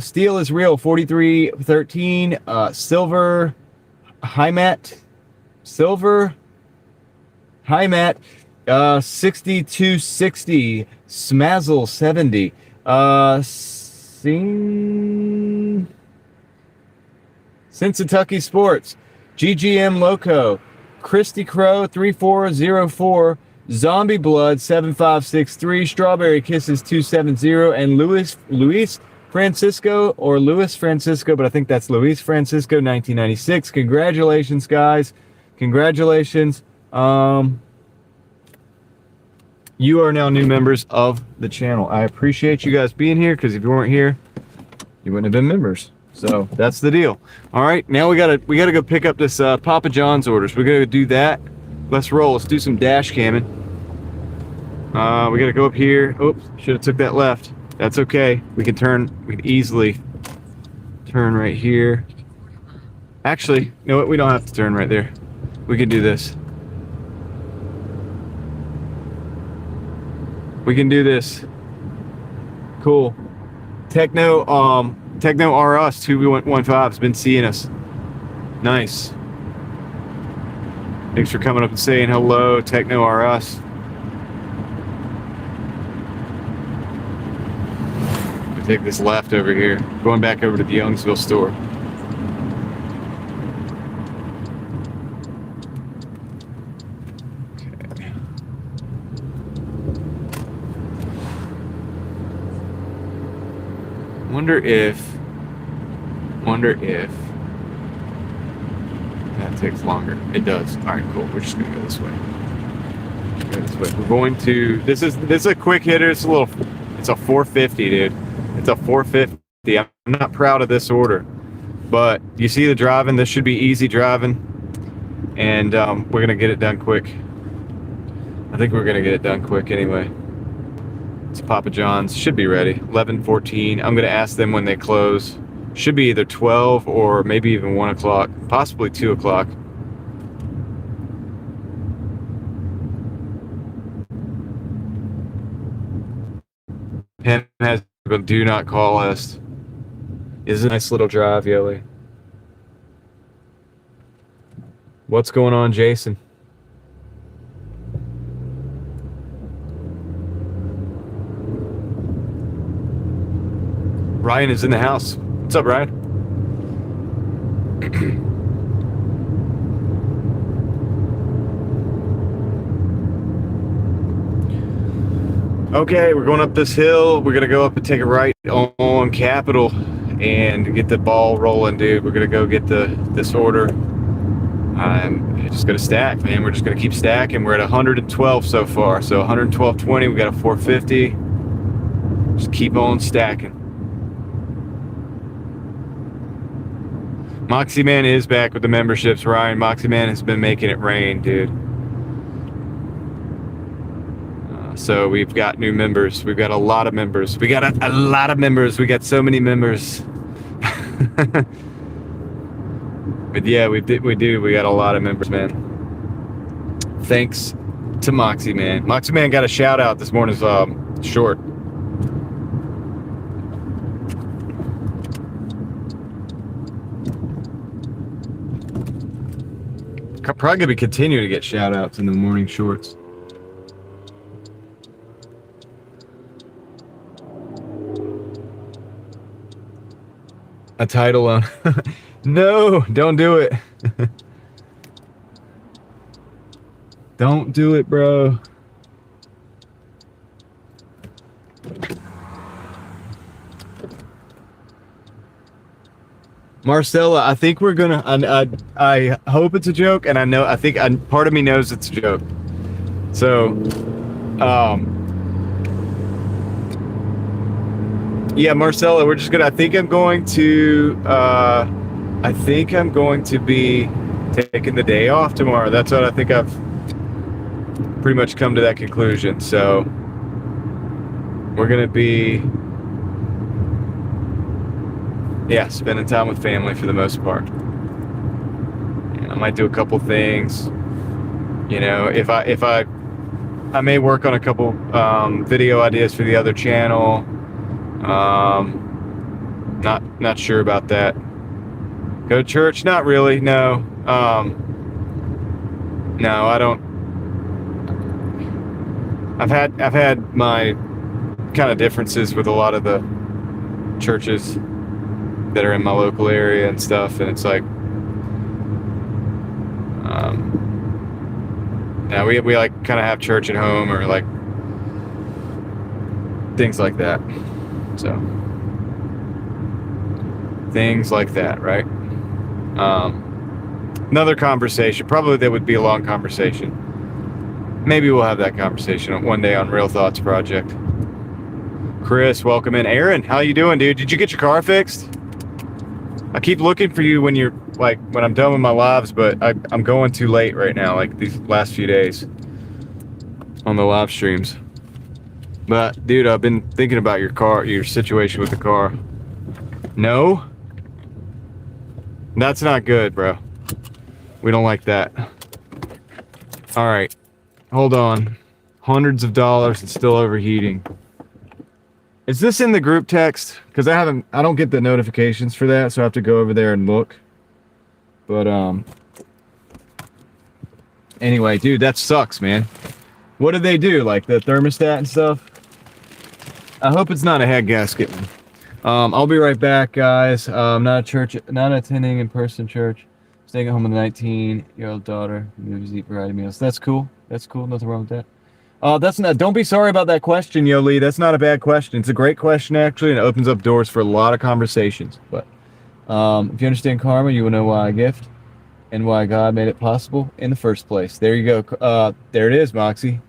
Steel is Real 4313, Silver High Mat 6260, Smazzle 70, Cincinnati Sports, GGM Loco, Christy Crow 3404, Zombie Blood 7563, Strawberry Kisses 270, and Luis Francisco, but I think that's Luis Francisco 1996. Congratulations, guys. Congratulations. You are now new members of the channel. I appreciate you guys being here, because if you weren't here, you wouldn't have been members. So that's the deal. All right, now we gotta go pick up this Papa John's orders. We're gonna do that. Let's roll. Let's do some dash camming. We gotta go up here. Oops, should have took that left. That's okay. We can easily turn right here. Actually, you know what? We don't have to turn right there. We can do this. We can do this. Cool. Techno RS 215 has been seeing us. Nice. Thanks for coming up and saying hello, Techno RS. Take this left over here, going back over to the Youngsville store. Okay. Wonder if that takes longer. It does. All right, cool. We're just gonna go this way. We're going to. This is a quick hitter. It's a 450, dude. It's a 450. I'm not proud of this order, but you see the driving. This should be easy driving, and we're gonna get it done quick. I think we're gonna get it done quick anyway. It's Papa John's. Should be ready. 11:14. I'm gonna ask them when they close. Should be either 12 or maybe even 1 o'clock, possibly 2 o'clock. Penn has a do not call list. Is a nice little drive, Yoli. What's going on, Jason? Ryan is in the house. What's up, Ryan? Okay, we're going up this hill. We're gonna go up and take a right on Capitol and get the ball rolling, dude. We're gonna go get this order. I'm just gonna stack, man. We're just gonna keep stacking. We're at 112 so far, so 112.20. We got a 450. Just keep on stacking. Moxie Man is back with the memberships, Ryan. Moxie Man has been making it rain, dude. So we've got new members. We've got a lot of members. We got a lot of members. We got so many members. But yeah, we do. We got a lot of members, man. Thanks to Moxie Man. Moxie Man got a shout out this morning's short. Probably gonna be continuing to get shout outs in the morning shorts. A title on. No, don't do it. Don't do it, bro. Marcella, I think we're gonna. I hope it's a joke, and I think part of me knows it's a joke. So, yeah, Marcella, we're just gonna. I think I'm going to be taking the day off tomorrow. That's what I think. I've pretty much come to that conclusion. So, we're gonna be. Yeah, spending time with family for the most part. I might do a couple things. You know, if I may work on a couple video ideas for the other channel. Not sure about that. Go to church? Not really. No. No, I don't. I've had my kind of differences with a lot of the churches that are in my local area and stuff, and it's like now we like kind of have church at home or like things like that. So things like that, right? Another conversation, probably that would be a long conversation. Maybe we'll have that conversation one day on Real Thoughts Project. Chris, welcome in. Aaron, how you doing, dude? Did you get your car fixed? I keep looking for you when you're like when I'm done with my lives, but I'm going too late right now, like these last few days on the live streams. But dude, I've been thinking about your car, your situation with the car. No? That's not good, bro. We don't like that. All right, hold on. Hundreds of dollars, it's still overheating. Is this in the group text? Because I don't get the notifications for that, so I have to go over there and look. But anyway, dude, that sucks, man. What did they do? Like the thermostat and stuff? I hope it's not a head gasket. I'll be right back, guys. Not attending in-person church. Staying at home with a 19-year-old daughter. Movies, eat variety meals. That's cool. That's cool. Nothing wrong with that. That's not. Don't be sorry about that question, Yoli. That's not a bad question. It's a great question, actually, and it opens up doors for a lot of conversations. But if you understand karma, you will know why I gift and why God made it possible in the first place. There you go. There it is, Moxie.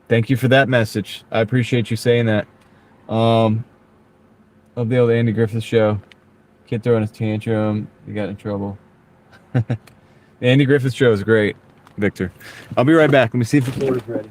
Thank you for that message. I appreciate you saying that. Of the old Andy Griffith show. Kid throwing his tantrum. You got in trouble. The Andy Griffith show is great, Victor. I'll be right back. Let me see if the board is ready.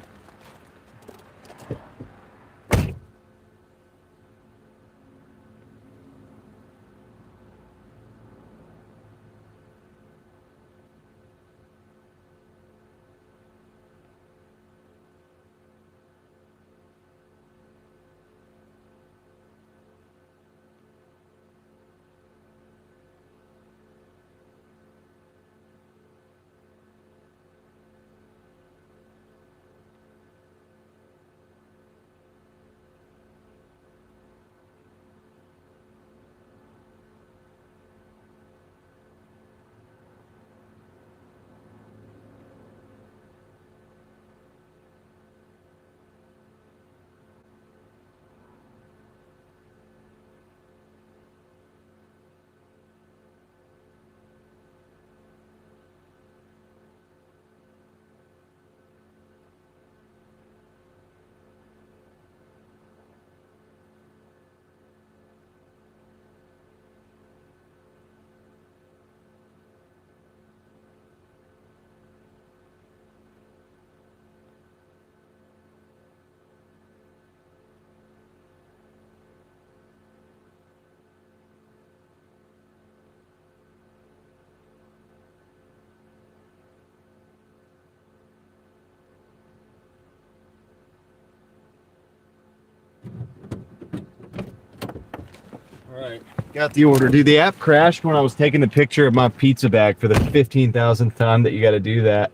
All right, got the order. Dude, the app crashed when I was taking the picture of my pizza bag for the 15,000th time that you got to do that.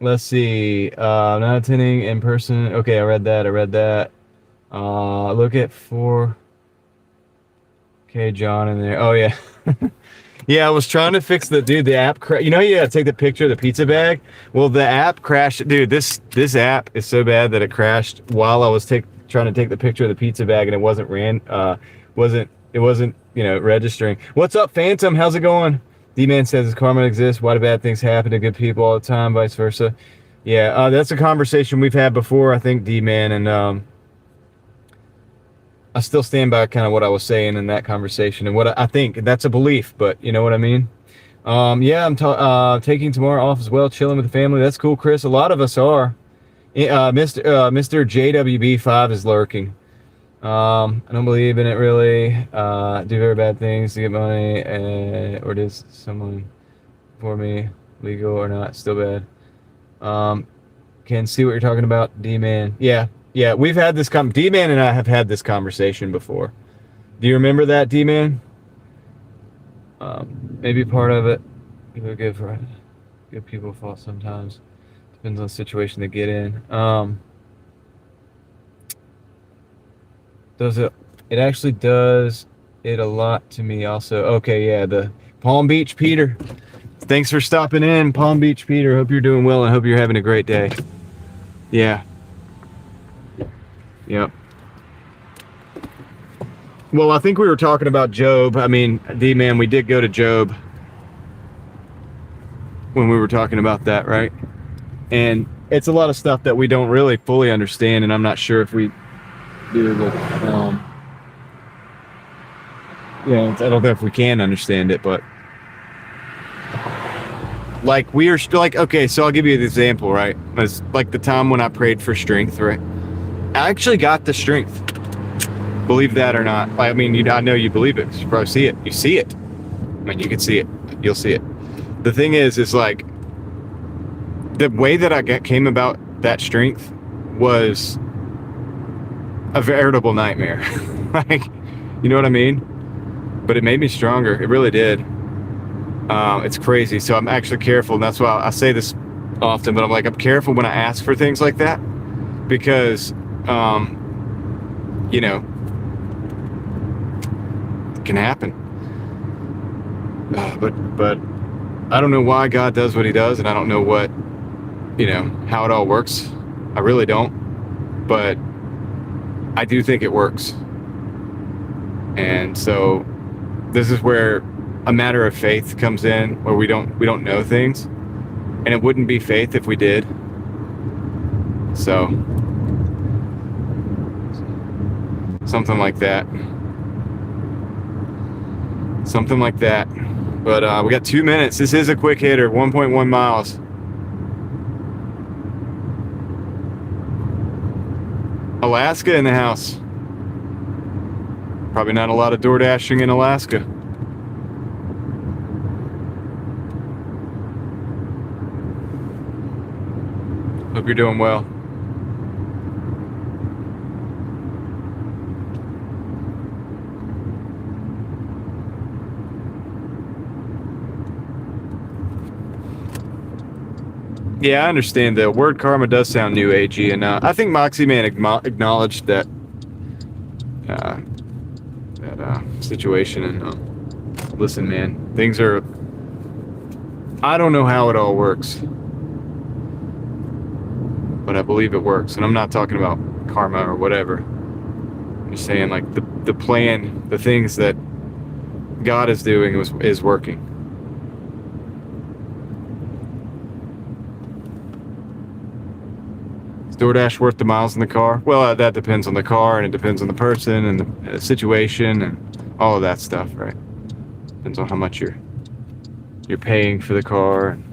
Let's see. Not attending in person. Okay, I read that. Look at 4K John in there. Oh, yeah. Yeah, I was trying to fix the app. You know, you got to take the picture of the pizza bag. Well, the app crashed. Dude, this app is so bad that it crashed while I was trying to take the picture of the pizza bag, and it wasn't registering. What's up, Phantom? How's it going? D-Man says karma exists. Why do bad things happen to good people all the time, vice versa? Yeah, that's a conversation we've had before, I think, D-Man, and I still stand by kind of what I was saying in that conversation, and what I think that's a belief, but you know what I mean? Yeah, I'm taking tomorrow off as well, chilling with the family. That's cool, Chris. A lot of us are. Mr. JWB5 is lurking. I don't believe in it really. Do very bad things to get money, or does someone for me, legal or not, still bad. Can see what you're talking about, D-Man. Yeah, we've had this D-Man and I have had this conversation before. Do you remember that, D-Man? Maybe part of it. People give people fault sometimes. Depends on the situation they get in. Does it actually does it a lot to me also. Okay, yeah, the Palm Beach Peter. Thanks for stopping in, Palm Beach Peter. Hope you're doing well and hope you're having a great day. Yeah. Yep. Well, I think we were talking about Job. I mean, D-Man, we did go to Job when we were talking about that, right? And it's a lot of stuff that we don't really fully understand, and I'm not sure if we do, but I don't know if we can understand it, but like we are still like, okay, so I'll give you an example, right? It's like the time when I prayed for strength, right? I actually got the strength. Believe that or not. I mean, I know you believe it. You probably see it. You see it. I mean, you can see it. You'll see it. The thing is like the way that came about that strength was a veritable nightmare. Like, you know what I mean? But it made me stronger. It really did. It's crazy. So I'm actually careful, and that's why I say this often, but I'm careful when I ask for things like that, because you know, it can happen. But I don't know why God does what he does, and I don't know what, how it all works. I really don't, but I do think it works. And so this is where a matter of faith comes in, where we don't know things, and it wouldn't be faith if we did. So something like that. Something like that. But we got 2 minutes. This is a quick hitter, 1.1 miles. Alaska in the house. Probably not a lot of Doordashing in Alaska. Hope you're doing well. Yeah, I understand. The word karma does sound new agey, and I think Moxie Man acknowledged that situation. And listen, man, things are. I don't know how it all works, but I believe it works. And I'm not talking about karma or whatever. I'm just saying, like the plan, the things that God is doing is working. Is DoorDash worth the miles in the car? Well, that depends on the car, and it depends on the person and the situation and all of that stuff, right? Depends on how much you're paying for the car. And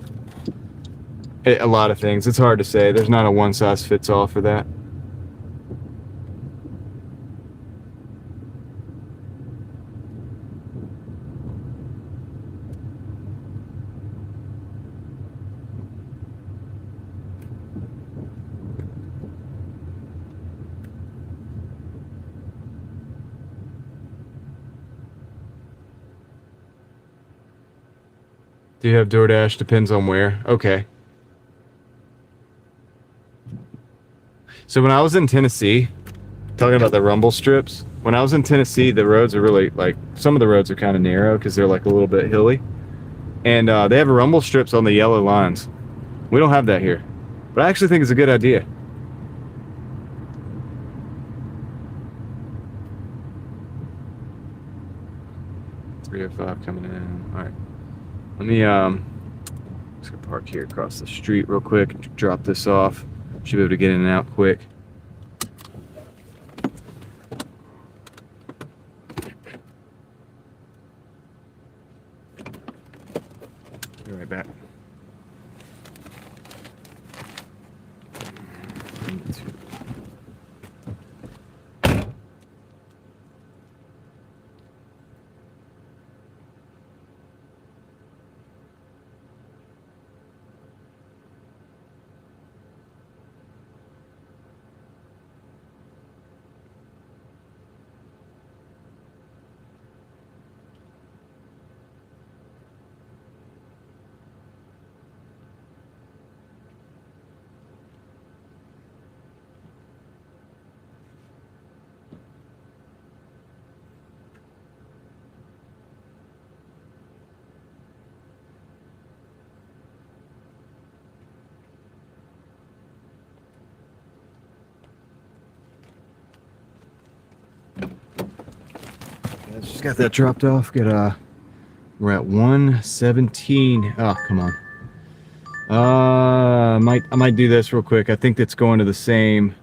a lot of things. It's hard to say. There's not a one size fits all for that. Do you have DoorDash? Depends on where. Okay. So when I was in Tennessee, talking about the rumble strips, when I was in Tennessee, the roads are really, like, some of the roads are kind of narrow because they're like a little bit hilly. And they have rumble strips on the yellow lines. We don't have that here. But I actually think it's a good idea. Three 305 coming in. All right. Let me just gonna park here across the street real quick and drop this off. Should be able to get in and out quick. Be right back. Just got that dropped off. We're at 117. Oh, come on. I might do this real quick. I think that's going to the same.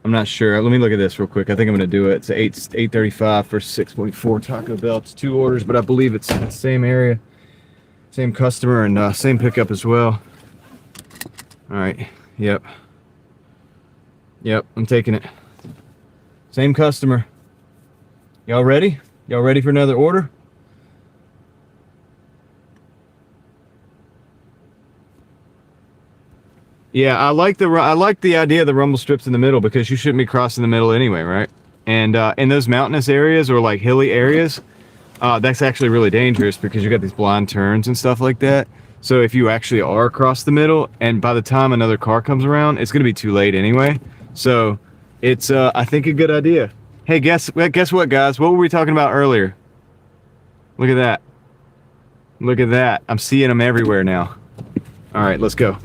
I'm not sure. Let me look at this real quick. I think I'm gonna do it. It's 8:35 for 6.4 Taco Bell. It's 2 orders, but I believe it's the same area, same customer, and same pickup as well. All right. Yep. I'm taking it. Same customer. Y'all ready? Y'all ready for another order? Yeah, I like the idea of the rumble strips in the middle because you shouldn't be crossing the middle anyway, right? And in those mountainous areas or like hilly areas, that's actually really dangerous because you got these blind turns and stuff like that. So if you actually are across the middle, and by the time another car comes around, it's gonna be too late anyway. So it's I think a good idea. Hey, guess what, guys? What were we talking about earlier? Look at that. Look at that. I'm seeing them everywhere now. All right, let's go.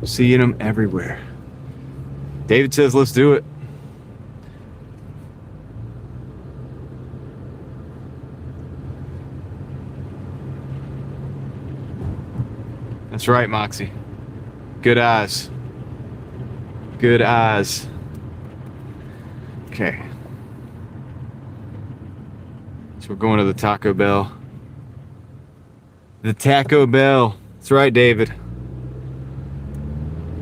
Seeing them everywhere. David says, let's do it. That's right, Moxie. Good eyes. Good eyes. Okay. So we're going to the Taco Bell. The Taco Bell. That's right, David.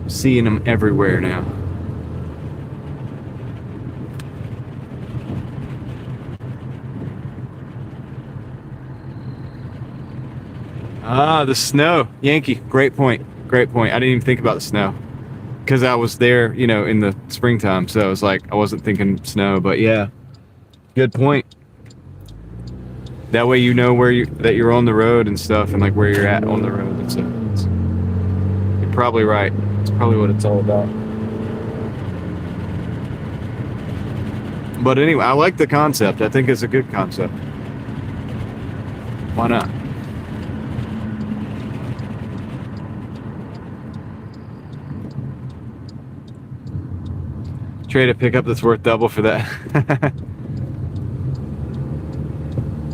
I'm seeing them everywhere now. Ah, the snow. Yankee, great point. Great point. I didn't even think about the snow. Because I was there, you know, in the springtime. So I was like, I wasn't thinking snow. But yeah, good point. That way you know where that you're on the road and stuff, and like where you're at on the road. You're probably right. It's probably what it's all about. But anyway, I like the concept. I think it's a good concept. Why not? Trade a pickup that's worth double for that.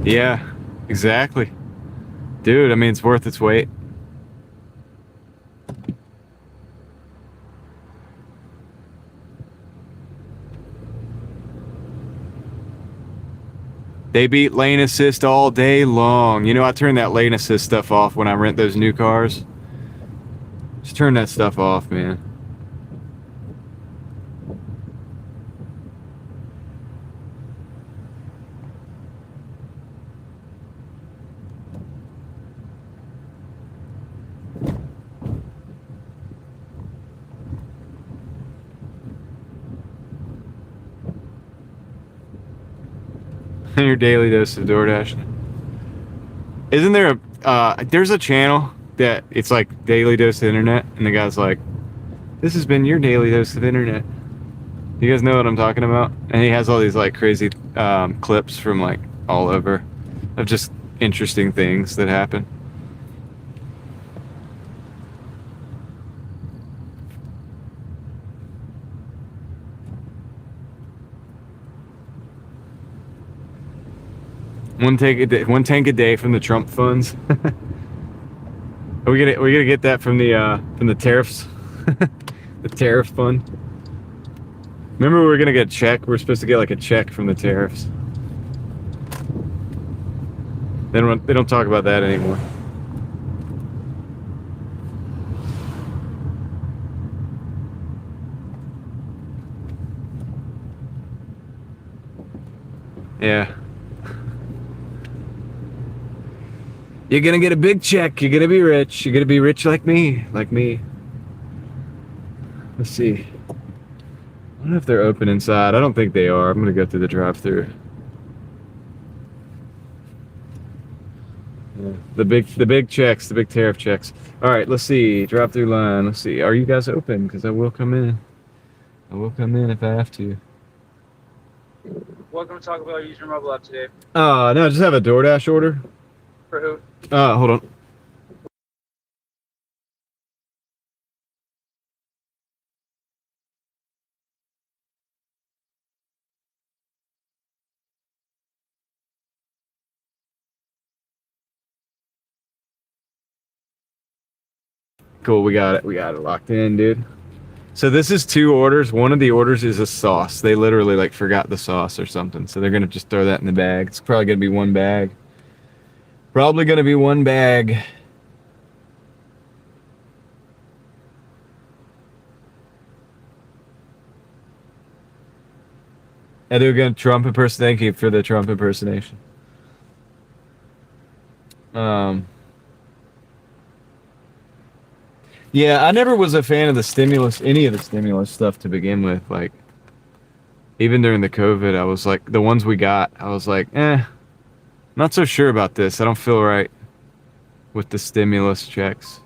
Yeah, exactly. Dude, I mean, it's worth its weight. They beat lane assist all day long. You know, I turn that lane assist stuff off when I rent those new cars. Just turn that stuff off, man. Your daily dose of Doordash. Isn't there there's a channel that it's like daily dose of internet, and the guy's like, this has been your daily dose of internet. You guys know what I'm talking about? And he has all these like crazy clips from like all over of just interesting things that happen. One tank a day from the Trump funds. Are we gonna get that from the tariffs? The tariff fund. Remember, we were gonna get a check. We're supposed to get like a check from the tariffs. They don't talk about that anymore. Yeah. You're gonna get a big check. You're gonna be rich. You're gonna be rich like me. Like me. Let's see. I don't know if they're open inside. I don't think they are. I'm gonna go through the drive-thru. Yeah. The big checks, the big tariff checks. All right, let's see. Drive-thru line. Let's see. Are you guys open? Because I will come in. I will come in if I have to. Welcome to Taco Bell. Use your mobile app today. No, just have a DoorDash order. For who? Hold on. Cool, we got it. We got it locked in, dude. So this is 2 orders. One of the orders is a sauce. They literally like forgot the sauce or something. So they're gonna just throw that in the bag. It's probably gonna be 1 bag. Probably gonna be 1 bag. And they're gonna Trump impersonate. Thank you for the Trump impersonation. Yeah, I never was a fan of the stimulus, any of the stimulus stuff to begin with. Like, even during the COVID, I was like, the ones we got, I was like, not so sure about this. I don't feel right with the stimulus checks.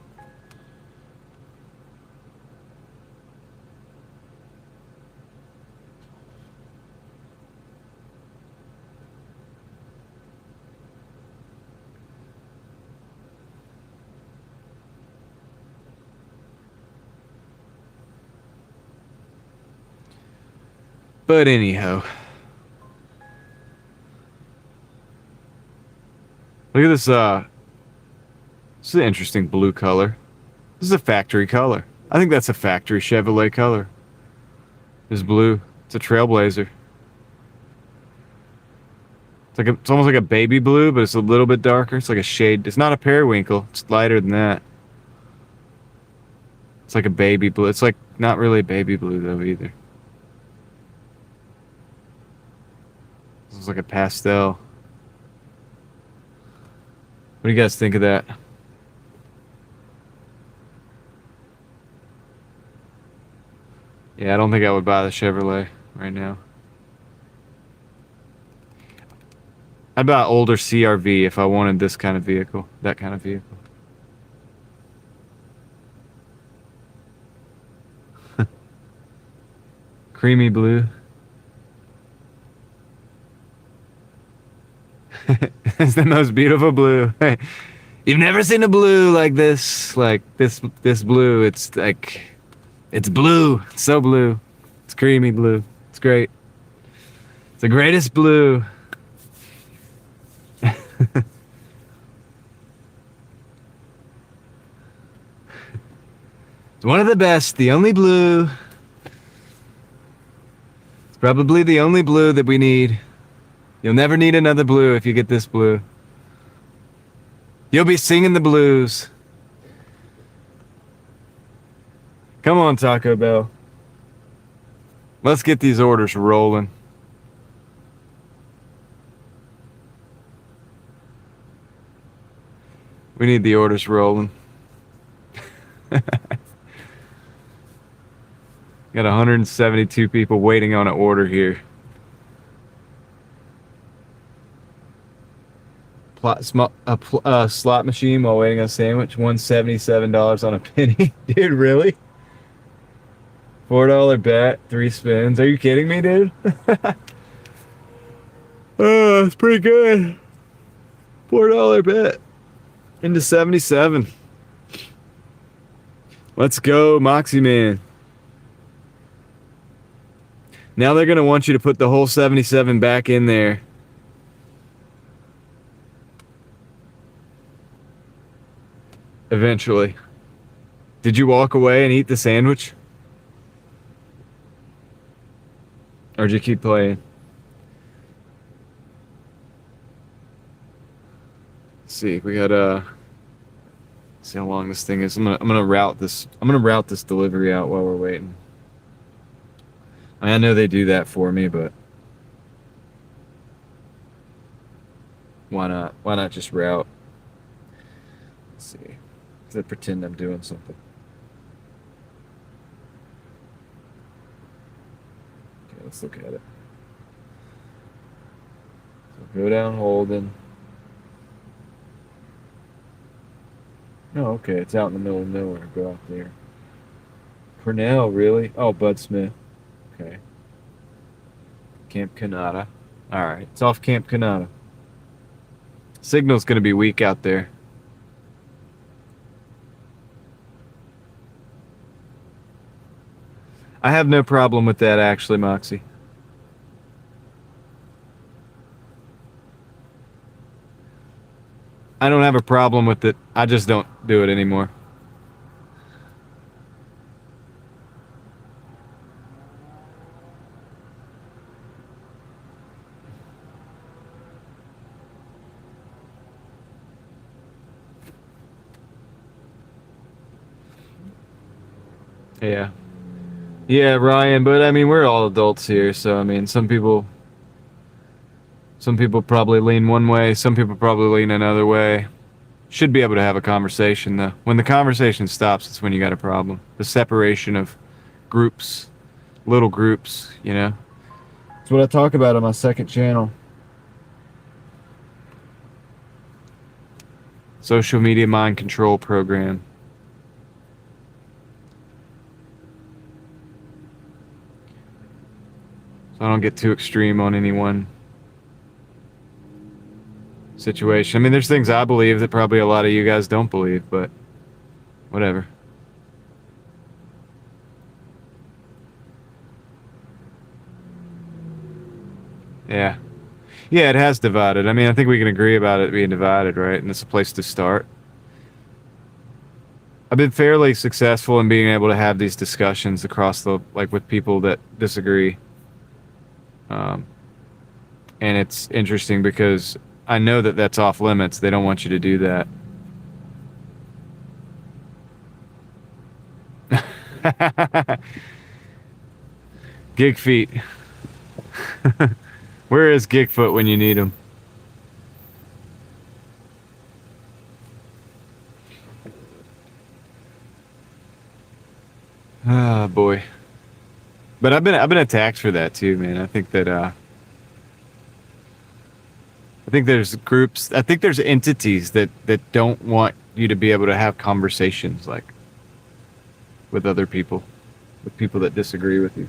But anyhow, look at this. This is an interesting blue color. This is a factory color. I think that's a factory Chevrolet color. It's blue. It's a Trailblazer. It's almost like a baby blue, but it's a little bit darker. It's like a shade. It's not a periwinkle. It's lighter than that. It's like a baby blue. It's like not really baby blue though either. It's like a pastel. What do you guys think of that? Yeah, I don't think I would buy the Chevrolet right now. I'd buy an older CRV if I wanted this kind of vehicle, that kind of vehicle. Creamy blue. It's the most beautiful blue. You've never seen a blue like this. Like this blue. It's like, it's blue. It's so blue. It's creamy blue. It's great. It's the greatest blue. It's one of the best. The only blue. It's probably the only blue that we need. You'll never need another blue if you get this blue. You'll be singing the blues. Come on, Taco Bell. Let's get these orders rolling. We need the orders rolling. Got 172 people waiting on an order here. Slot machine while waiting on a sandwich. $177 on a penny. Dude, really? $4 bet, 3 spins. Are you kidding me, dude? Oh, it's pretty good. $4 bet into 77. Let's go, Moxie Man. Now they're gonna want you to put the whole 77 back in there. Eventually. Did you walk away and eat the sandwich? Or did you keep playing? Let's see, we got see how long this thing is. I'm gonna route this delivery out while we're waiting. I know they do that for me, but why not? Why not just route? Let's see. I pretend I'm doing something. Okay, let's look at it. So go down Holden. Oh, okay, it's out in the middle of nowhere. Go out there. Cornell, really? Oh, Bud Smith. Okay. Camp Kanata. Alright, it's off Camp Kanata. Signal's gonna be weak out there. I have no problem with that, actually, Moxie. I don't have a problem with it. I just don't do it anymore. Yeah. Yeah, Ryan, but I mean, we're all adults here, so I mean, some people probably lean one way, some people probably lean another way. Should be able to have a conversation, though. When the conversation stops, it's when you got a problem. The separation of groups, little groups, you know? That's what I talk about on my second channel. Social media mind control program. So I don't get too extreme on any one situation. I mean, there's things I believe that probably a lot of you guys don't believe, but whatever. Yeah. Yeah, it has divided. I mean, I think we can agree about it being divided, right? And it's a place to start. I've been fairly successful in being able to have these discussions across the like with people that disagree. And it's interesting because I know that that's off limits. They don't want you to do that. Gig feet. Where is Gigfoot when you need him? Ah, boy. But I've been attacked for that too, man. I think that I think there's groups, I think there's entities that don't want you to be able to have conversations like with other people, with people that disagree with you.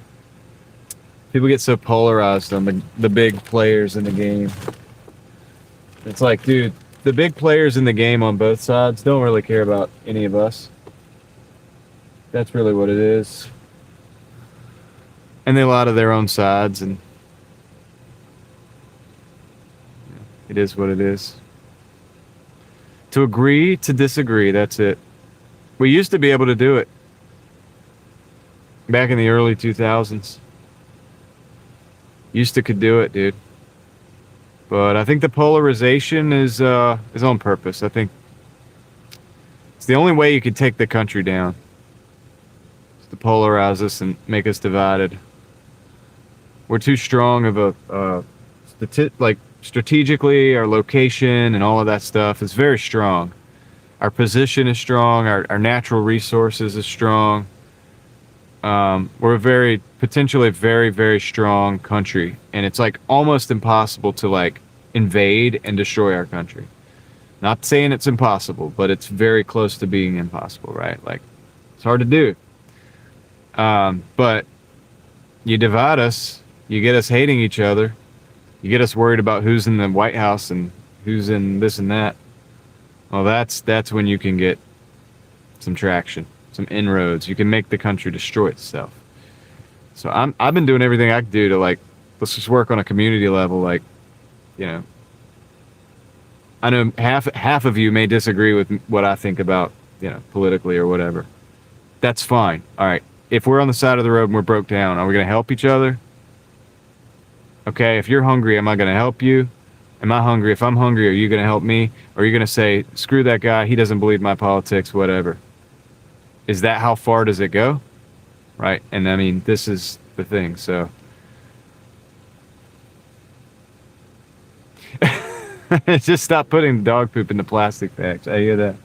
People get so polarized on the big players in the game. It's like, dude, the big players in the game on both sides don't really care about any of us. That's really what it is. And they lie to their own sides, and it is what it is. To agree to disagree, that's it. We used to be able to do it back in the early 2000s. Used to could do it, dude. But I think the polarization is on purpose. I think it's the only way you could take the country down. Is to polarize us and make us divided. We're too strong of a strategically, our location and all of that stuff is very strong. Our position is strong. Our natural resources is strong. We're a potentially very, very strong country, and it's like almost impossible to like invade and destroy our country. Not saying it's impossible, but it's very close to being impossible, right? Like it's hard to do. But you divide us, you get us hating each other, you get us worried about who's in the White House and who's in this and that. Well, that's when you can get some traction, some inroads. You can make the country destroy itself. So I've been doing everything I can do to like, let's just work on a community level. Like, you know, I know half of you may disagree with what I think about, you know, politically or whatever. That's fine. All right. If we're on the side of the road and we're broke down, are we going to help each other? Okay. If you're hungry, am I going to help you? Am I hungry? If I'm hungry, are you going to help me? Or are you going to say, screw that guy, he doesn't believe my politics, whatever? Is that how far does it go? Right? And I mean, this is the thing, so. Just stop putting dog poop in the plastic bags. I hear that.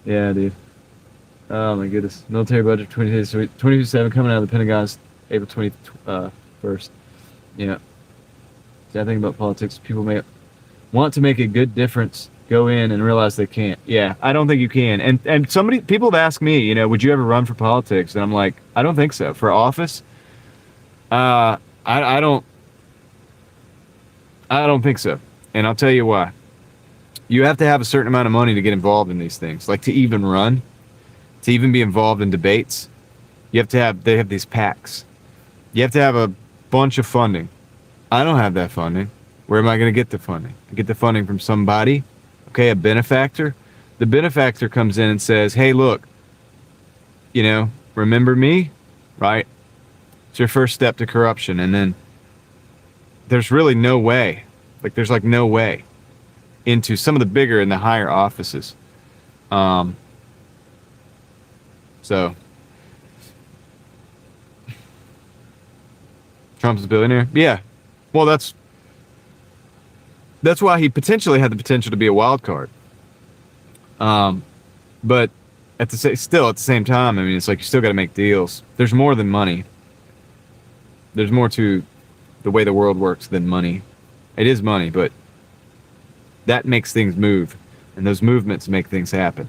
Yeah, dude. Oh my goodness. Military budget 22.7 coming out of the Pentagon's April 21st. Yeah. See, I think about politics. People may want to make a good difference, go in and realize they can't. Yeah, I don't think you can. And people have asked me, you know, would you ever run for politics? And I'm like, I don't think so. For office, I don't think so. And I'll tell you why. You have to have a certain amount of money to get involved in these things, like to even run, to even be involved in debates. They have these PACs. You have to have a bunch of funding. I don't have that funding. Where am I going to get the funding? I get the funding from somebody, okay, a benefactor. The benefactor comes in and says, hey, look, you know, remember me, right? It's your first step to corruption. And then there's really no way, there's no way into some of the bigger and the higher offices. So Trump's a billionaire? Yeah. Well, that's why he potentially had the potential to be a wild card. But at the same time, I mean, it's like you still got to make deals. There's more than money. There's more to the way the world works than money. It is money, but that makes things move, and those movements make things happen.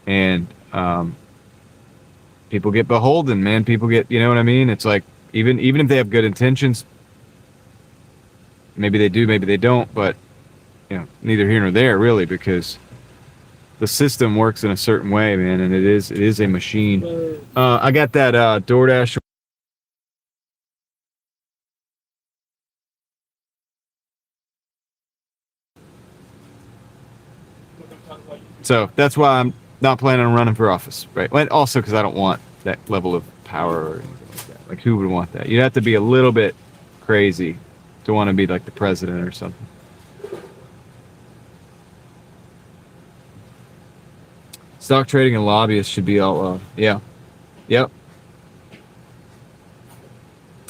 And people get beholden, man. People get, you know what I mean? It's like even if they have good intentions, maybe they do, maybe they don't, but you know, neither here nor there really, because the system works in a certain way, man, and it is a machine. I got that Doordash. So that's why not planning on running for office, right? And also because I don't want that level of power or anything like that. Like, who would want that? You'd have to be a little bit crazy to want to be like the president or something. Stock trading and lobbyists should be outlawed. Yeah. Yep.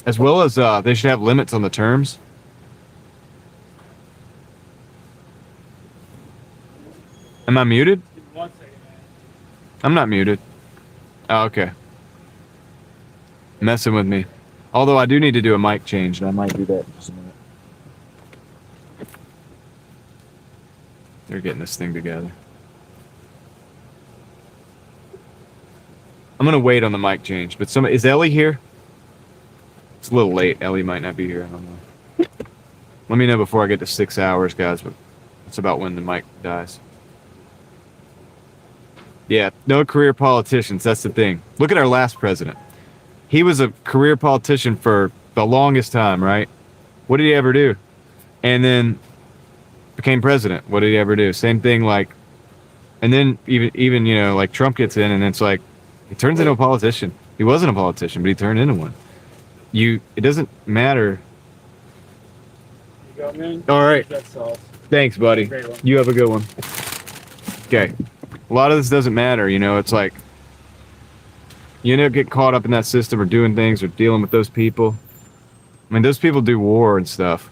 As well as they should have limits on the terms. Am I muted? I'm not muted. Oh, okay. Messing with me. Although I do need to do a mic change, and I might do that in just a minute. They're getting this thing together. I'm gonna wait on the mic change, but is Ellie here? It's a little late. Ellie might not be here. I don't know. Let me know before I get to 6 hours, guys, but it's about when the mic dies. Yeah, no career politicians. That's the thing. Look at our last president. He was a career politician for the longest time, right? What did he ever do? And then became president. What did he ever do? Same thing, like, and then even you know, like Trump gets in, and it's like he turns into a politician. He wasn't a politician, but he turned into one. It doesn't matter. You got me? All right. That's all. Thanks, buddy. Great one. You have a good one. Okay. A lot of this doesn't matter, you know. It's like you end up getting caught up in that system or doing things or dealing with those people. I mean, those people do war and stuff.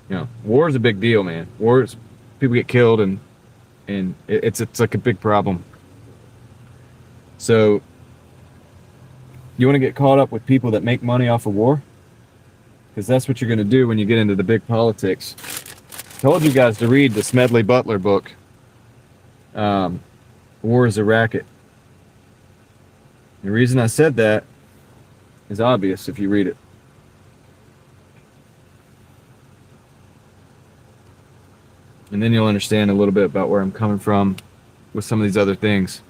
You know, war is a big deal, man. Wars, people get killed, and it's like a big problem. So, you want to get caught up with people that make money off of war? Because that's what you're going to do when you get into the big politics. Told you guys to read the Smedley Butler book, War is a Racket. The reason I said that is obvious if you read it. And then you'll understand a little bit about where I'm coming from with some of these other things.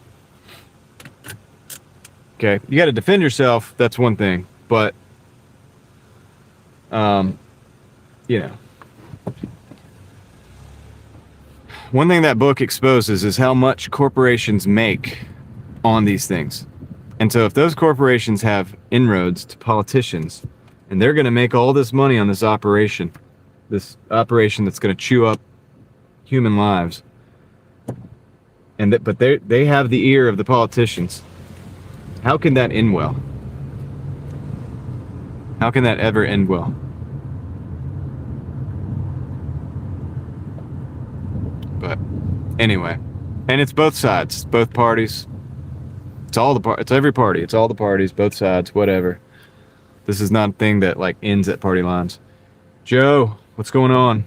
Okay, you got to defend yourself, that's one thing, but you know, one thing that book exposes is how much corporations make on these things. And so if those corporations have inroads to politicians, and they're going to make all this money on this operation that's going to chew up human lives, but they have the ear of the politicians, how can that end well? How can that ever end well? But anyway, and it's both sides, both parties. It's every party. It's all the parties, both sides, whatever. This is not a thing that like ends at party lines. Joe, what's going on?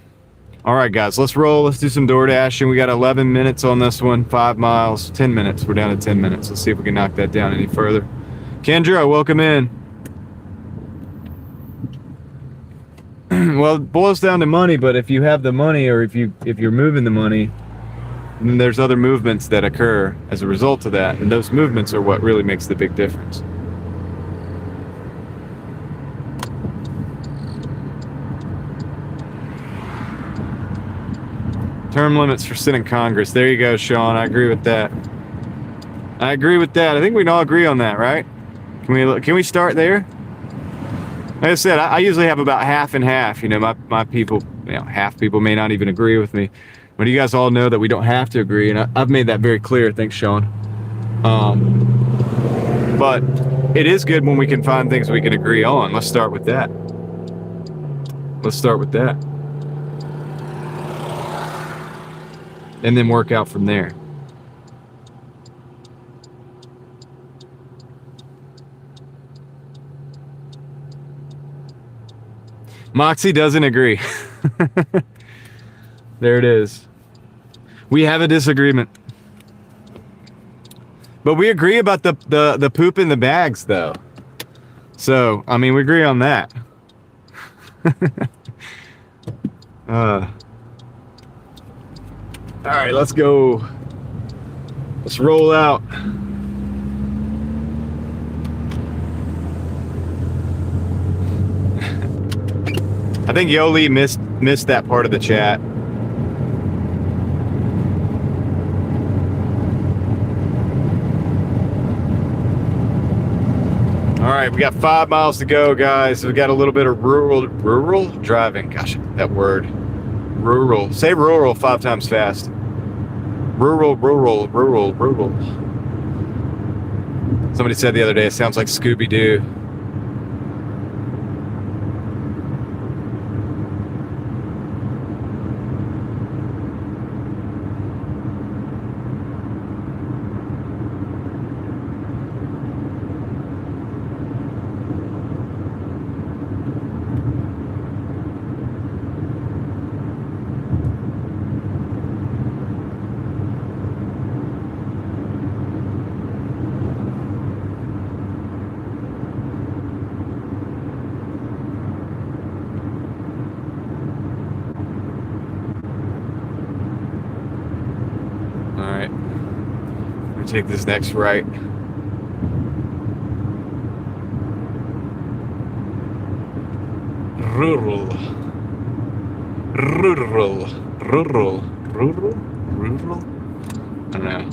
All right, guys, let's roll. Let's do some Doordashing. We got 11 minutes on this one, 5 miles, 10 minutes. We're down to 10 minutes. Let's see if we can knock that down any further. Kendra, welcome in. Well, it boils down to money, but if you have the money, or if you're moving the money, then there's other movements that occur as a result of that, and those movements are what really makes the big difference. Term limits for Senate and Congress. There you go, Sean. I agree with that. I think we can all agree on that, right? Can we start there? Like I said, I usually have about half and half. You know, my people, you know, half people may not even agree with me. But you guys all know that we don't have to agree, and I've made that very clear. Thanks, Sean. But it is good when we can find things we can agree on. Let's start with that. And then work out from there. Moxie doesn't agree. There it is. We have a disagreement. But we agree about the poop in the bags, though. So, I mean, we agree on that. All right, let's go. Let's roll out. I think Yoli missed that part of the chat. All right, we got 5 miles to go, guys. We got a little bit of rural driving. Gosh, that word. Rural. Say rural 5 times fast. Rural. Somebody said the other day, it sounds like Scooby-Doo. Take this next right. Rural. I don't know.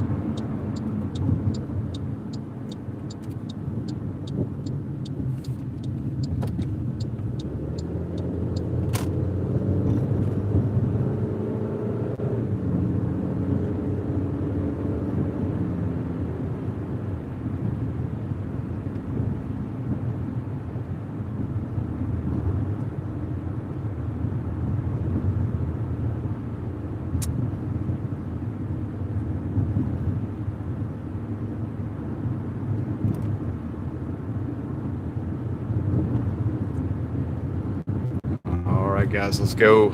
Guys, let's go.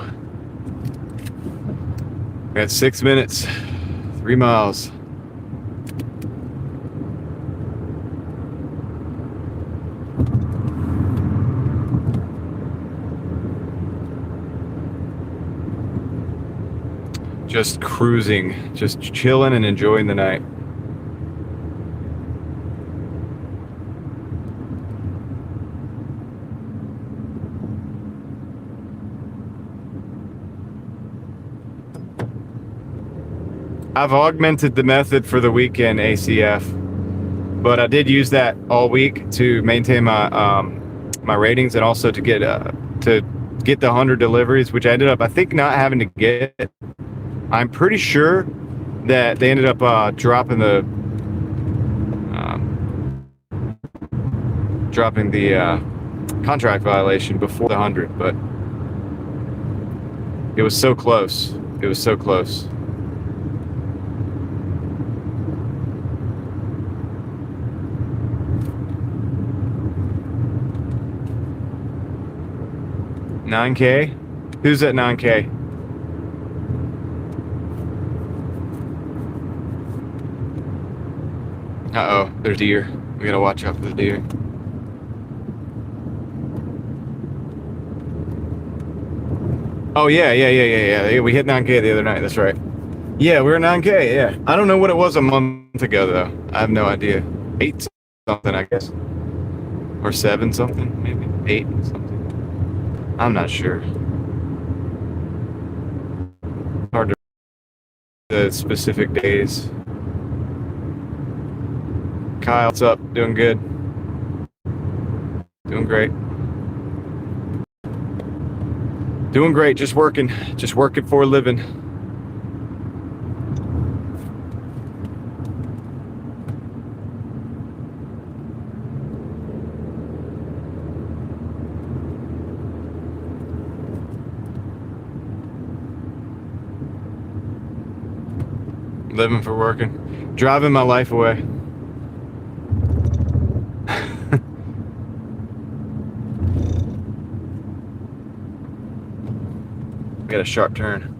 We got 6 minutes, 3 miles. Just cruising, just chilling and enjoying the night. I've augmented the method for the weekend ACF, but I did use that all week to maintain my my ratings and also to get the 100 deliveries, which I ended up, I think, not having to get. I'm pretty sure that they ended up dropping the contract violation before the 100, but it was so close. It was so close. $9K? Who's at $9K? Uh-oh, there's deer. We gotta watch out for the deer. Oh, yeah. We hit 9K the other night, that's right. Yeah, we were 9K, yeah. I don't know what it was a month ago, though. I have no idea. 8 something, I guess. Or 7 something, maybe. 8 something. I'm not sure. Hard to the specific days. Kyle, what's up? Doing good. Doing great. Doing great. Just working for a living. Living for working. Driving my life away. Got a sharp turn.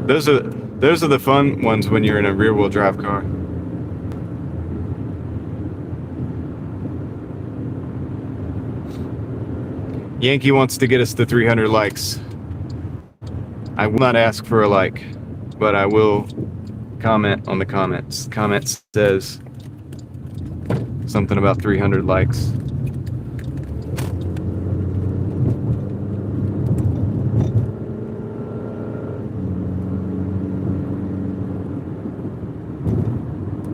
Those are the fun ones when you're in a rear-wheel drive car. Yankee wants to get us to 300 likes. I will not ask for a like, but I will comment on the comments. Comment says, something about 300 likes.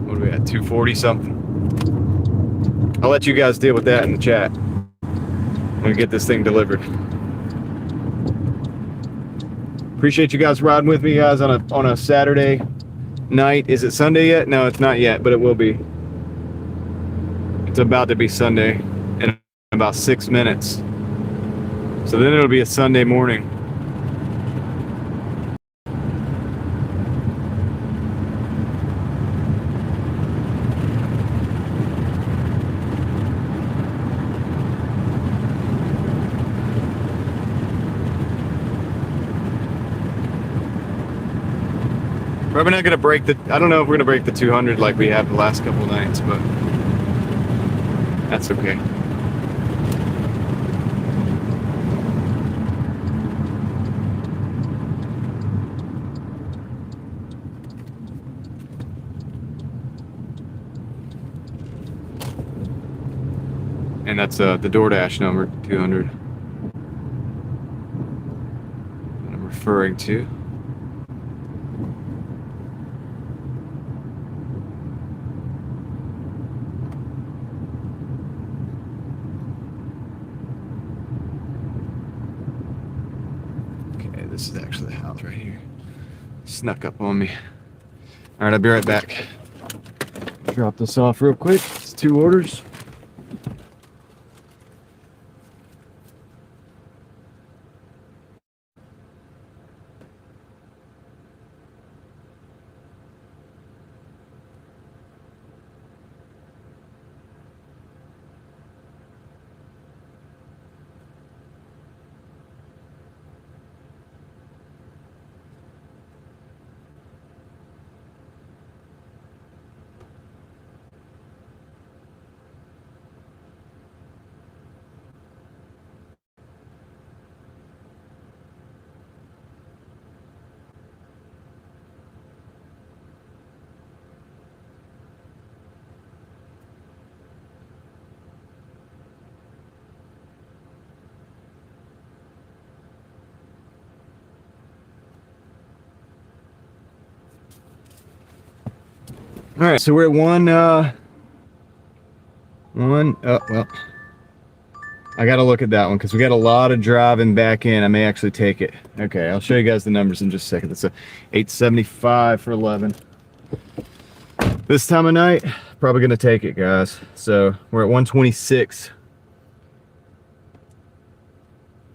What are we at? 240 something. I'll let you guys deal with that in the chat when we get this thing delivered. Appreciate you guys riding with me, guys, on a Saturday night. Is it Sunday yet? No, it's not yet, but it will be. It's about to be Sunday in about 6 minutes. So then it'll be a Sunday morning. Probably not gonna break the, I don't know if we're gonna break the 200 like we have the last couple of nights, but that's okay. And that's the Doordash number, 200 that I'm referring to. This is actually the house right here. Snuck up on me. All right, I'll be right back. Drop this off real quick. It's 2 orders. All right, so we're at well, I got to look at that one because we got a lot of driving back in. I may actually take it. Okay, I'll show you guys the numbers in just a second. It's a 875 for 11. This time of night, probably going to take it, guys. So we're at 126.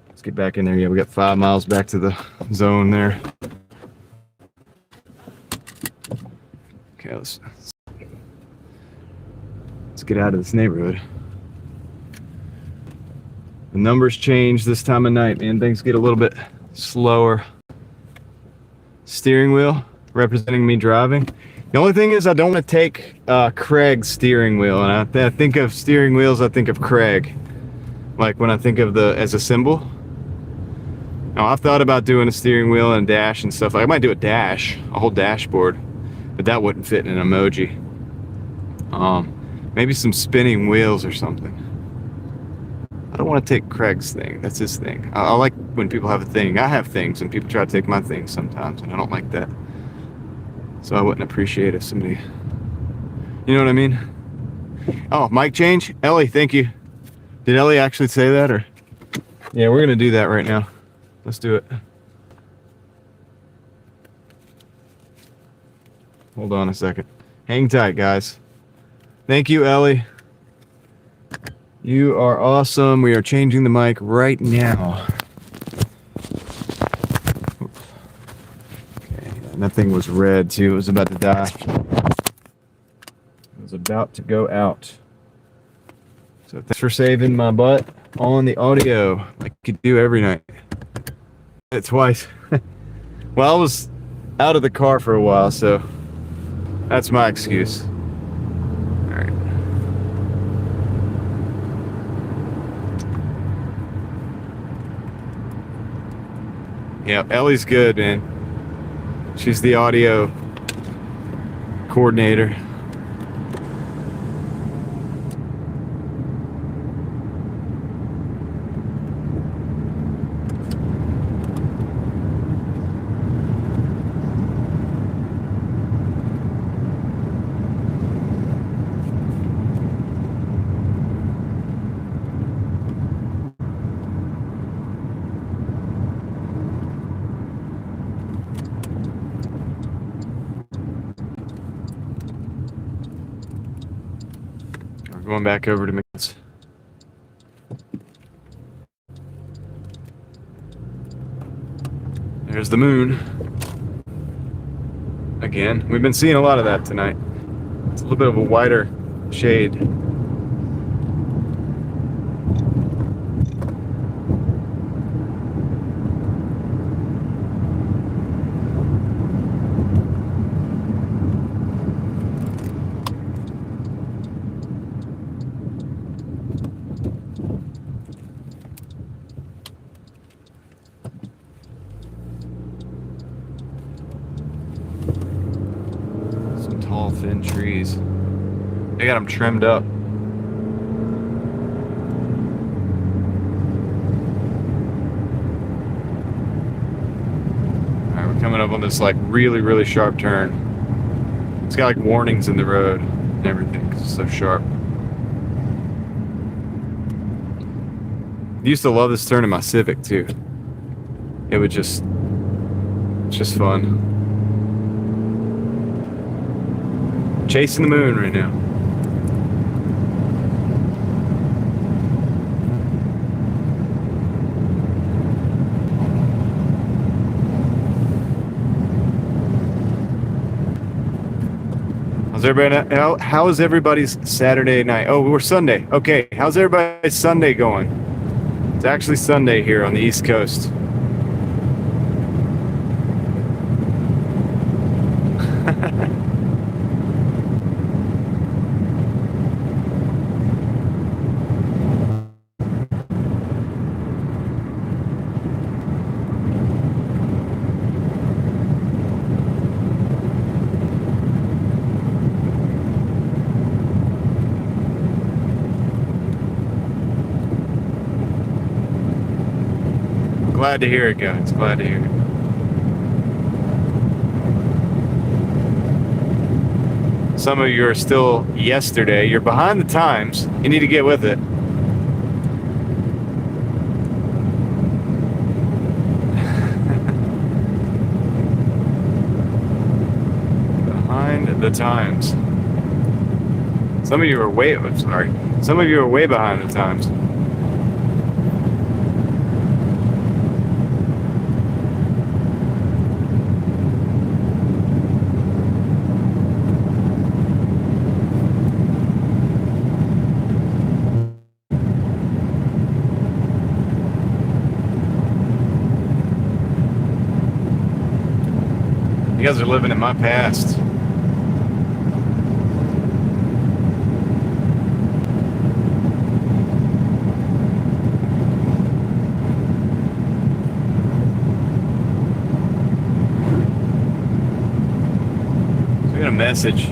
Let's get back in there. Yeah, we got 5 miles back to the zone there. Okay, let's get out of this neighborhood. The numbers change this time of night, man. Things get a little bit slower. Steering wheel representing me driving. The only thing is I don't want to take Craig's steering wheel, and I think of steering wheels, I think of Craig. Like when I think of as a symbol. Now I've thought about doing a steering wheel and a dash and stuff. I might do a whole dashboard, but that wouldn't fit in an emoji. Maybe some spinning wheels or something. I don't want to take Craig's thing. That's his thing. I like when people have a thing. I have things, and people try to take my things sometimes, and I don't like that. So I wouldn't appreciate if somebody, you know what I mean? Oh, mic change? Ellie, thank you. Did Ellie actually say that, or? Yeah, we're gonna do that right now. Let's do it. Hold on a second. Hang tight, guys. Thank you, Ellie. You are awesome. We are changing the mic right now. Okay, and that thing was red too. It was about to die. It was about to go out. So thanks for saving my butt on the audio, like you do every night. It twice. Well, I was out of the car for a while, so that's my excuse. All right. Yeah, Ellie's good, man. She's the audio coordinator. going back over to McDonald's. There's the moon. Again, we've been seeing a lot of that tonight. It's a little bit of a wider shade. Some tall, thin trees. They got them trimmed up. Alright, we're coming up on this like really, really sharp turn. It's got like warnings in the road and everything because it's so sharp. I used to love this turn in my Civic too. It would just, it's just fun. Chasing the moon right now. How is everybody's Saturday night? Oh, we're Sunday. Okay, how's everybody's Sunday going? It's actually Sunday here on the East Coast. Glad to hear it, guys. Glad to hear it. Some of you are still yesterday. You're behind the times. You need to get with it. Behind the times. Some of you are way. I'm sorry. Some of you are way behind the times. You guys are living in my past. So we got a message.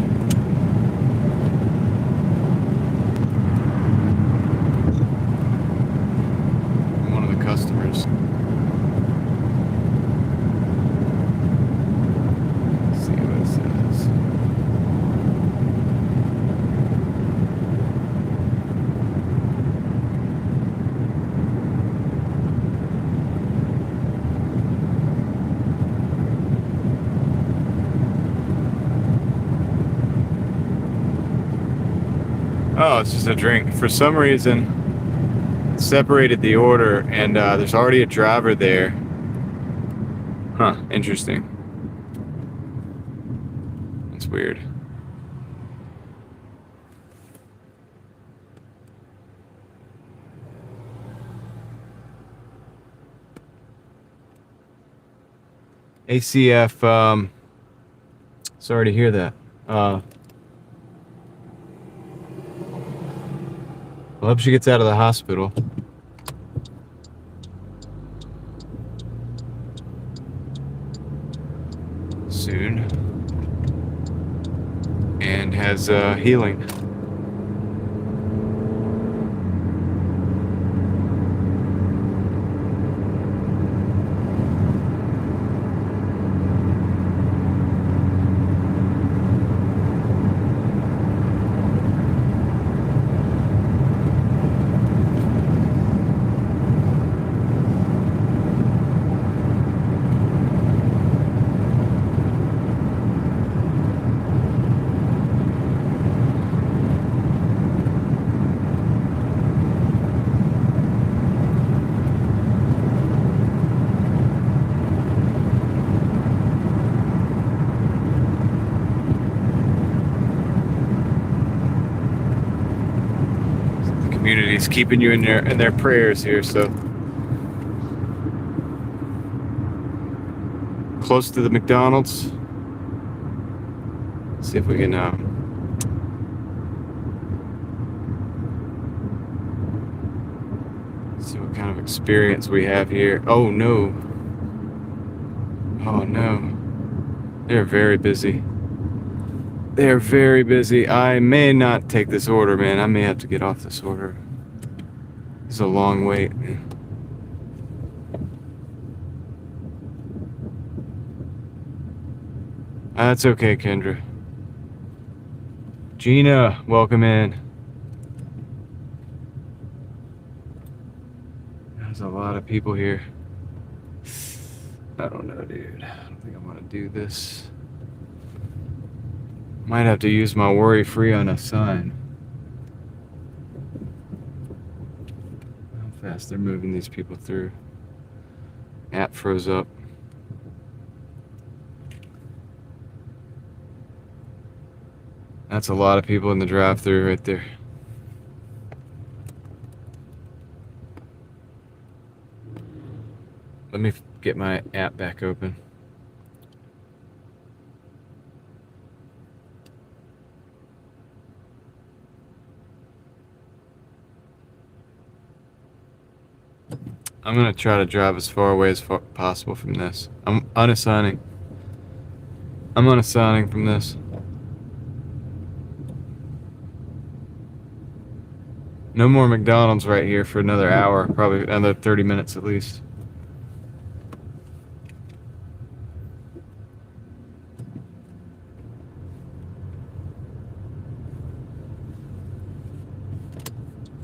From one of the customers. Oh, it's just a drink. For some reason, it separated the order, and there's already a driver there. Huh, interesting. That's weird. ACF, sorry to hear that. I hope she gets out of the hospital. Soon. And has healing. community's keeping you in their prayers here. So close to the McDonald's. Let's see if we can see what kind of experience we have here. Oh no. Oh no. They're very busy. They're very busy. I may not take this order, man. I may have to get off this order. It's a long wait. That's okay, Kendra. Gina, welcome in. There's a lot of people here. I don't know, dude. I don't think I'm gonna do this. Might have to use my worry free on a sign. How fast they're moving these people through. App froze up. That's a lot of people in the drive-thru right there. Let me get my app back open. I'm gonna try to drive as far away as possible from this. I'm unassigning. I'm unassigning from this. No more McDonald's right here for another hour, probably another 30 minutes at least.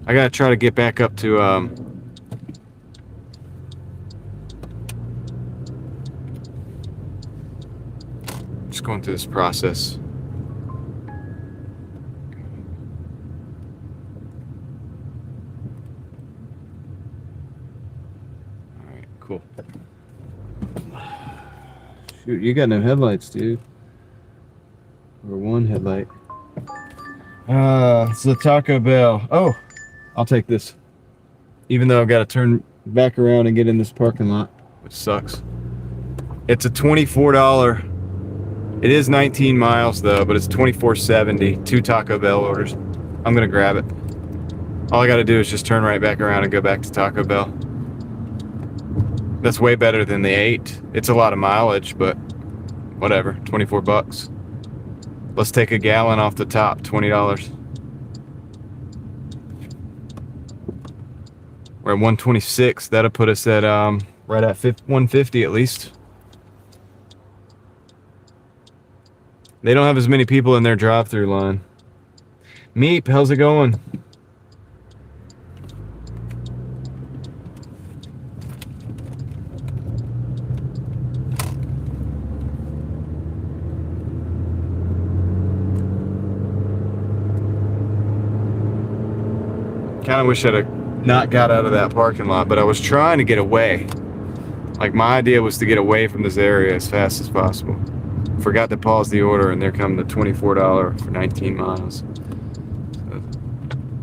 I gotta try to get back up to just going through this process. Alright, cool. Shoot, you got no headlights, dude. Or one headlight. It's the Taco Bell. Oh, I'll take this. Even though I've got to turn back around and get in this parking lot, which sucks. It's a $24. It is 19 miles though, but it's $24.70. 2 Taco Bell orders. I'm gonna grab it. All I gotta do is just turn right back around and go back to Taco Bell. That's way better than the 8. It's a lot of mileage, but whatever. 24 bucks. Let's take a gallon off the top. $20. We're at 126. That'll put us at right at 150 at least. They don't have as many people in their drive-through line. Meep, how's it going? Kind of wish I'd have not got out of that parking lot, but I was trying to get away. Like, my idea was to get away from this area as fast as possible. Forgot to pause the order, and there come the $24 for 19 miles. So,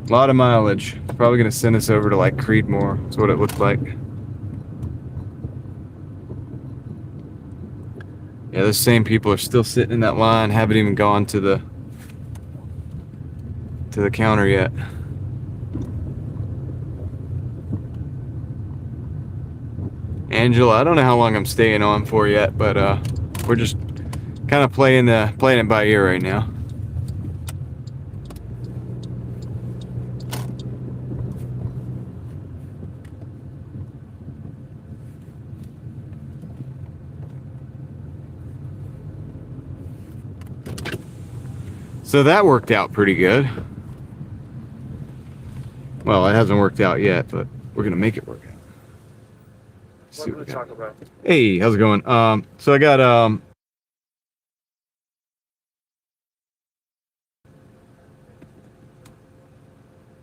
a lot of mileage. Probably gonna send us over to like Creedmoor. That's what it looked like. Yeah, those same people are still sitting in that line, haven't even gone to the counter yet. Angela, I don't know how long I'm staying on for yet, but we're just kind of playing it by ear right now. So that worked out pretty good. Well, it hasn't worked out yet, but we're gonna make it work out. What are we talk about? Hey, how's it going? So I got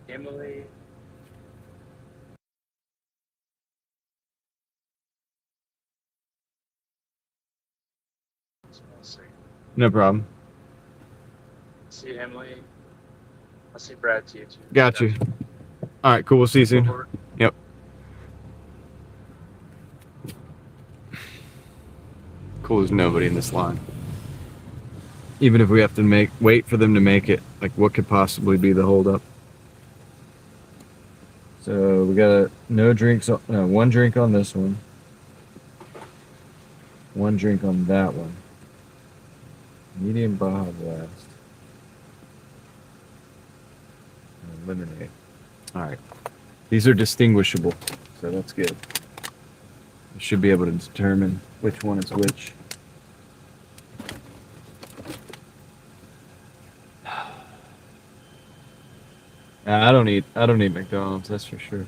Emily. Let's see. no problem. See Emily. I see Brad too. Got you. All right, cool. We'll see you soon. Yep. Cool. There's nobody in this line. Even if we have to wait for them to make it, like what could possibly be the holdup? So we got no drinks. No, one drink on this one. One drink on that one. Medium Baja Blast. And lemonade. All right. These are distinguishable, so that's good. You should be able to determine which one is which. I don't eat McDonald's, that's for sure.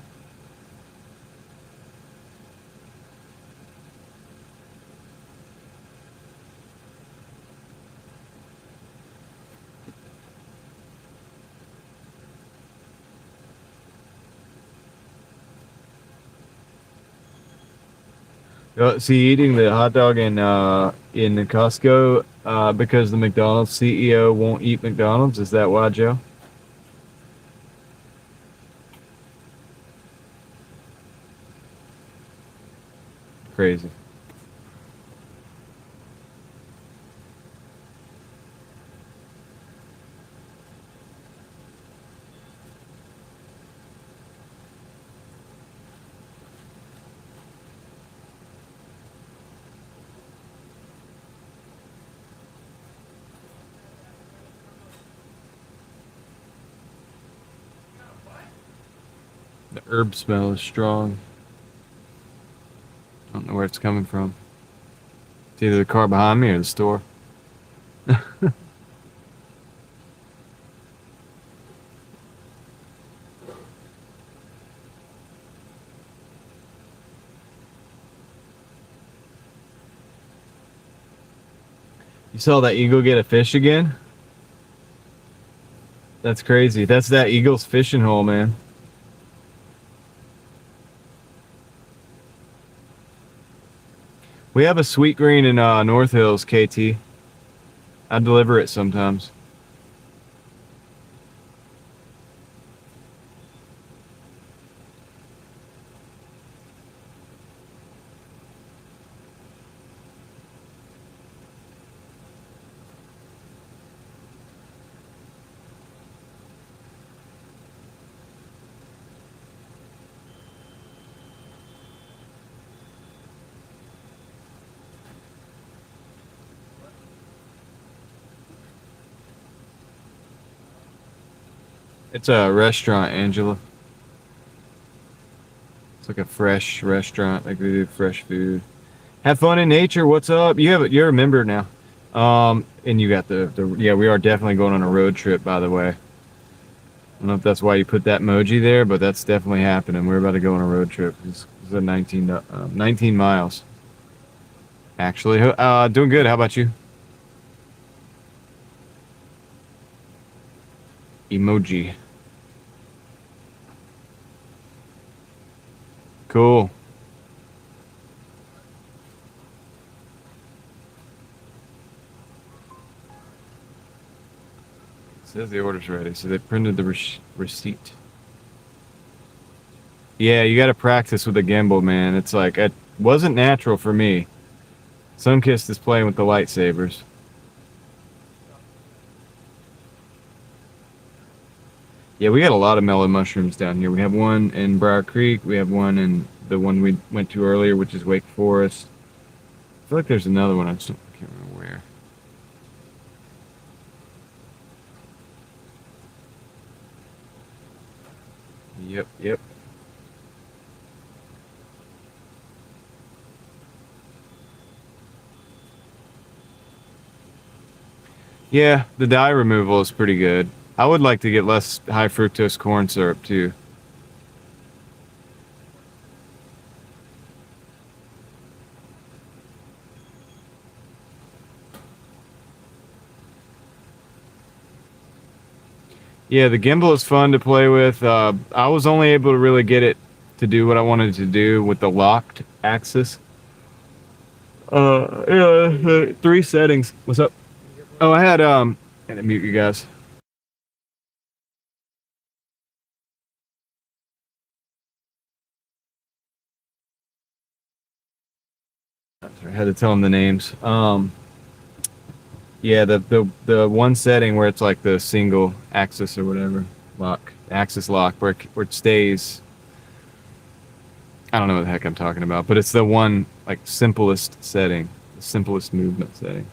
See, eating the hot dog in the Costco because the McDonald's CEO won't eat McDonald's. Is that why, Joe? Crazy. The herb smell is strong. I don't know where it's coming from. It's either the car behind me or the store. You saw that eagle get a fish again? That's crazy. That's that eagle's fishing hole, man. We have a sweet green in North Hills, KT. I deliver it sometimes. It's a restaurant, Angela. It's like a fresh restaurant. Like they do fresh food. Have fun in nature. What's up? You're a member now. And you got yeah, we are definitely going on a road trip, by the way. I don't know if that's why you put that emoji there, but that's definitely happening. We're about to go on a road trip. It's a 19 miles. Actually, doing good. How about you? Emoji. Cool. It says the order's ready, so they printed the receipt. Yeah, you got to practice with a gimbal, man. It's like, it wasn't natural for me. Sunkist is playing with the lightsabers. Yeah, we got a lot of mellow mushrooms down here. We have one in Briar Creek. We have one in the one we went to earlier, which is Wake Forest. I feel like there's another one. I can't remember where. Yep. Yeah, the dye removal is pretty good. I would like to get less high fructose corn syrup too. Yeah, the gimbal is fun to play with. I was only able to really get it to do what I wanted to do with the locked axis. Yeah, 3 settings. What's up? Oh, I had to mute you guys. I had to tell them the names. Yeah, the one setting where it's like the single axis or whatever lock, axis lock, where it stays. I don't know what the heck I'm talking about, but it's the one like simplest setting, the simplest movement setting.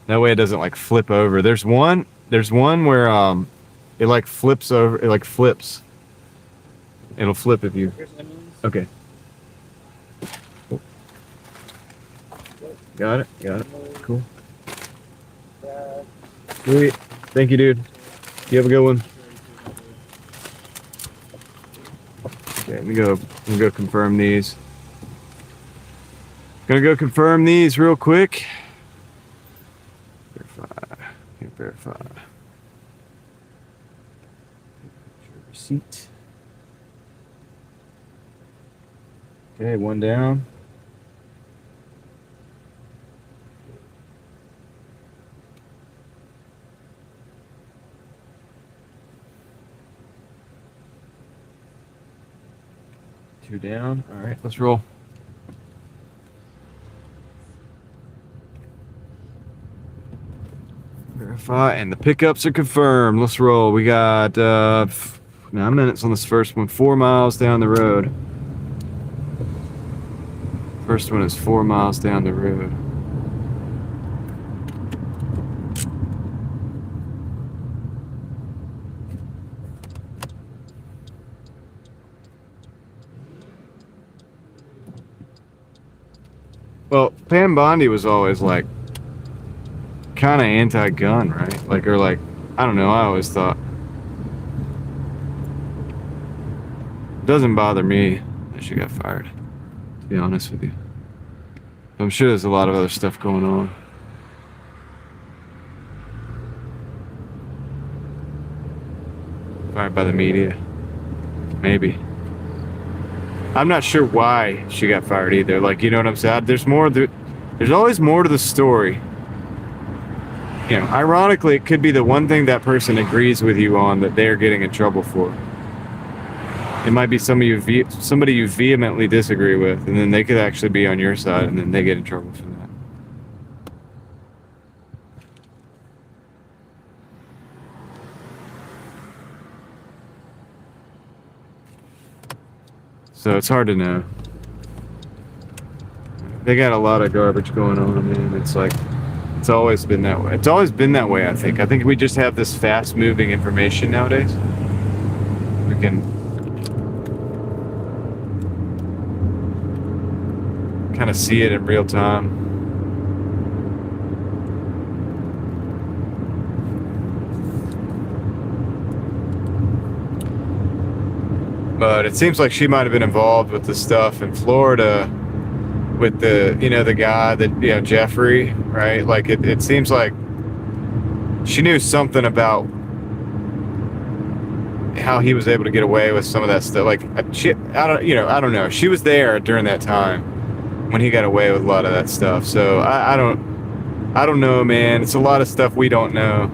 That way it doesn't like flip over. There's one where it like flips over. It like flips. It'll flip if you. Okay. Got it. Cool. Sweet. Thank you, dude. You have a good one. Okay, let me go confirm these. Gonna go confirm these real quick. Can't verify. Receipt. Okay, one down. Two down. All right, let's roll. Verify, and the pickups are confirmed. Let's roll. We got 9 minutes on this first one. 4 miles down the road. First one is 4 miles down the road. Well, Pam Bondi was always like kind of anti-gun, right? Like, or like, I don't know. I always thought it doesn't bother me that she got fired, to be honest with you. I'm sure there's a lot of other stuff going on. Fired by the media, maybe. I'm not sure why she got fired either. Like, you know what I'm saying? There's always more to the story. You know, ironically, it could be the one thing that person agrees with you on that they're getting in trouble for. It might be somebody you vehemently disagree with, and then they could actually be on your side, and then they get in trouble for that. So it's hard to know. They got a lot of garbage going on, man. It's like, it's always been that way. It's always been that way, I think. I think we just have this fast-moving information nowadays. We can kind of see it in real time. But it seems like she might have been involved with the stuff in Florida with the, you know, the guy that, you know, Jeffrey, right? Like it seems like she knew something about how he was able to get away with some of that stuff. Like I don't know. She was there during that time when he got away with a lot of that stuff. So I don't know, man. It's a lot of stuff we don't know.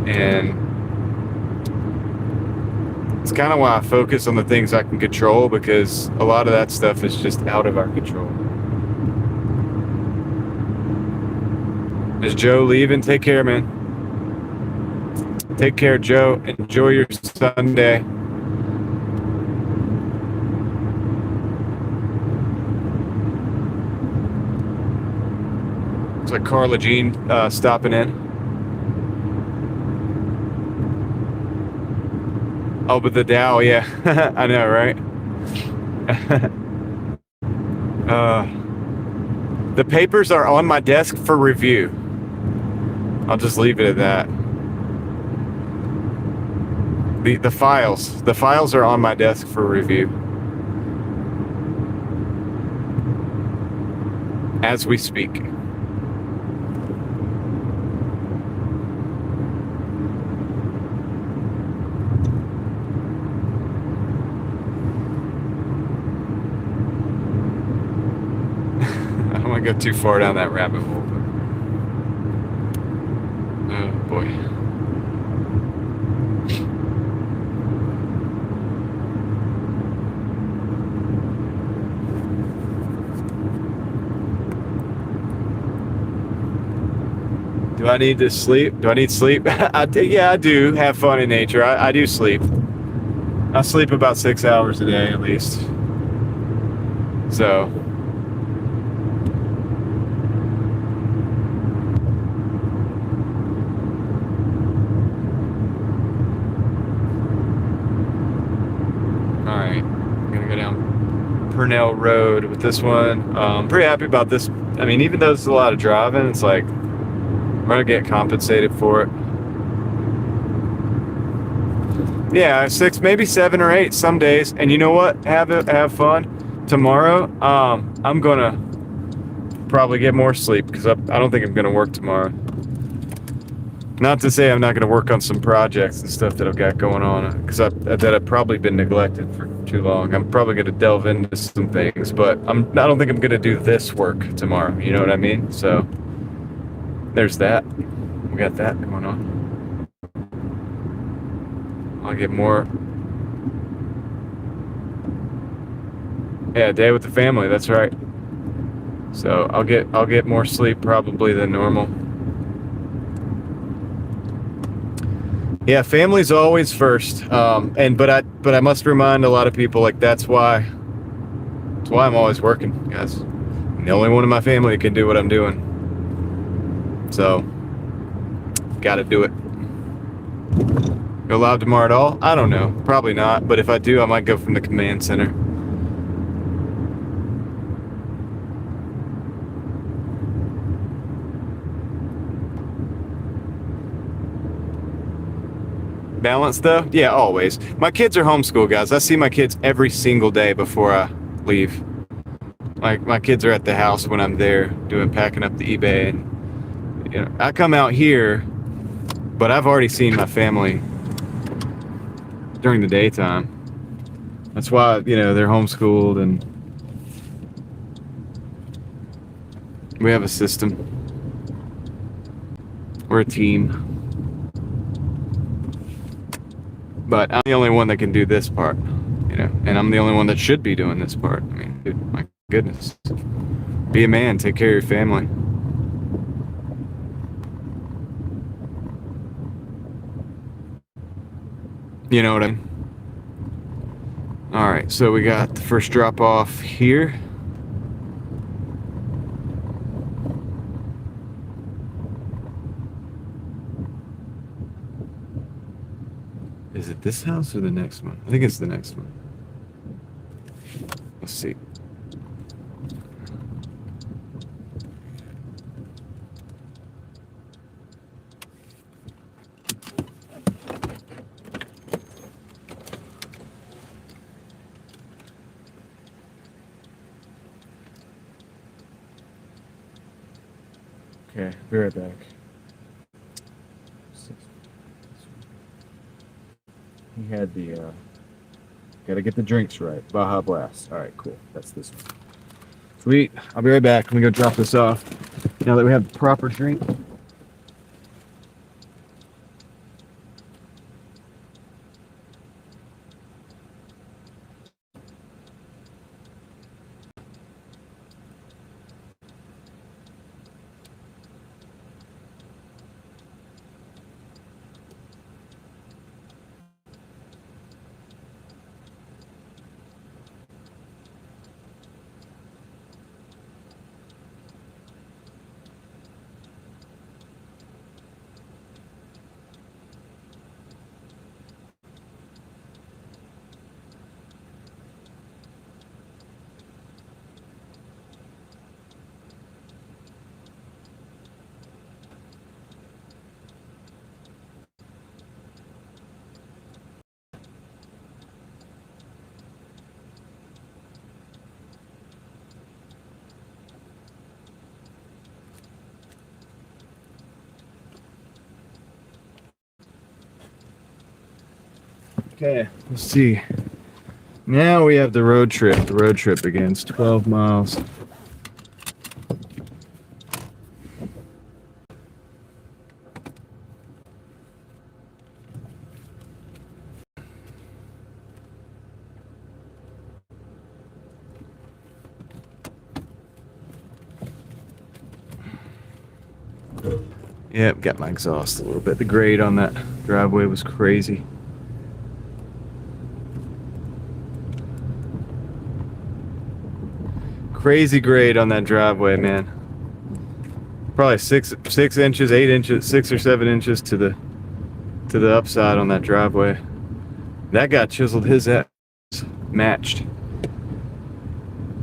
And it's kind of why I focus on the things I can control, because a lot of that stuff is just out of our control. Is Joe leaving? Take care, man. Take care, Joe. Enjoy your Sunday. Looks like Carla Jean stopping in. Oh, but the Dow, yeah. I know, right? The papers are on my desk for review. I'll just leave it at that. The files are on my desk for review. As we speak. Go too far down that rabbit hole. Oh boy. Do I need to sleep? Do I need sleep? Yeah, I do have fun in nature. I do sleep. I sleep about 6 hours a day at least. So. Alright, I'm gonna go down Purnell Road with this one. I'm pretty happy about this. I mean, even though it's a lot of driving, it's like I'm gonna get compensated for it. Yeah, 6, maybe 7 or 8 some days. And you know what? Have fun. Tomorrow, I'm gonna probably get more sleep because I don't think I'm gonna work tomorrow. Not to say I'm not gonna work on some projects and stuff that I've got going on because that have probably been neglected for too long. I'm probably gonna delve into some things, but I don't think I'm gonna do this work tomorrow. You know what I mean? So there's that. We got that going on. I'll get more. Yeah, day with the family. That's right. So I'll get more sleep probably than normal. Yeah, family's always first. But I must remind a lot of people like that's why I'm always working, guys. I'm the only one in my family that can do what I'm doing. So got to do it. Go live tomorrow at all? I don't know. Probably not. But if I do, I might go from the command center. Balance though? Yeah, always. My kids are homeschooled, guys. I see my kids every single day before I leave. My kids are at the house when I'm there packing up the eBay, and you know, I come out here, but I've already seen my family during the daytime. That's why, you know, they're homeschooled and we have a system. We're a team. But I'm the only one that can do this part, you know, and I'm the only one that should be doing this part. I mean, dude, my goodness. Be a man, take care of your family. You know what I mean? All right, so we got the first drop off here. Is it this house or the next one? I think it's the next one. Let's see. Okay, be right back. He had the, gotta get the drinks right. Baja Blast. All right, cool. That's this one. Sweet. I'll be right back. Let me go drop this off. Now that we have the proper drink. Okay, let's see. Now we have the road trip. The road trip again. It's 12 miles. Yep, got my exhaust a little bit. The grade on that driveway was crazy. Crazy grade on that driveway, man. Probably 6 inches, 8 inches, 6 or 7 inches to the upside on that driveway. That guy chiseled his ass. Matched.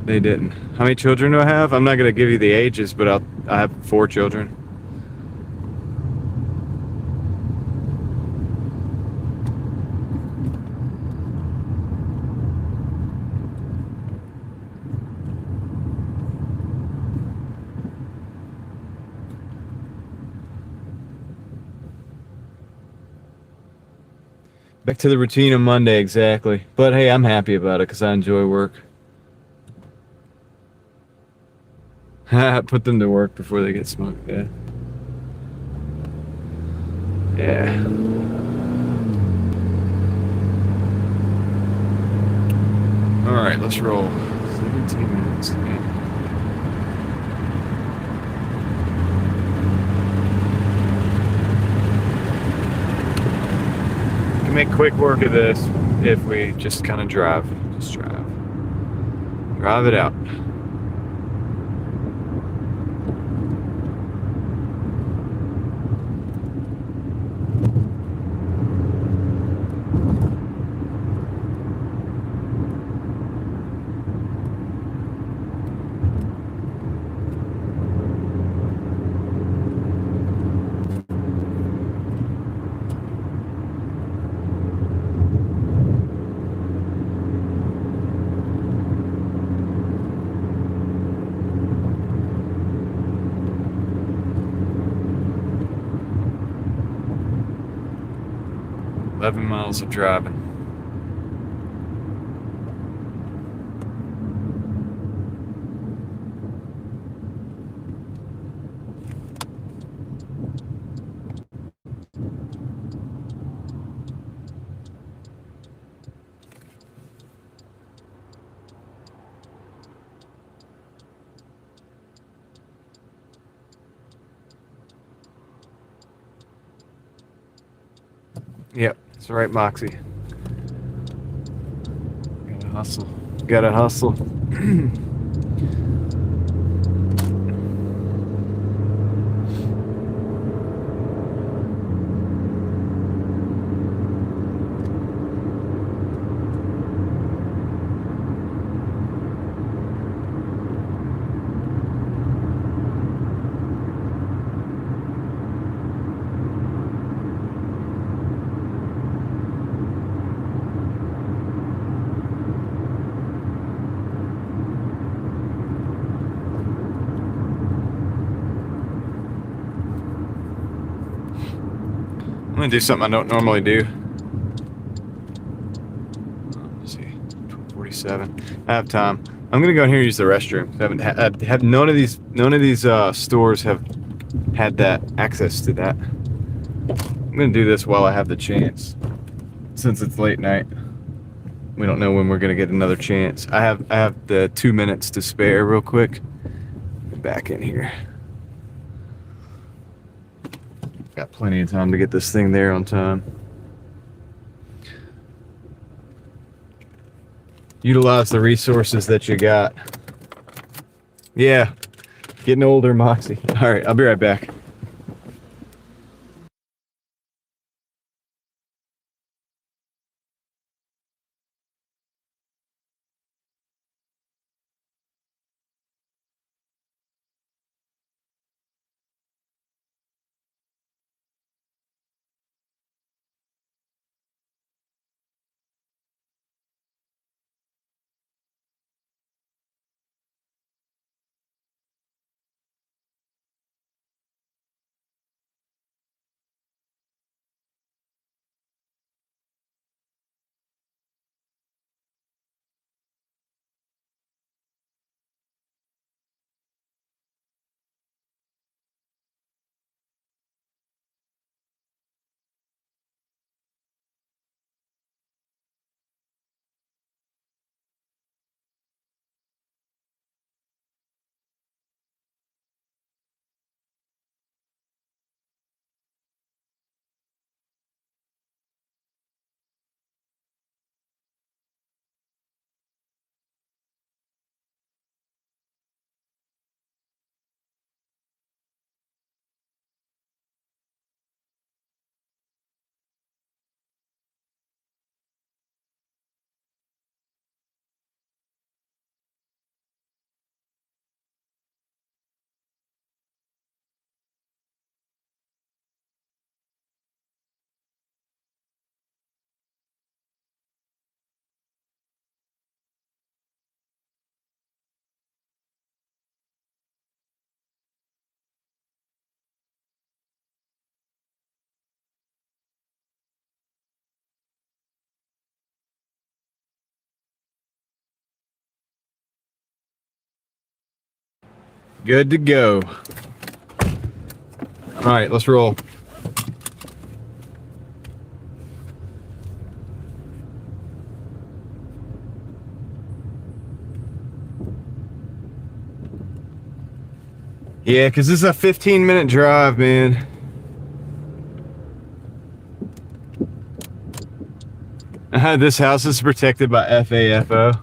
They didn't. How many children do I have? I'm not gonna give you the ages, but I have 4 children. Back to the routine on Monday, exactly. But hey, I'm happy about it because I enjoy work. Put them to work before they get smoked. Yeah. Yeah. All right, let's roll. 17 minutes. Yeah. Can make quick work of this if we just kind of drive. Just drive. Drive it out. $11 miles of driving. Yep, that's right, Moxie. Gotta hustle. Gotta hustle. I'm gonna do something I don't normally do. Let's see, 12:47. I have time. I'm gonna go in here and use the restroom. I have none of these stores have had that access to that. I'm gonna do this while I have the chance, since it's late night. We don't know when we're gonna get another chance. I have the 2 minutes to spare, real quick. Back in here. Got plenty of time to get this thing there on time. Utilize the resources that you got. Yeah, getting older, Moxie. All right, I'll be right back. Good to go. All right, let's roll. Yeah, because this is a 15-minute drive, man. This house is protected by FAFO.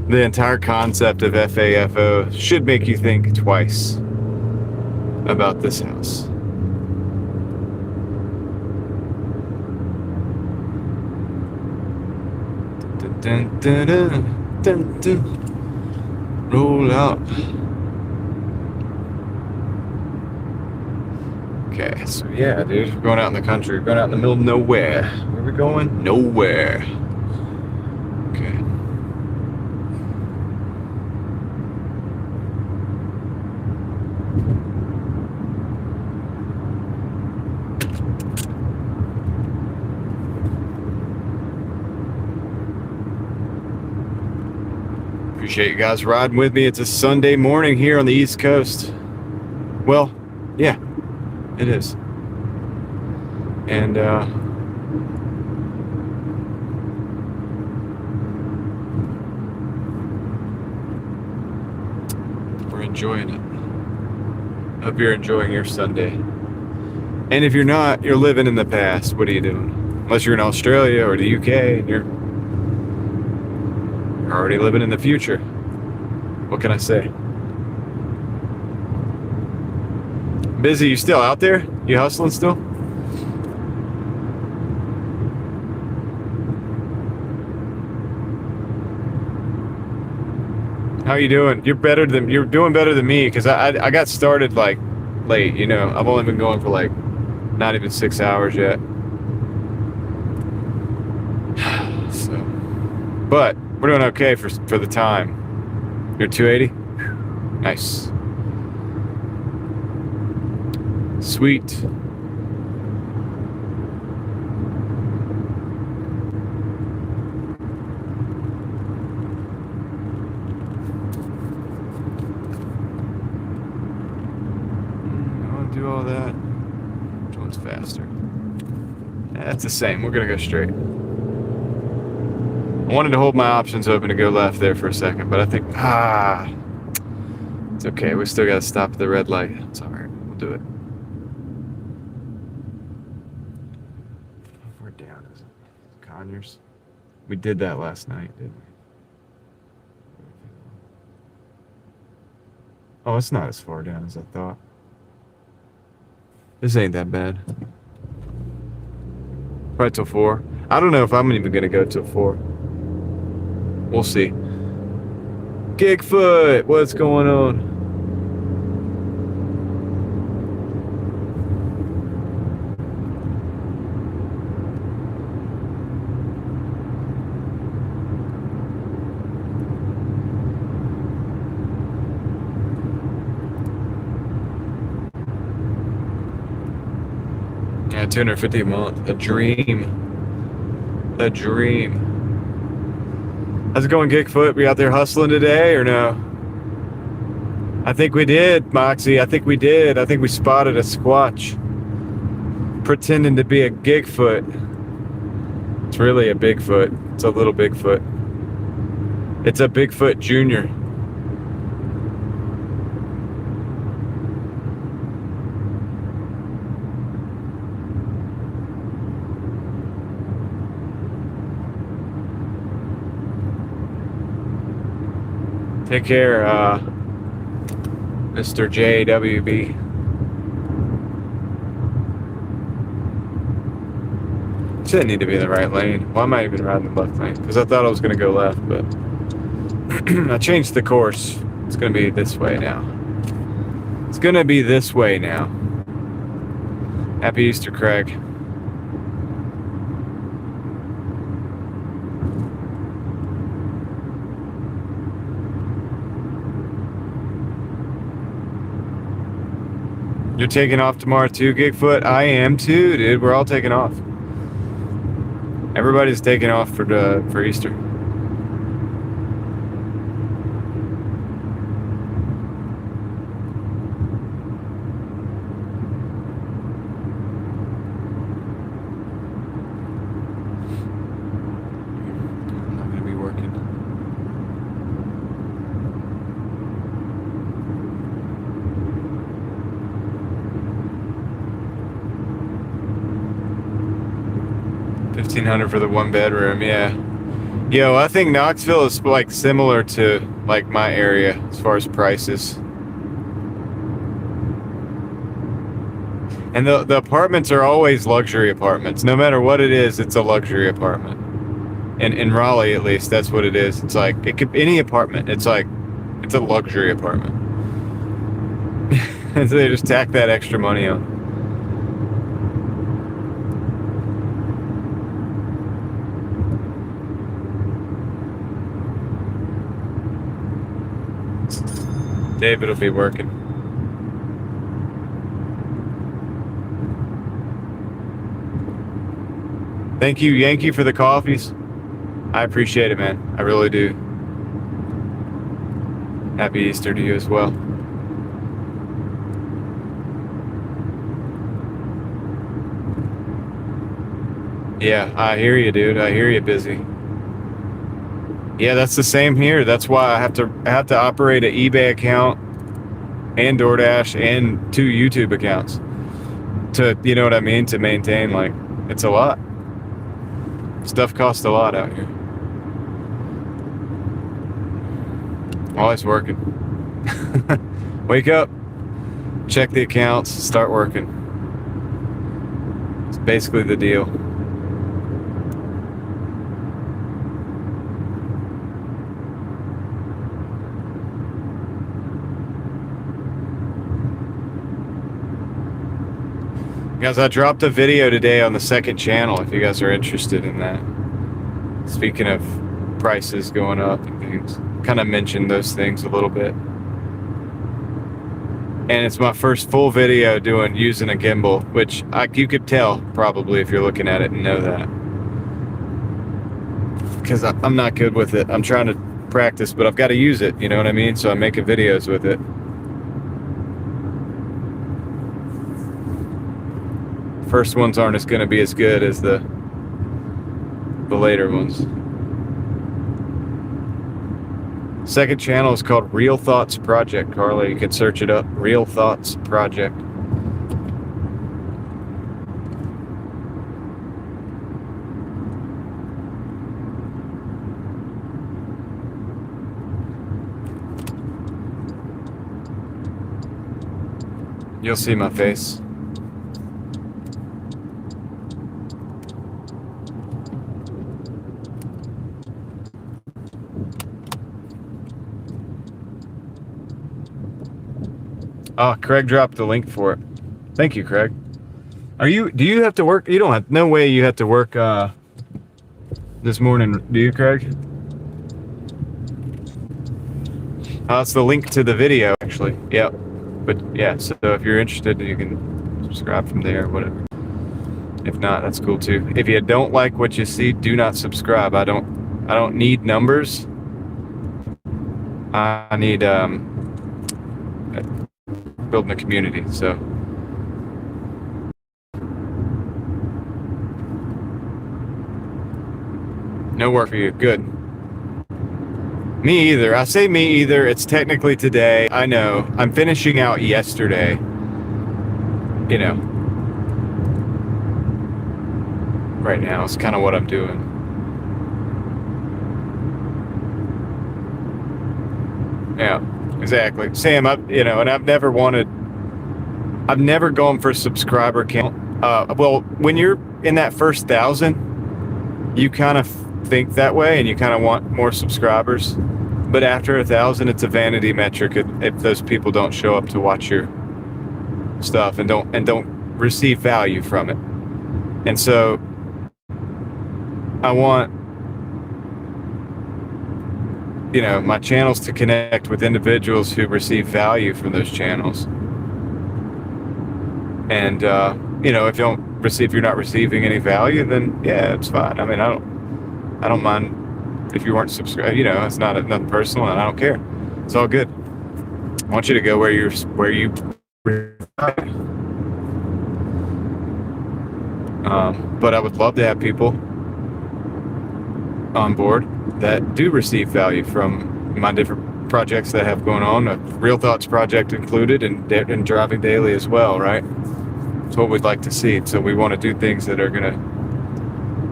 The entire concept of FAFO should make you think twice about this house. Dun, dun, dun, dun, dun. Roll out. Okay, so yeah, dude, we're going out in the country. We're going out in the middle of nowhere. Where are we going? Nowhere. Okay. Appreciate you guys riding with me. It's a Sunday morning here on the East Coast. Well, yeah, it is. And we're enjoying it. Hope you're enjoying your Sunday. And if you're not, you're living in the past. What are you doing? Unless you're in Australia or the UK and you're already living in the future. What can I say? Busy, you still out there? You hustling still? How you doing? You're doing better than me, because I got started like late, you know. I've only been going for like not even 6 hours yet. So, but we're doing okay for the time. You're 280? Nice. Sweet. I want to do all that. Which one's faster? That's the same. We're going to go straight. I wanted to hold my options open to go left there for a second, but I think, it's okay. We still got to stop at the red light. It's all right. We'll do it. We're down, is it? Conyers. We did that last night, didn't we? Oh, it's not as far down as I thought. This ain't that bad. Probably till 4. I don't know if I'm even gonna go till 4. We'll see. Gigfoot, what's going on? Yeah, 250 a month. A dream. A dream. How's it going, Gigfoot? We out there hustling today or no? I think we did, Moxie. I think we did. I think we spotted a Squatch pretending to be a Gigfoot. It's really a Bigfoot. It's a little Bigfoot. It's a Bigfoot Junior. Take care, Mr. JWB. Shouldn't need to be in the right lane. Why am I even riding the left lane? Because I thought I was going to go left, but I changed the course. It's going to be this way now. It's going to be this way now. Happy Easter, Craig. You're taking off tomorrow too, Gigfoot? I am too, dude. We're all taking off. Everybody's taking off for Easter. $1,500 for the 1-bedroom. Yeah. Yo, I think Knoxville is like similar to like my area as far as prices. And the apartments are always luxury apartments. No matter what it is, it's a luxury apartment. And in Raleigh, at least, that's what it is. It's like, it could any apartment. It's like, it's a luxury apartment. And so they just tack that extra money on. David will be working. Thank you, Yankee, for the coffees. I appreciate it, man. I really do. Happy Easter to you as well. Yeah, I hear you, dude. I hear you, busy. Yeah, that's the same here. That's why I have to operate an eBay account and DoorDash and 2 YouTube accounts to, you know what I mean, to maintain. Like, it's a lot. Stuff costs a lot out here. Always working. Wake up, check the accounts, start working. It's basically the deal. Guys, I dropped a video today on the second channel if you guys are interested in that. Speaking of prices going up and things, kind of mentioned those things a little bit. And it's my first full video using a gimbal, which you could tell probably if you're looking at it and know that. Because I'm not good with it. I'm trying to practice, but I've got to use it, you know what I mean? So I'm making videos with it. First ones aren't going to be as good as the later ones. Second channel is called Real Thoughts Project, Carla. You can search it up. Real Thoughts Project. You'll see my face. Oh, Craig dropped the link for it. Thank you, Craig. Do you have to work? You don't have, no way you have to work this morning, do you, Craig? It's the link to the video, actually. Yeah. But yeah, so if you're interested, you can subscribe from there or whatever. If not, that's cool too. If you don't like what you see, do not subscribe. I don't need numbers. I need building a community, so no work for you. Good. Me either. I say me either. It's technically today. I know. I'm finishing out yesterday. You know. Right now, it's kind of what I'm doing. Yeah. Exactly. Sam, and I've never gone for a subscriber count. Well, when you're in that first 1,000, you kind of think that way and you kind of want more subscribers. But after 1,000, it's a vanity metric if those people don't show up to watch your stuff and don't receive value from it. And so I want my channels to connect with individuals who receive value from those channels. And, if you're not receiving any value, then yeah, it's fine. I mean, I don't mind if you weren't subscribed, it's nothing personal and I don't care. It's all good. I want you to go where you but I would love to have people on board that do receive value from my different projects that I have going on, a Real Thoughts project included, and DrivingDaily as well, right? It's what we'd like to see. So we want to do things that are going to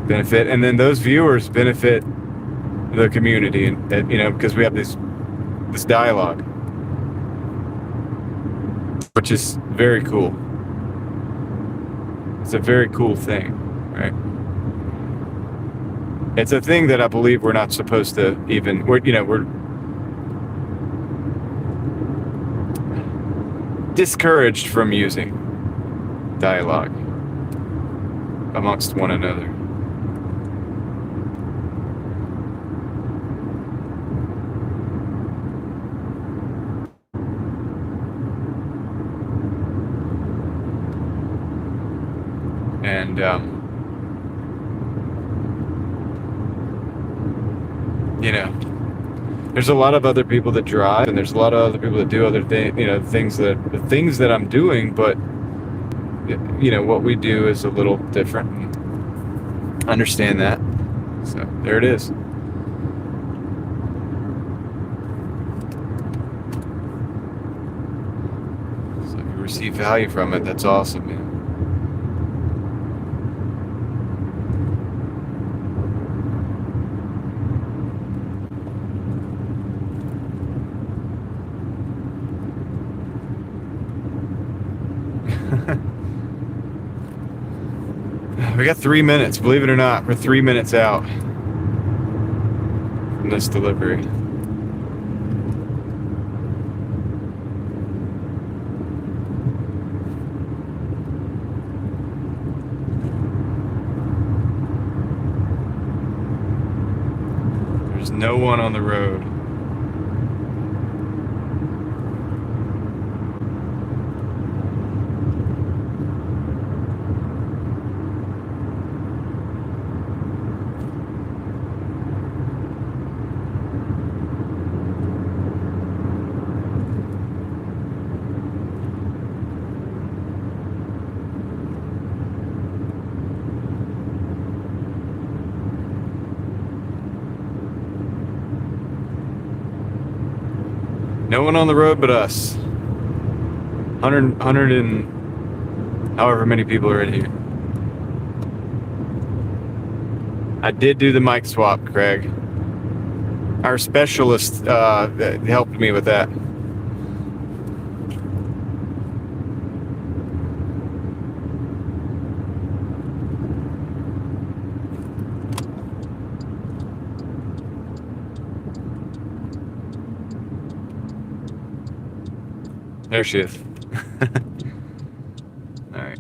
benefit, and then those viewers benefit the community, and you know, because we have this dialogue, which is very cool. It's a very cool thing, right? It's a thing that I believe we're not supposed to even, we're discouraged from using dialogue amongst one another. And you know, there's a lot of other people that drive, and there's a lot of other people that do other things, you know, the things that I'm doing, but you know, what we do is a little different. Understand that. So there it is. So if you receive value from it, that's awesome, man. We got 3 minutes, believe it or not. We're 3 minutes out from this delivery. There's no one on the road. No one on the road but us. 100 and however many people are in here. I did do the mic swap, Craig. Our specialist helped me with that. There she is. All right.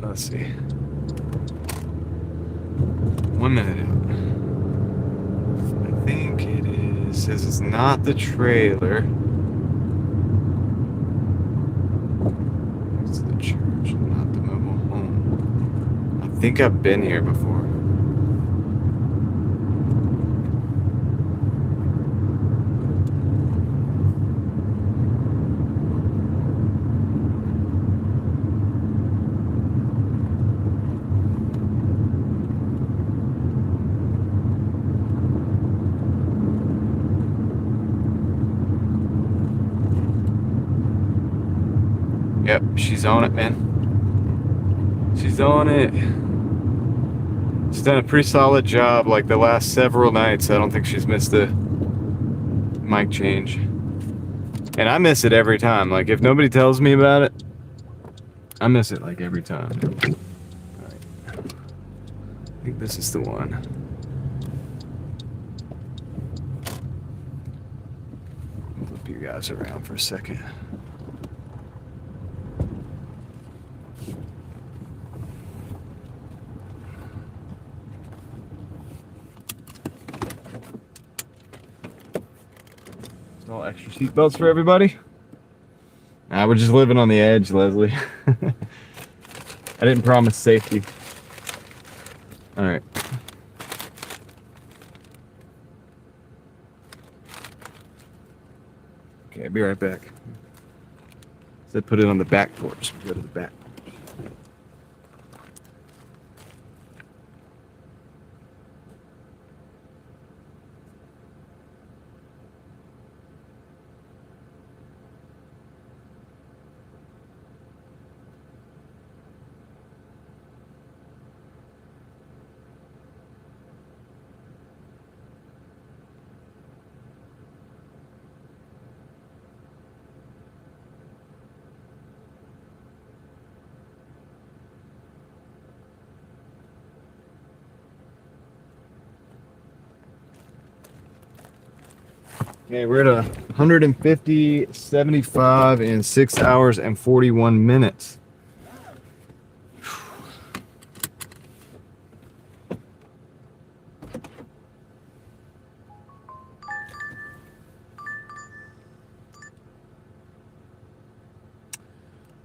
Let's see. 1 minute out. I think it is. Says it's not the trailer. It's the church, not the mobile home. I think I've been here before. Yep, she's on it, man. She's on it. She's done a pretty solid job, like the last several nights. I don't think she's missed a mic change. And I miss it every time. Like, if nobody tells me about it, I miss it like every time. Alright. I think this is the one. Flip you guys around for a second. All extra seatbelts for everybody. Nah, we're just living on the edge, Leslie. I didn't promise safety. All right. Okay, I'll be right back. Said put it on the back porch. Go to the back. Okay, we're at 150, 75 in 6 hours and 41 minutes.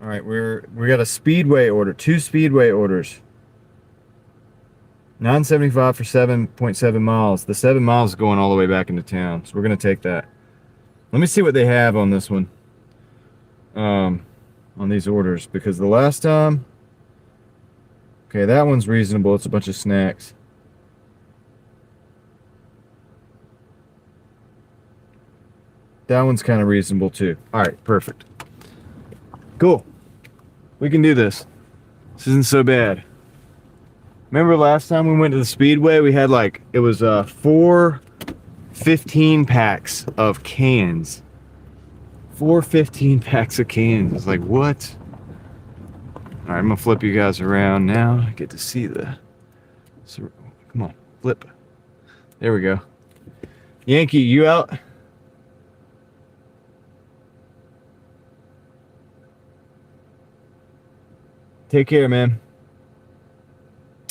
All right, we got a speedway order, 2 speedway orders. 975 for 7.7 miles. The 7 miles is going all the way back into town, so we're gonna take that. Let me see what they have on this one, on these orders, because the last time, okay, that one's reasonable. It's a bunch of snacks. That one's kind of reasonable too. All right, perfect. Cool. We can do this. This isn't so bad. Remember last time we went to the Speedway, we had like, it was 4 15 packs of cans. 4 15 packs of cans. It's like, what? All right, I'm gonna flip you guys around now. I get to see the, so, come on, flip. There we go. Yankee, you out? Take care, man.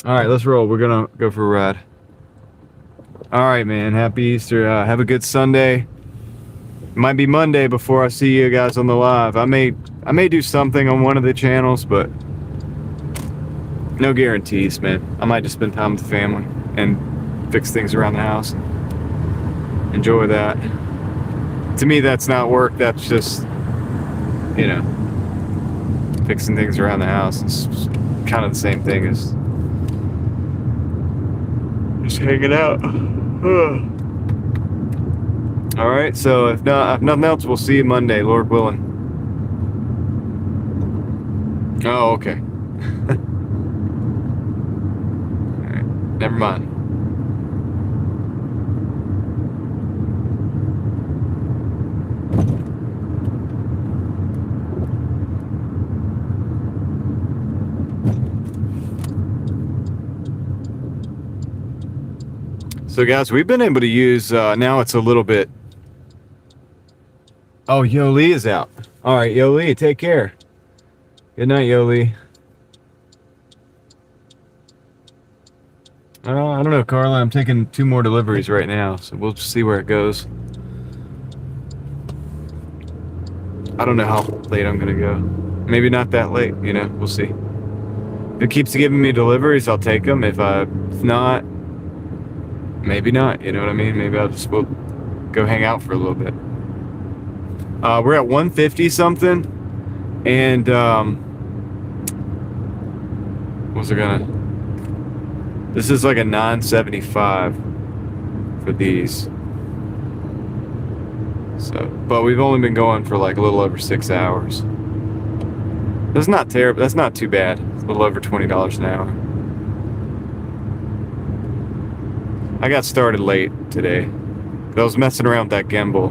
All right, let's roll. We're gonna go for a ride. All right, man. Happy Easter. Have a good Sunday. It might be Monday before I see you guys on the live. I may do something on one of the channels, but no guarantees, man. I might just spend time with the family and fix things around the house. Enjoy that. To me, that's not work. That's just, you know, fixing things around the house. It's kind of the same thing as just hanging out. All right, so if nothing else, we'll see you Monday, Lord willing. Oh, okay. All right, never mind. So guys, we've been able to use, now it's a little bit, oh, Yoli is out. All right, Yoli, take care. Good night, Yoli. I don't know, Carla, I'm taking 2 more deliveries right now, so we'll just see where it goes. I don't know how late I'm gonna go. Maybe not that late, you know, we'll see. If it keeps giving me deliveries, I'll take them. If not, maybe not, you know what I mean? Maybe I'll just go hang out for a little bit. We're at 150 something, and this is like a 975 for these. So, but we've only been going for like a little over 6 hours. That's not terrible. That's not too bad. It's a little over $20 an hour. I got started late today. I was messing around with that gimbal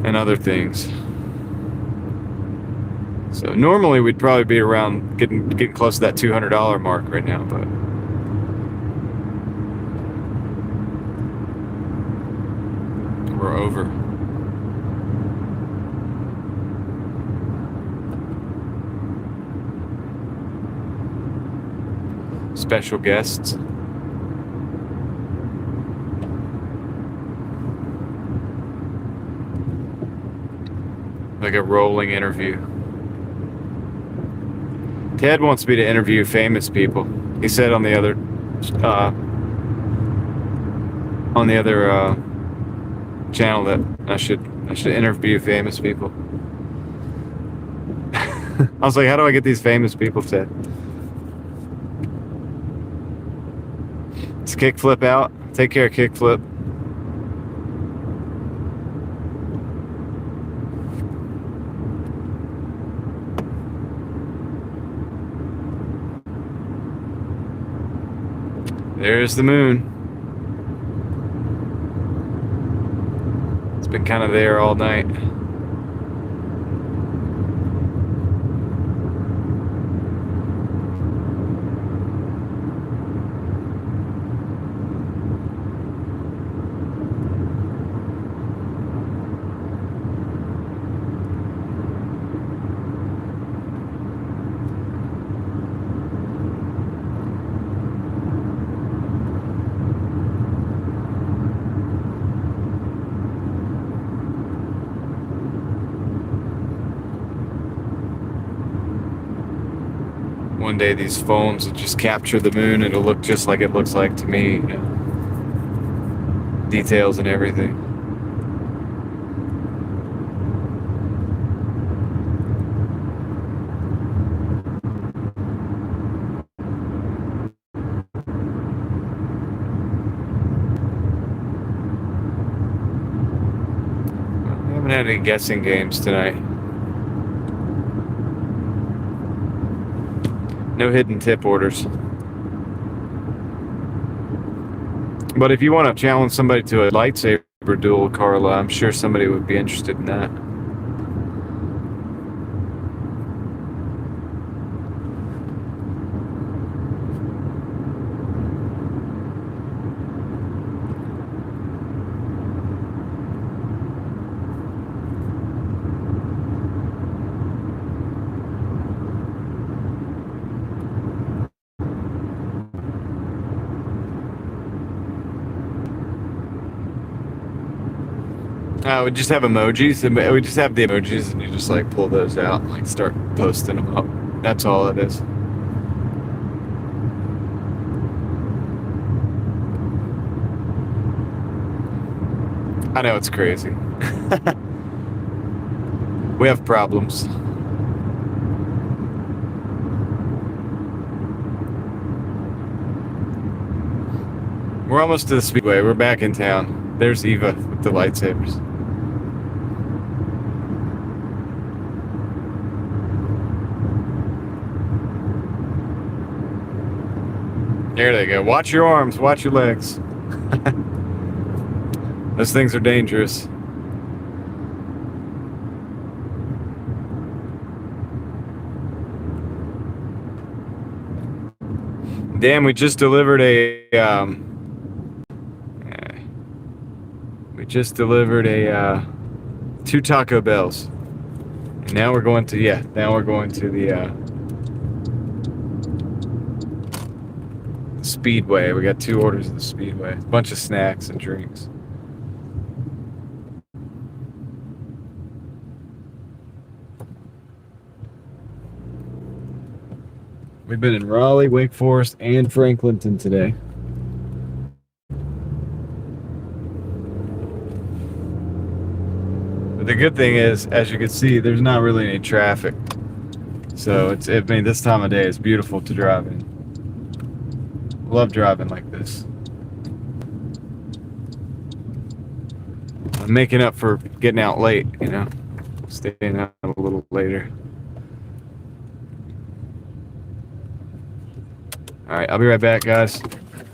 and other things. So normally we'd probably be around getting close to that $200 mark right now, but we're over. Special guests. Like a rolling interview. Ted wants me to interview famous people. He said on the other channel that I should interview famous people. I was like, how do I get these famous people, Ted? Is Kickflip out? Take care, Kickflip. There's the moon. It's been kind of there all night. One day these phones will just capture the moon. It'll look just like it looks like to me. You know, details and everything. I haven't had any guessing games tonight. No hidden tip orders. But if you want to challenge somebody to a lightsaber duel, Carla, I'm sure somebody would be interested in that. We just have emojis, and we just have the emojis, and you just like pull those out and like start posting them up. That's all it is. I know it's crazy. We have problems. We're almost to the speedway. We're back in town. There's Eva with the lightsabers. There they go. Watch your arms, watch your legs. Those things are dangerous. Damn, we just delivered a two Taco Bells. And now we're going to the Speedway. We got 2 orders at the Speedway. A bunch of snacks and drinks. We've been in Raleigh, Wake Forest, and Franklinton today. But the good thing is, as you can see, there's not really any traffic. So this time of day is beautiful to drive in. Love driving like this. I'm making up for getting out late, you know, staying out a little later. All right, I'll be right back, guys.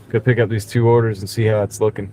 Go pick up these 2 orders and see how it's looking.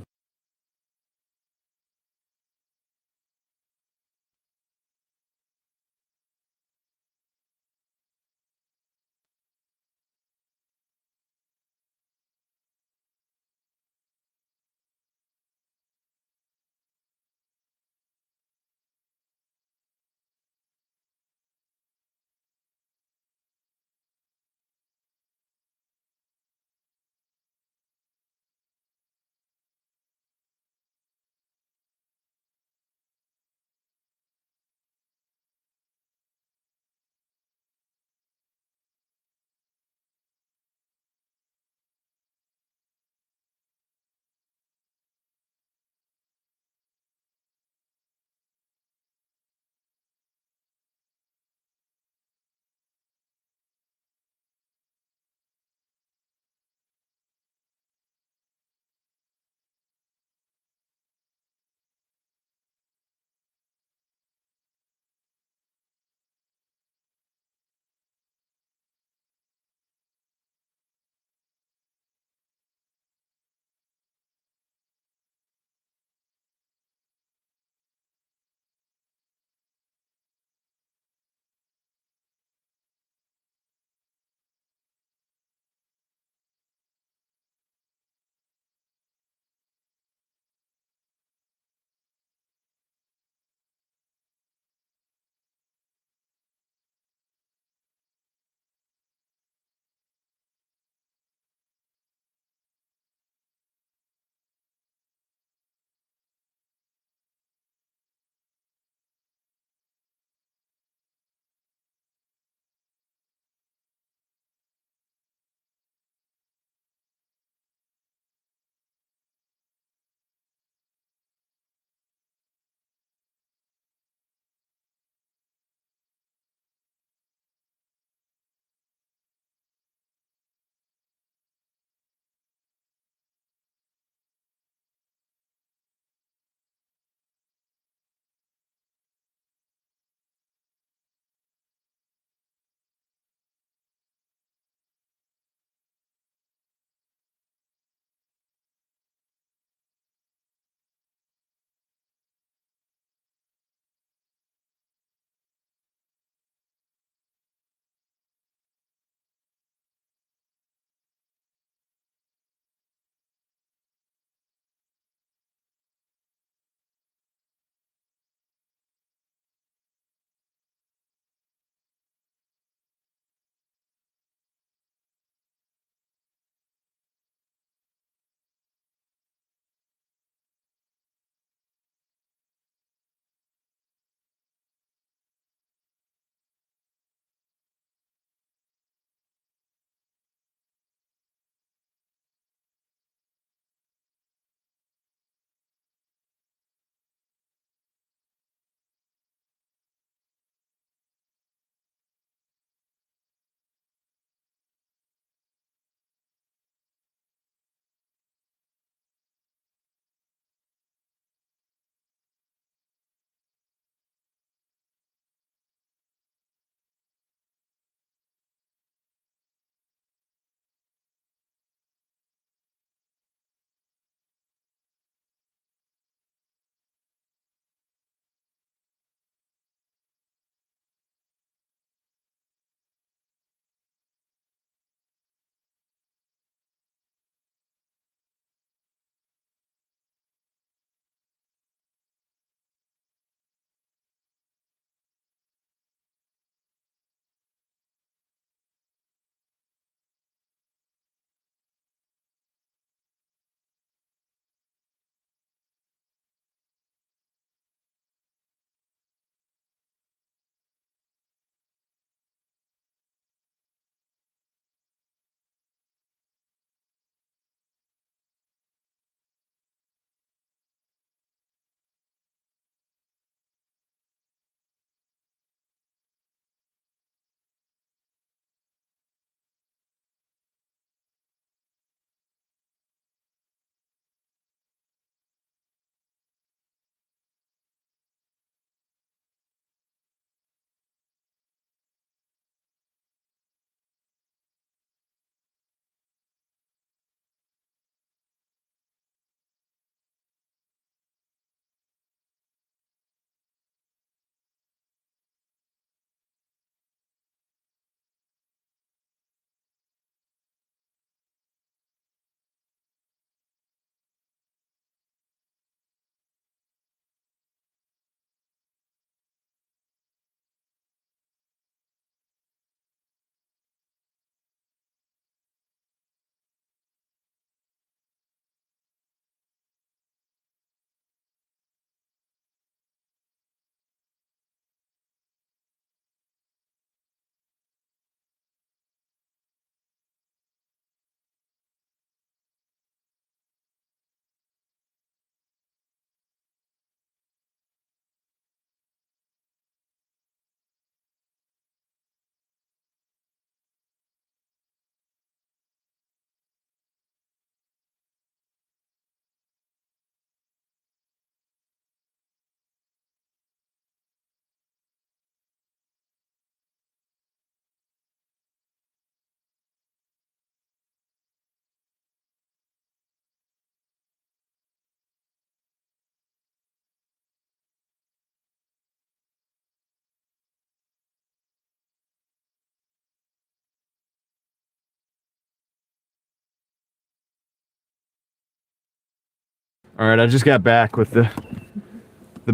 All right, I just got back with the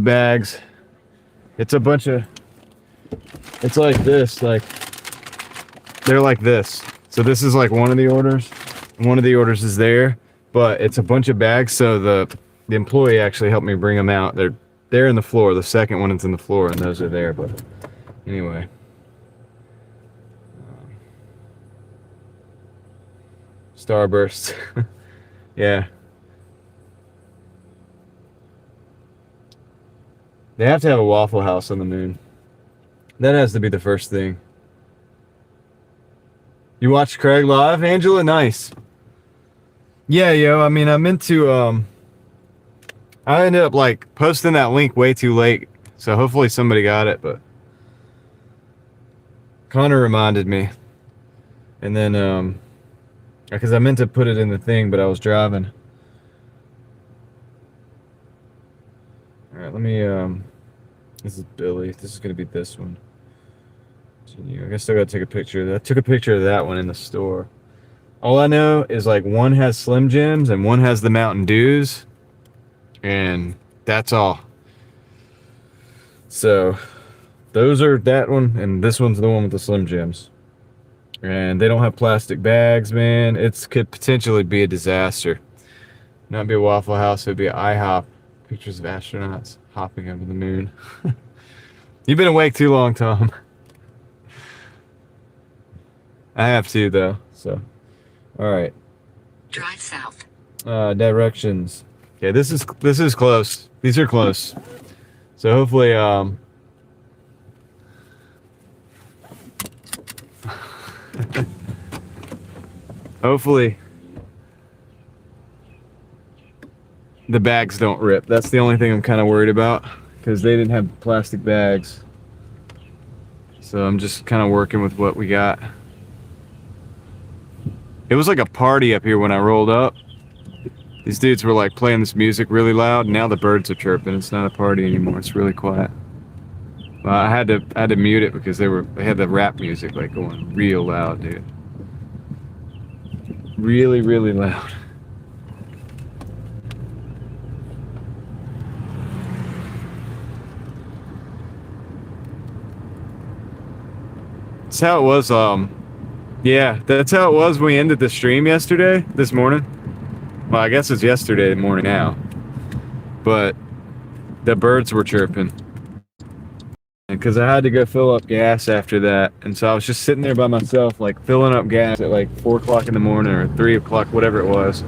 bags. It's a bunch of. It's like this, like they're like this. So this is like one of the orders. One of the orders is there, but it's a bunch of bags. So the employee actually helped me bring them out. They're in the floor. The second one is in the floor, and those are there. But anyway. Starburst. Yeah. They have to have a Waffle House on the moon. That has to be the first thing. You watched Craig live, Angela? Nice. Yeah, yo, I mean, I meant to, I ended up, like, posting that link way too late, so hopefully somebody got it, but Connor reminded me. And then, because I meant to put it in the thing, but I was driving. Alright, let me, this is Billy. This is going to be this one. I guess I gotta take a picture of that. I took a picture of that one in the store. All I know is, like, one has Slim Jims and one has the Mountain Dews. And that's all. So, those are that one, and this one's the one with the Slim Jims. And they don't have plastic bags, man. It could potentially be a disaster. Not be a Waffle House, it'd be an IHOP. Pictures of astronauts hopping over the moon. You've been awake too long, Tom. I have to, though, so. Alright. Drive south. Directions. Okay, this is close. These are close. So hopefully, hopefully the bags don't rip. That's the only thing I'm kind of worried about, because they didn't have plastic bags. So I'm just kind of working with what we got. It was like a party up here when I rolled up. These dudes were like playing this music really loud. Now the birds are chirping. It's not a party anymore. It's really quiet. I had to mute it because they had the rap music like going real loud, dude. Really, really loud. That's how it was. Yeah, that's how it was when we ended the stream this morning. Well, I guess it's yesterday morning now. But the birds were chirping. Because I had to go fill up gas after that. And so I was just sitting there by myself, like filling up gas at like 4 o'clock in the morning or 3 o'clock, whatever it was.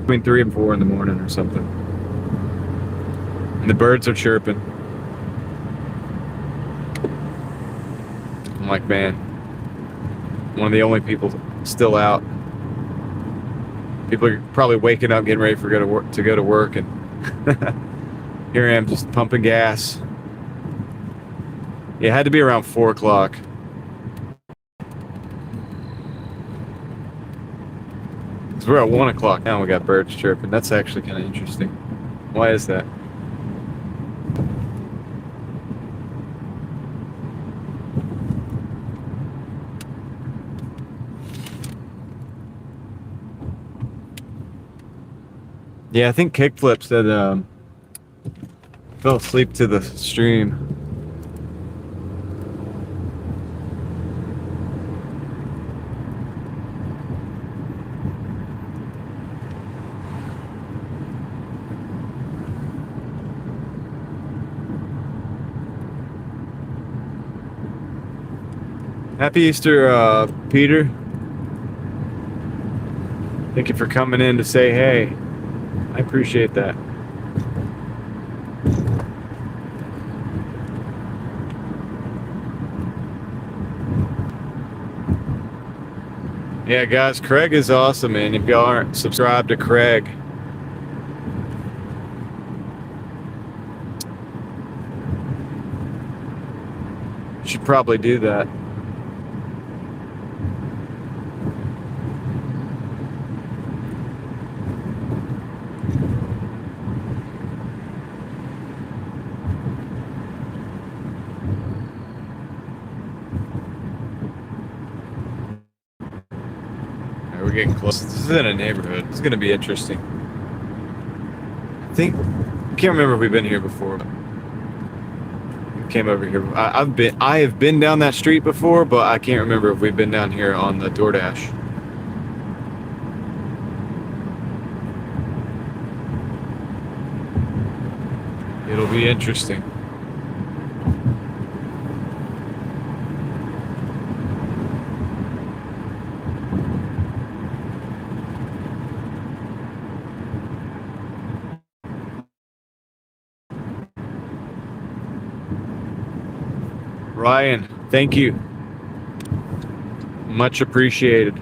Between 3 and 4 in the morning or something. And the birds are chirping. I'm like, man, one of the only people still out. People are probably waking up, getting ready to go to work, and here I am just pumping gas. Yeah, it had to be around 4 o'clock. Because we're at 1 o'clock now, and we got birds chirping. That's actually kind of interesting. Why is that? Yeah, I think Kickflip said fell asleep to the stream. Happy Easter, Peter. Thank you for coming in to say hey. I appreciate that. Yeah, guys, Craig is awesome, man. If y'all aren't subscribed to Craig, you should probably do that. We're getting close. This is in a neighborhood. It's going to be interesting. Can't remember if we've been here before. Came over here. I have been down that street before, but I can't remember if we've been down here on the Doordash. It'll be interesting. Ryan, thank you. Much appreciated.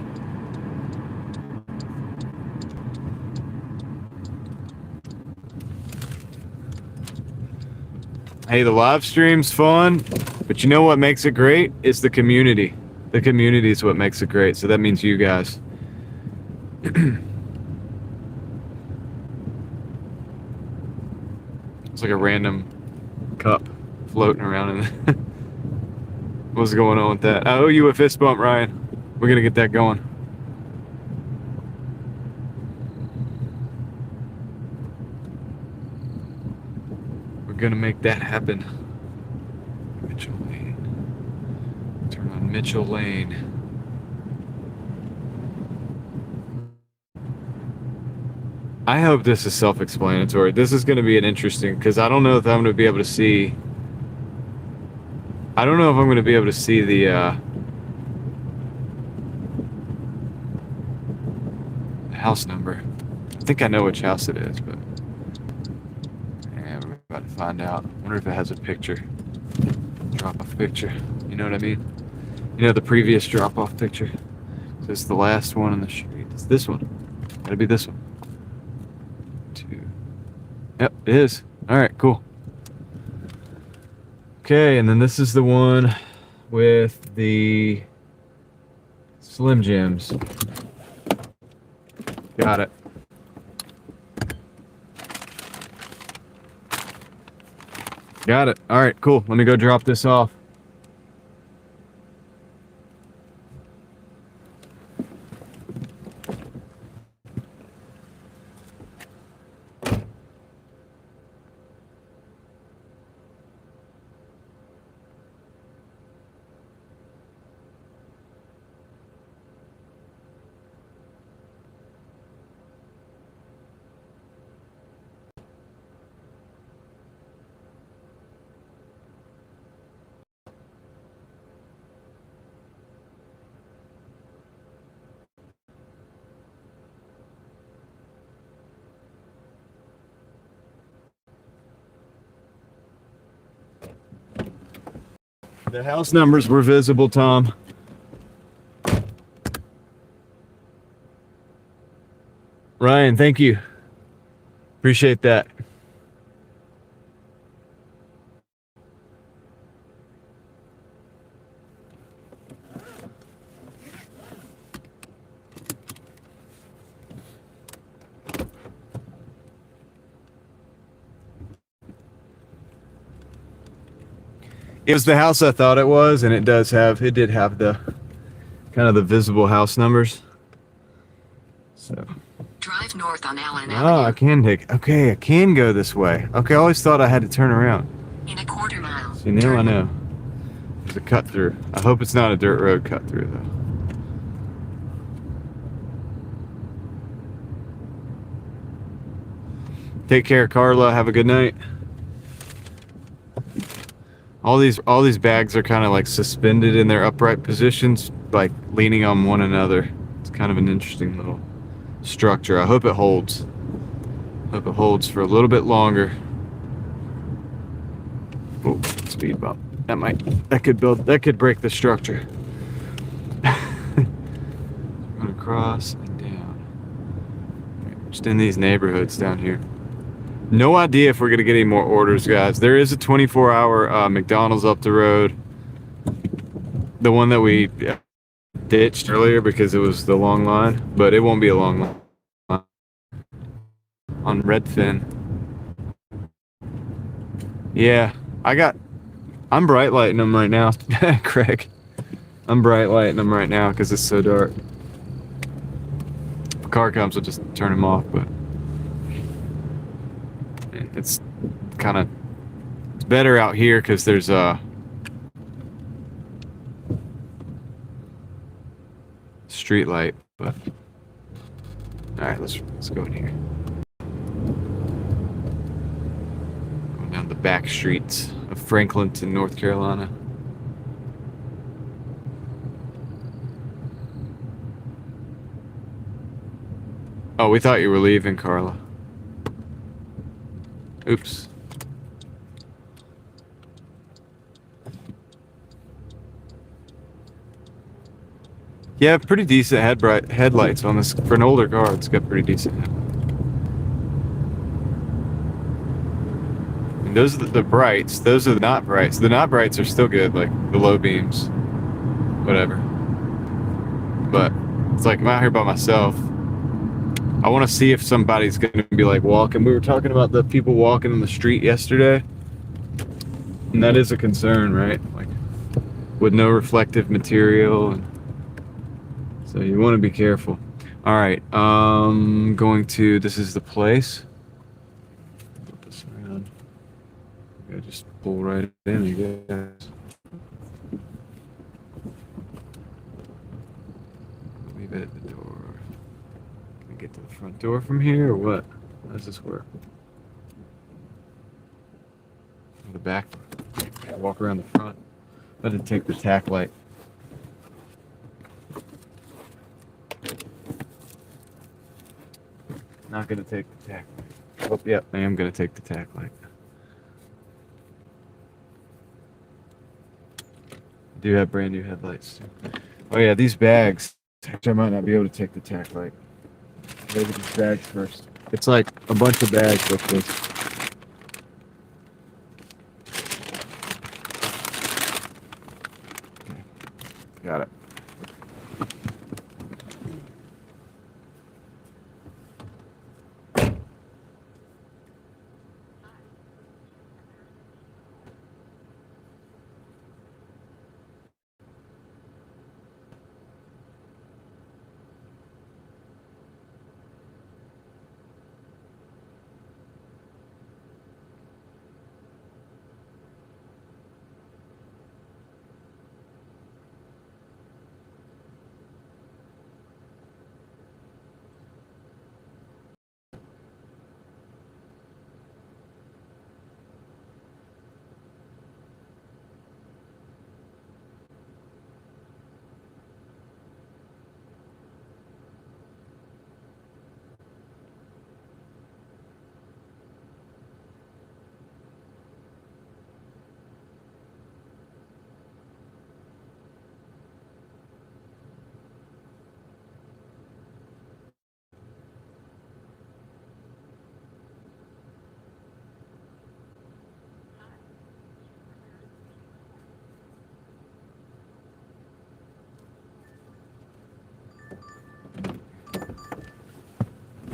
Hey, the live stream's fun, but you know what makes it great? It's the community. The community is what makes it great, so that means you guys. It's like a random cup floating around in there. What's going on with that? I owe you a fist bump, Ryan. We're gonna get that going. We're gonna make that happen. Mitchell Lane. Turn on Mitchell Lane. I hope this is self-explanatory. This is gonna be an interesting, because I don't know if I'm gonna be able to see. I don't know if I'm going to be able to see the house number. I think I know which house it is, but yeah, we're about to find out. I wonder if it has a picture. Drop-off picture. You know what I mean? You know the previous drop-off picture? So it's the last one on the street. It's this one. Gotta be this one. 2. Yep, it is. All right, cool. Okay, and then this is the one with the Slim Jims. Got it. Got it. All right, cool. Let me go drop this off. The house numbers were visible, Tom. Ryan, thank you. Appreciate that. It was the house I thought it was, and it did have the kind of the visible house numbers. So. Drive north on Allen Oh, Avenue. I can go this way. Okay, I always thought I had to turn around. In a quarter mile. See, now I know. There's a cut through. I hope it's not a dirt road cut through, though. Take care, Carla. Have a good night. All these bags are kind of like suspended in their upright positions, like leaning on one another. It's kind of an interesting little structure. I hope it holds. Hope it holds for a little bit longer. Oh, speed bump. That could break the structure. Going across and down. Just in these neighborhoods down here. No idea if we're gonna get any more orders, guys. There is a 24-hour McDonald's up the road. The one that we ditched earlier because it was the long line, but it won't be a long line. On Redfin. Yeah, I'm bright lighting them right now, Craig. I'm bright lighting them right now because it's so dark. If a car comes, I'll just turn them off, but it's kind of better out here because there's a street light. But all right, let's go in here. Going down the back streets of Franklinton, North Carolina. Oh, we thought you were leaving, Carla. Oops. Yeah, pretty decent headlights on this for an older car. It's got pretty decent headlights. And those are the brights. Those are the not brights. The not brights are still good, like the low beams, whatever. But it's like I'm out here by myself. I want to see if somebody's going to be like walking. We were talking about the people walking in the street yesterday, and that is a concern, right? Like with no reflective material, and so you want to be careful. All right, going to, this is the place. Flip this around. I just pull right in, I guess. Leave it at the door. Can I get to the front door from here, or what? How does this work? The back. Walk around the front. I had to take the tack light. Not gonna take the tack light. Oh, yep, I am gonna take the tack light. I do have brand new headlights too. Oh yeah, these bags. Actually, I might not be able to take the tack light. Look at these bags first. It's like a bunch of bags like this. Okay. Got it.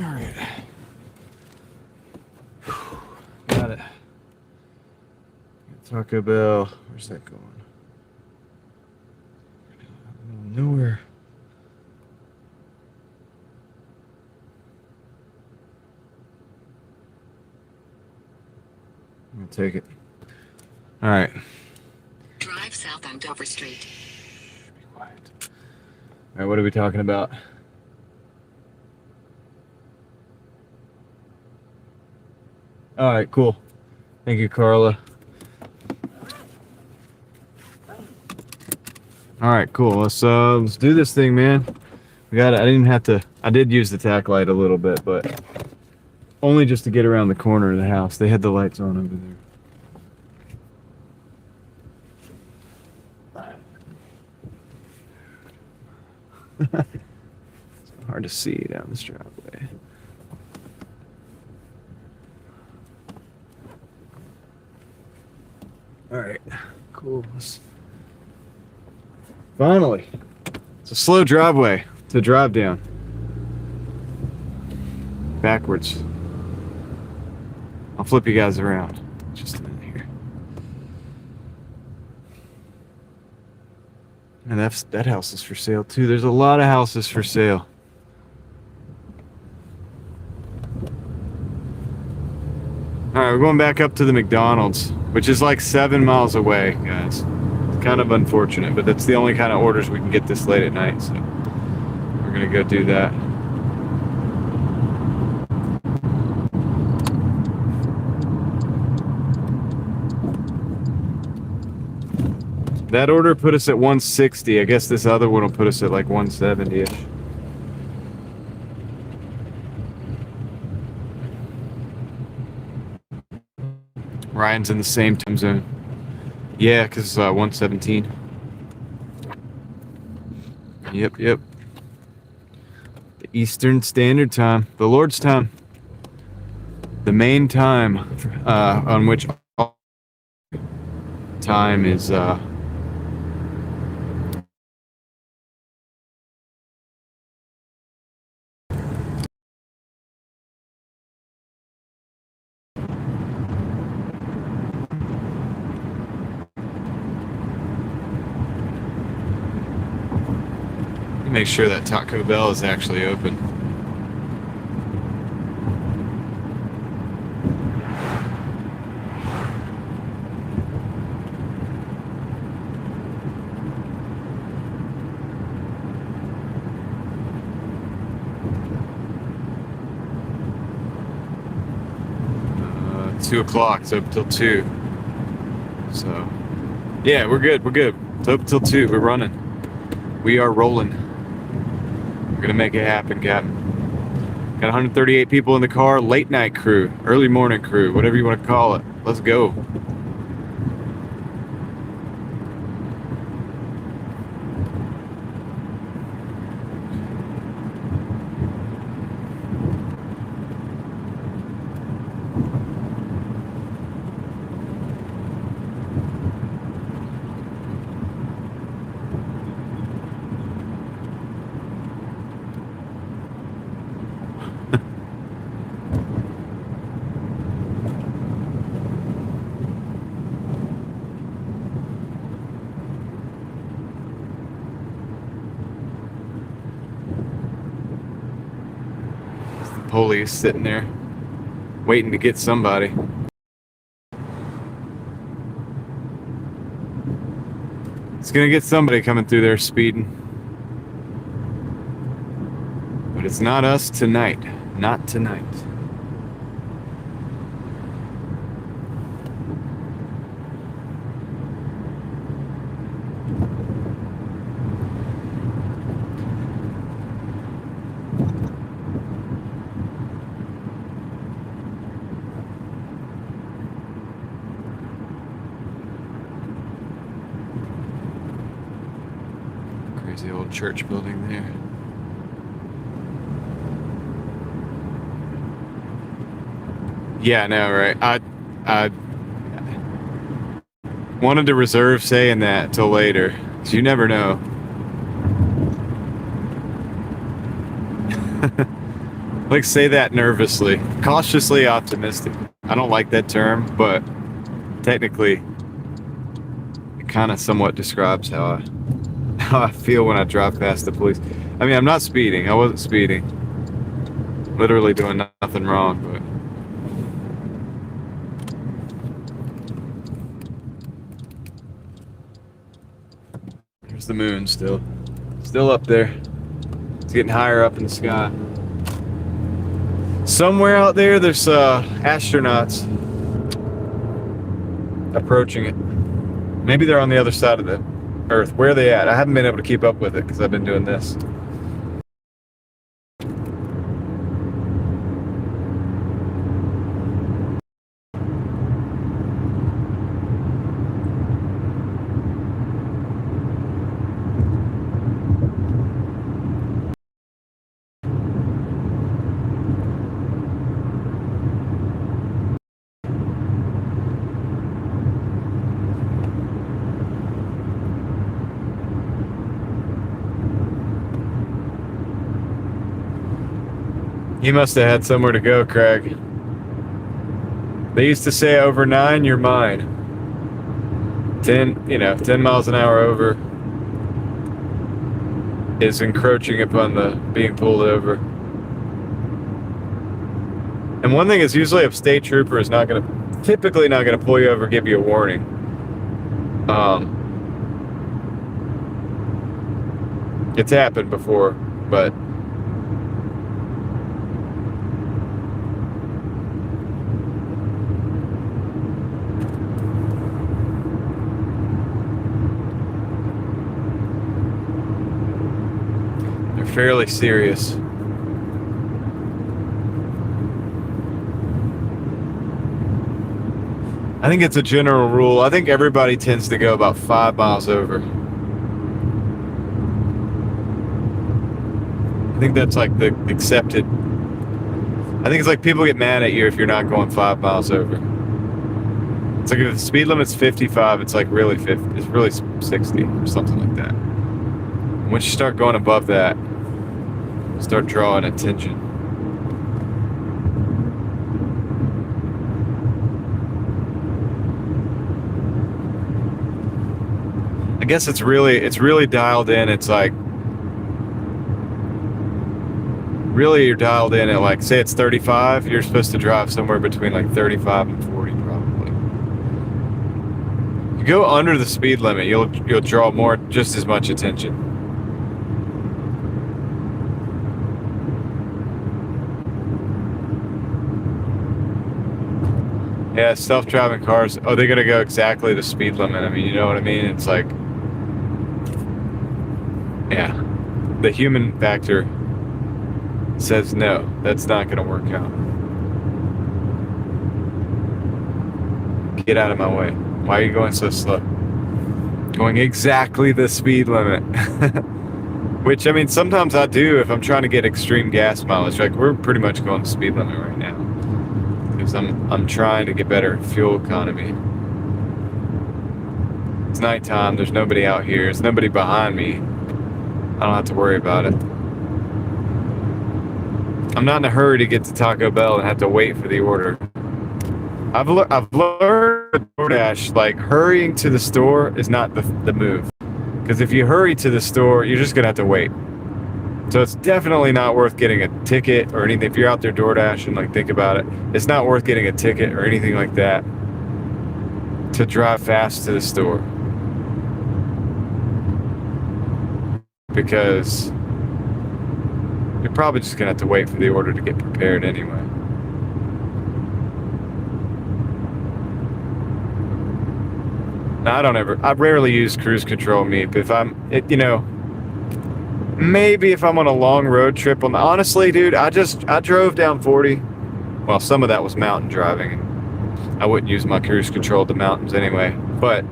All right. Got it. Taco Bell. Where's that going? Nowhere. I'll take it. All right. Drive south on Dover Street. Be quiet. All right, what are we talking about? All right, cool. Thank you, Carla. All right, cool. Let's do this thing, man. We got it. I didn't have to. I did use the tack light a little bit, but only just to get around the corner of the house. They had the lights on over there. It's hard to see down this driveway. All right, cool. Finally, it's a slow driveway to drive down. Backwards. I'll flip you guys around. Just a minute here. And that house is for sale too. There's a lot of houses for sale. All right, we're going back up to the McDonald's, which is like 7 miles away, guys. It's kind of unfortunate, but that's the only kind of orders we can get this late at night, so we're gonna go do that. That order put us at 160. I guess this other one will put us at like 170-ish. Ryan's in the same time zone. Yeah, because 117. Yep. The Eastern Standard Time. The Lord's time. The main time on which all time is... Make sure that Taco Bell is actually open. Two o'clock, it's open till 2. So, yeah, we're good. It's open till 2. We're running. We are rolling. We're gonna make it happen, Captain. Got 138 people in the car, late night crew, early morning crew, whatever you want to call it. Let's go. Police sitting there waiting to get somebody. It's gonna get somebody coming through there speeding, but it's not us tonight. Not tonight. The old church building there. Yeah, I know, right? I wanted to reserve saying that till later, because you never know. Like, say that nervously. Cautiously optimistic. I don't like that term, but technically it kind of somewhat describes how I feel when I drive past the police. I mean, I'm not speeding. I wasn't speeding. Literally doing nothing wrong, but there's the moon still up there. It's getting higher up in the sky. Somewhere out there's astronauts approaching it. Maybe they're on the other side of the Earth. Where are they at? I haven't been able to keep up with it because I've been doing this. You must have had somewhere to go, Craig. They used to say over 9, you're mine. 10 miles an hour over is encroaching upon the being pulled over. And And one thing is usually a state trooper is typically not gonna pull you over, give you a warning. It's happened before, but they're fairly serious. I think it's a general rule. I think everybody tends to go about 5 miles over. I think that's like the accepted. I think it's like people get mad at you if you're not going 5 miles over. It's like if the speed limit's 55, it's like really 50. It's really 60 or something like that. Once you start going above that, start drawing attention. I guess it's really dialed in. It's like really you're dialed in at like, say it's 35, you're supposed to drive somewhere between like 35 and 40 probably. You go under the speed limit, you'll draw just as much attention. Yeah, self-driving cars, they're gonna go exactly the speed limit. I mean, you know what I mean? It's like, yeah, the human factor says no, that's not going to work out. Get out of my way. Why are you going so slow? Going exactly the speed limit. Which, I mean, sometimes I do if I'm trying to get extreme gas mileage. Like, we're pretty much going the speed limit right now. Because I'm trying to get better fuel economy. It's nighttime, there's nobody out here, there's nobody behind me. I don't have to worry about it. I'm not in a hurry to get to Taco Bell and have to wait for the order. I've learned with Doordash, like, hurrying to the store is not the move. Because if you hurry to the store, you're just going to have to wait. So it's definitely not worth getting a ticket or anything. If you're out there Doordash and, like, think about it, it's not worth getting a ticket or anything like that to drive fast to the store. Because you're probably just gonna have to wait for the order to get prepared anyway. Now, I rarely use cruise control but if maybe if I'm on a long road trip honestly, dude, I drove down 40. Well, some of that was mountain driving. I wouldn't use my cruise control to mountains anyway, but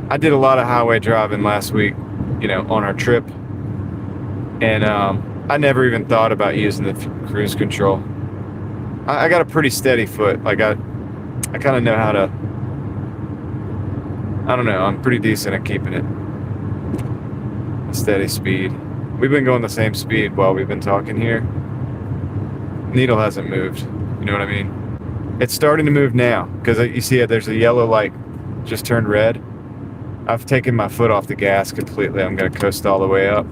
I did a lot of highway driving last week, on our trip. And I never even thought about using the cruise control. I got a pretty steady foot. Like I kind of know how to, I don't know, I'm pretty decent at keeping it a steady speed. We've been going the same speed while we've been talking here. Needle hasn't moved. You know what I mean? It's starting to move now because you see it, there's a yellow light just turned red. I've taken my foot off the gas completely. I'm going to coast all the way up.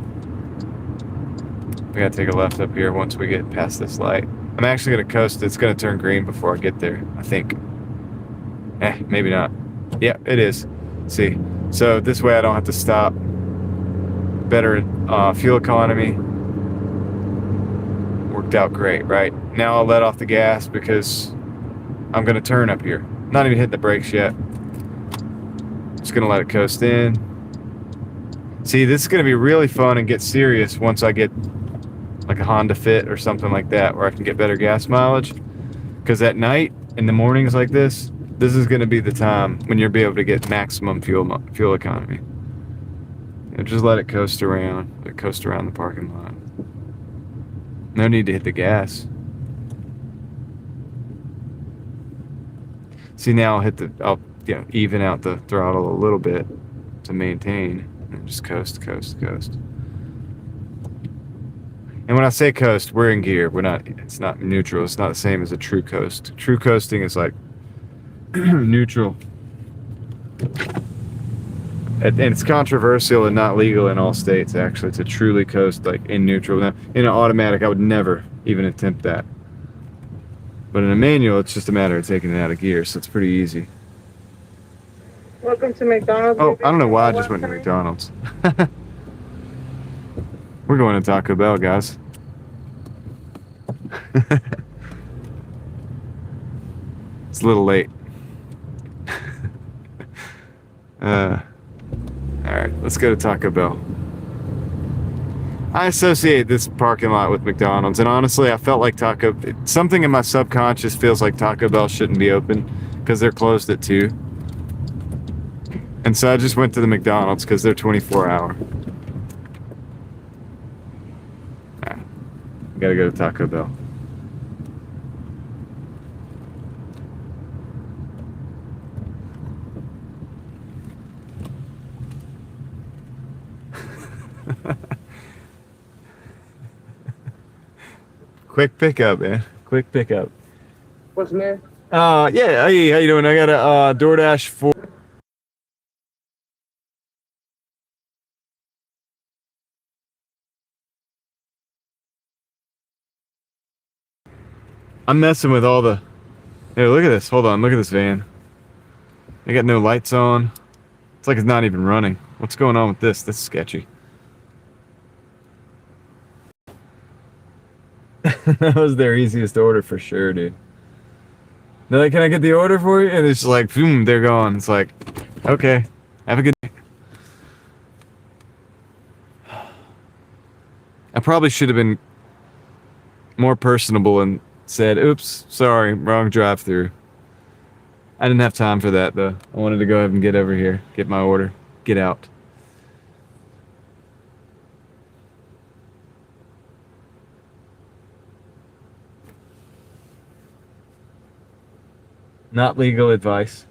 We got to take a left up here once we get past this light. I'm actually going to coast. It's going to turn green before I get there, I think. Maybe not. Yeah, it is. See, so this way I don't have to stop. Better fuel economy. Worked out great, right? Now I'll let off the gas because I'm going to turn up here. Not even hitting the brakes yet. Just going to let it coast in. See, this is going to be really fun and get serious once I get like a Honda Fit or something like that where I can get better gas mileage. Because at night, in the mornings like this is going to be the time when you'll be able to get maximum fuel economy. Just let it coast around. Let it coast around the parking lot. No need to hit the gas. See, now I'll even out the throttle a little bit to maintain. And just coast. And when I say coast, we're in gear. It's not neutral. It's not the same as a true coast. True coasting is like neutral. And it's controversial and not legal in all states, actually, to truly coast like in neutral. Now, in an automatic, I would never even attempt that. But in a manual, it's just a matter of taking it out of gear, so it's pretty easy. Welcome to McDonald's. Oh, I don't know why I just went to McDonald's. We're going to Taco Bell, guys. It's a little late. Alright, let's go to Taco Bell. I associate this parking lot with McDonald's, and honestly, I felt like something in my subconscious feels like Taco Bell shouldn't be open because they're closed at 2. And so I just went to the McDonald's because they're 24-hour. Alright, gotta go to Taco Bell. Quick pickup, man. Quick pickup. What's new? Yeah. Hey, how you doing? I got a Doordash for. I'm messing with all the. Hey, look at this. Hold on. Look at this van. They got no lights on. It's like it's not even running. What's going on with this? This is sketchy. That was their easiest order for sure, dude. They're like, can I get the order for you? And it's just like, boom, they're gone. It's like, okay, have a good day. I probably should have been more personable and said, oops, sorry, wrong drive-through. I didn't have time for that, though. I wanted to go ahead and get over here, get my order, get out. Not legal advice.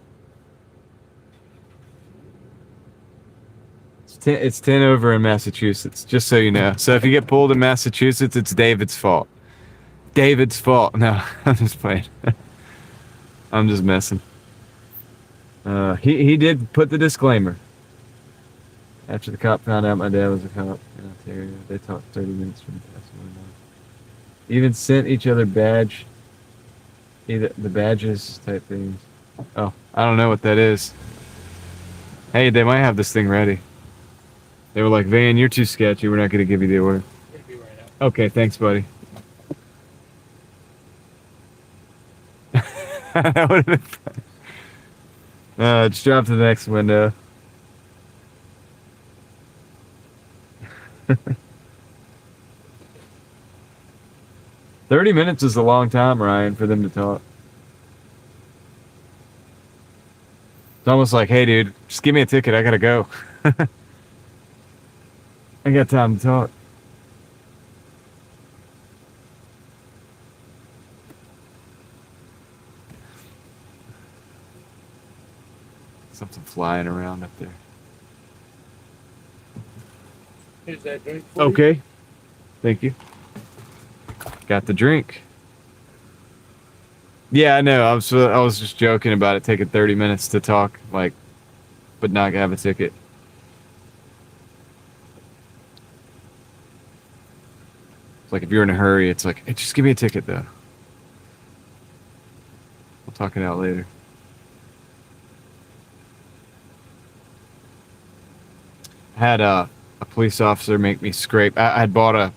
It's 10 over in Massachusetts, just so you know. So if you get pulled in Massachusetts, it's David's fault. David's fault. No, I'm just playing. I'm just messing. He did put the disclaimer. After the cop found out my dad was a cop in Ontario, they talked 30 minutes from the past. Even sent each other badge. Either the badges type things. Oh, I don't know what that is. Hey, they might have this thing ready. They were like, Van, you're too sketchy. We're not going to give you the order. It'll be right out. Okay, thanks, buddy. That would have been fun. Just drop to the next window. 30 minutes is a long time, Ryan, for them to talk. It's almost like, hey, dude, just give me a ticket. I gotta go. I got time to talk. Something flying around up there. Here's that drink for you. Okay. Thank you. Got the drink. Yeah, I know. I was just joking about it taking 30 minutes to talk, like, but not have a ticket. It's like if you're in a hurry, it's like, hey, just give me a ticket, though. We'll talk it out later. I had a police officer make me scrape. I had bought a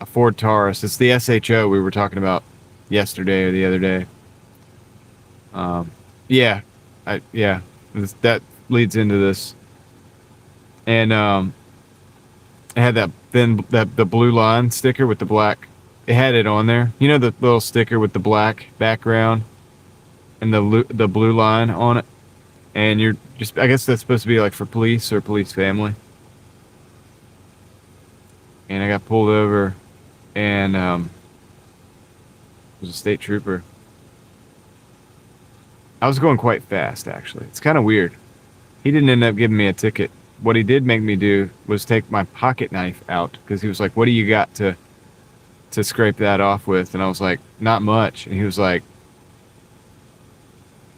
Ford Taurus. It's the SHO we were talking about yesterday or the other day. That leads into this. And it had the blue line sticker with the black. It had it on there. You know the little sticker with the black background and the blue line on it. And you're just, I guess that's supposed to be like for police or police family. And I got pulled over, and it was a state trooper. I was going quite fast, actually. It's kind of weird. He didn't end up giving me a ticket. What he did make me do was take my pocket knife out, because he was like, what do you got to scrape that off with? And I was like, not much. And he was like,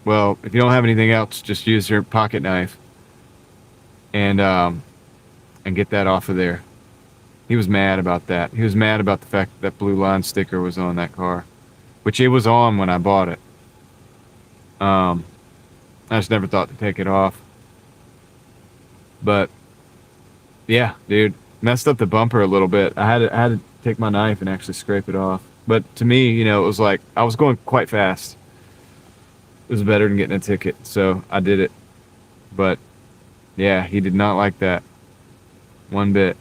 well, if you don't have anything else, just use your pocket knife and get that off of there. He was mad about that. He was mad about the fact that blue line sticker was on that car, which it was on when I bought it. I just never thought to take it off. But yeah, dude, messed up the bumper a little bit. I had to take my knife and actually scrape it off. But to me, you know, it was like I was going quite fast. It was better than getting a ticket, so I did it. But yeah, he did not like that one bit.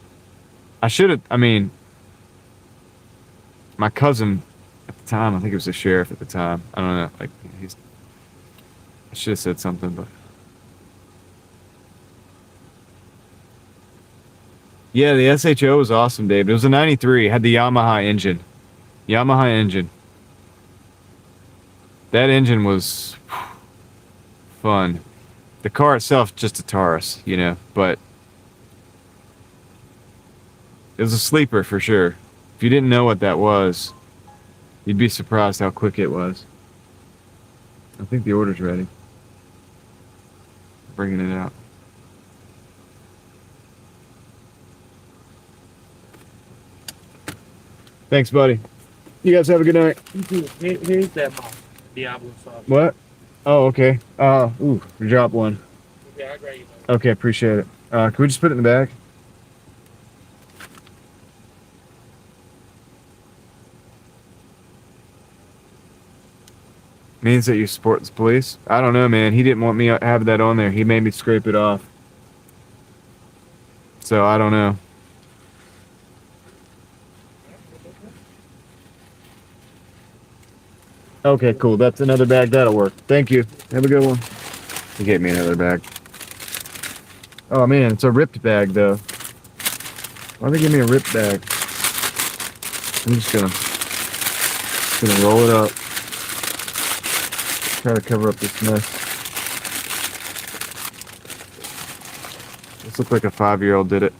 I should have. I mean, my cousin at the time, I think it was the sheriff at the time. I don't know. Like I should have said something, but yeah, the SHO was awesome, Dave. It was a '93. Had the Yamaha engine. That engine was fun. The car itself, just a Taurus, you know, but it was a sleeper for sure. If you didn't know what that was, you'd be surprised how quick it was. I think the order's ready. Bringing it out. Thanks, buddy. You guys have a good night. Here's that mom. Diablo sauce. What? Oh, okay. Ooh, drop one. Yeah, I agree. Okay, appreciate it. Can we just put it in the bag? Means that you support the police? I don't know, man. He didn't want me to have that on there. He made me scrape it off. So, I don't know. Okay, cool. That's another bag. That'll work. Thank you. Have a good one. He gave me another bag. Oh, man. It's a ripped bag, though. Why'd they give me a ripped bag? I'm just gonna roll it up. Try to cover up this mess. This looks like a 5-year-old did it.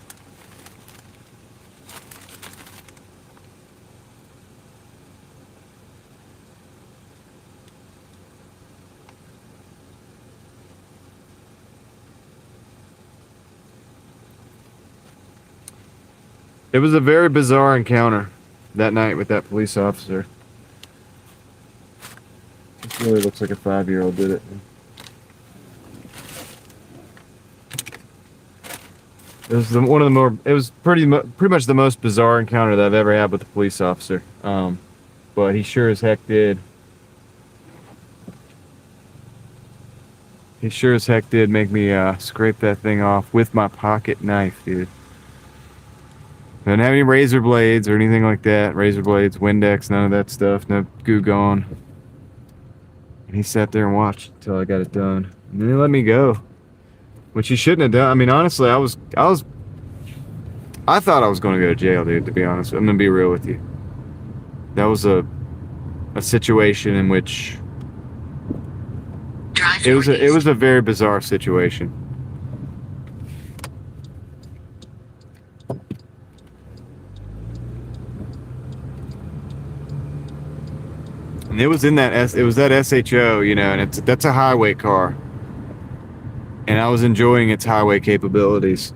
It was a very bizarre encounter that night with that police officer. This really looks like a 5-year-old did it. It was one of the more. It was pretty much the most bizarre encounter that I've ever had with a police officer. But he sure as heck did. He sure as heck did make me scrape that thing off with my pocket knife, dude. Didn't have any razor blades or anything like that. Razor blades, Windex, none of that stuff. No goo gone. And he sat there and watched until I got it done. And then he let me go. Which he shouldn't have done. I mean, honestly, I thought I was going to go to jail, dude, to be honest. I'm going to be real with you. That was a situation in which it was a very bizarre situation. And it was in that SHO, you know, and that's a highway car. And I was enjoying its highway capabilities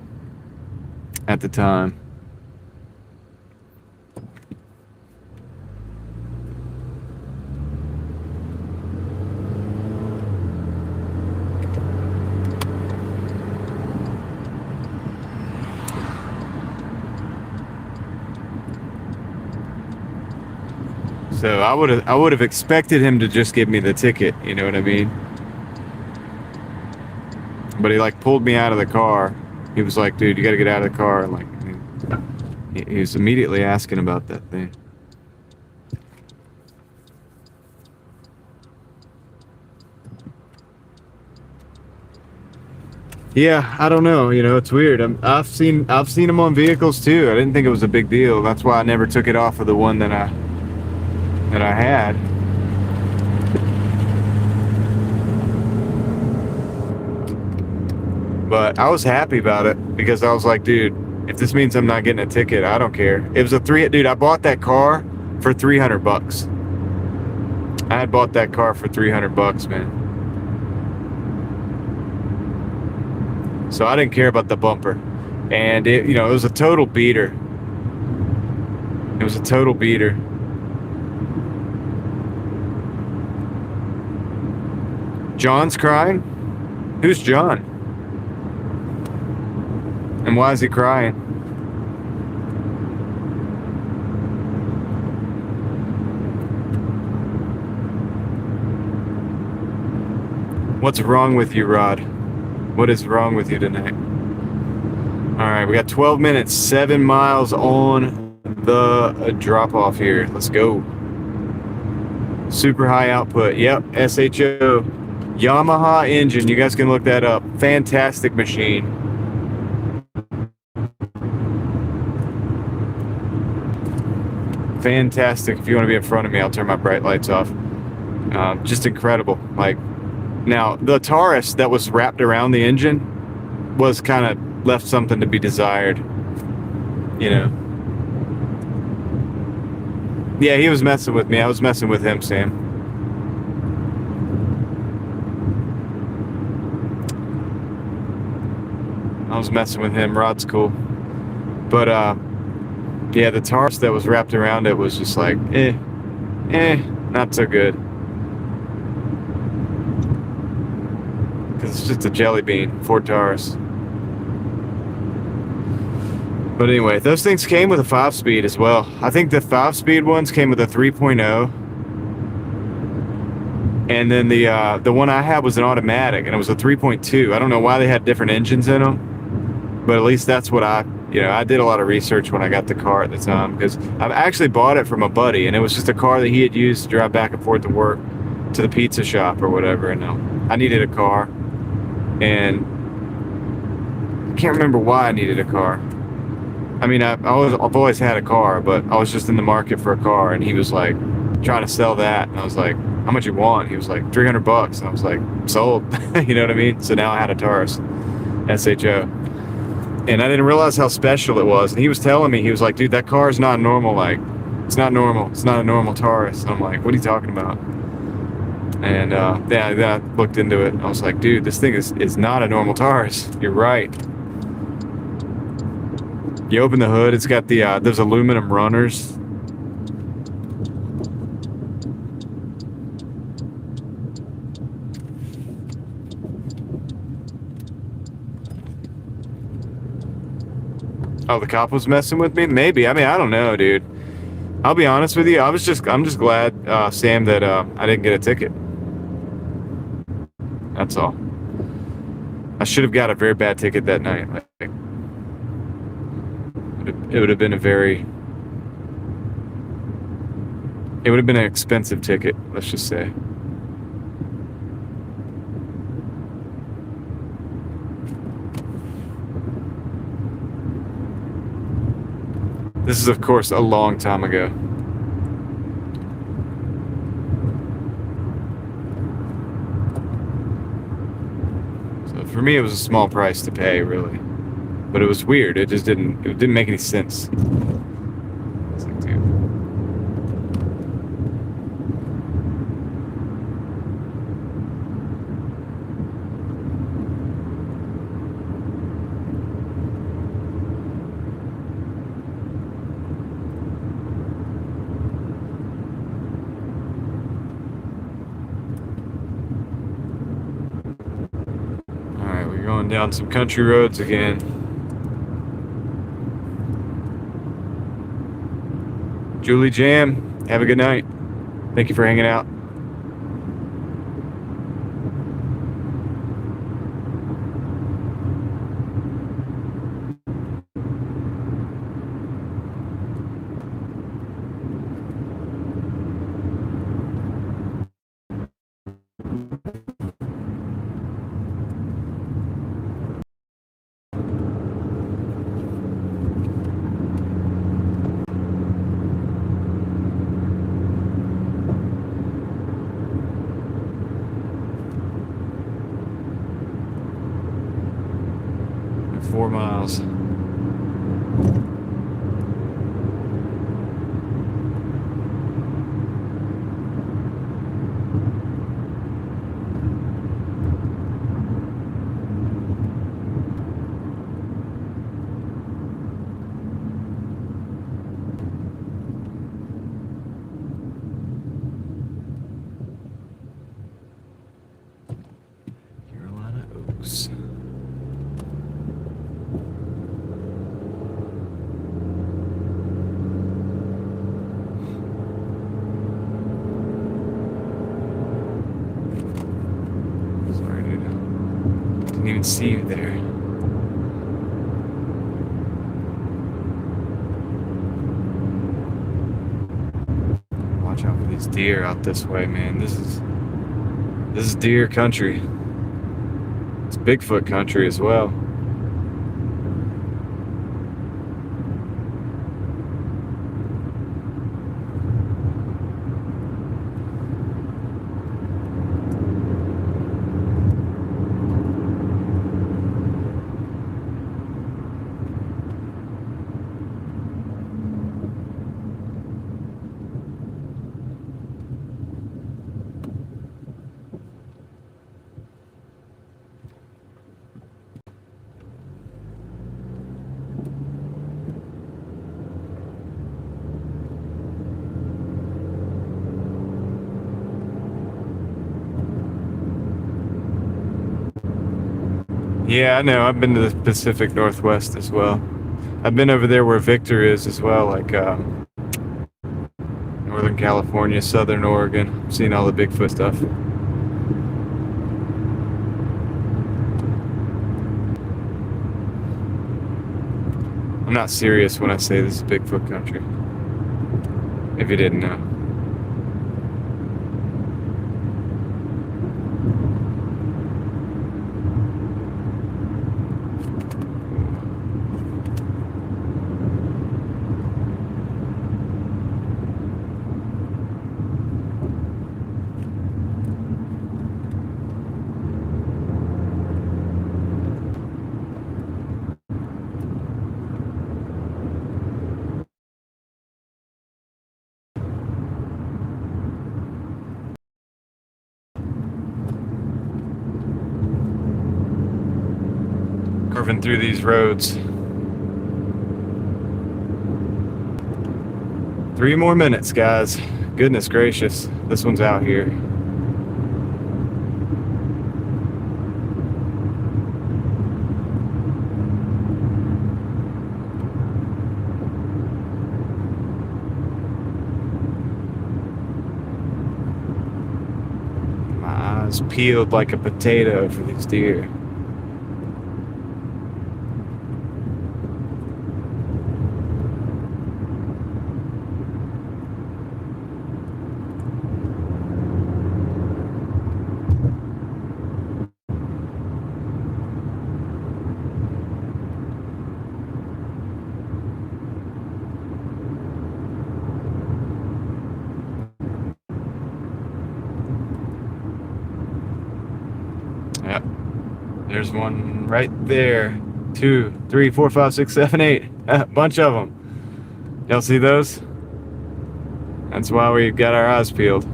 at the time. So I would have expected him to just give me the ticket, you know what I mean? But he like pulled me out of the car. He was like, "Dude, you got to get out of the car." And like, he was immediately asking about that thing. Yeah, I don't know. You know, it's weird. I've seen them on vehicles too. I didn't think it was a big deal. That's why I never took it off of the one that I had. But I was happy about it because I was like, dude, if this means I'm not getting a ticket, I don't care. It was dude, I bought that car for $300. I had bought that car for $300, man. So I didn't care about the bumper. And it, you know, it was a total beater. It was a total beater. John's crying? Who's John? And why is he crying? What's wrong with you, Rod? What is wrong with you tonight? All right, we got 12 minutes, 7 miles on the drop off here. Let's go. Super high output. Yep, SHO. Yamaha engine. You guys can look that up. Fantastic machine. Fantastic. If you want to be in front of me, I'll turn my bright lights off. Just incredible. Like, now the Taurus that was wrapped around the engine was kind of left something to be desired, you know. Yeah, he was messing with me. I was messing with him, Sam. I was messing with him. Rod's cool. But, yeah, the Taurus that was wrapped around it was just like, not so good. Because it's just a jelly bean, Ford Taurus. But anyway, those things came with a 5-speed as well. I think the 5-speed ones came with a 3.0. And then the one I had was an automatic, and it was a 3.2. I don't know why they had different engines in them, but at least that's what I did a lot of research when I got the car at the time, because I actually bought it from a buddy, and it was just a car that he had used to drive back and forth to work, to the pizza shop or whatever, and I needed a car, and I can't remember why I needed a car. I mean, I've always had a car, but I was just in the market for a car, and he was like trying to sell that, and I was like, how much you want? He was like, $300, and I was like, sold. You know what I mean? So now I had a Taurus, SHO, and I didn't realize how special it was. And he was telling me, he was like, dude, that car is not normal. Like, it's not normal. It's not a normal Taurus. And I'm like, what are you talking about? And then I looked into it. I was like, dude, this thing is not a normal Taurus. You're right. You open the hood, it's got the those aluminum runners. Oh, the cop was messing with me? Maybe. I mean, I don't know, dude. I'll be honest with you. I'm just glad, Sam, that I didn't get a ticket. That's all. I should have got a very bad ticket that night. Like, it would have been an expensive ticket, let's just say. This is, of course, a long time ago. So for me, it was a small price to pay, really. But it was weird. It didn't make any sense. It's like, dude. All right, we're going down some country roads again. Julie Jam, have a good night. Thank you for hanging out. Four miles. even see you there. Watch out for these deer out this way, man. This is deer country. It's Bigfoot country as well. Yeah, I know. I've been to the Pacific Northwest as well. I've been over there where Victor is as well, like Northern California, Southern Oregon. I've seen all the Bigfoot stuff. I'm not serious when I say this is Bigfoot country. If you didn't know. Curving through these roads. 3 more minutes, guys. Goodness gracious. This one's out here. My eyes peeled like a potato for these deer. Yep. There's one right there. 2, 3, 4, 5, 6, 7, 8. A bunch of them. Y'all see those? That's why we've got our eyes peeled.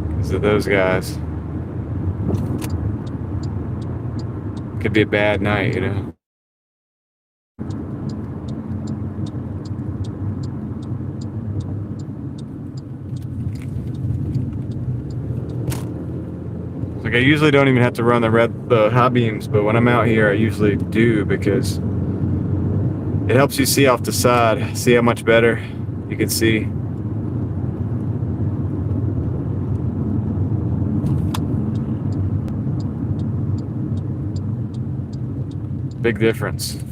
Because of those guys. Could be a bad night, you know. Like, I usually don't even have to run the high beams, but when I'm out here, I usually do because it helps you see off the side. See how much better you can see. Big difference.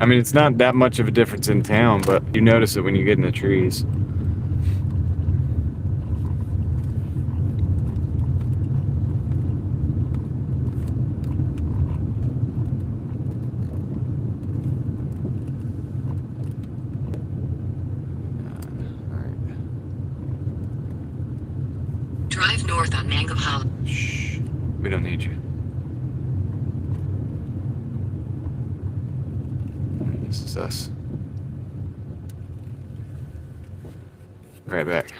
I mean, it's not that much of a difference in town, but you notice it when you get in the trees. Drive north on Mango Hollow. Shh. We don't need you. This is us. Right back.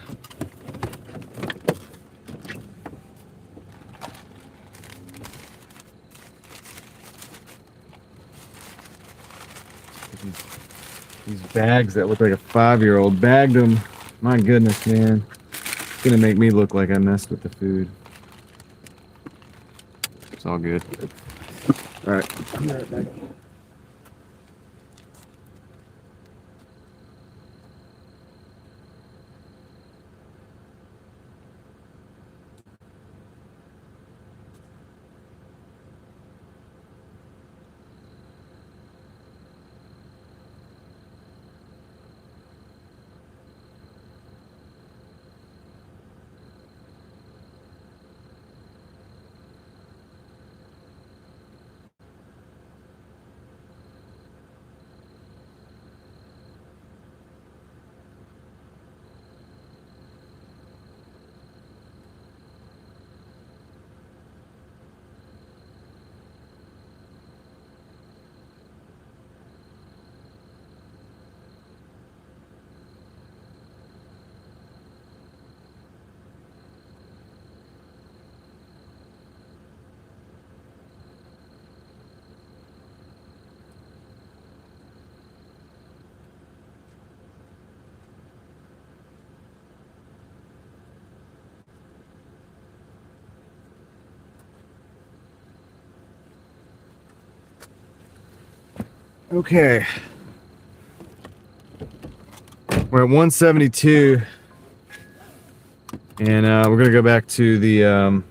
These bags that look like a 5-year-old bagged them. My goodness, man. It's gonna make me look like I messed with the food. It's all good. All right. I'm right back. Okay. We're at 172. And we're gonna go back to the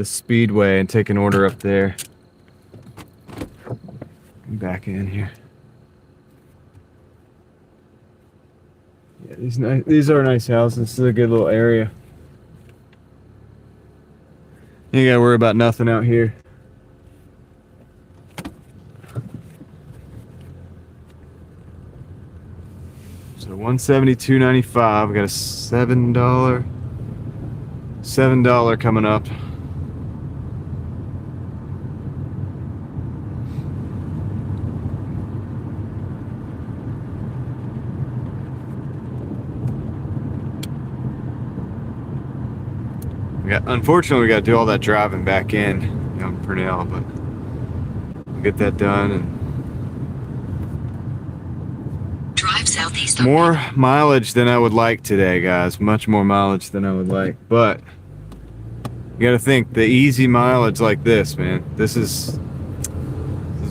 Speedway and take an order up there. Back in here. Yeah, these are nice houses. This is a good little area. You ain't gotta worry about nothing out here. So 172.95. We got a $7 coming up. Unfortunately, we got to do all that driving back in Purnell, but we'll get that done. And Drive southeast. more mileage than I would like today, guys. Much more mileage than I would like. But you got to think, the easy mileage like this, man. This is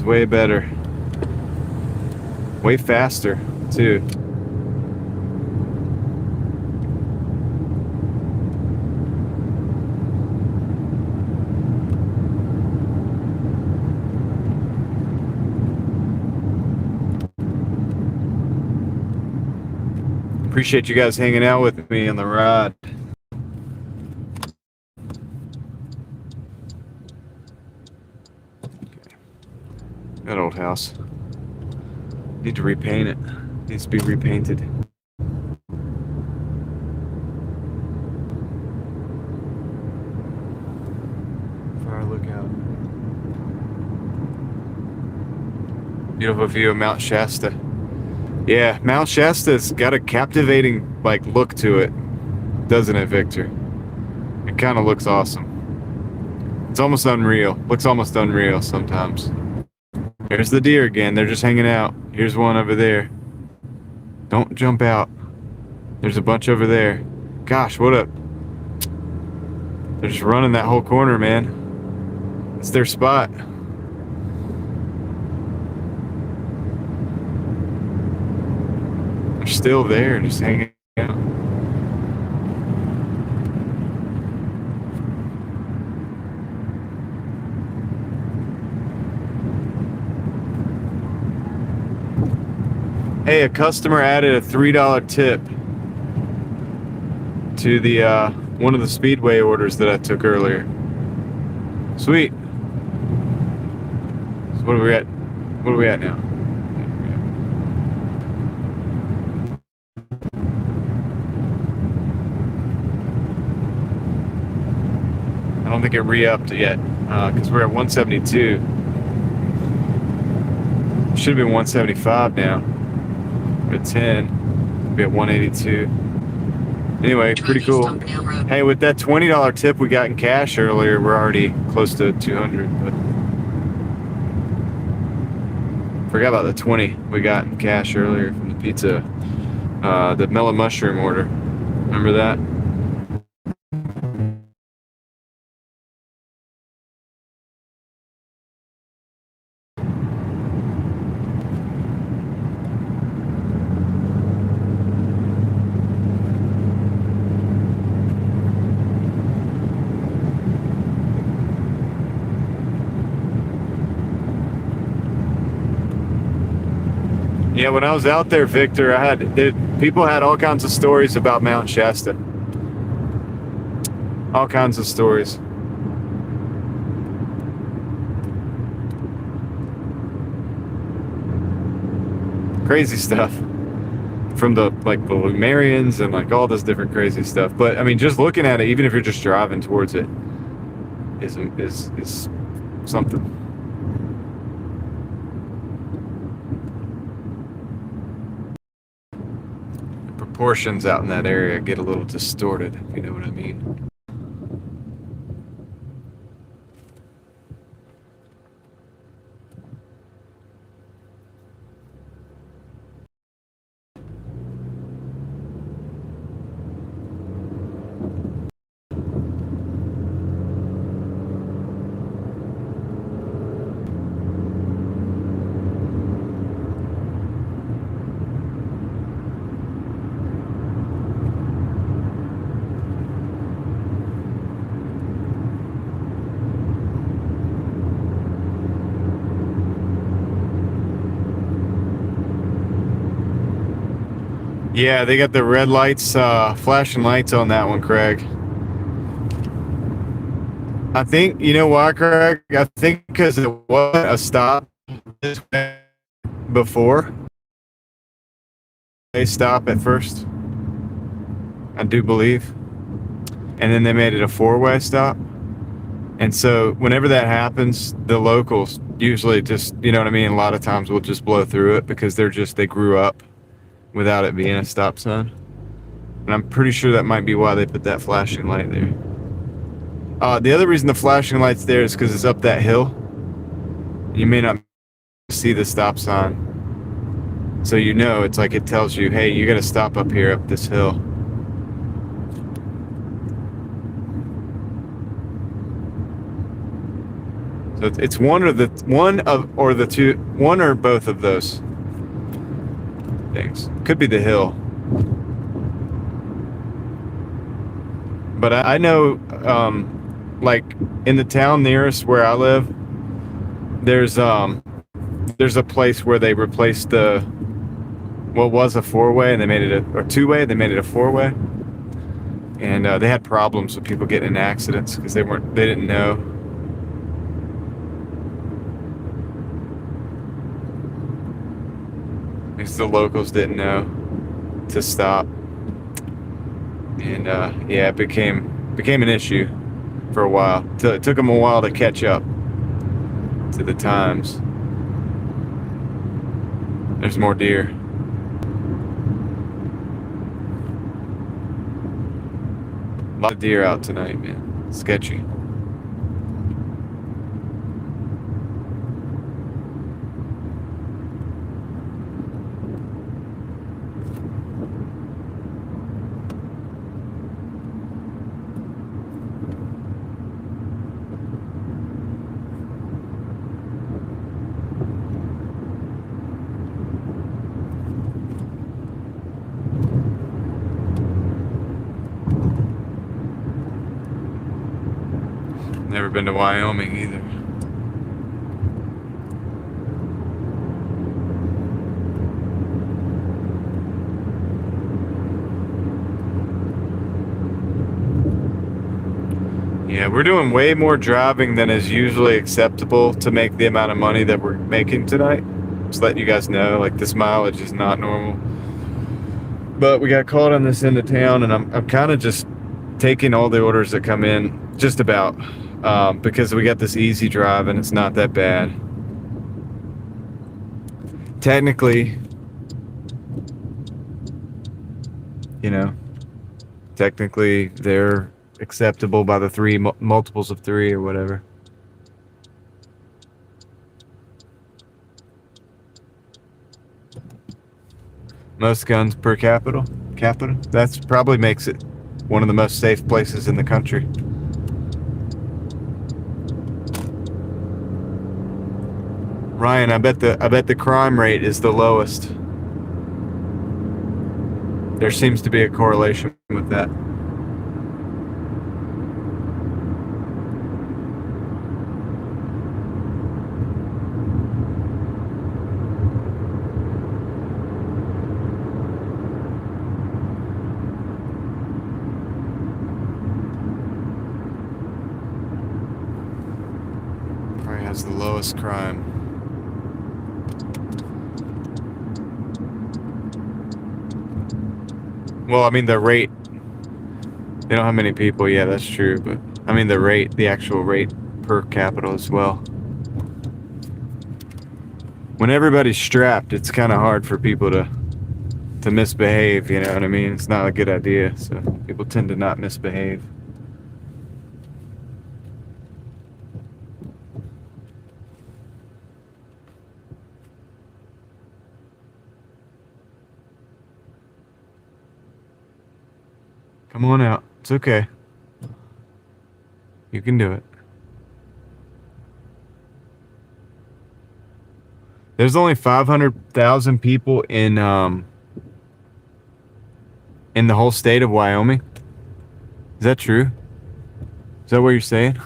way better, way faster too. Appreciate you guys hanging out with me on the ride. That old house. Need to repaint it. Needs to be repainted. Fire lookout. Beautiful view of Mount Shasta. Yeah, Mount Shasta's got a captivating look to it, doesn't it, Victor? It kind of looks awesome. It's almost unreal. Looks almost unreal sometimes. There's the deer again. They're just hanging out. Here's one over there. Don't jump out. There's a bunch over there. Gosh, what a... They're just running that whole corner, man. It's their spot. They're still there, just hanging out. Hey, a customer added a $3 tip to the one of the Speedway orders that I took earlier. Sweet. So what are we at? What are we at now? I don't think it re-upped yet because we're at 172. Should have been 175 now. We're at 10. We're at 182. Anyway, pretty cool. Hey, with that $20 tip we got in cash earlier, we're already close to 200. But forgot about the 20 we got in cash earlier from the pizza, the melon mushroom order. Remember that? Yeah, when I was out there, Victor, people had all kinds of stories about Mount Shasta. All kinds of stories. Crazy stuff. From the Lumerians and all this different crazy stuff. But I mean, just looking at it, even if you're just driving towards it, is something. Proportions out in that area get a little distorted, if you know what I mean. Yeah, they got the red lights, flashing lights on that one, Craig. I think, you know why, Craig? I think because it wasn't a stop this way before. They stop at first, I do believe. And then they made it a four-way stop. And so whenever that happens, the locals usually just, you know what I mean? A lot of times will just blow through it because they grew up without it being a stop sign. And I'm pretty sure that might be why they put that flashing light there. The other reason the flashing light's there is because it's up that hill. You may not see the stop sign. So you know, it's like it tells you, hey, you gotta stop up here, up this hill. So it's one or both of those things. Could be the hill. But I know, like in the town nearest where I live, there's a place where they replaced what was a four-way and they made it a two-way. They made it a four-way, and they had problems with people getting in accidents because they didn't know. Because the locals didn't know to stop, and yeah, it became an issue for a while. It took them a while to catch up to the times. There's more deer. A lot of deer out tonight, man. Sketchy. Never been to Wyoming either. Yeah, we're doing way more driving than is usually acceptable to make the amount of money that we're making tonight. Just letting you guys know, like this mileage is not normal. But we got caught on this end of town, and I'm kind of just taking all the orders that come in, just about. Because we got this easy drive and it's not that bad. Technically, they're acceptable by the three multiples of three or whatever. Most guns per capita. That's probably makes it one of the most safe places in the country. Ryan, I bet the crime rate is the lowest. There seems to be a correlation with that. Probably has the lowest crime. Well, I mean, the rate, they don't have many people. Yeah, that's true. But I mean, the actual rate per capita as well. When everybody's strapped, it's kind of hard for people to misbehave. You know what I mean? It's not a good idea. So people tend to not misbehave. Come on out. It's okay. You can do it. There's only 500,000 people in the whole state of Wyoming. Is that true? Is that what you're saying?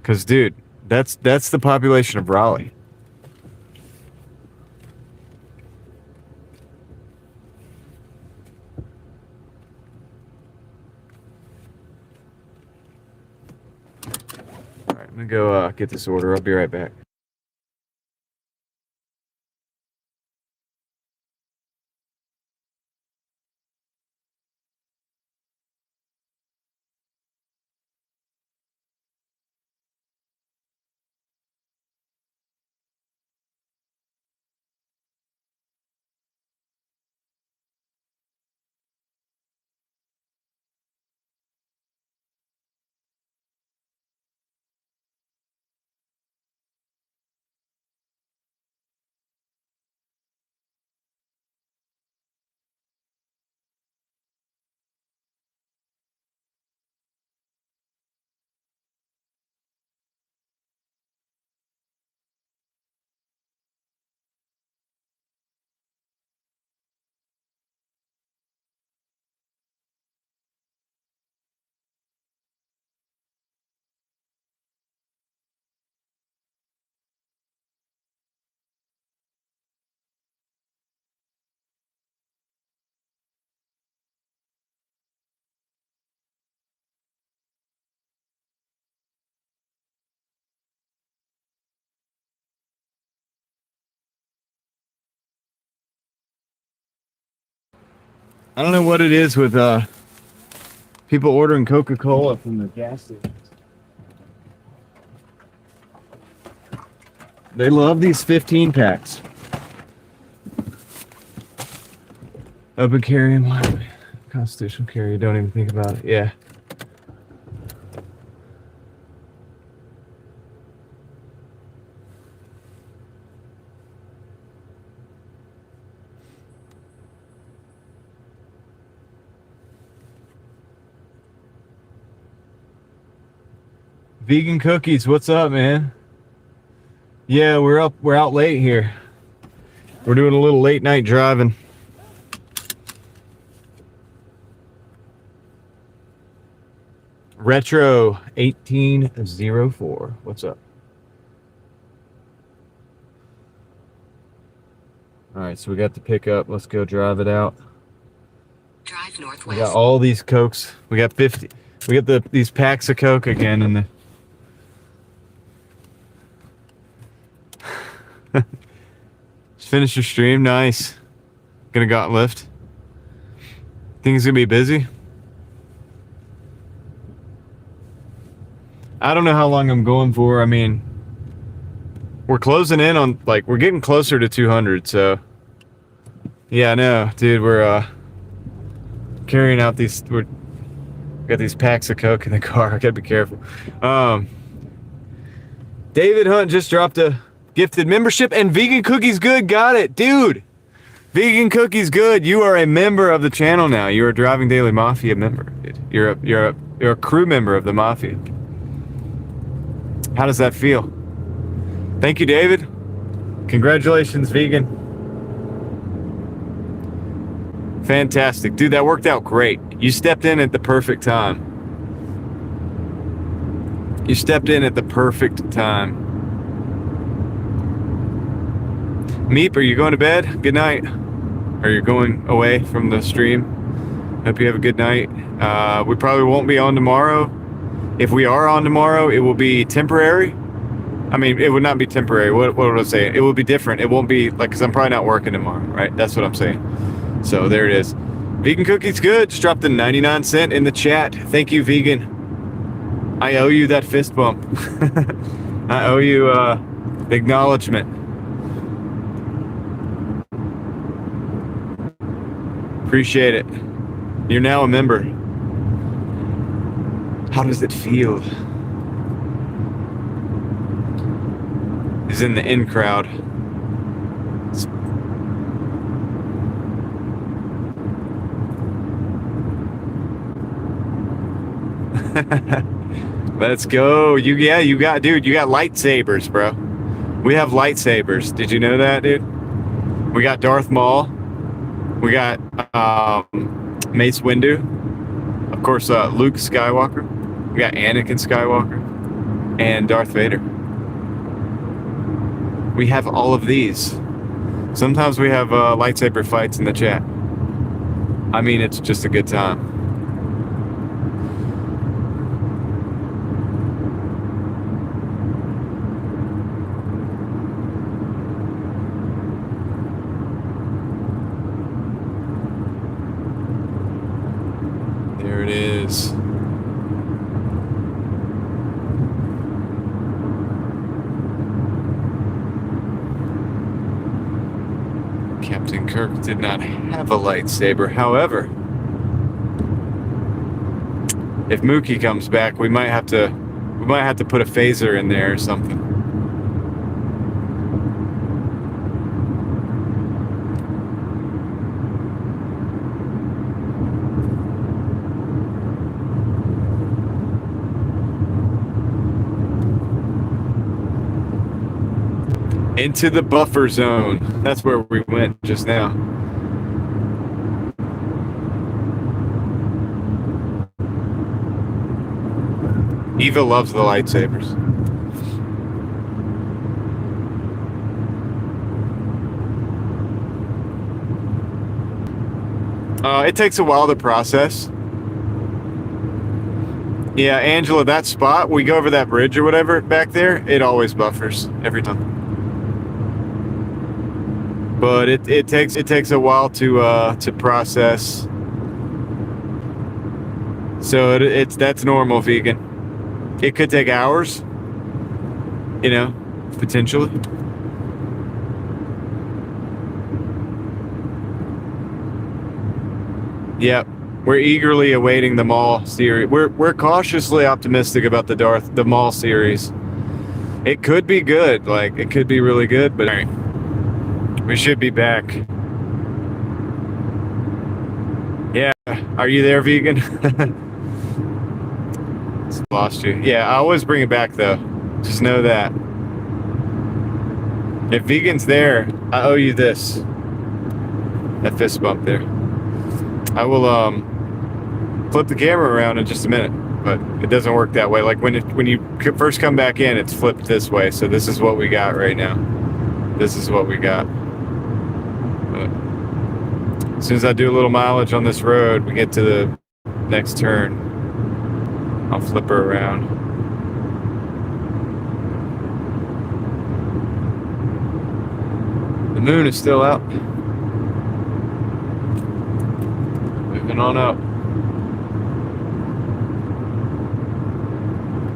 Because, dude, that's the population of Raleigh. I'm gonna go get this order. I'll be right back. I don't know what it is with people ordering Coca-Cola from the gas stations. They love these 15 packs. Open carry and wide. Constitutional carry. Don't even think about it. Yeah. Vegan Cookies, what's up, man? Yeah, we're out late here. We're doing a little late night driving. Retro 1804. What's up? All right, so we got the pickup. Let's go drive it out. Drive We northwest. got all these Cokes. We got 50. We got these packs of Coke again in the Just finished your stream. Nice. Gonna got lift. Think it's gonna be busy? I don't know how long I'm going for. I mean, we're closing in on, like, we're getting closer to 200, so yeah, I know, dude. We're carrying out these, we got these packs of Coke in the car. I gotta be careful. David Hunt just dropped a gifted membership, and Vegan Cookies Good got it, dude. Vegan Cookies Good, you are a member of the channel now. You're a Driving Daily Mafia member, dude. You're a crew member of the Mafia. How does that feel? Thank you, David. Congratulations, Vegan. Fantastic, dude. That worked out great. You stepped in at the perfect time. You stepped in at the perfect time. Meep, are you going to bed? Good night. Are you going away from the stream? Hope you have a good night. We probably won't be on tomorrow. If we are on tomorrow, it will be temporary. I mean, it would not be temporary. What would I say? It will be different. It won't be like, because I'm probably not working tomorrow, right? That's what I'm saying. So there it is. Vegan Cookies Good. Just dropped the 99 cent in the chat. Thank you, Vegan. I owe you that fist bump. I owe you the acknowledgement. Appreciate it. You're now a member. How does it feel? He's in the in crowd. Let's go. You got lightsabers, bro. We have lightsabers. Did you know that, dude? We got Darth Maul. We got Mace Windu. Of course, Luke Skywalker. We got Anakin Skywalker. And Darth Vader. We have all of these. Sometimes we have lightsaber fights in the chat. I mean, it's just a good time. Captain Kirk did not have a lightsaber. However, if Mookie comes back, we might have to put a phaser in there or something. Into the buffer zone. That's where we went just now. Eva loves the lightsabers. It takes a while to process. Yeah, Angela, that spot, we go over that bridge or whatever back there, it always buffers every time. But it takes a while to process. So that's normal, vegan. It could take hours, you know, potentially. Yep, we're eagerly awaiting the Maul series. We're cautiously optimistic about the Maul series. It could be good, like it could be really good, but all right. We should be back. Yeah, are you there, vegan? Lost you. Yeah, I always bring it back though. Just know that. If vegan's there, I owe you this. That fist bump there. I will flip the camera around in just a minute, but it doesn't work that way. Like when you first come back in, it's flipped this way. So this is what we got right now. This is what we got. But as soon as I do a little mileage on this road, we get to the next turn. I'll flip her around. The moon is still out. Moving on up.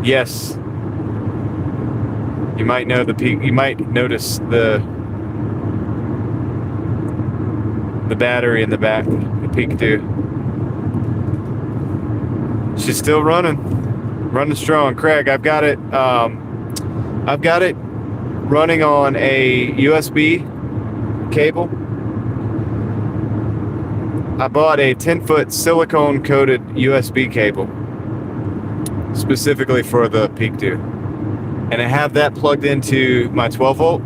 Yes. You might know the peak. You might notice the battery in the back, the peak dew. She's still running strong. Craig, I've got it running on a USB cable. I bought a 10-foot silicone coated USB cable specifically for the peak dew, and I have that plugged into my 12 volt.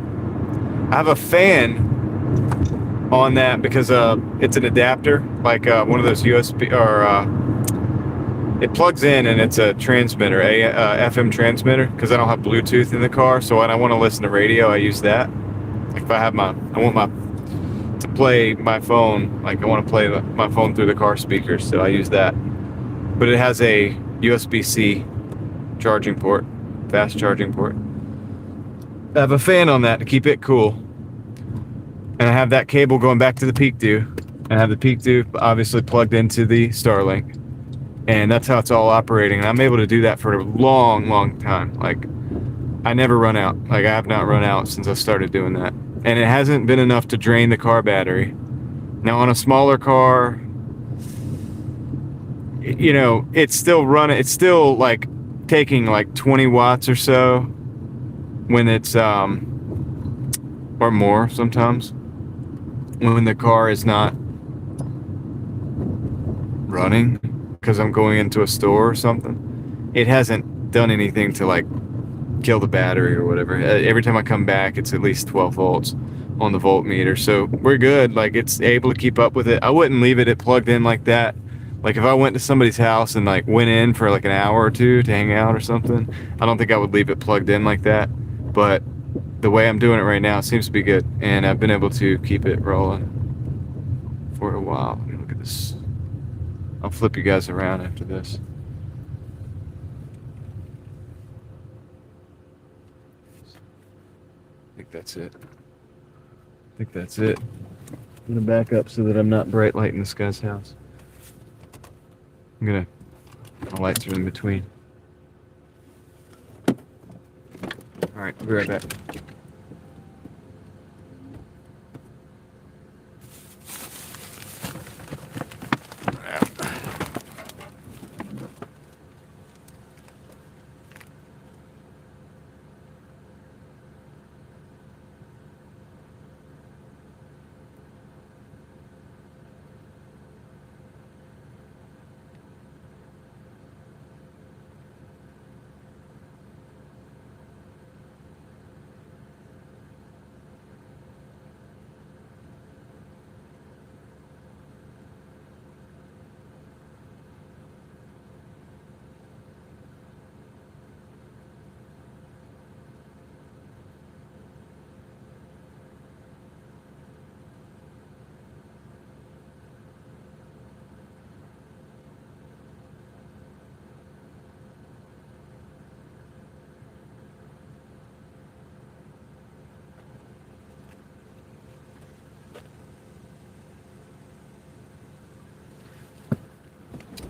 I have a fan on that because it's an adapter, like one of those USB or it plugs in and it's a transmitter, FM transmitter, because I don't have Bluetooth in the car. So when I want to listen to radio, I use that. Like if I want to play my phone, like I want to play my phone through the car speakers, so I use that. But it has a USB-C charging port, fast charging port. I have a fan on that to keep it cool. And I have that cable going back to the peak dew. And I have the peak dew obviously plugged into the Starlink. And that's how it's all operating. And I'm able to do that for a long, long time. Like, I never run out. Like, I have not run out since I started doing that. And it hasn't been enough to drain the car battery. Now, on a smaller car, you know, it's still running. It's still, like, taking, like, 20 watts or so when it's, or more sometimes, when the car is not running because I'm going into a store or something. It hasn't done anything to like kill the battery or whatever. Every time I come back, it's at least 12 volts on the voltmeter, so we're good. Like, it's able to keep up with it. I wouldn't leave it plugged in like that. Like, if I went to somebody's house and like went in for like an hour or two to hang out or something, I don't think I would leave it plugged in like that. But the way I'm doing it right now seems to be good, and I've been able to keep it rolling for a while. Let me look at this. I'll flip you guys around after this. I think that's it. I'm gonna back up so that I'm not bright lighting this guy's house. My lights are in between. Alright, I'll be right back.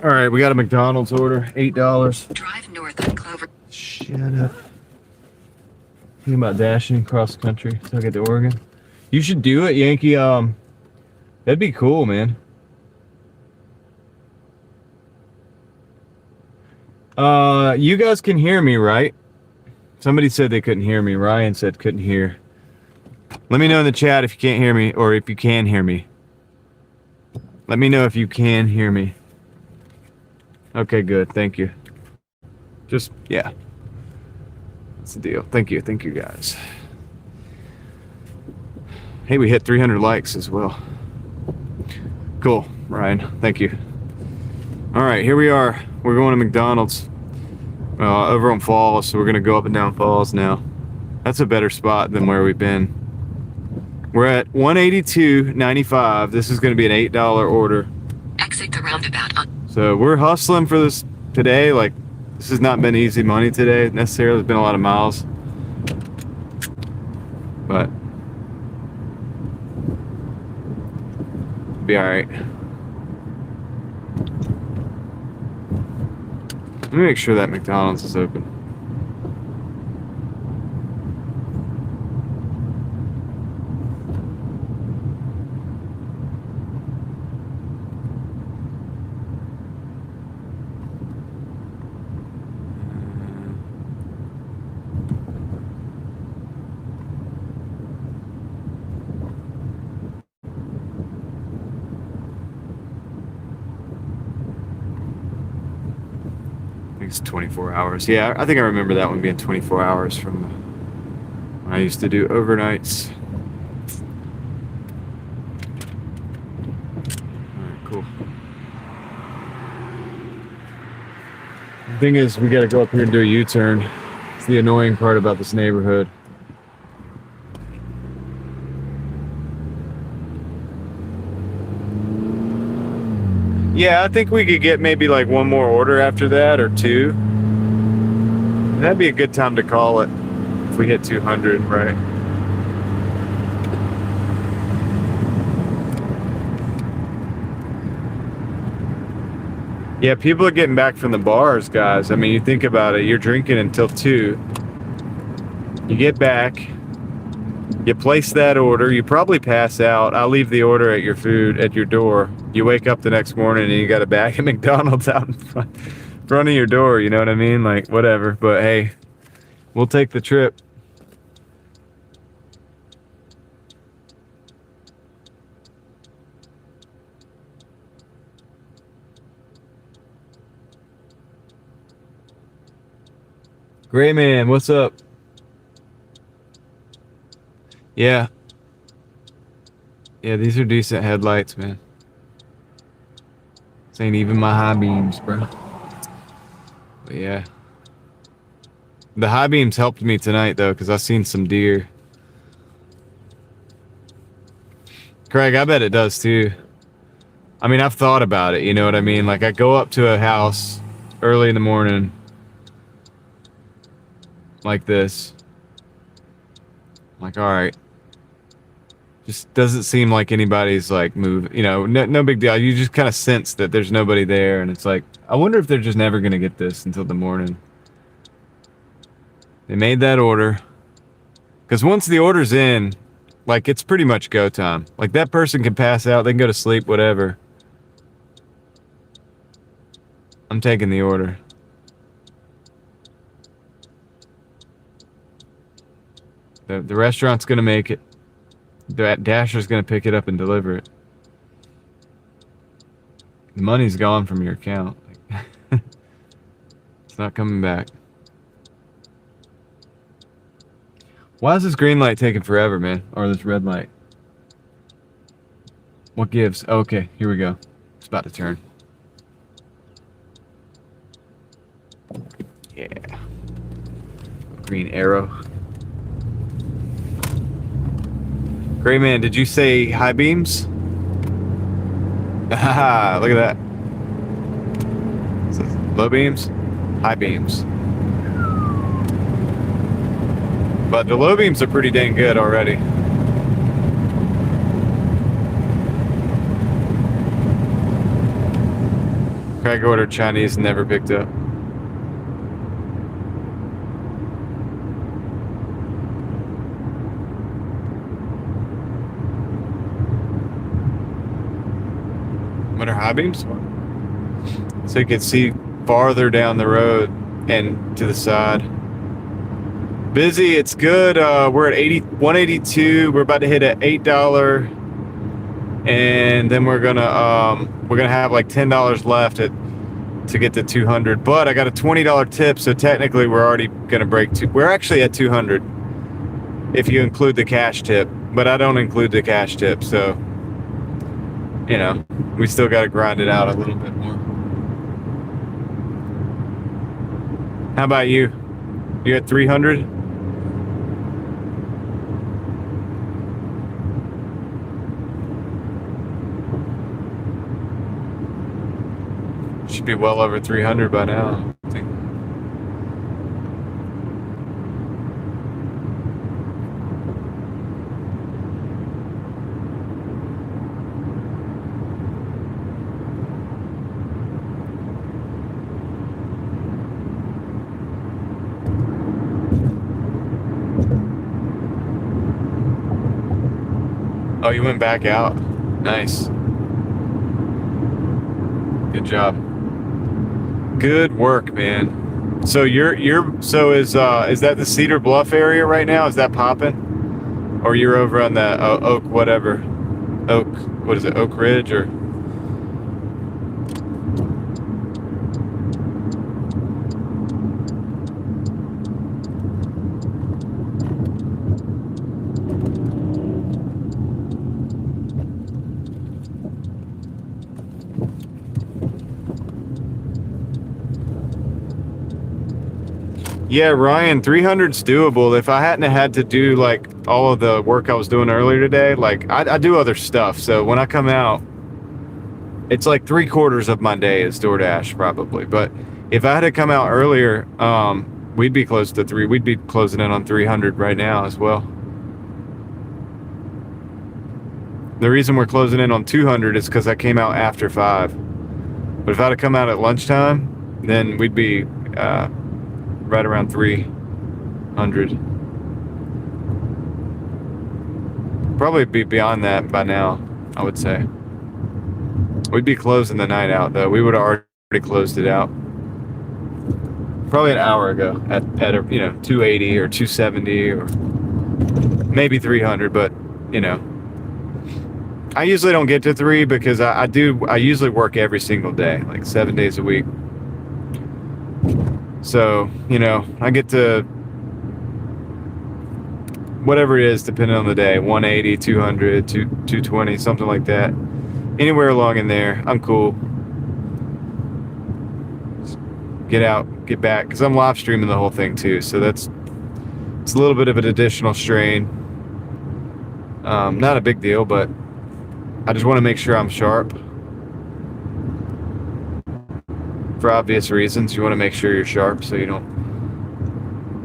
All right, we got a McDonald's order, $8. Drive north on Clover. Shut up. Thinking about dashing cross country till I get to Oregon. You should do it, Yankee. That'd be cool, man. You guys can hear me, right? Somebody said they couldn't hear me. Ryan said couldn't hear. Let me know in the chat if you can't hear me or if you can hear me. Let me know if you can hear me. Okay, good. Thank you. Just, yeah. That's the deal. Thank you. Thank you, guys. Hey, we hit 300 likes as well. Cool, Ryan. Thank you. All right, here we are. We're going to McDonald's over on Falls, so we're going to go up and down Falls now. That's a better spot than where we've been. We're at $182.95. This is going to be an $8 order. Exit the roundabout on. So we're hustling for this today. Like, this has not been easy money today necessarily. There's been a lot of miles. But it'll be all right. Let me make sure that McDonald's is open. It's 24 hours. Yeah, I think I remember that one being 24 hours from when I used to do overnights. Alright, cool. The thing is, we gotta go up here and do a U-turn. It's the annoying part about this neighborhood. Yeah, I think we could get maybe like one more order after that or two. That'd be a good time to call it if we hit 200, right? Yeah, people are getting back from the bars, guys. I mean, you think about it, you're drinking until 2. You get back, you place that order, you probably pass out. I'll leave the order at your food, at your door. You wake up the next morning and you got a bag of McDonald's out in front of your door, you know what I mean? Like, whatever. But hey, we'll take the trip. Gray man, what's up? Yeah. Yeah, these are decent headlights, man. This ain't even my high beams, bro. But yeah. The high beams helped me tonight, though, because I seen some deer. Craig, I bet it does, too. I mean, I've thought about it, you know what I mean? Like, I go up to a house early in the morning like this. I'm like, all right. Just doesn't seem like anybody's like move, you know, no big deal. You just kind of sense that there's nobody there, and it's like, I wonder if they're just never gonna get this until the morning. They made that order, because once the order's in, like, it's pretty much go time. Like, that person can pass out, they can go to sleep, whatever. I'm taking the order. The restaurant's gonna make it. That Dasher's gonna pick it up and deliver it. The money's gone from your account. It's not coming back. Why is this green light taking forever, man? Or this red light? What gives? Oh, okay, here we go. It's about to turn. Yeah. Green arrow. Gray man, did you say high beams? Haha, look at that. It says low beams, high beams. But the low beams are pretty dang good already. Craig ordered Chinese, never picked up. What are high beams? So you can see farther down the road and to the side. Busy, it's good. We're at 182. We're about to hit an $8, and then we're gonna have like $10 left to get to 200. But I got a $20 tip, so technically we're already gonna break we're actually at 200 if you include the cash tip. But I don't include the cash tip, so you know we still got to grind it out a little bit more. How about you? You at 300? Should be well over 300 by now, I think. Oh, you went back out? Nice. Good job. Good work, man. So is that the Cedar Bluff area right now? Is that popping? Or you're over on the Oak whatever? What is it? Oak Ridge or? Yeah, Ryan, 300's doable. If I hadn't had to do like all of the work I was doing earlier today, like I do other stuff. So when I come out, it's like 3/4 of my day is DoorDash probably. But if I had to come out earlier, we'd be close to we'd be closing in on 300 right now as well. The reason we're closing in on 200 is because I came out after 5. But if I had to come out at lunchtime, then we'd be right around 300. Probably be beyond that by now, I would say. We'd be closing the night out though. We would have already closed it out. Probably an hour ago at 280 or 270 or maybe 300, but I usually don't get to 3 because I usually work every single day, like 7 days a week. So, I get to whatever it is, depending on the day, 180, 200, 220, something like that. Anywhere along in there, I'm cool. Just get out, get back, because I'm live streaming the whole thing too. So it's a little bit of an additional strain. Not a big deal, but I just want to make sure I'm sharp. For obvious reasons, you want to make sure you're sharp so you don't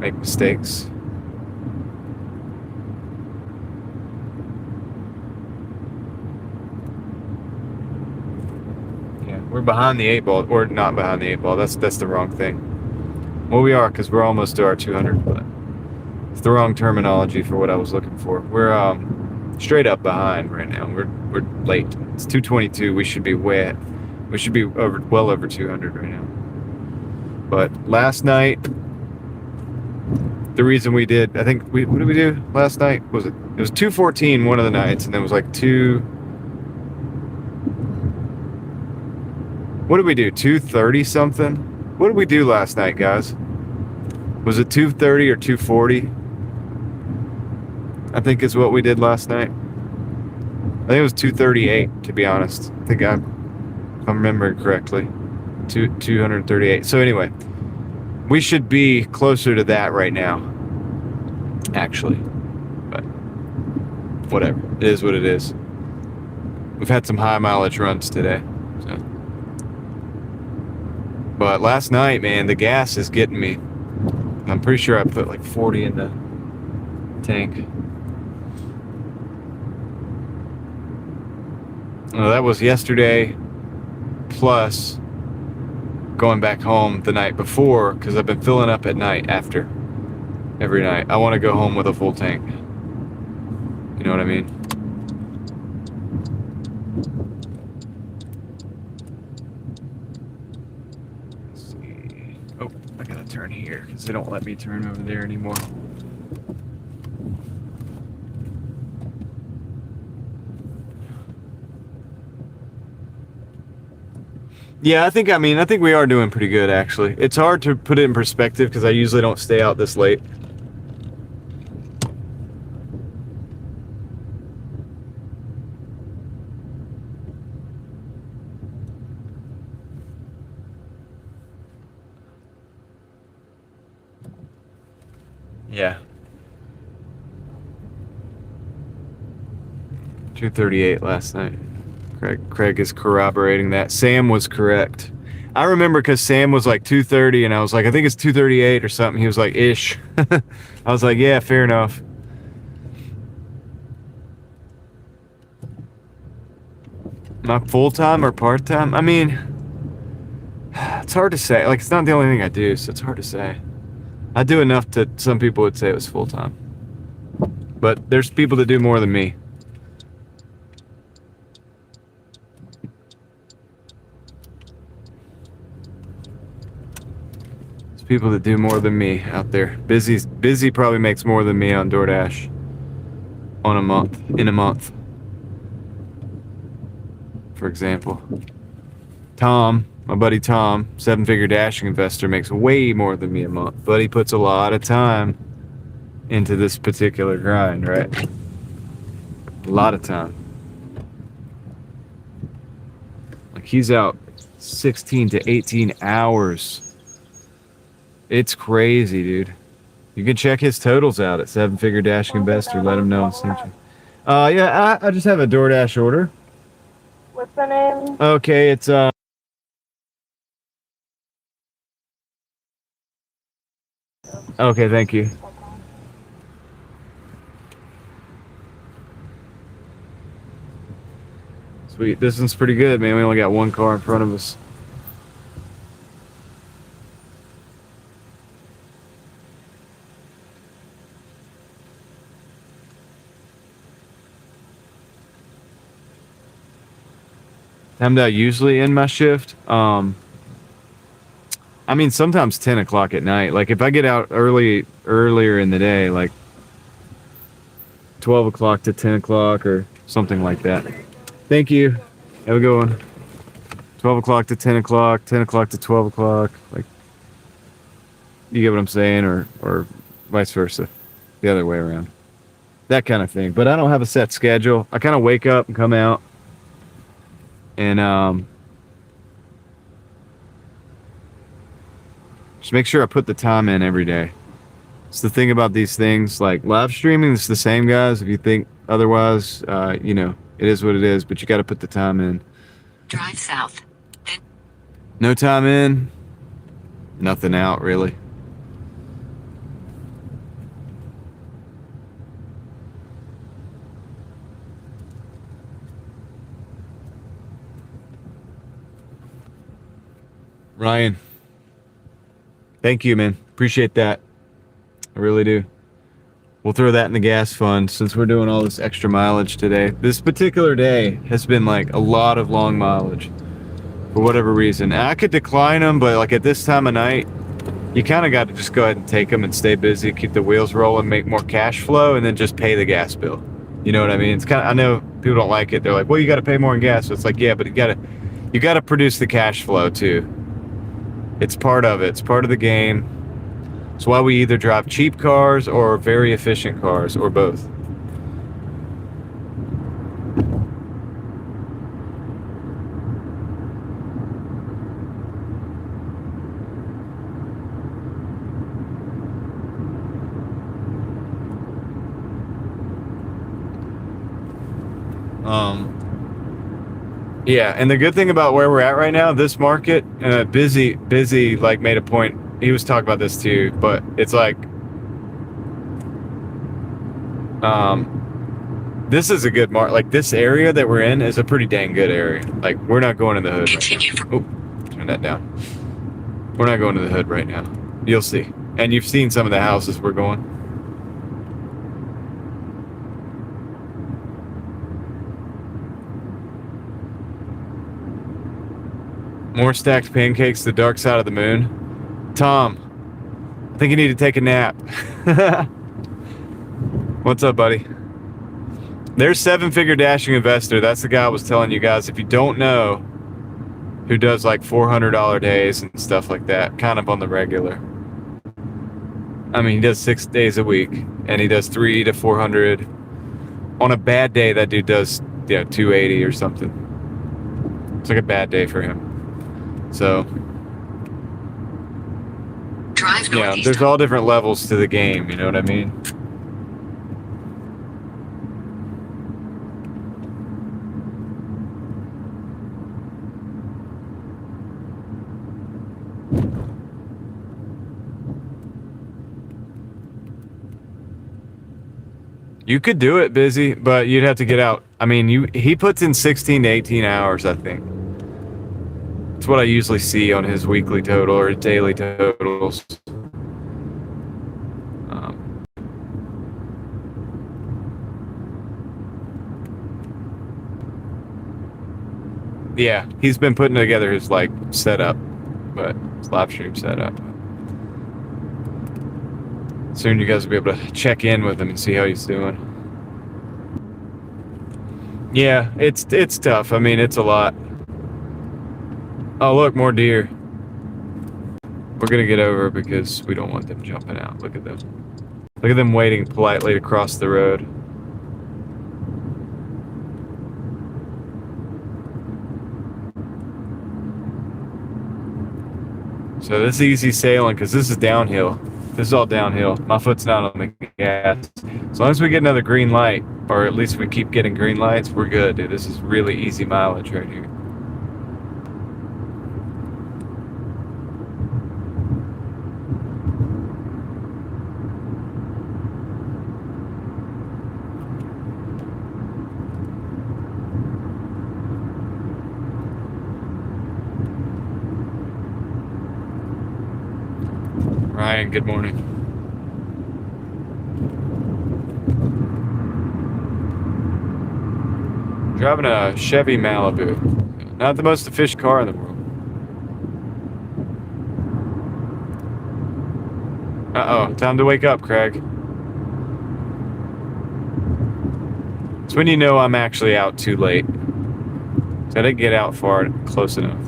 make mistakes. Yeah, we're behind the 8 ball, or not behind the 8 ball. That's the wrong thing. Well, we are because we're almost to our 200, but it's the wrong terminology for what I was looking for. We're straight up behind right now. We're late. It's 222. We should be well over 200 right now. But last night, the reason we did, what did we do last night? It was 214 one of the nights, and then it was like what did we do? 230 something? What did we do last night, guys? Was it 230 or 240? I think is what we did last night. I think it was 238, to be honest. I think I'm remembering correctly. 238. So anyway, we should be closer to that right now, actually. But whatever. It is what it is. We've had some high mileage runs today. So. But last night, man, the gas is getting me. I'm pretty sure I put like 40 in the tank. Oh, that was yesterday plus going back home the night before because I've been filling up at night after every night. I want to go home with a full tank. You know what I mean? Let's see. Oh, I gotta turn here because they don't let me turn over there anymore. Yeah, I think we are doing pretty good, actually. It's hard to put it in perspective because I usually don't stay out this late. Yeah. 2:38 last night. Craig is corroborating that. Sam was correct. I remember because Sam was like 2:30 and I was like, I think it's 2:38 or something. He was like, ish. I was like, yeah, fair enough. Am I full-time or part-time? I mean, it's hard to say. Like, it's not the only thing I do, so it's hard to say. I do enough that some people would say it was full-time. But there's people that do more than me. People that do more than me out there. Busy probably makes more than me on Doordash in a month. For example, Tom, my buddy Tom, 7-figure dashing investor, makes way more than me a month, but he puts a lot of time into this particular grind, right? A lot of time. Like he's out 16 to 18 hours. It's crazy, dude. You can check his totals out at 7-figure dashing investor. Let him know I sent you. Yeah, I just have a DoorDash order. What's the name? Okay, it's okay, thank you. Sweet. This one's pretty good, man. We only got one car in front of us. Time that I usually end my shift. I mean, sometimes 10 o'clock at night. Like if I get out earlier in the day, like 12 o'clock to 10 o'clock or something like that. Thank you. Have a good one. 12 o'clock to 10 o'clock, 10 o'clock to 12 o'clock. Like, you get what I'm saying? Or vice versa. The other way around. That kind of thing. But I don't have a set schedule. I kind of wake up and come out. And just make sure I put the time in every day. It's the thing about these things, like live streaming, it's the same, guys. If you think otherwise, you know, it is what it is, but you got to put the time in. Drive south. No time in, nothing out, really. Ryan, thank you, man. Appreciate that. I really do. We'll throw that in the gas fund since we're doing all this extra mileage today. This particular day has been like a lot of long mileage for whatever reason. And I could decline them, but like at this time of night, you kind of got to just go ahead and take them and stay busy, keep the wheels rolling, make more cash flow, and then just pay the gas bill. You know what I mean? It's kind of, I know people don't like it. They're like, well, you got to pay more in gas. So it's like, yeah, but you got to produce the cash flow too. It's part of it. It's part of the game. It's why we either drive cheap cars or very efficient cars, or both. Yeah, and the good thing about where we're at right now, this market, busy, like made a point. He was talking about this too, but it's like, this is a good market. Like this area that we're in is a pretty dang good area. Like we're not going in the hood. Continue Right now. Oh, turn that down. We're not going to the hood right now. You'll see. And you've seen some of the houses we're going. More stacked pancakes, the dark side of the moon. Tom, I think you need to take a nap. What's up, buddy? There's seven-figure dashing investor. That's the guy I was telling you guys. If you don't know, who does like $400 days and stuff like that, kind of on the regular. I mean, he does 6 days a week, and he does 300 to 400. On a bad day, that dude does 280 or something. It's like a bad day for him. So, Drive yeah, northeast. there's all different levels to the game, you know what I mean? You could do it busy, but you'd have to get out. I mean, he puts in 16 to 18 hours, I think. It's what I usually see on his weekly total or daily totals. Yeah, he's been putting together his like setup, but his live stream setup. Soon you guys will be able to check in with him and see how he's doing. Yeah, it's tough. I mean, it's a lot. Oh, look, more deer. We're gonna get over because we don't want them jumping out. Look at them. Look at them waiting politely to cross the road. So this is easy sailing because this is downhill. This is all downhill. My foot's not on the gas. As long as we get another green light, or at least we keep getting green lights, we're good, dude. This is really easy mileage right here. Ryan, good morning. Driving a Chevy Malibu. Not the most efficient car in the world. Uh-oh, time to wake up, Craig. It's when you know I'm actually out too late. So I didn't get out far close enough.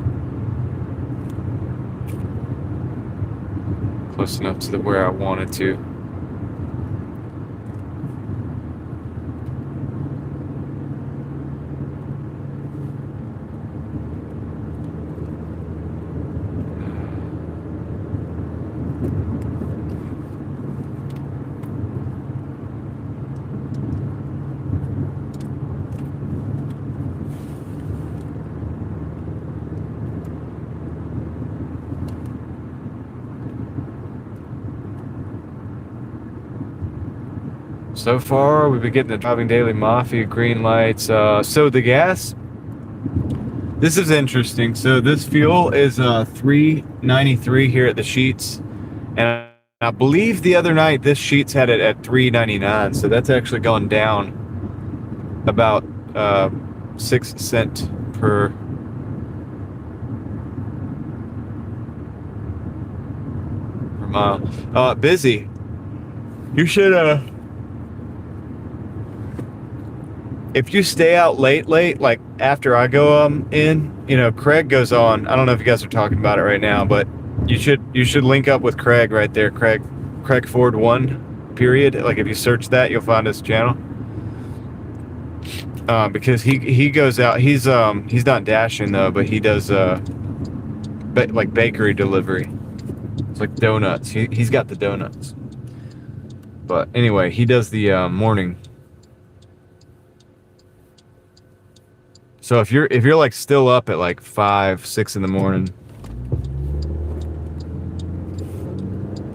Close enough to where I wanted to. So far, we've been getting the Driving Daily Mafia green lights. So the gas, this is interesting. So this fuel is $3.93 here at the Sheets, and I believe the other night this Sheets had it at $3.99. So that's actually gone down about 6 cents per mile. Busy. You should if you stay out late, like after I go in, you know, Craig goes on. I don't know if you guys are talking about it right now, but you should link up with Craig right there. Craig Ford 1, period. Like if you search that, you'll find his channel. Because he goes out. He's not dashing though, but he does like bakery delivery. It's like donuts. He's got the donuts. But anyway, he does the morning. So if you're like still up at like 5, 6 in the morning,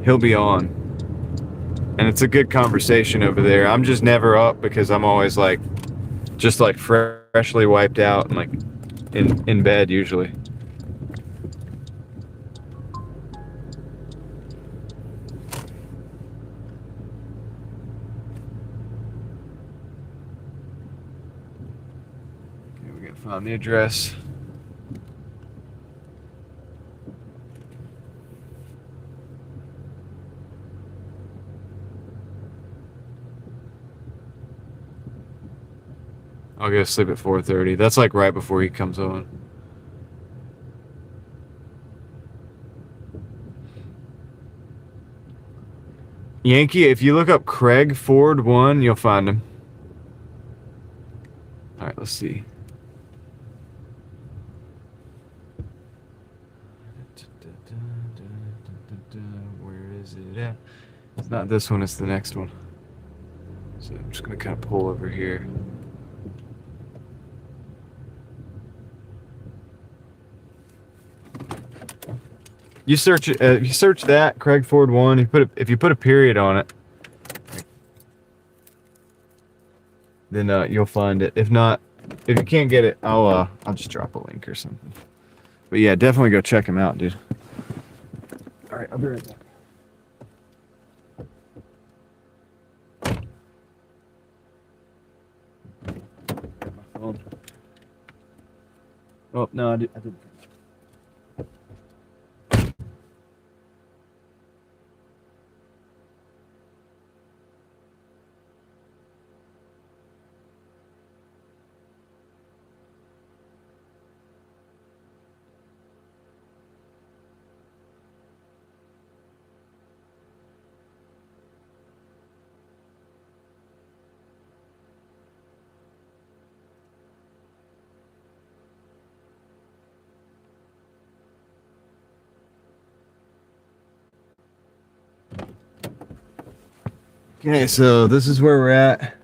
he'll be on. And it's a good conversation over there. I'm just never up because I'm always like just like freshly wiped out and like in bed usually. Find the address. I'll go sleep at 4:30. That's like right before he comes on. Yankee, if you look up Craig Ford 1, you'll find him. All right, let's see. Where is it at? It's not this one, it's the next one. So I'm just gonna kind of pull over here. You search it. If you search that Craig Ford 1, if you put a period on it, then you'll find it. If not, if you can't get it, I'll just drop a link or something. But yeah, definitely go check him out, dude. All right, I'll be right back. Got my phone. Oh no, I did. Okay, so this is where we're at.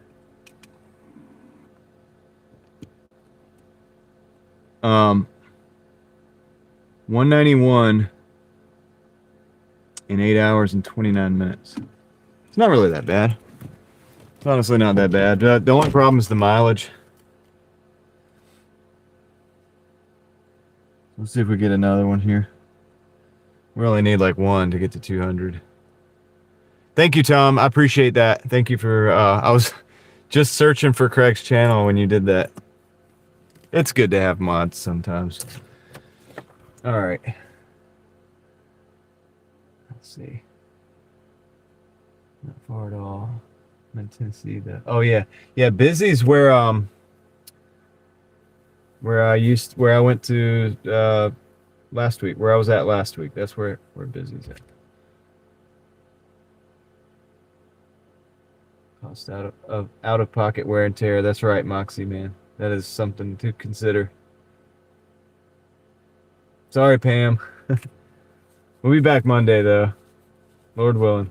191 in 8 hours and 29 minutes. It's not really that bad. It's honestly not that bad. The only problem is the mileage. Let's see if we get another one here. We only need like one to get to 200. Thank you, Tom. I appreciate that. Thank you for, I was just searching for Craig's channel when you did that. It's good to have mods sometimes. All right. Let's see. Not far at all. I'm in Tennessee though. Oh yeah. Yeah, Busy's where I went to last week, where I was at last week. That's where Busy's at. Cost out of pocket wear and tear. That's right, Moxie, man. That is something to consider. Sorry, Pam. We'll be back Monday, though. Lord willing.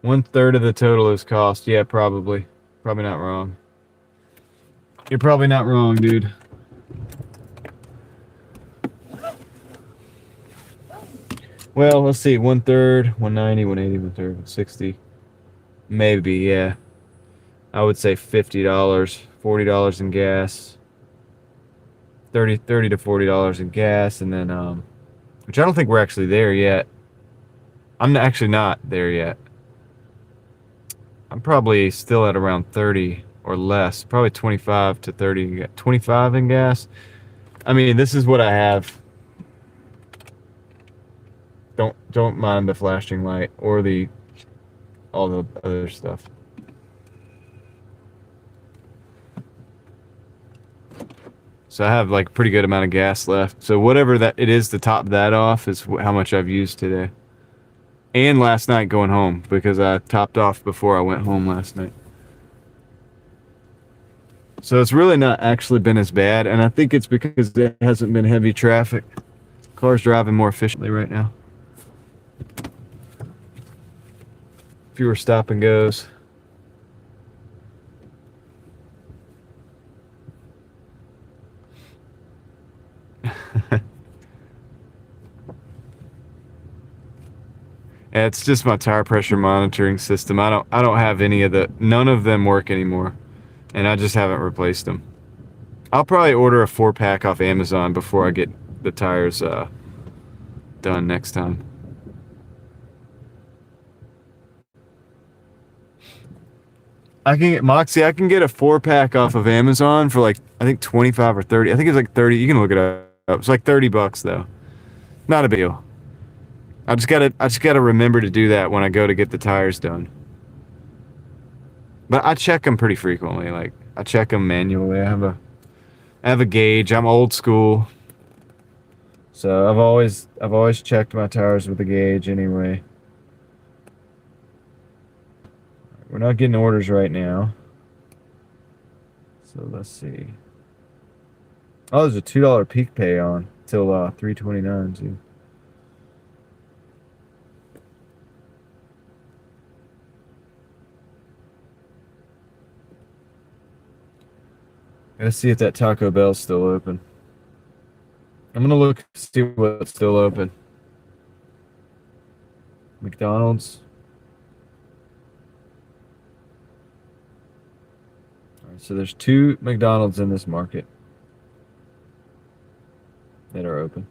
One-third of the total is cost. Yeah, probably. Probably not wrong. You're probably not wrong, dude. Well, let's see. 1/3, 190, 180, 1/3, 160. Maybe, yeah. I would say $50, $40 in gas. 30 to $40 in gas, and then which I don't think we're actually there yet. I'm actually not there yet. I'm probably still at around 30 or less. Probably 25 to 30, 25 in gas. I mean, this is what I have. Don't mind the flashing light or all the other stuff. So I have like a pretty good amount of gas left. So whatever that it is to top that off is how much I've used today. And last night going home, because I topped off before I went home last night. So it's really not actually been as bad, and I think it's because there hasn't been heavy traffic. Cars driving more efficiently right now. Fewer stop and goes. Yeah, it's just my tire pressure monitoring system. I don't have none of them work anymore, and I just haven't replaced them. I'll probably order a 4-pack off Amazon before I get the tires done next time. I can get Moxie. I can get a 4-pack off of Amazon for like I think 25 or 30. I think it's like 30. You can look it up. It's like $30 though. Not a big deal. I just gotta remember to do that when I go to get the tires done. But I check them pretty frequently. Like I check them manually. I have a gauge. I'm old school. So I've always checked my tires with a gauge anyway. We're not getting orders right now. So let's see. Oh, there's a $2 peak pay on till 3/29 too. Gotta see if that Taco Bell's still open. I'm gonna look see what's still open. McDonald's. All right, so there's 2 McDonald's in this market that are open.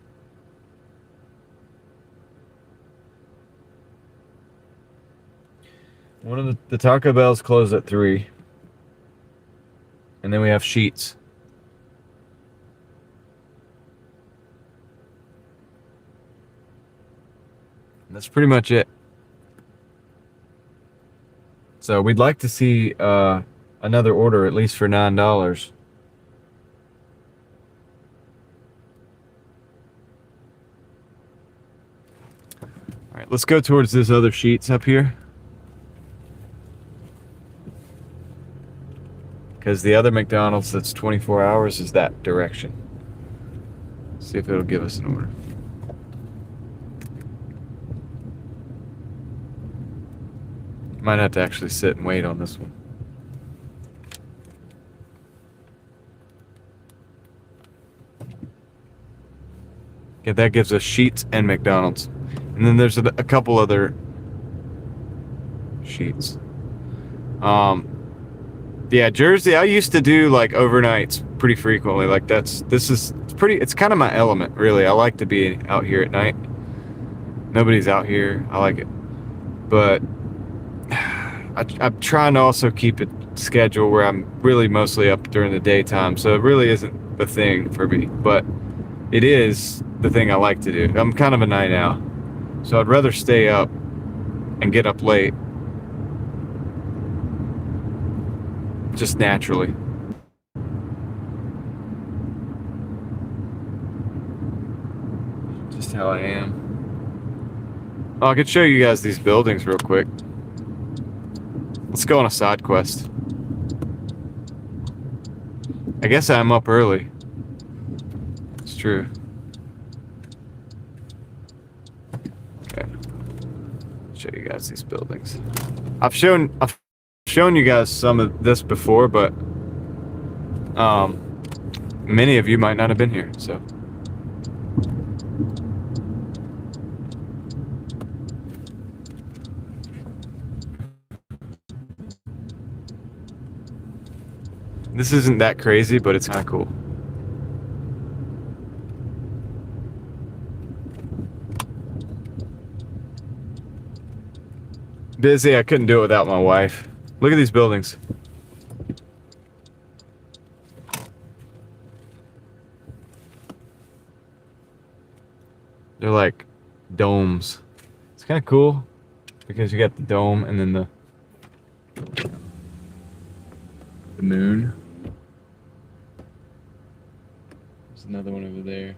One of the Taco Bell's closed at 3. And then we have Sheets. And that's pretty much it. So we'd like to see another order at least for $9. All right, let's go towards this other Sheets up here. Because the other McDonald's that's 24 hours is that direction. See if it'll give us an order. Might have to actually sit and wait on this one. Yeah, that gives us Sheets and McDonald's. And then there's a couple other Sheets. Yeah, Jersey, I used to do like overnights pretty frequently. Like it's kind of my element, really. I like to be out here at night. Nobody's out here. I like it. But I'm trying to also keep a schedule where I'm really mostly up during the daytime. So it really isn't the thing for me. But it is the thing I like to do. I'm kind of a night owl. So I'd rather stay up and get up late. Just naturally. Just how I am. Oh, I could show you guys these buildings real quick. Let's go on a side quest. I guess I'm up early. It's true. Okay. Show you guys these buildings. I've shown you guys some of this before, but many of you might not have been here, so. This isn't that crazy, but it's kind of cool. Busy, I couldn't do it without my wife. Look at these buildings. They're like domes. It's kind of cool because you got the dome and then the moon. There's another one over there.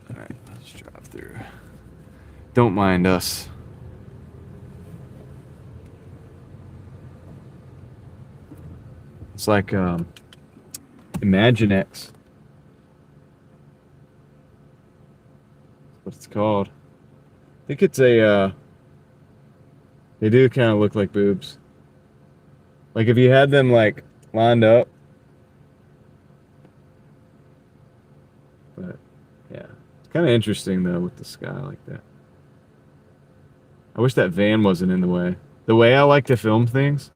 Alright, let's drive through. Don't mind us. It's like Imaginex. That's what it's called. I think it's a they do kind of look like boobs. Like if you had them like lined up. But yeah. It's kind of interesting though with the sky like that. I wish that van wasn't in the way. The way I like to film things,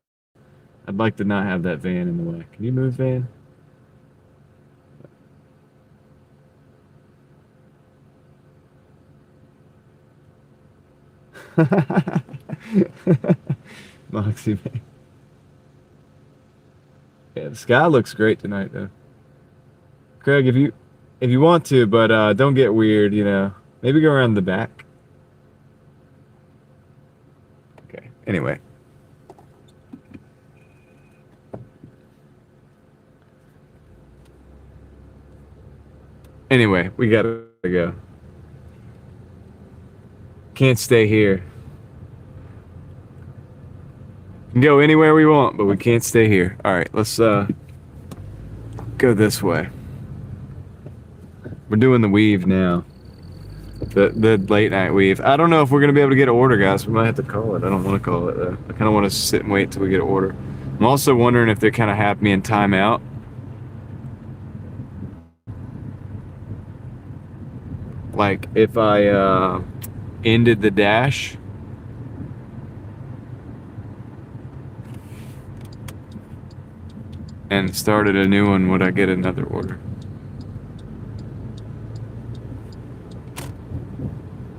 I'd like to not have that van in the way. Can you move, van? Moxie Man. Yeah, the sky looks great tonight, though. Craig, if you want to, but don't get weird, you know. Maybe go around the back. Okay. Anyway. Anyway, we gotta go. Can't stay here. We can go anywhere we want, but we can't stay here. All right, let's go this way. We're doing the weave now. The late night weave. I don't know if we're gonna be able to get an order, guys. We might have to call it. I don't want to call it though. I kind of want to sit and wait till we get an order. I'm also wondering if they kind of have me in timeout. Like if I ended the dash. And started a new one, would I get another order?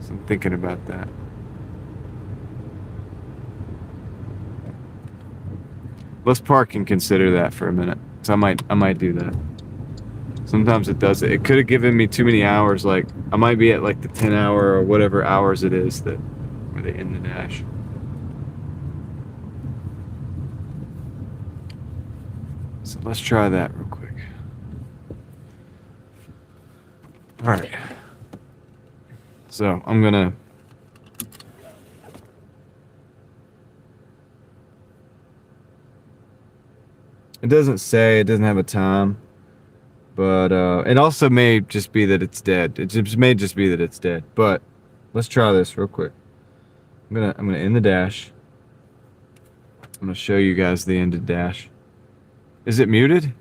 So I'm thinking about that. Let's park and consider that for a minute. So I might do that. Sometimes it does it. It could have given me too many hours. Like I might be at like the 10 hour or whatever hours it is that where they end the dash. So let's try that real quick. All right. So I'm gonna. It doesn't say. It doesn't have a time. But it also may just be that it's dead. It just may just be that it's dead. But let's try this real quick. I'm gonna end the dash. I'm gonna show you guys the ended dash. Is it muted?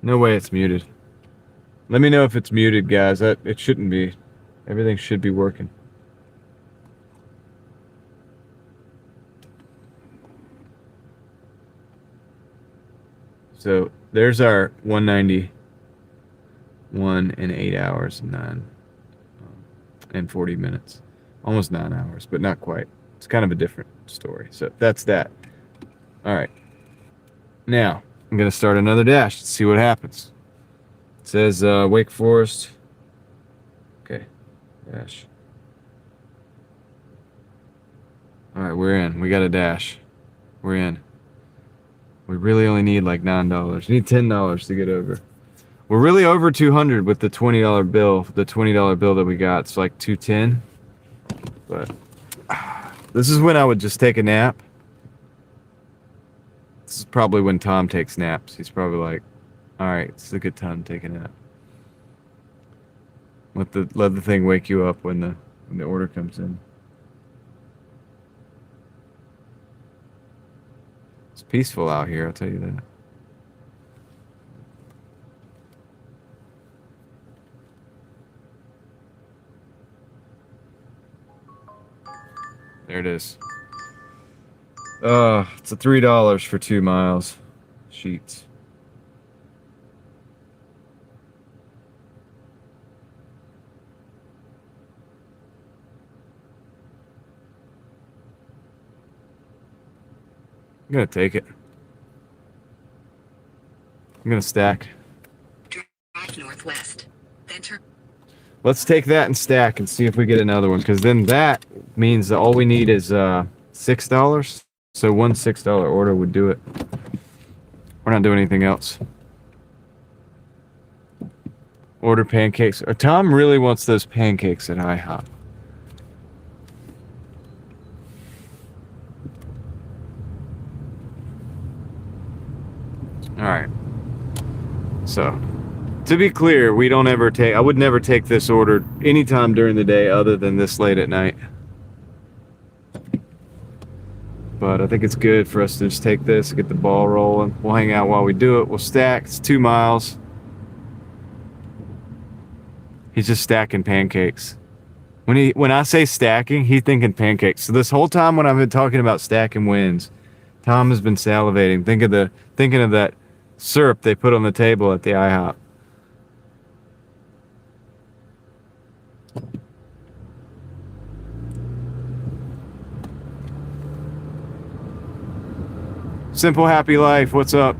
No way it's muted. Let me know if it's muted, guys. It shouldn't be. Everything should be working. So there's our 191 in 8 hours and 9 and 40 minutes. Almost 9 hours, but not quite. It's kind of a different story. So that's that. All right. Now, I'm going to start another dash to see what happens. It says Wake Forest. Okay. Dash. All right, we're in. We got a dash. We're in. We really only need like $9. We need $10 to get over. We're really over 200 with the $20 bill. The $20 bill that we got. It's like 210. But this is when I would just take a nap. This is probably when Tom takes naps. He's probably like, all right, it's a good time to take a nap. Let the thing wake you up when the order comes in. It's peaceful out here, I'll tell you that. There it is. It's a $3 for 2 miles. Sheets. I'm gonna take it. I'm gonna stack. Drive northwest. Then turn. Let's take that and stack and see if we get another one, because then that means that all we need is $6. So one $6 order would do it. We're not doing anything else. Order pancakes. Tom really wants those pancakes at IHOP. All right. So, to be clear, we don't ever take. I would never take this order anytime during the day other than this late at night. But I think it's good for us to just take this, get the ball rolling. We'll hang out while we do it. We'll stack. It's 2 miles. He's just stacking pancakes. When I say stacking, he's thinking pancakes. So this whole time when I've been talking about stacking wins, Tom has been salivating, thinking of that syrup they put on the table at the IHOP. Simple Happy Life, what's up?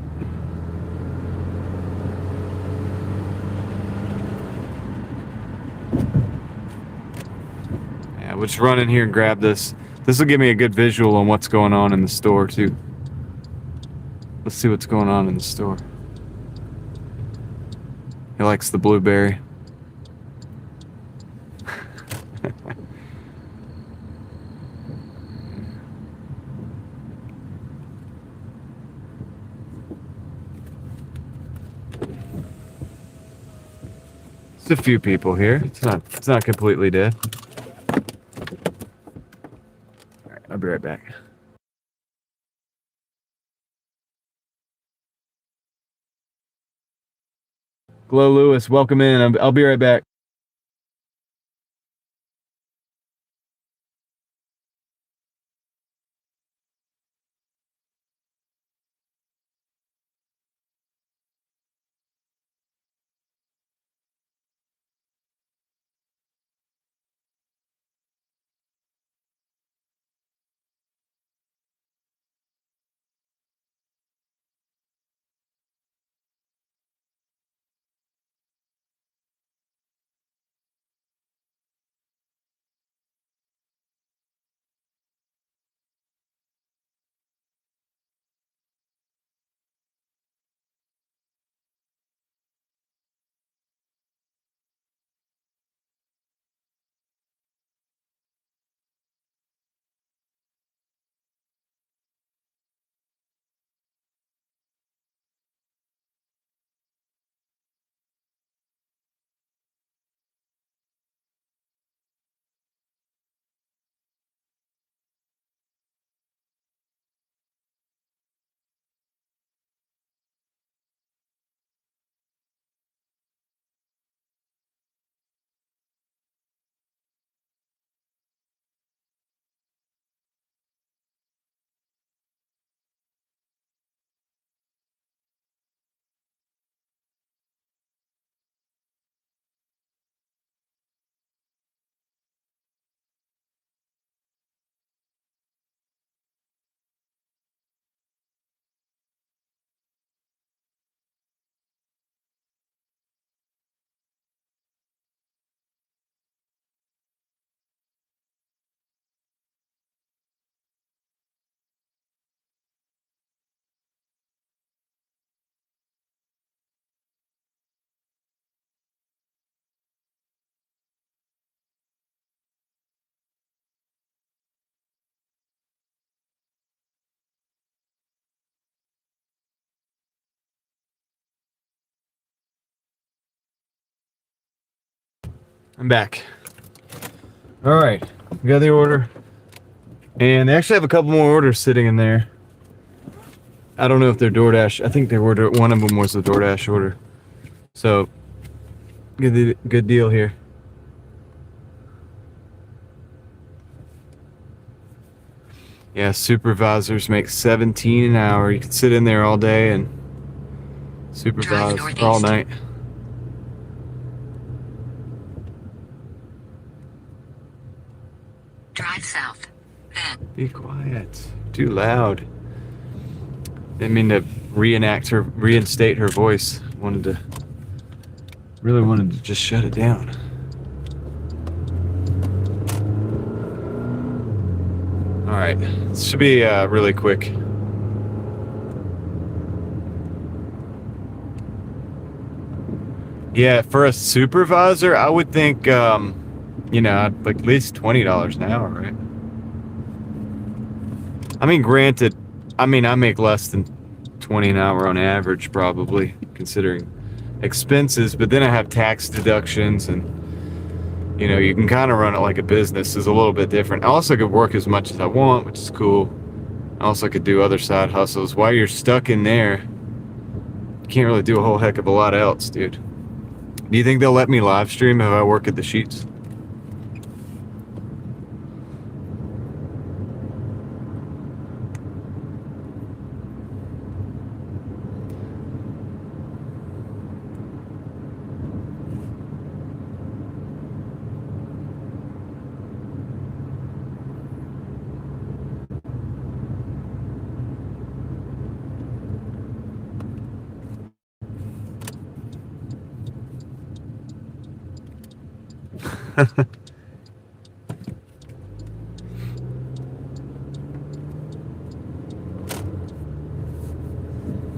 Yeah, we'll just run in here and grab this. This will give me a good visual on what's going on in the store too. Let's see what's going on in the store. He likes the blueberry. It's a few people here. It's not completely dead. All right, I'll be right back. Glow Lewis, welcome in. I'll be right back. I'm back. All right, we got the order, and they actually have a couple more orders sitting in there. I don't know if they're DoorDash. I think they ordered one of them was the DoorDash order. So, good deal here. Yeah, supervisors make $17 an hour. You can sit in there all day and supervise all night. Drive south. Then. Be quiet. Too loud. Didn't mean to reinstate her voice. Really wanted to just shut it down. All right, this should be really quick. Yeah, for a supervisor, I would think, like at least $20 an hour, right? I mean, granted, I make less than 20 an hour on average, probably, considering expenses, but then I have tax deductions and, you can kind of run it like a business. Is a little bit different. I also could work as much as I want, which is cool. I also could do other side hustles. While you're stuck in there, you can't really do a whole heck of a lot else, dude. Do you think they'll let me live stream if I work at the Sheets?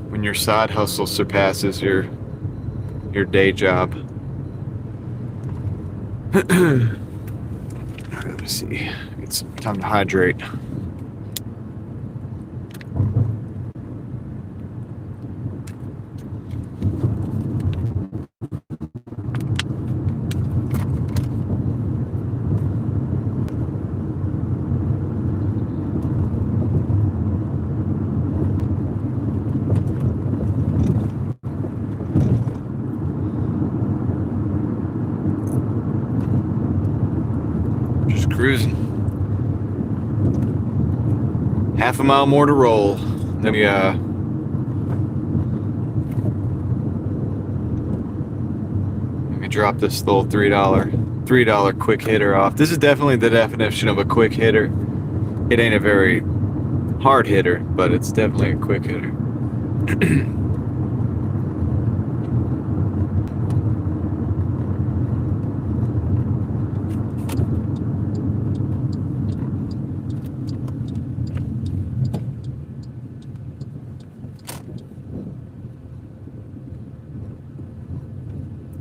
When your side hustle surpasses your day job. Alright, let me see. It's time to hydrate. Just cruising. Half a mile more to roll. Then we let me drop this little $3 quick hitter off. This is definitely the definition of a quick hitter. It ain't a very hard hitter, but it's definitely a quick hitter.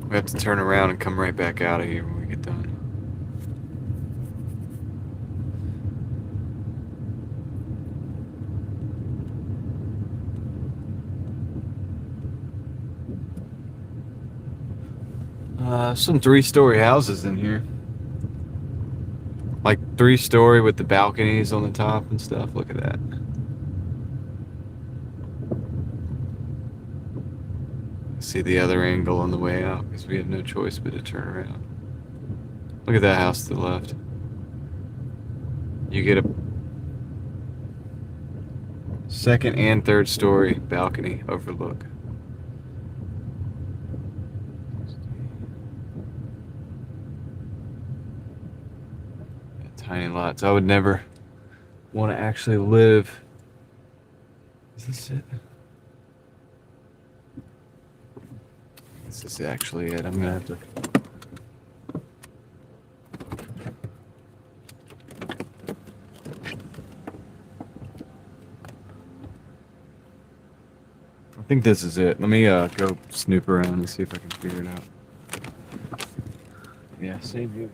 We have to turn around and come right back out of here when we get done. Some 3-story houses in here. Like 3-story with the balconies on the top and stuff. Look at that. See the other angle on the way out because we have no choice but to turn around. Look at that house to the left. You get a second and third story balcony overlook. Tiny lots. I would never want to actually live. Is this it? This is actually it. I'm gonna have to. I think this is it. Let me go snoop around and see if I can figure it out. Yeah, same here.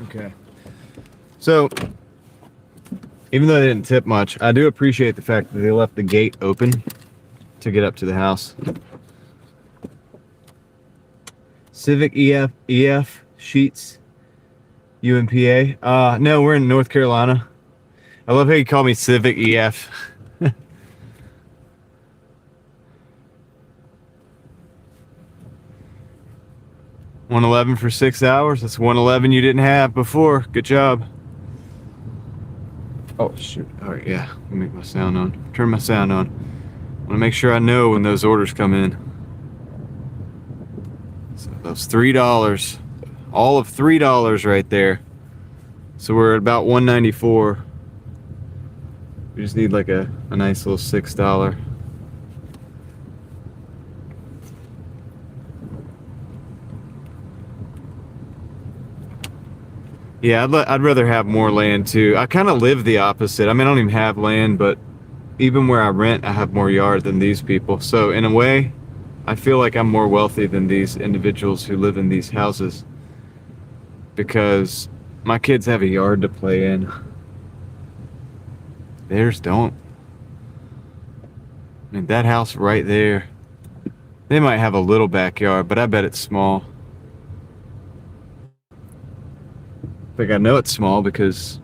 Okay. So, even though they didn't tip much, I do appreciate the fact that they left the gate open to get up to the house. Civic EF Sheets UMPA. No, we're in North Carolina. I love how you call me Civic EF. 111 for 6 hours. That's 111 you didn't have before. Good job. Oh, shoot. All right, yeah. Let me make my sound on. Turn my sound on. I want to make sure I know when those orders come in. So those $3. All of $3 right there. So we're at about $194. We just need like a nice little $6. Yeah, I'd rather have more land too. I kind of live the opposite. I mean, I don't even have land, but even where I rent, I have more yard than these people. So in a way, I feel like I'm more wealthy than these individuals who live in these houses because my kids have a yard to play in. Theirs don't. I mean, that house right there They might have a little backyard, but I bet it's small. Like, I know it's small because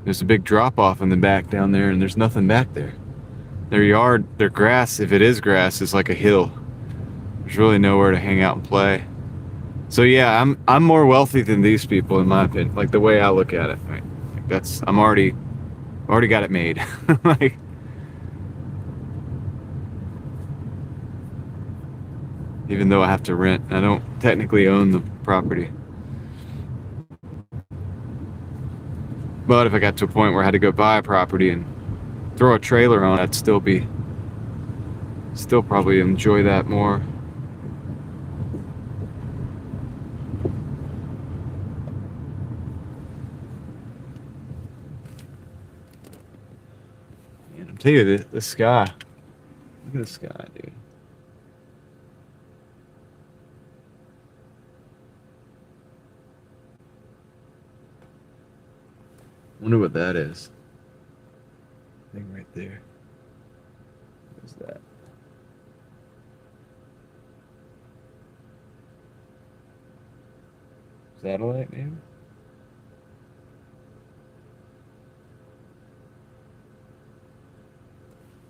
there's a big drop off in the back down there, and there's nothing back there. Their yard, their grass, if it is grass, is like a hill. There's really nowhere to hang out and play. So yeah, I'm more wealthy than these people in my opinion. Like the way I look at it, right? Like that's I'm already got it made. Like, even though I have to rent, I don't technically own the property. But if I got to a point where I had to go buy a property and throw a trailer on, I'd still probably enjoy that more. Man, I'm telling you, the sky. Look at the sky, dude. Wonder what that is. Thing right there. What is that? Satellite, maybe?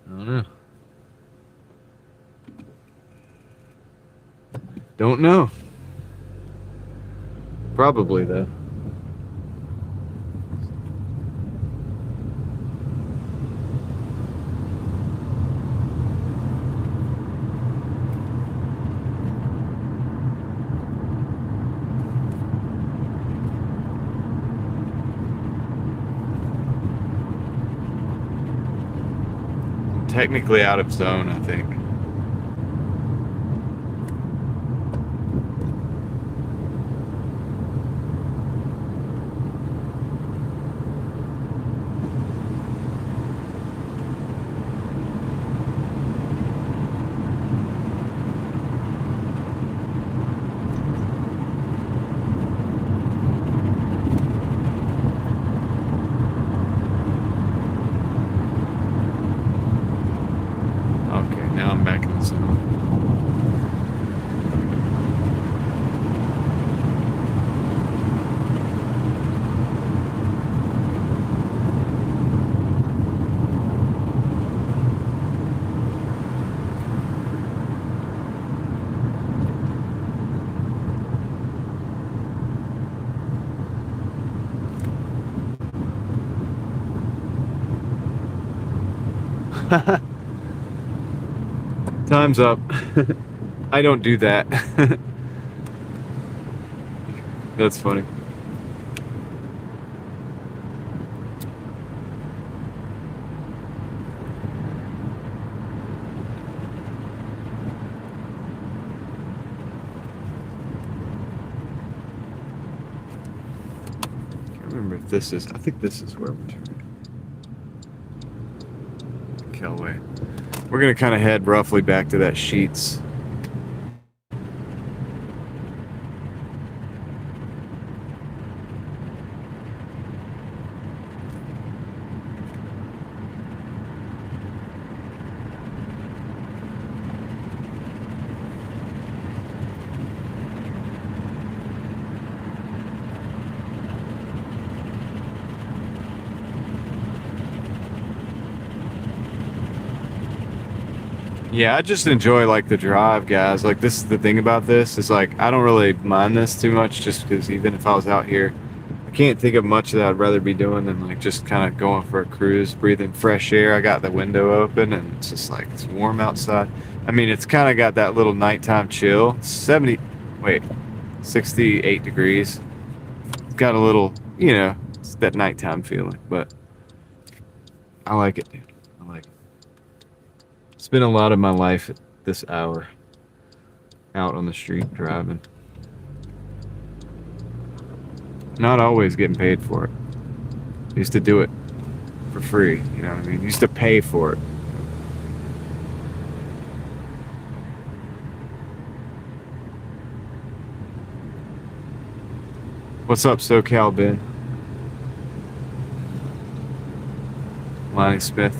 I don't know. Don't know. Probably, though. Technically out of zone, I think. Now I'm back in the zone. Time's up. I don't do that. That's funny. Can't remember if this is. I think this is where we're turning. Kelway. We're gonna kind of head roughly back to that Sheets. Yeah, I just enjoy like the drive, guys. Like, this is the thing about this is like I don't really mind this too much, just because even if I was out here, I can't think of much that I'd rather be doing than like just kind of going for a cruise, breathing fresh air. I got the window open and it's just like it's warm outside. I mean, it's kind of got that little nighttime chill. 68 degrees. It's got a little, it's that nighttime feeling, but I like it, dude. I like it. Spend a lot of my life at this hour out on the street driving. Not always getting paid for it. I used to do it for free, you know what I mean? Used to pay for it. What's up, SoCal Ben? Lonnie Smith.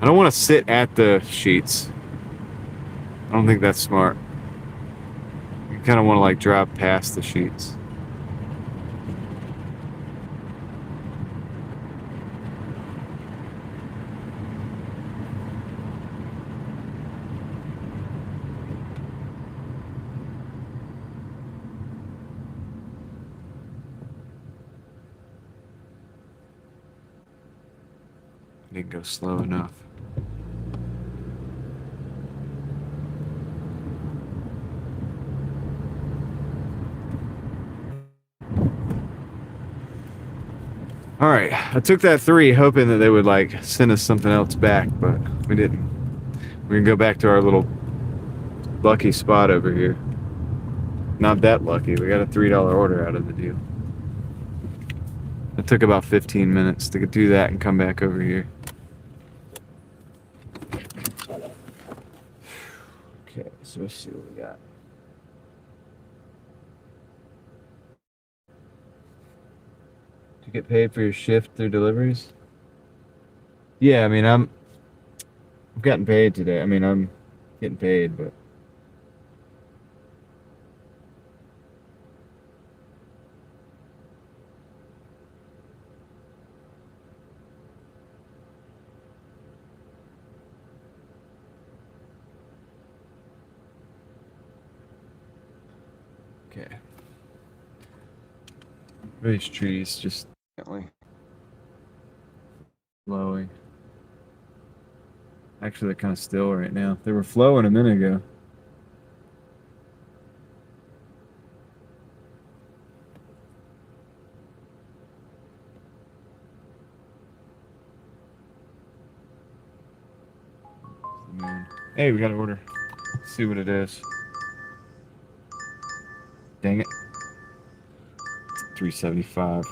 I don't want to sit at the sheets. I don't think that's smart. You kind of want to like drive past the sheets. Didn't go slow enough. All right, I took that 3 hoping that they would like send us something else back, but we didn't. We're gonna go back to our little lucky spot over here. Not that lucky. We got a $3 order out of the deal. It took about 15 minutes to do that and come back over here. Okay, so let's see what we got. Do you get paid for your shift through deliveries? Yeah, I mean, I've gotten paid today. I mean, I'm getting paid, but okay. These trees just flowing. Actually, they're kind of still right now. They were flowing a minute ago. Hey, we got an order. Let's see what it is. Dang it. It's $3.75.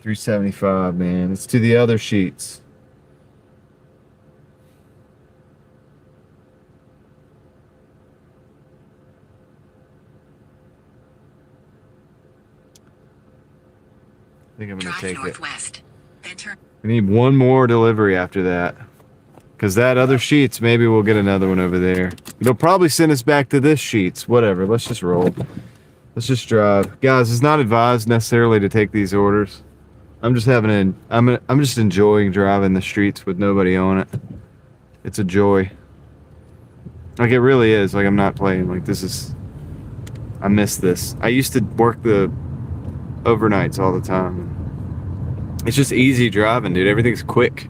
$3.75, man. It's to the other sheets. I think I'm gonna Drive take it. northwest. Then turn. We need one more delivery after that. Because that other sheets, maybe we'll get another one over there. It'll probably send us back to this sheets. Whatever. Let's just roll. Let's just drive. Guys, it's not advised necessarily to take these orders. I'm just I'm just enjoying driving the streets with nobody on it. It's a joy. Like it really is. Like I'm not playing. Like this is, I miss this. I used to work the overnights all the time. It's just easy driving, dude. Everything's quick.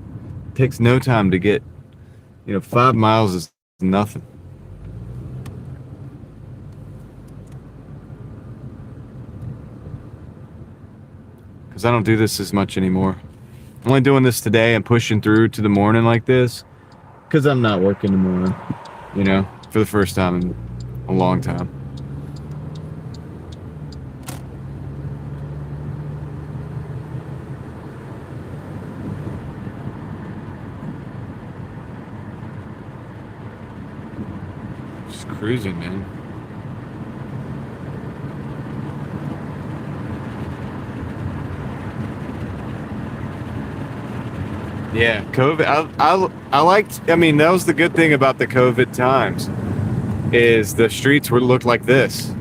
It takes no time to get, 5 miles is nothing. Because I don't do this as much anymore. I'm only doing this today and pushing through to the morning like this because I'm not working tomorrow, for the first time in a long time. Just cruising, man. Yeah, COVID. I liked. I mean, that was the good thing about the COVID times, is the streets looked like this.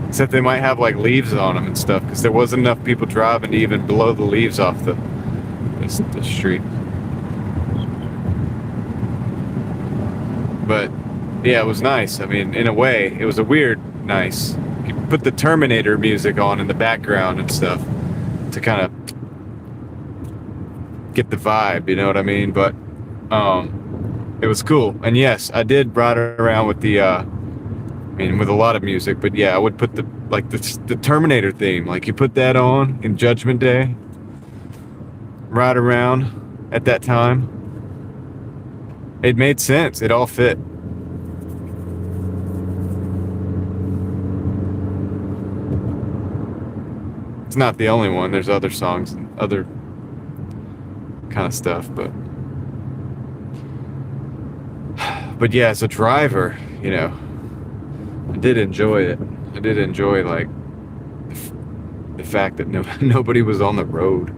Except they might have like leaves on them and stuff, because there wasn't enough people driving to even blow the leaves off the street. But yeah, it was nice. I mean, in a way, it was a weird nice. You put the Terminator music on in the background and stuff to kind of get the vibe, you know what I mean? But it was cool. And yes, I did ride around with the with a lot of music, but yeah, I would put the Terminator theme, like you put that on in Judgment Day, ride around at that time. It made sense. It all fit. It's not the only one. There's other songs and other kind of stuff, but yeah, as a driver, I did enjoy it. I did enjoy like fact that nobody was on the road.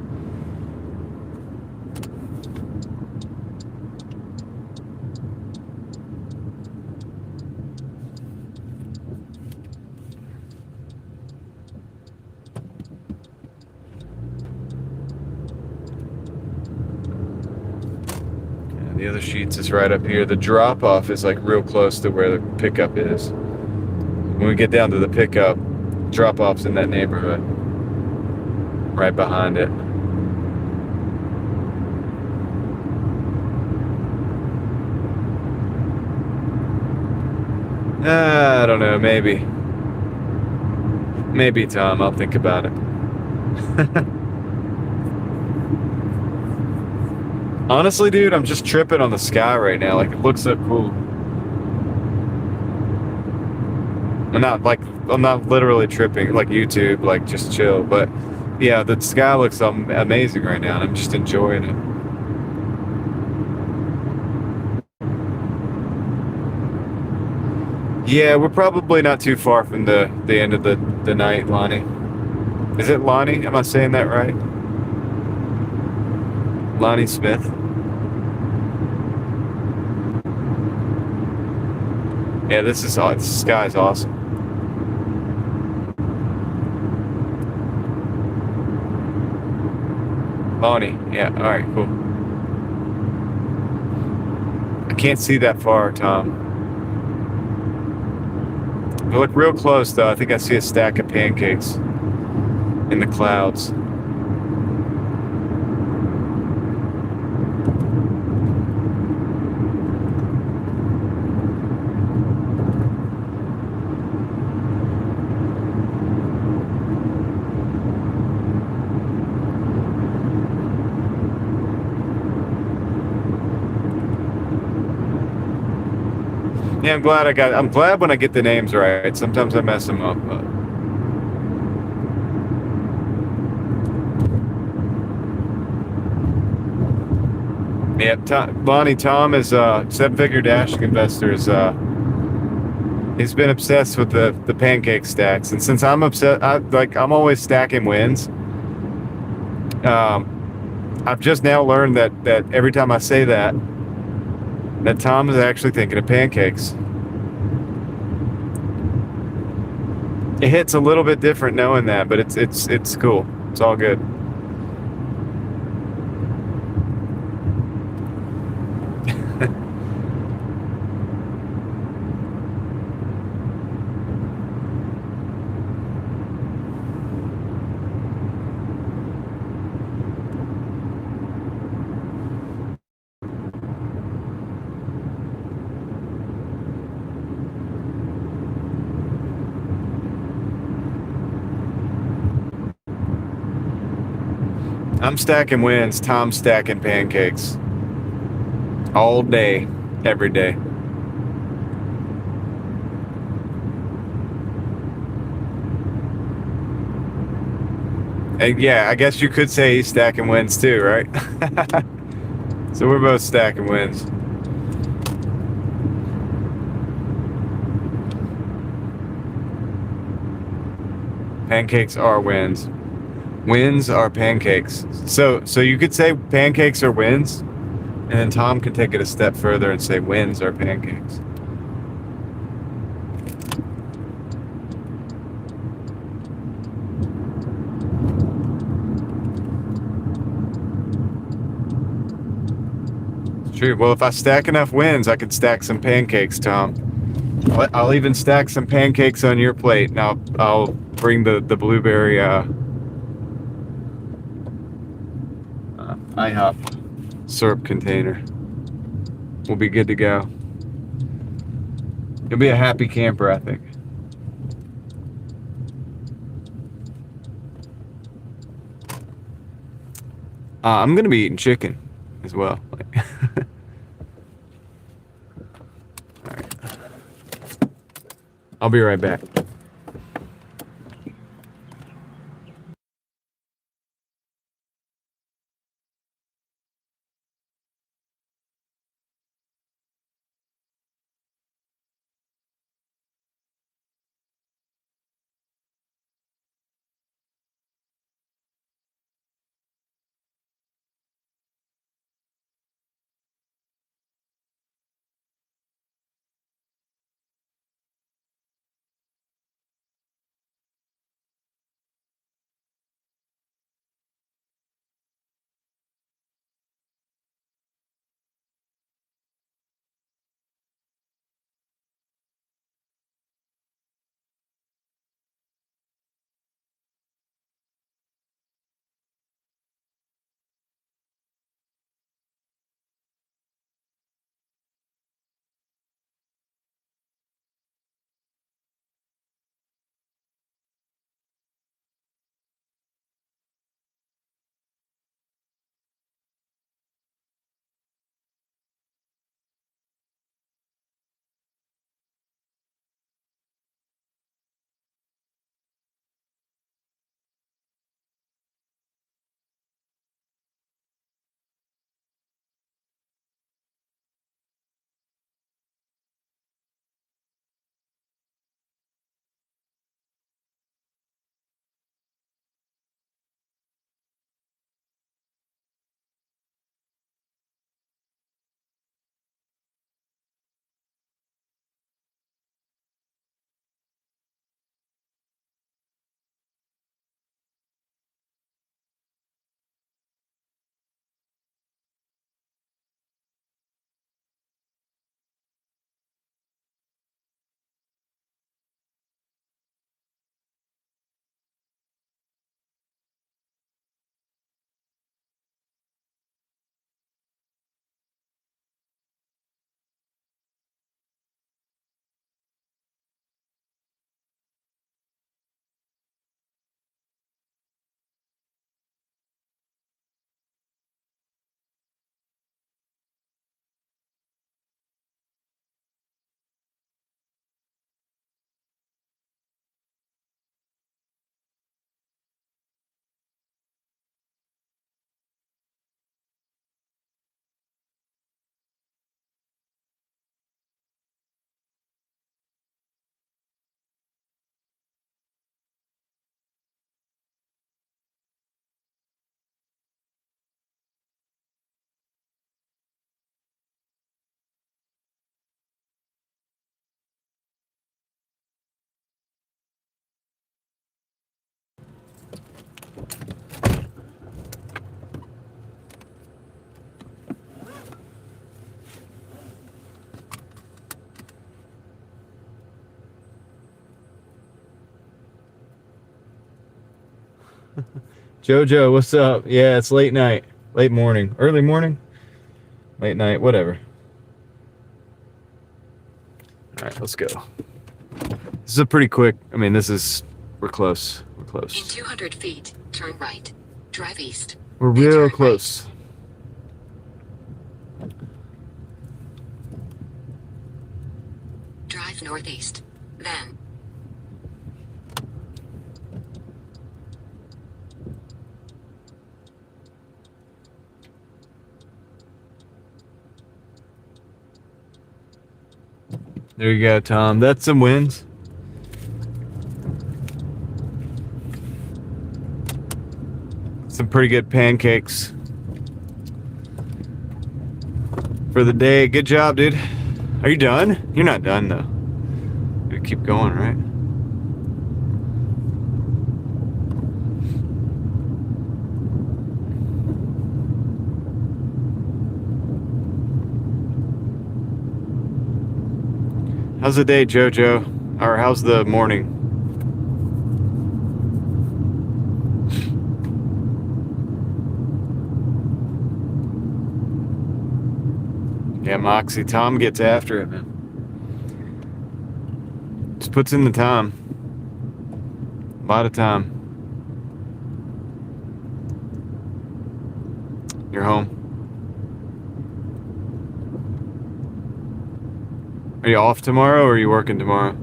The other Sheets is right up here. The drop off is like real close to where the pickup is. When we get down to the pickup, drop off's in that neighborhood. Right behind it. I don't know, maybe. Maybe, Tom, I'll think about it. Honestly, dude, I'm just tripping on the sky right now. Like, it looks so cool. I'm not literally tripping like YouTube, like just chill. But yeah, the sky looks amazing right now, and I'm just enjoying it. Yeah, we're probably not too far from the end of the night, Lonnie. Is it Lonnie? Am I saying that right? Lonnie Smith. Yeah, this sky's awesome. Lonnie, yeah, alright, cool. I can't see that far, Tom. If I look real close, though, I think I see a stack of pancakes in the clouds. Yeah, I'm glad when I get the names right. Sometimes I mess them up, but. Yeah, Tom is seven-figure dashing investor. He's been obsessed with the pancake stacks, and since I'm upset, I'm always stacking wins. I've just now learned that every time I say that Tom is actually thinking of pancakes. It hits a little bit different knowing that, but it's cool. It's all good. I'm stacking wins, Tom's stacking pancakes. All day, every day. And yeah, I guess you could say he's stacking wins too, right? So we're both stacking wins. Pancakes are wins. Wins are pancakes. So you could say pancakes are wins, and then Tom can take it a step further and say wins are pancakes. It's true. Well, if I stack enough wins, I could stack some pancakes, Tom. I'll even stack some pancakes on your plate, and I'll bring the blueberry IHOP syrup container. We'll be good to go. You'll be a happy camper, I think. I'm gonna be eating chicken as well. All right. I'll be right back. Jojo, what's up? Yeah, it's late night, late morning, early morning, late night, whatever. All right, let's go. This is a pretty quick. I mean, we're close. We're In close. 200 feet, turn right. Drive east. We're Then real turn close. right. Drive northeast. Then There you go, Tom. That's some wins. Some pretty good pancakes for the day. Good job, dude. Are you done? You're not done, though. You keep going, right? How's the day, Jojo? Or how's the morning? Yeah, Moxie. Tom gets after it, man. Just puts in the time. A lot of time. You're home. Are you off tomorrow or are you working tomorrow?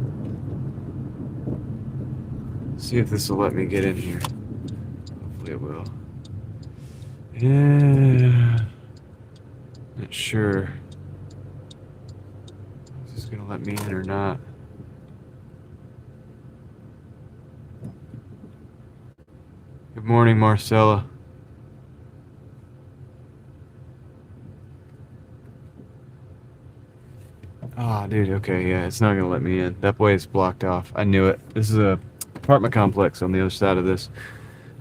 See if this will let me get in here. Hopefully it will. Yeah. Not sure. Is this gonna let me in or not? Good morning, Marcella. Ah, dude, okay, yeah, it's not gonna let me in. That way it's blocked off. I knew it. This is a apartment complex on the other side of this.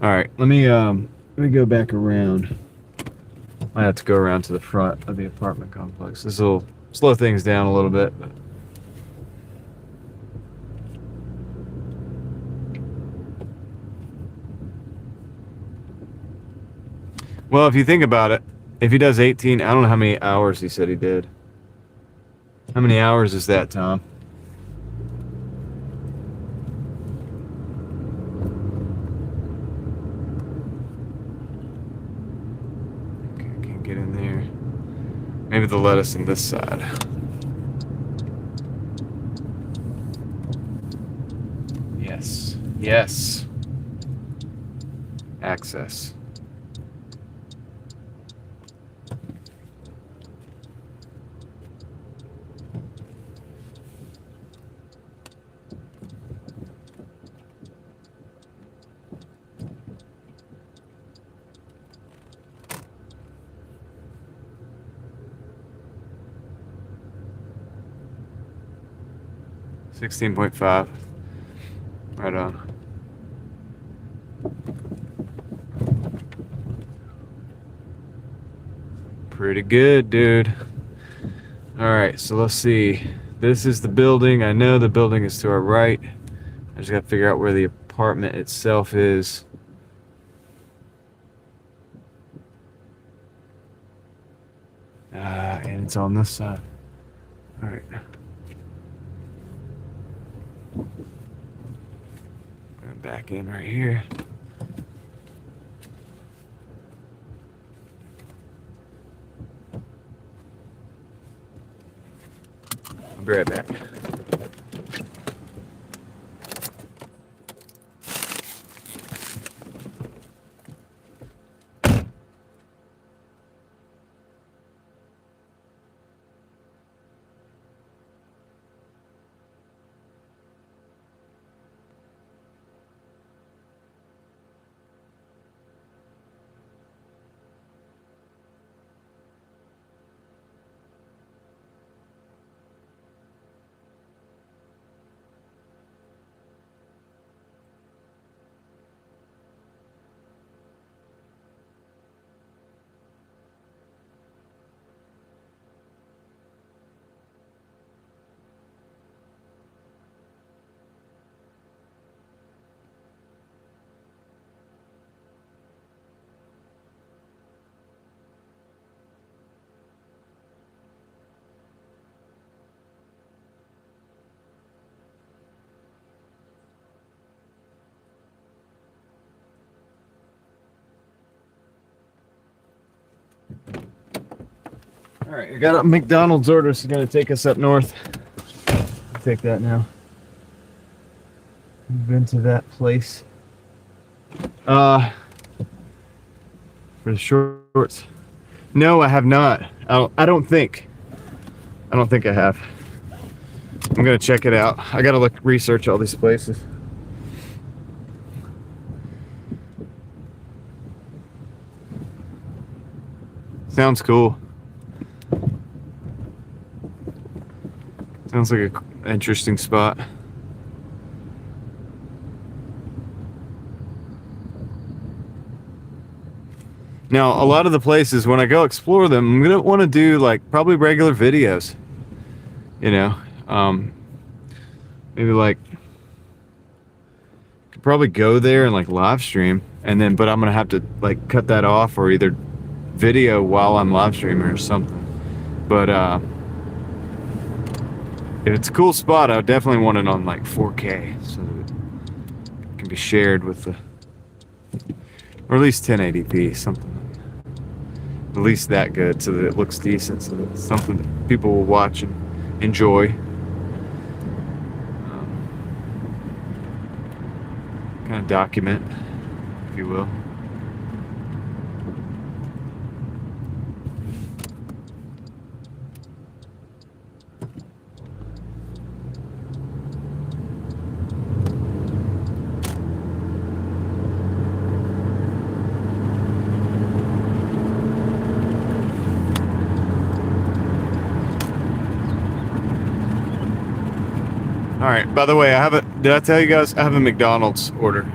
Alright, let me go back around. I have to go around to the front of the apartment complex. This will slow things down a little bit, but well, if you think about it, if he does 18, I don't know how many hours he said he did. How many hours is that, Tom? Okay, I can't get in there. Maybe they'll let us in this side. Yes. Yes. Access. $16.5. Right on. Pretty good, dude. All right, so let's see. This is the building. I know the building is to our right. I just got to figure out where the apartment itself is. And it's on this side. All right. Going back in right here. I'll be right back. All right, I got a McDonald's order. It's gonna take us up north. I'll take that now. We've been to that place. For the shorts. No, I have not. I don't think I have. I'm gonna check it out. I gotta research all these places. Sounds cool. Sounds like an interesting spot. Now, a lot of the places, when I go explore them, I'm gonna want to do like probably regular videos. You know, maybe like could probably go there and like live stream, and then but I'm gonna have to like cut that off or either video while I'm live streaming or something. But if it's a cool spot, I would definitely want it on like 4K so that it can be shared with the, or at least 1080p, something at least that good so that it looks decent, so that it's something that people will watch and enjoy. Kind of document, if you will. All right, by the way, did I tell you guys I have a McDonald's order,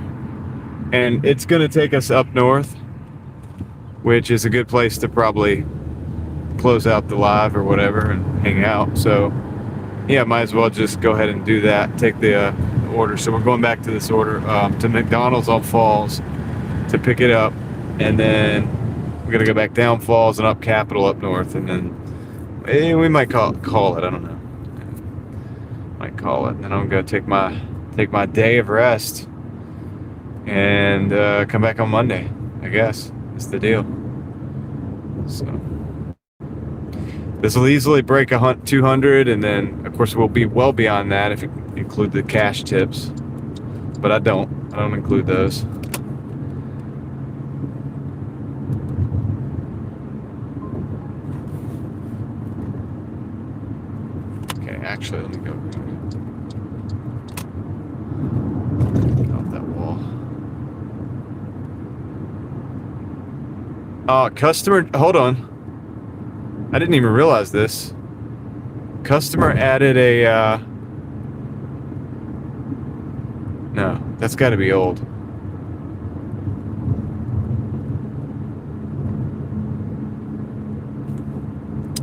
and it's gonna take us up north, which is a good place to probably close out the live or whatever and hang out. So yeah, might as well just go ahead and do that, take the order. So we're going back to this order to McDonald's on Falls to pick it up, and then we're gonna go back down Falls and up Capitol up north, and then we might call it, I don't know. Might call it, and then I'm gonna take my day of rest and come back on Monday. I guess that's the deal. So this will easily break 200, and then of course we'll be well beyond that if you include the cash tips. But I don't include those. Okay, actually, let me go. Customer, hold on. I didn't even realize this. Customer added a, no, that's gotta be old.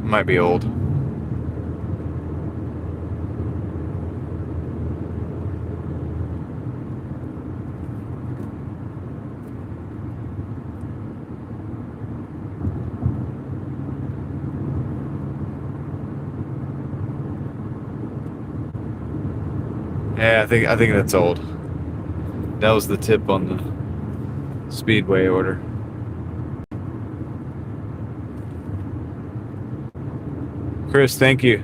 Might be old. Yeah, I think that's old. That was the tip on the Speedway order. Chris, thank you.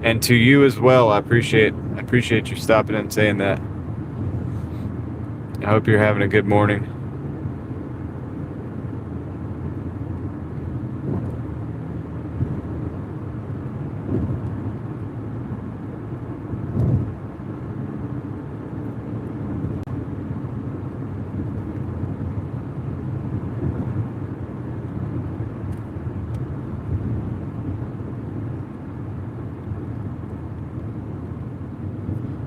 And to you as well. I appreciate you stopping and saying that. I hope you're having a good morning.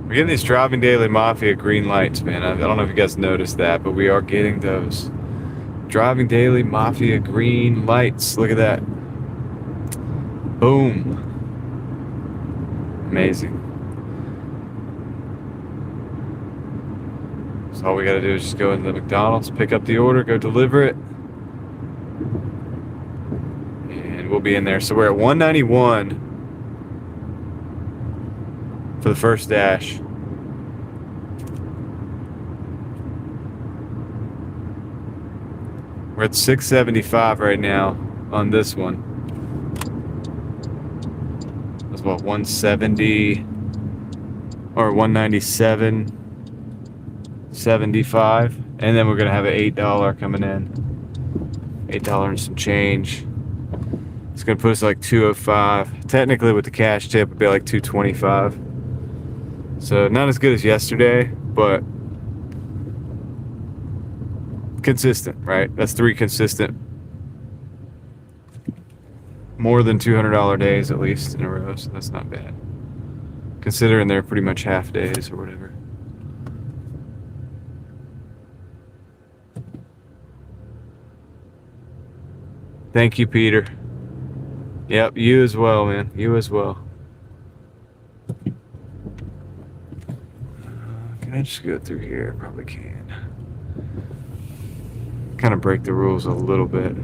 We're getting these Driving Daily Mafia green lights, man. I don't know if you guys noticed that, but we are getting those Driving Daily Mafia green lights. Look at that. Boom. Amazing. So all we gotta do is just go into the McDonald's, pick up the order, go deliver it, and we'll be in there. So we're at 191 for the first dash. We're at 675 right now on this one. That's what, 170 or 197.75, and then we're gonna have an $8 coming in. $8 and some change. It's gonna put us like 205. Technically, with the cash tip, it'd be like 225. So not as good as yesterday, but consistent, right? That's 3 consistent, more than $200 days at least in a row. So that's not bad, considering they're pretty much half days or whatever. Thank you, Peter. Yep, you as well, man. You as well. Can I just go through here? Probably can. Kind of break the rules a little bit.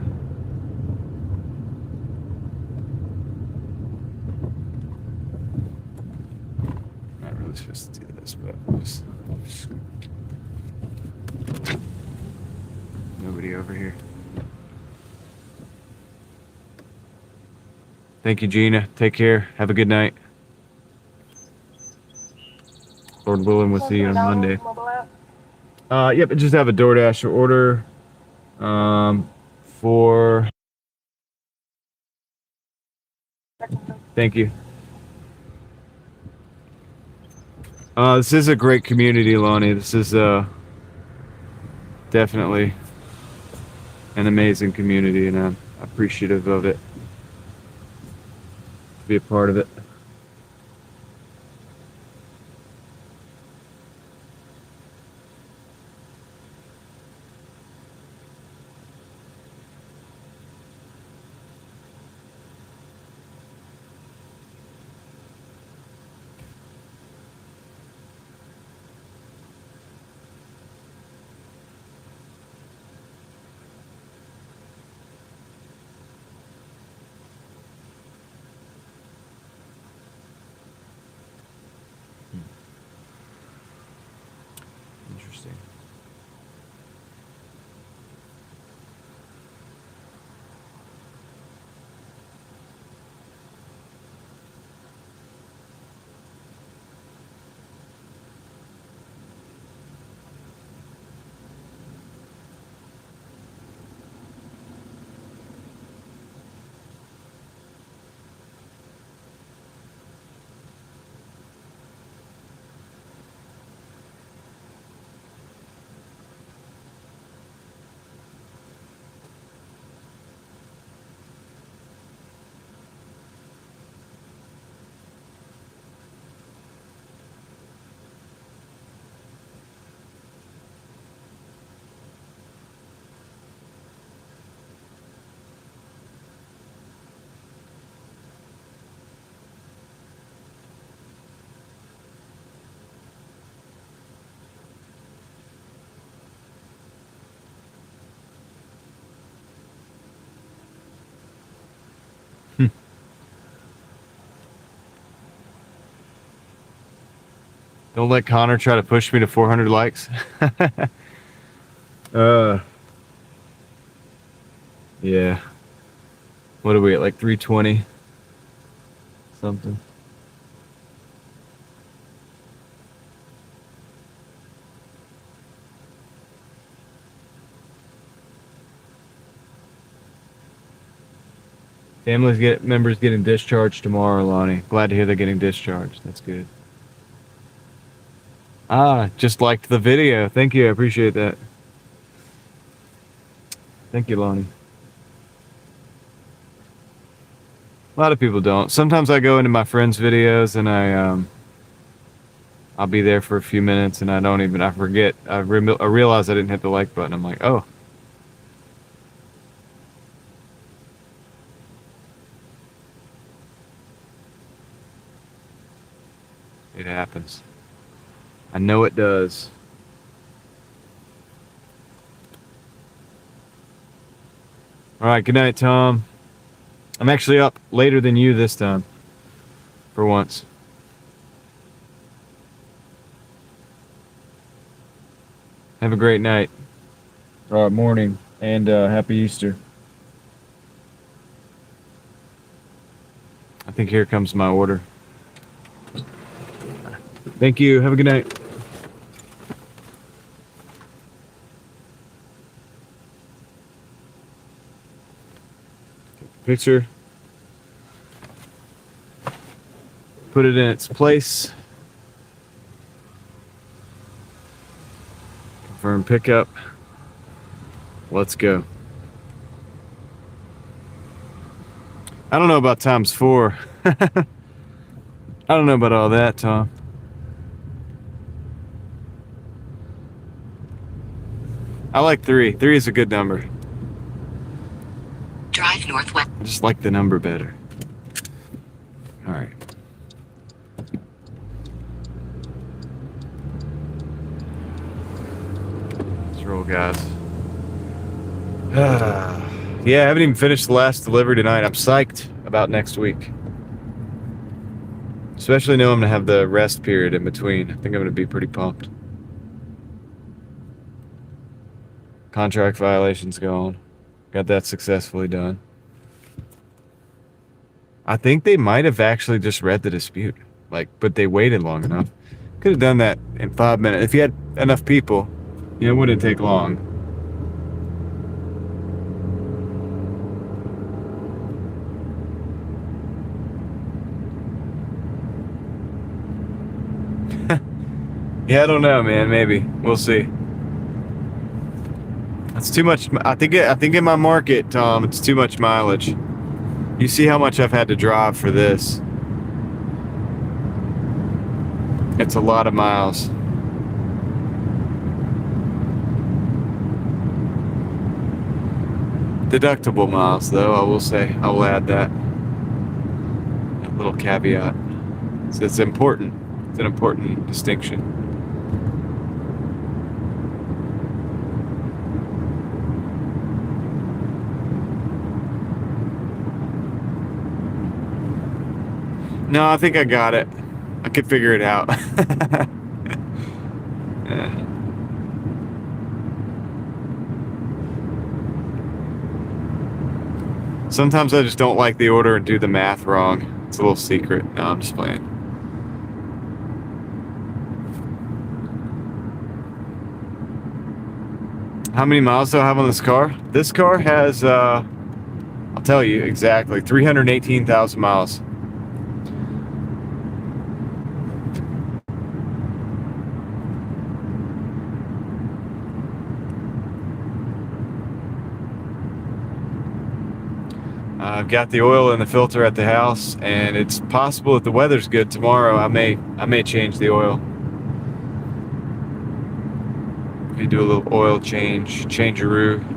Not really supposed to do this, but just nobody over here. Thank you, Gina. Take care. Have a good night. Lord willing, we'll see you on Monday. Mobile app? Yep, just have a Doordash order for... Thank you. This is a great community, Lonnie. This is definitely an amazing community, and I'm appreciative of it. Be a part of it. Interesting. Don't let Connor try to push me to 400 likes. Yeah. What are we at, like 320? Something. Members getting discharged tomorrow, Lonnie. Glad to hear they're getting discharged. That's good. Just liked the video. Thank you. I appreciate that. Thank you, Lonnie. A lot of people don't. Sometimes I go into my friends' videos and I'll be there for a few minutes and I forget. I realize I didn't hit the like button. I'm like, oh. It happens. I know it does. All right, good night, Tom. I'm actually up later than you this time. For once. Have a great night. Or morning. And happy Easter. I think here comes my order. Thank you. Have a good night. Picture. Put it in its place. Confirm pickup. Let's go. I don't know about ×4. I don't know about all that, Tom. I like 3. 3 is a good number. Drive northwest. I just like the number better. All right. Let's roll, guys. Yeah, I haven't even finished the last delivery tonight. I'm psyched about next week. Especially knowing I'm going to have the rest period in between. I think I'm going to be pretty pumped. Contract violations gone. Got that successfully done. I think they might have actually just read the dispute. But they waited long enough. Could have done that in 5 minutes. If you had enough people, it wouldn't take long. Yeah, I don't know, man. Maybe. We'll see. That's too much. I think in my market, Tom, it's too much mileage. You see how much I've had to drive for this. It's a lot of miles. Deductible miles, though, I will say. I will add that. A little caveat. So it's important. It's an important distinction. No, I think I got it. I could figure it out. Yeah. Sometimes I just don't like the order and do the math wrong. It's a little secret. No, I'm just playing. How many miles do I have on this car? This car has, I'll tell you exactly, 318,000 miles. I've got the oil in the filter at the house, and it's possible if the weather's good tomorrow, I may change the oil. Maybe do a little oil changeroo.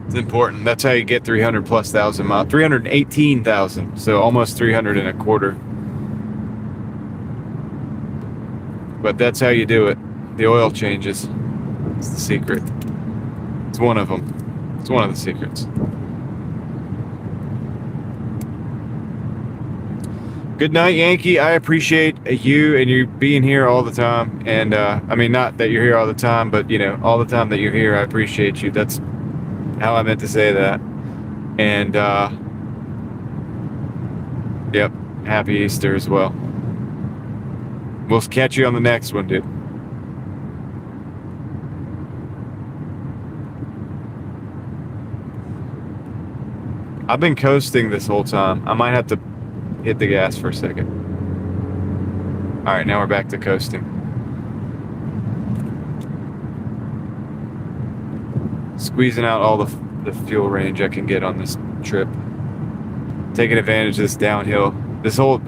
It's important. That's how you get 300,000+ miles. 318,000. So almost 300 and a quarter. But that's how you do it. The oil changes. It's the secret. It's one of them. It's one of the secrets. Good night, Yankee. I appreciate you and you being here all the time. And I mean, not that you're here all the time, but all the time that you're here, I appreciate you. That's how I meant to say that. And yep, happy Easter as well. We'll catch you on the next one, dude. I've been coasting this whole time. I might have to hit the gas for a second. All right, now we're back to coasting. Squeezing out all the fuel range I can get on this trip. Taking advantage of this downhill.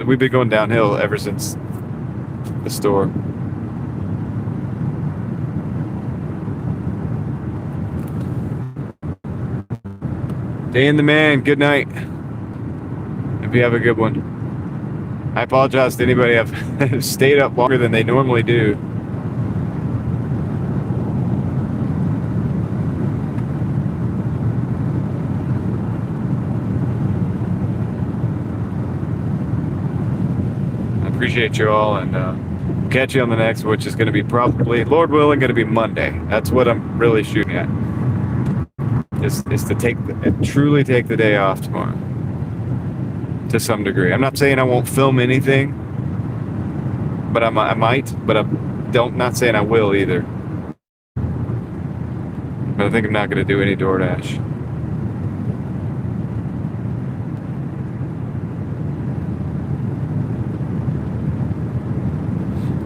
We've been going downhill ever since the store. Dan the man, good night. Hope you have a good one. I apologize to anybody I've stayed up longer than they normally do. appreciate you all, and catch you on the next, which is going to be probably, Lord willing, going to be Monday. That's what I'm really shooting at. Is to truly take the day off tomorrow. To some degree. I'm not saying I won't film anything, but I might, but I'm not saying I will either. But I think I'm not going to do any DoorDash.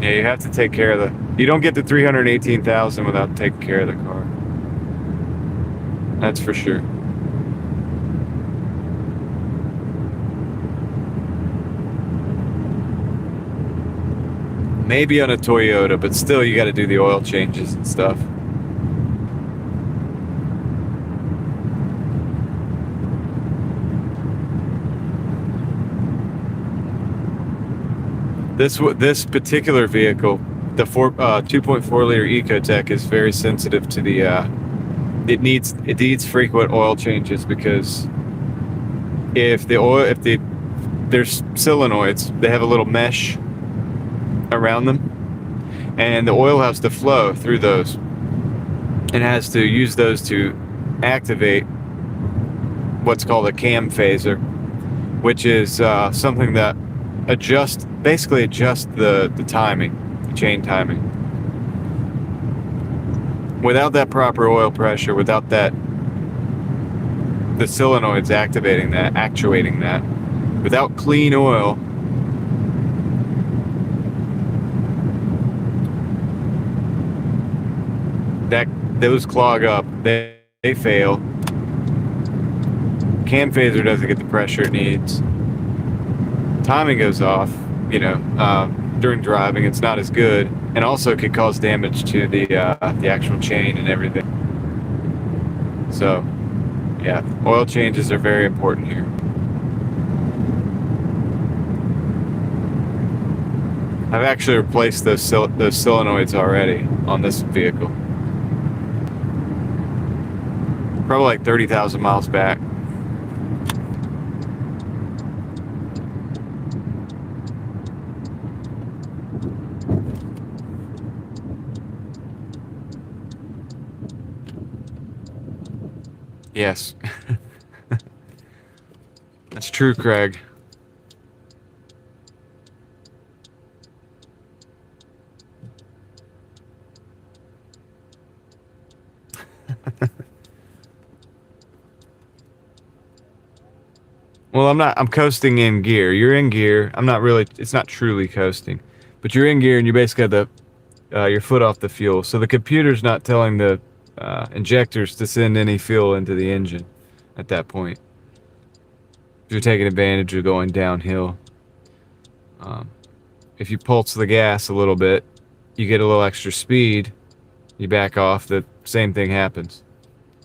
Yeah, you have to take care of you don't get to 318,000 without taking care of the car. That's for sure. Maybe on a Toyota, but still you got to do the oil changes and stuff. This particular vehicle, the 2.4 liter Ecotec, is very sensitive to the it needs frequent oil changes, because if there's solenoids, they have a little mesh around them, and the oil has to flow through those and has to use those to activate what's called a cam phaser, which is something that basically adjusts the timing, the chain timing. Without that proper oil pressure, without the solenoids actuating that, without clean oil, those clog up, they fail. Cam phaser doesn't get the pressure it needs. Timing goes off, during driving. It's not as good, and also could cause damage to the actual chain and everything. So, yeah, oil changes are very important here. I've actually replaced those solenoids already on this vehicle. Probably like 30,000 miles back. Yes. That's true, Craig. Well, I'm coasting in gear. You're in gear. It's not truly coasting, but you're in gear and you basically have your foot off the fuel. So the computer's not telling the injectors to send any fuel into the engine at that point. You're taking advantage of going downhill. If you pulse the gas a little bit, you get a little extra speed, you back off, the same thing happens.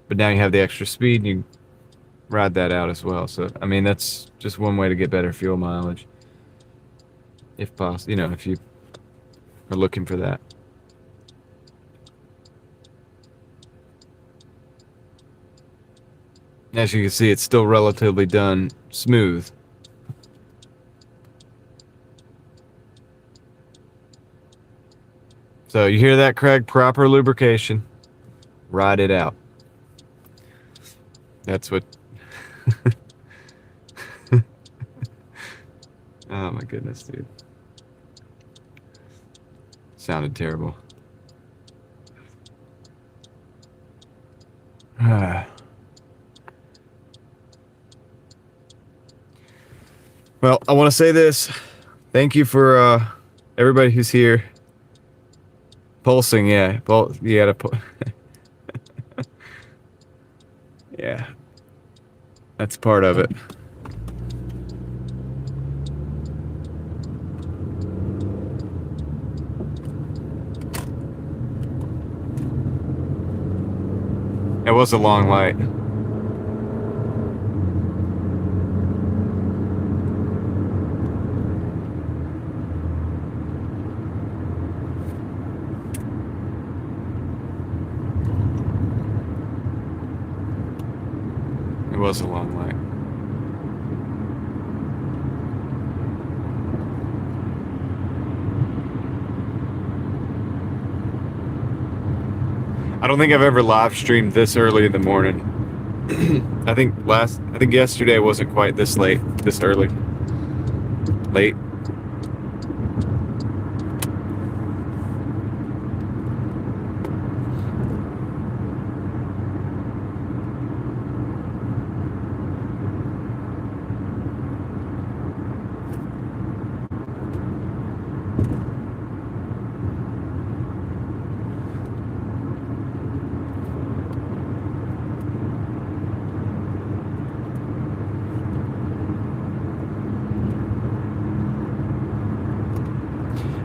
But now you have the extra speed and you ride that out as well. So, I mean, that's just one way to get better fuel mileage. If possible, if you are looking for that. As you can see, it's still relatively done smooth. So you hear that, Craig? Proper lubrication. Ride it out. That's what... Oh my goodness, dude. Sounded terrible. Well, I want to say this. Thank you for everybody who's here. Pulsing, yeah. You gotta yeah. That's part of it. It was a long light. It was a long light. I don't think I've ever live streamed this early in the morning. I think yesterday wasn't quite this early. Late.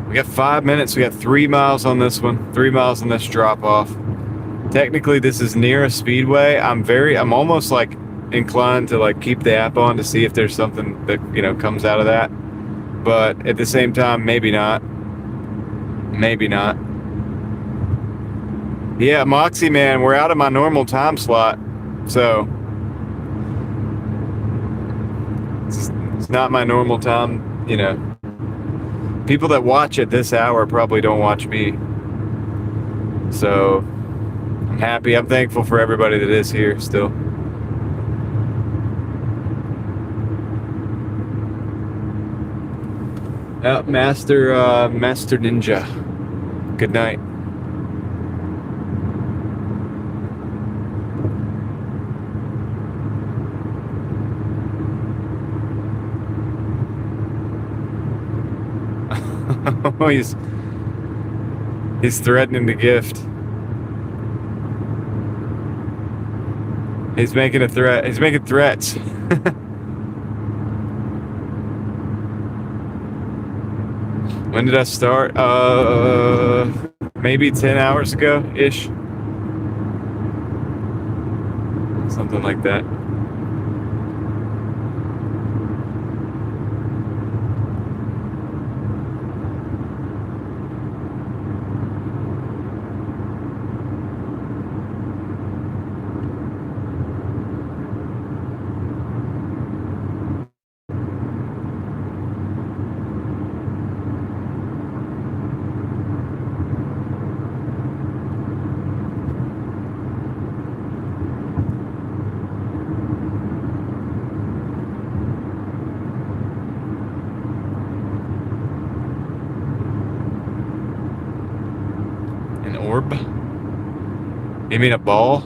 We got 5 minutes. We got 3 miles on this one. 3 miles on this drop off. Technically, this is near a speedway. I'm almost like inclined to like keep the app on to see if there's something that, you know, comes out of that. But at the same time, maybe not. Maybe not. Yeah, Moxie, man, we're out of my normal time slot. So it's not my normal time, you know. People that watch at this hour probably don't watch me. So I'm happy. I'm thankful for everybody that is here still. Master Ninja. Good night. Oh, he's threatening to gift. He's making a threat. He's making threats. When did I start? Maybe 10 hours ago ish. Something like that. Orb? You mean a ball?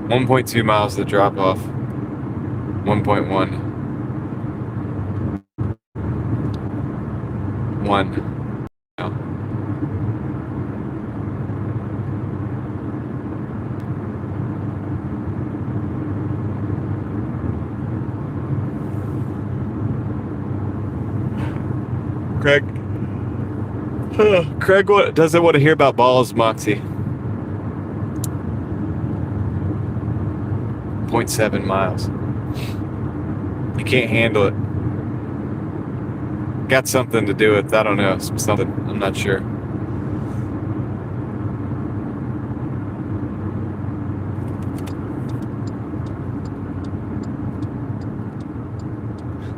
.2 miles to drop off. 1.1. 1. No. Craig doesn't want to hear about balls, Moxie. 0.7 miles. You can't handle it. Got something to do with, I don't know, something, I'm not sure.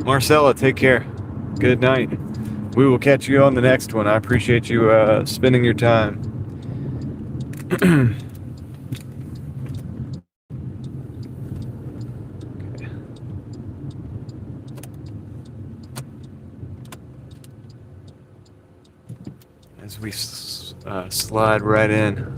Marcella, take care. Good night. We will catch you on the next one. I appreciate you spending your time. As we slide right in.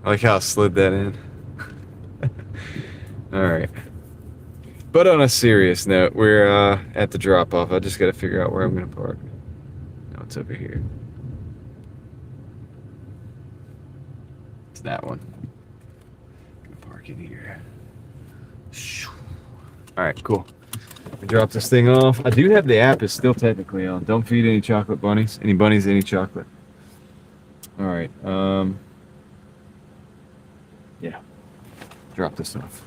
I like how I slid that in. All right. But on a serious note, we're at the drop-off. I just got to figure out where I'm going to park. No, it's over here. It's that one. I'm going to park in here. All right, cool. Drop this thing off. I do have the app is still technically on. Don't feed any chocolate bunnies. Any bunnies, any chocolate. All right. Yeah. Drop this off.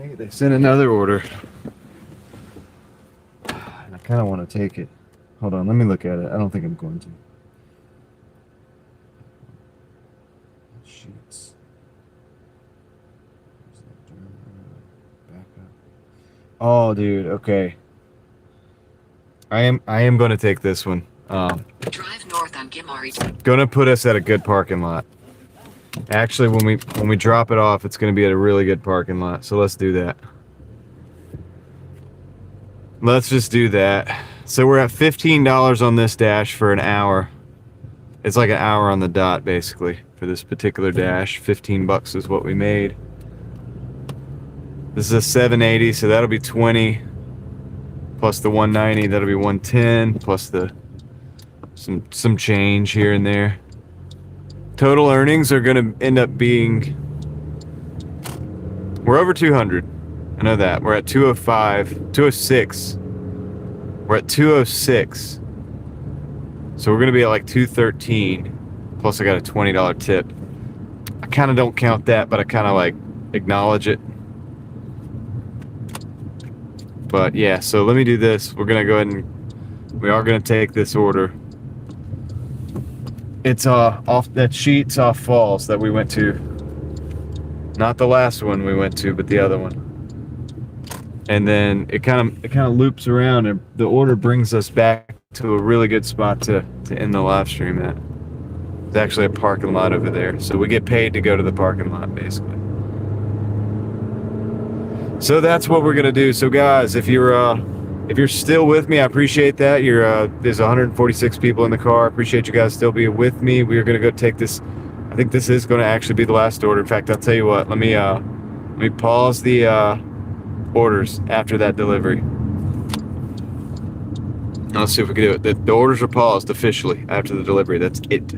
Okay, they sent another order. I kind of want to take it. Hold on, let me look at it. I don't think I'm going to. Sheets. Backup. Oh, dude. Okay. I am going to take this one. Drive north on Gimari. Going to put us at a good parking lot. Actually, when we drop it off, it's going to be at a really good parking lot. So let's do that. Let's just do that. So we're at $15 on this dash for an hour. It's like an hour on the dot, basically, for this particular dash. 15 bucks is what we made. This is a 780, so that'll be 20 plus the 190. That'll be 110 plus the some change here and there. Total earnings are going to end up being, we're over 200. I know that. We're at 205, 206. We're at 206. So we're going to be at like 213. Plus I got a $20 tip. I kind of don't count that, but I kind of like acknowledge it. But yeah, so let me do this. We're going to go ahead and we are going to take this order. It's off that Sheets off Falls that we went to. Not the last one we went to, but the other one. And then it kind of loops around, and the order brings us back to a really good spot to end the live stream at. There's actually a parking lot over there, so we get paid to go to the parking lot, basically. So that's what we're gonna do. So guys, if you're still with me, I appreciate that. There's 146 people in the car. I appreciate you guys still being with me. We are gonna go take this. I think this is gonna actually be the last order. In fact, I'll tell you what. Let me pause the orders after that delivery. Let's see if we can do it. The orders are paused officially after the delivery. That's it.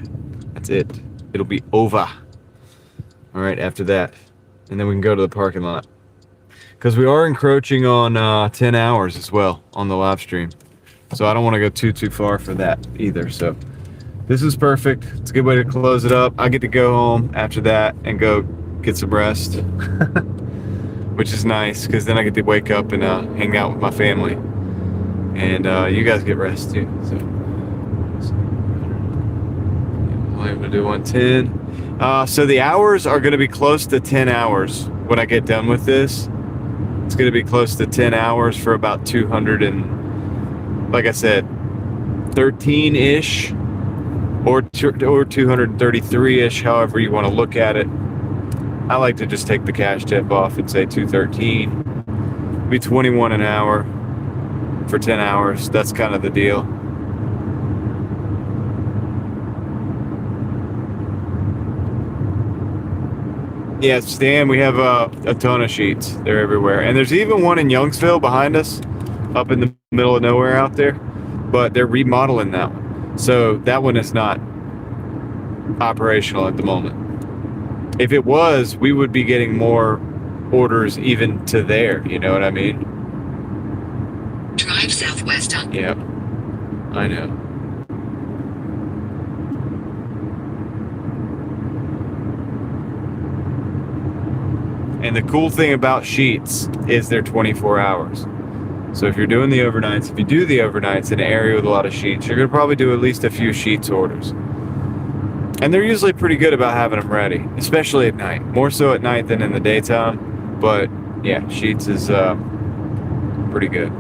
That's it. It'll be over. All right, after that, and then we can go to the parking lot. Because we are encroaching on 10 hours as well on the live stream. So I don't want to go too far for that either. So this is perfect. It's a good way to close it up. I get to go home after that and go get some rest. Which is nice, because then I get to wake up and hang out with my family. And you guys get rest too. So I'm able to do 110. So the hours are going to be close to 10 hours when I get done with this. It's going to be close to 10 hours for about 200 and, like I said, 13-ish or 233-ish, however you want to look at it. I like to just take the cash tip off and say 213. Be 21 an hour for 10 hours. That's kind of the deal. Yeah, Stan, we have a ton of Sheets. They're everywhere. And there's even one in Youngsville behind us, up in the middle of nowhere out there. But they're remodeling that one. So that one is not operational at the moment. If it was, we would be getting more orders even to there. You know what I mean? Drive southwest on. Yeah, I know. And the cool thing about Sheets is they're 24 hours. So if you're doing the overnights, if you do the overnights in an area with a lot of Sheets, you're going to probably do at least a few Sheets orders. And they're usually pretty good about having them ready, especially at night. More so at night than in the daytime. But yeah, Sheets is pretty good.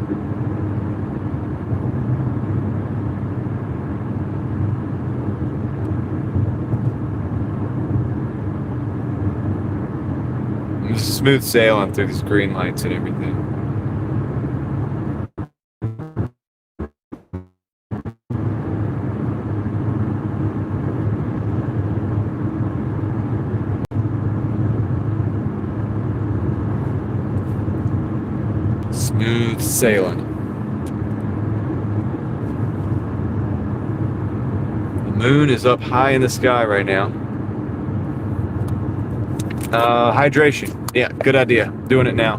Just smooth sailing through these green lights and everything. Smooth sailing. The moon is up high in the sky right now. Hydration. Yeah, good idea. Doing it now.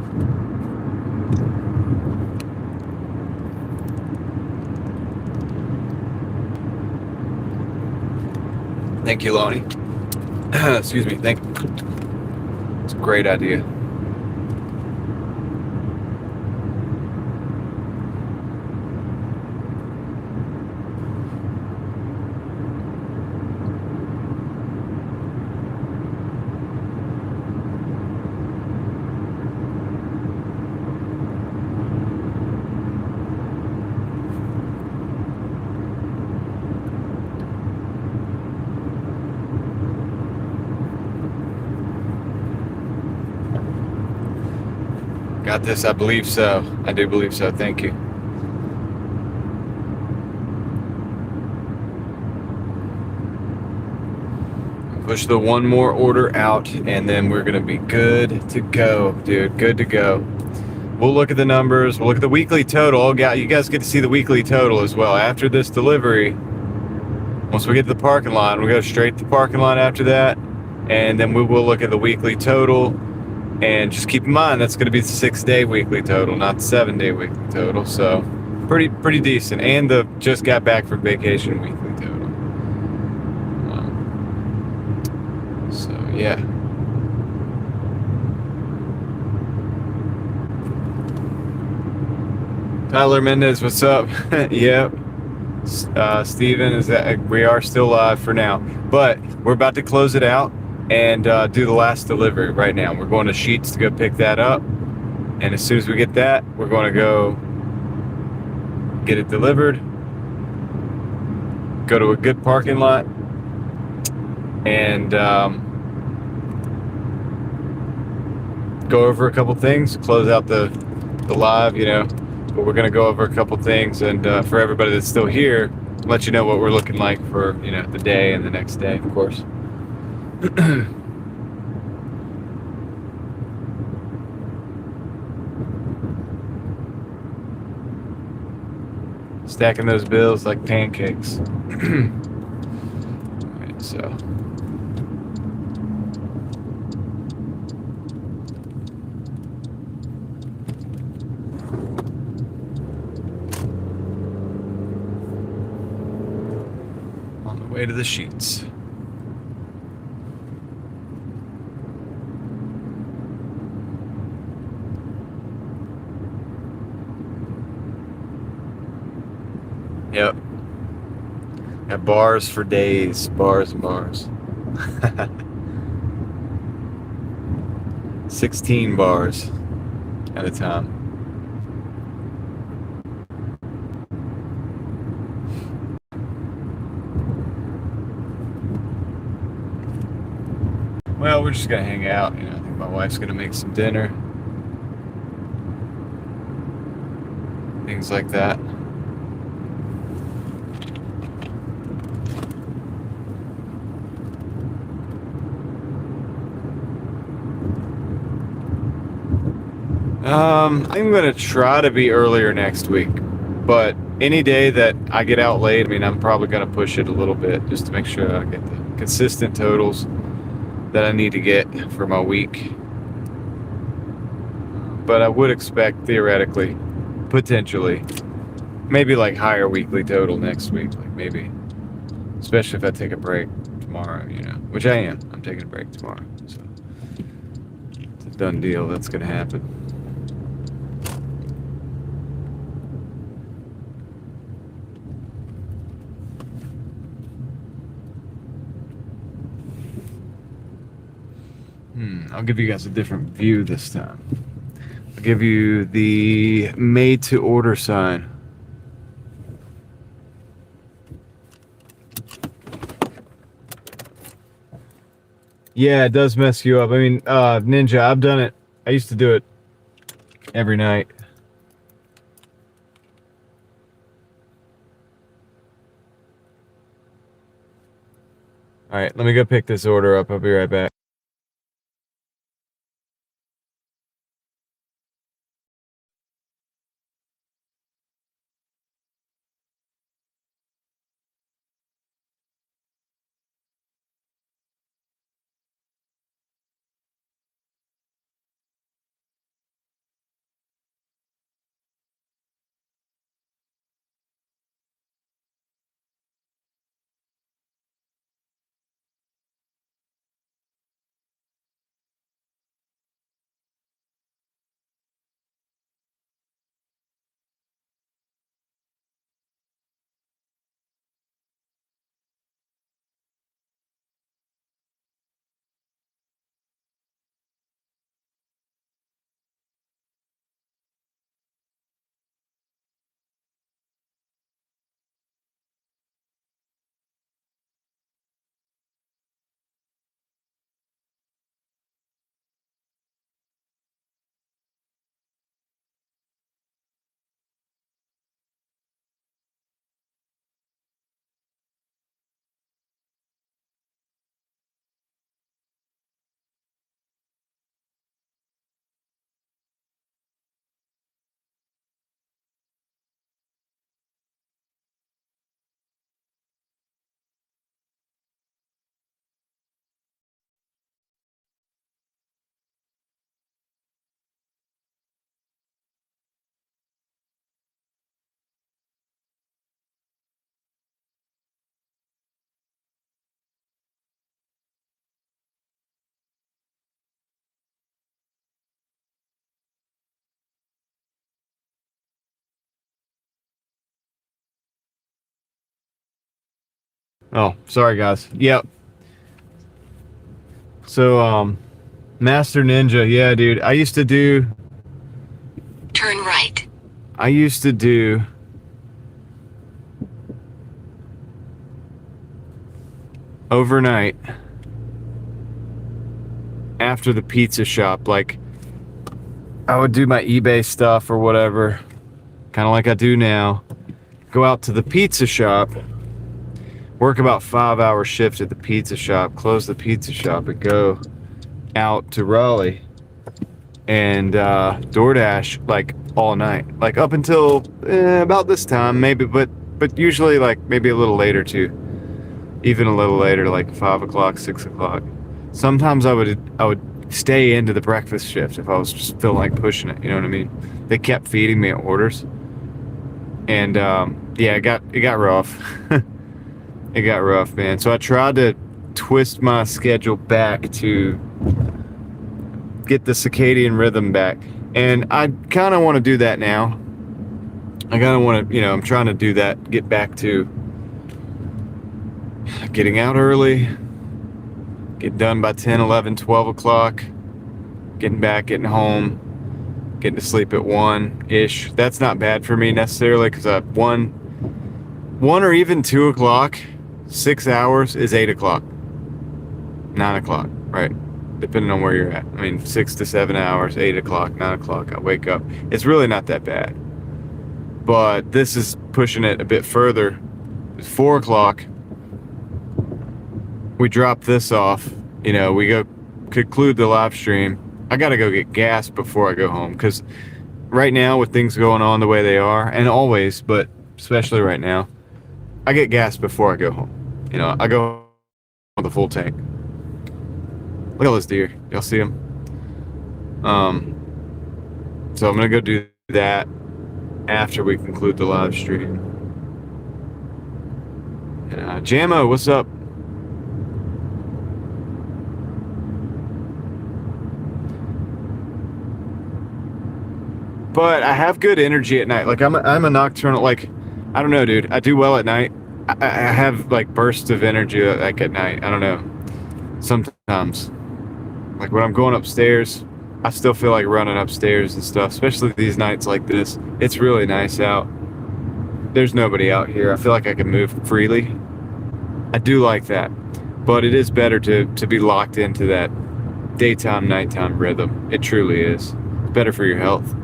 Thank you, Lonnie. Excuse me. Thank you. It's a great idea. Got this, I believe so. I do believe so. Thank you. Push the one more order out, and then we're gonna be good to go, dude. Good to go. We'll look at the numbers. We'll look at the weekly total. You guys get to see the weekly total as well after this delivery. Once we get to the parking lot, we'll go straight to the parking lot after that, and then we will look at the weekly total. And just keep in mind, that's going to be the 6-day weekly total, not the 7-day weekly total. So pretty decent. And the just got back from vacation weekly total. So yeah. Tyler Mendez, what's up? Yep. Steven, we are still live for now, but we're about to close it out and do the last delivery right now. We're going to Sheets to go pick that up, and as soon as we get that, we're going to go get it delivered, go to a good parking lot, and go over a couple things, close out the live, but we're going to go over a couple things, and for everybody that's still here, let you know what we're looking like for the day and the next day, of course. Stacking those bills like pancakes. Alright, so on the way to the Sheets. Yep. Got bars for days. Bars and bars. 16 bars at a time. Well, we're just gonna hang out. I think my wife's gonna make some dinner. Things like that. I'm gonna try to be earlier next week, but any day that I get out late, I'm probably gonna push it a little bit just to make sure I get the consistent totals that I need to get for my week. But I would expect, theoretically, potentially, maybe like higher weekly total next week, like maybe, especially if I take a break tomorrow, which I am. I'm taking a break tomorrow, so it's a done deal. That's gonna happen. I'll give you guys a different view this time. I'll give you the made to order sign. Yeah, it does mess you up. I mean, Ninja, I've done it. I used to do it every night. All right, let me go pick this order up. I'll be right back. Oh, sorry guys. Yep. So, Master Ninja, yeah, dude. I used to do Turn right. Overnight after the pizza shop. Like, I would do my eBay stuff or whatever, kind of like I do now. Go out to the pizza shop, work about 5-hour shift at the pizza shop, close the pizza shop, and go out to Raleigh and Doordash like all night, like up until about this time, maybe, but usually like maybe a little later too, even a little later, like 5 o'clock, 6 o'clock. Sometimes I would stay into the breakfast shift if I was just feeling like pushing it. You know what I mean? They kept feeding me orders, and yeah, it got rough. It got rough, man. So I tried to twist my schedule back to get the circadian rhythm back, and I kind of want to do that now. I kind of want to, you know, I'm trying to do that, get back to getting out early, get done by 10, 11, 12 o'clock, getting back, getting home, getting to sleep at 1-ish. That's not bad for me necessarily, because 1 or even 2 o'clock, 6 hours is 8 o'clock, 9 o'clock, right? Depending on where you're at. I mean, 6 to 7 hours, 8 o'clock, 9 o'clock, I wake up. It's really not that bad. But this is pushing it a bit further. It's 4 o'clock. We drop this off. You know, we go conclude the live stream. I got to go get gas before I go home, because right now with things going on the way they are, and always, but especially right now, I get gas before I go home. You know, I go with a full tank. Look at those deer. Y'all see them? So I'm gonna go do that after we conclude the live stream. Jamo, what's up? But I have good energy at night. Like I'm a nocturnal. Like, I don't know, dude. I do well at night. I have like bursts of energy like at night. I don't know. Sometimes, like when I'm going upstairs, I still feel like running upstairs and stuff, especially these nights like this. It's really nice out. There's nobody out here. I feel like I can move freely. I do like that, but it is better to be locked into that daytime, nighttime rhythm. It truly is. It's better for your health.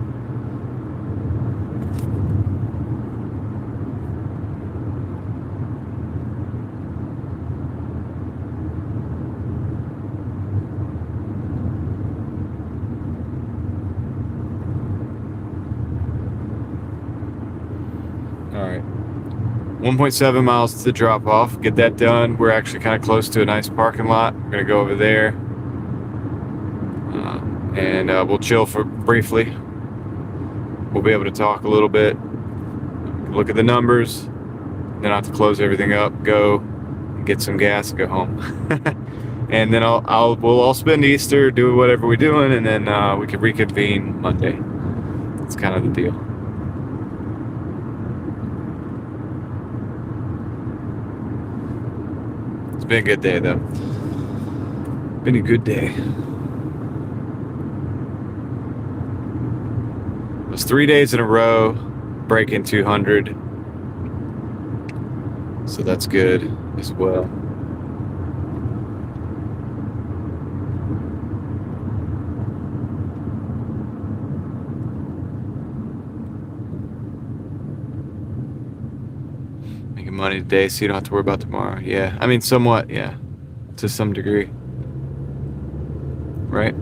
All right. 1.7 miles to the drop off. Get that done. We're actually kind of close to a nice parking lot. We're gonna go over there, and we'll chill for briefly. We'll be able to talk a little bit, look at the numbers, then I have to close everything up, go get some gas, go home, and then we'll all spend Easter, do whatever we're doing, and then we can reconvene Monday. That's kind of the deal. Been a good day though. Been a good day. It was 3 days in a row breaking 200, so that's good as well. Money today so you don't have to worry about tomorrow. Yeah, I mean somewhat, yeah, to some degree, right?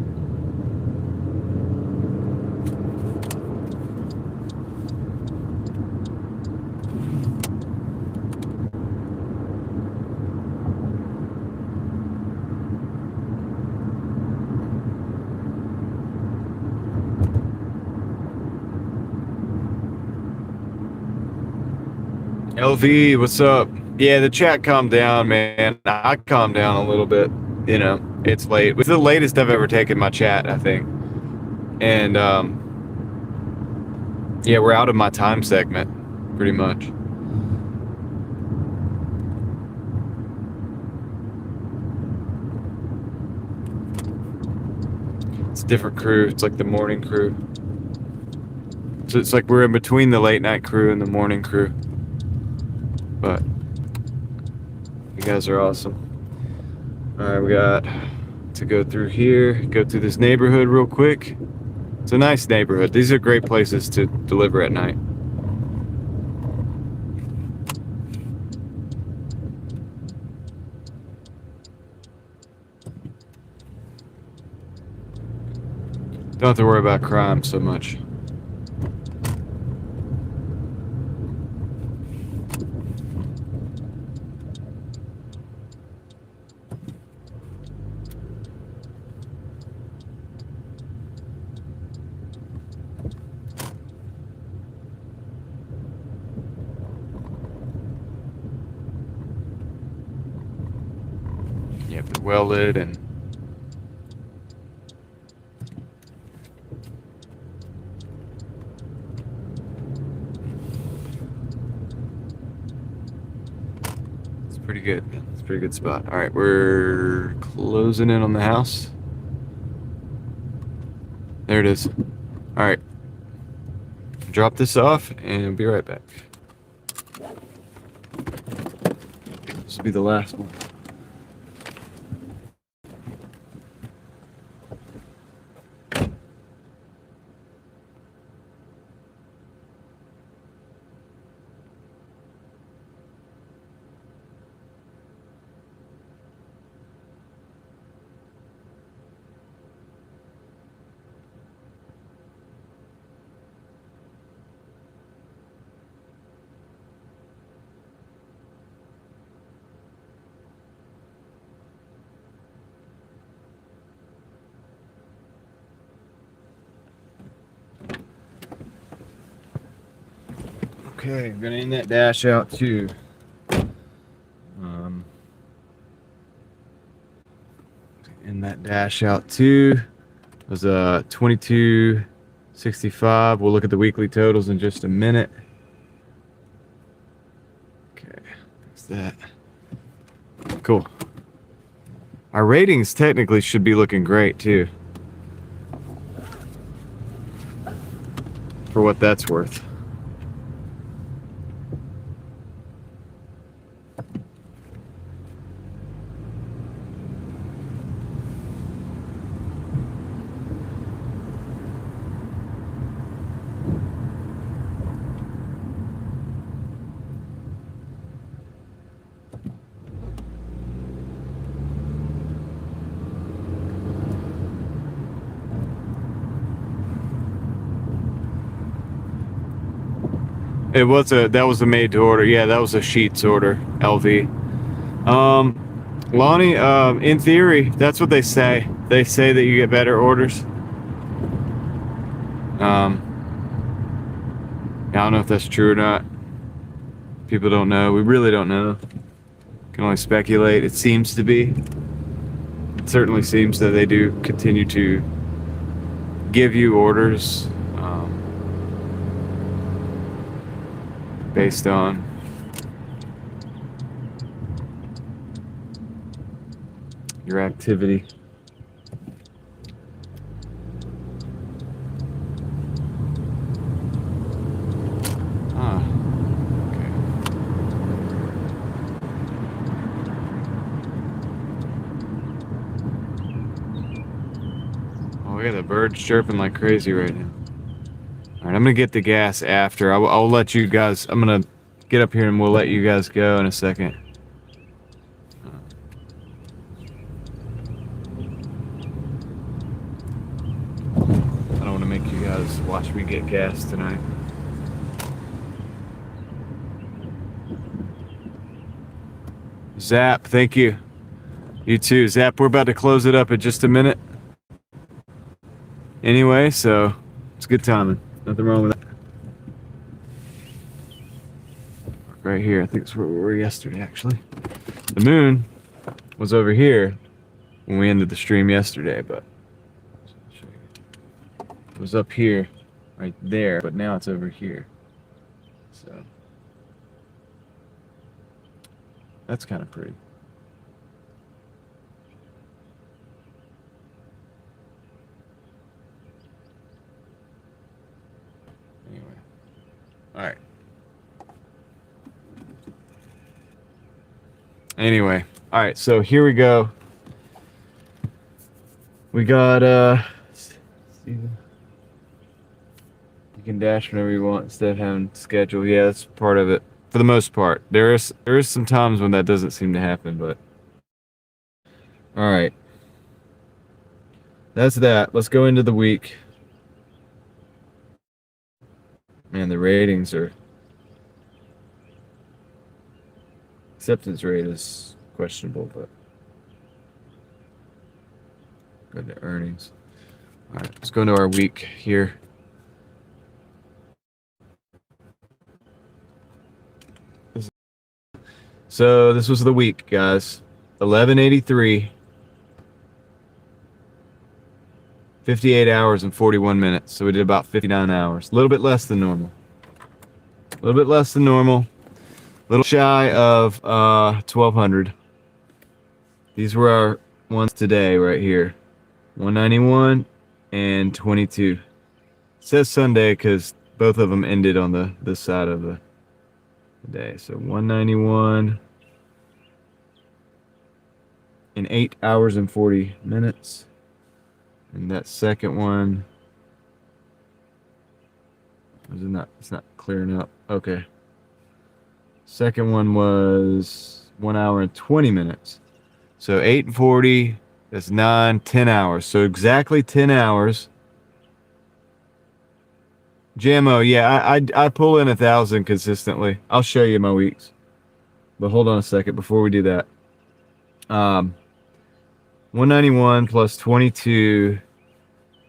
LV, what's up? Yeah, the chat calmed down, man. I calmed down a little bit. You know, it's late. It was the latest I've ever taken my chat, I think. And yeah, we're out of my time segment, pretty much. It's a different crew. It's like the morning crew. So it's like we're in between the late night crew and the morning crew. But you guys are awesome. All right, we got to go through here, go through this neighborhood real quick. It's a nice neighborhood. These are great places to deliver at night. Don't have to worry about crime so much. Yep, they're well lit and pretty good. It's a pretty good spot. All right, we're closing in on the house. There it is. All right, drop this off and be right back. This will be the last one. Okay, I'm gonna end that dash out too. End that dash out too. It was 2265. We'll look at the weekly totals in just a minute. Okay, there's that. Cool. Our ratings technically should be looking great too. for what that's worth. That was a made to order. Yeah, that was a Sheets order, LV. Lonnie, in theory, that's what they say. They say that you get better orders. I don't know if that's true or not. People don't know. We really don't know. Can only speculate. It seems to be. It certainly seems that they do continue to give you orders. Based on your activity. Okay. Oh, yeah, the birds chirping like crazy right now. All right, I'm gonna get the gas after. I'll let you guys. I'm gonna get up here and we'll let you guys go in a second. I don't want to make you guys watch me get gas tonight. Zap, thank you. You too, Zap. We're about to close it up in just a minute. Anyway, so it's good timing. Nothing wrong with that. Right here, I think it's where we were yesterday, actually. The moon was over here when we ended the stream yesterday, but it was up here, right there, but now it's over here. So that's kind of pretty. Anyway, all right. Anyway, all right, so here we go. We got you can dash whenever you want instead of having to schedule. Yeah, that's part of it. For the most part. There is some times when that doesn't seem to happen, but all right. That's that. Let's go into the week. Man, the ratings are acceptance rate is questionable, but go to earnings. All right, let's go into our week here. So this was the week, guys. 1183, 58 hours and 41 minutes. So we did about 59 hours. A little bit less than normal. A little bit less than normal. A little shy of 1200. These were our ones today right here. 191 and 22. It says Sunday because both of them ended on this side of the day. So 191 in 8 hours and 40 minutes. And that second one it's not clearing up. Okay. Second one was 1 hour and 20 minutes. So 8 and 40, that's 9, 10 hours. So exactly 10 hours. Jamo, yeah, I pull in 1,000 consistently. I'll show you my weeks. But hold on a second before we do that. 191 plus 22